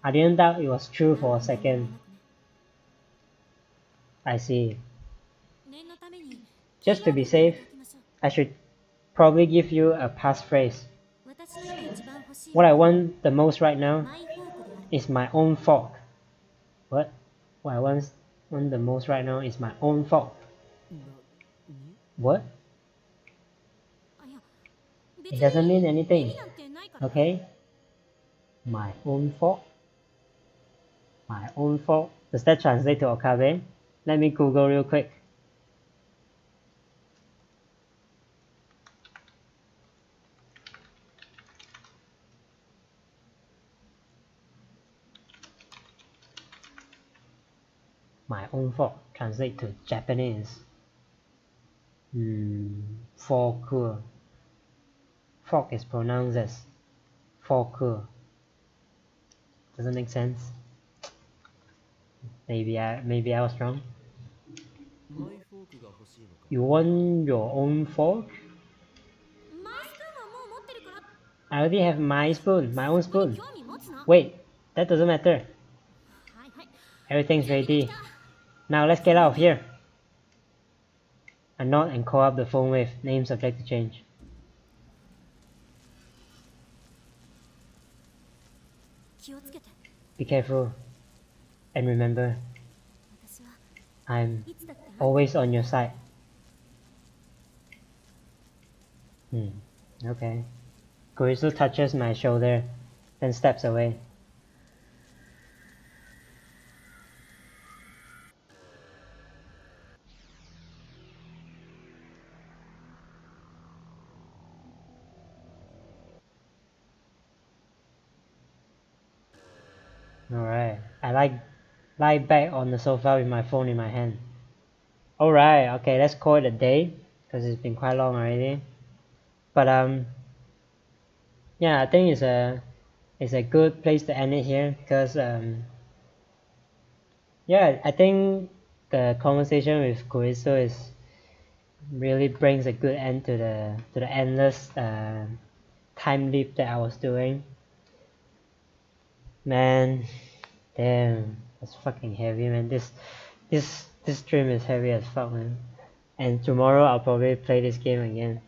I didn't doubt it was true for a second. I see. Just to be safe, I should probably give you a passphrase. What I want the most right now is my own fork. What? What I want the most right now is my own fork. What?
あ、いや、
It doesn't mean
意
anything.
味なんてないから。
Okay? My own fault? My own fault? Does that translate to Okabe? Let me Google real quick. My own fault. Translate to Japanese. Fork. Fork is pronounced as fork. Doesn't make sense. Maybe I was wrong. You want your own fork?
マイスプーンはもう持ってるから。
I already have my spoon, my own
そこに
spoon.
興味持つな。
Wait, that doesn't matter.
はいはい。
Everything's
準備でき
ready.
た。
Now let's get out of here. I nod and call up the phone with name subject to change.
気をつけて。
Be careful. And remember,
私は
I'm
いつだって
always on your side. Okay. Kurisu touches my shoulder, then steps away. Alright. I lie back on the sofa with my phone in my hand. Alright, okay, let's call it a day, because it's been quite long already. But yeah, I think it's a good place to end it here, because yeah, I think the conversation with Kurisu is really brings a good end to the endless time leap that I was doing. Man, damn, that's fucking heavy, man. This stream is heavy as fuck, man. And tomorrow I'll probably play this game again.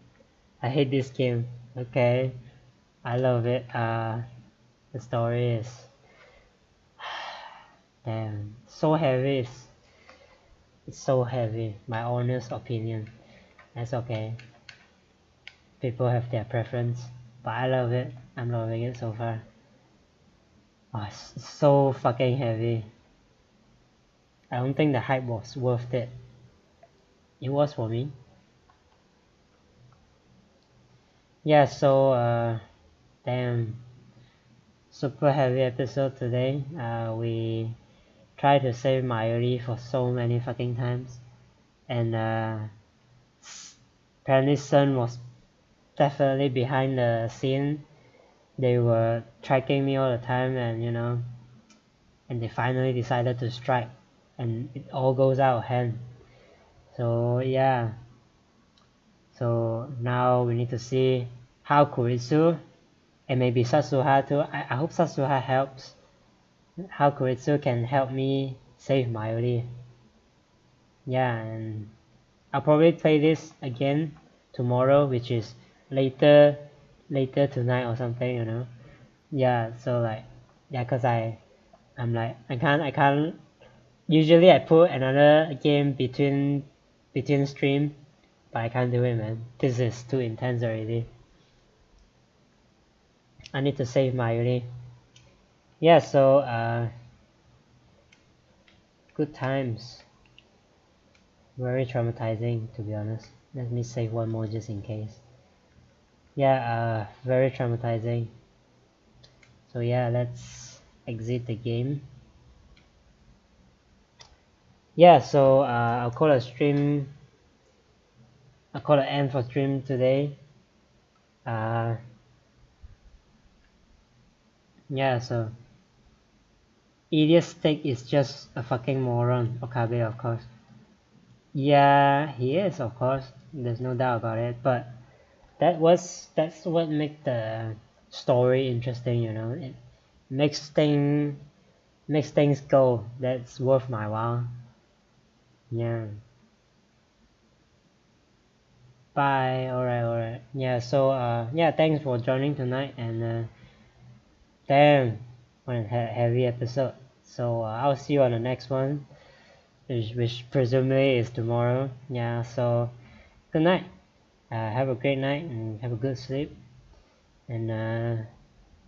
I hate this game. Okay, I love it. The story is damn so heavy. It's so heavy. My honest opinion. That's okay. People have their preference, but I love it. I'm loving it so far. Oh, it's so fucking heavy. I don't think the hype was worth it. It was for me. Yeah, so damn, super heavy episode today. We tried to save Mayuri for so many fucking times, and apparently Sun was definitely behind the scene. They were tracking me all the time, and you know, and they finally decided to strike, and it all goes out of hand. So yeah, so now we need to see how Kurisu and maybe Satsuha too. I hope Satsuha helps. How Kurisu can help me save Mayuri. Yeah, and I'll probably play this again tomorrow, which is later tonight or something, you know. Yeah, so like, yeah, cause I'm like, I can't. Usually I put another game between stream, but I can't do it, man. This is too intense already. I need to save Mayuri. Yeah, so good times. Very traumatizing, to be honest. Let me save one more just in case. Yeah, very traumatizing. So yeah, let's exit the game. Yeah, so I'll call a stream. I'll call an end for stream today. Yeah, so Idiot Steak is just a fucking moron. Okabe, of course. Yeah, he is, of course. There's no doubt about it. But that's what makes the story interesting, you know. It makes things go. That's worth my while. Yeah. Bye. Alright. Yeah, so yeah, thanks for joining tonight, and damn, what a heavy episode. So I'll see you on the next one. which presumably is tomorrow. Yeah, so good night. Have a great night and have a good sleep. And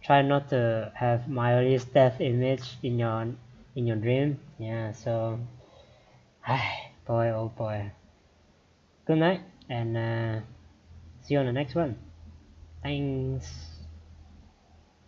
try not to have Miley's death image in your dream. Yeah, so boy oh boy. Good night and see you on the next one. Thanks.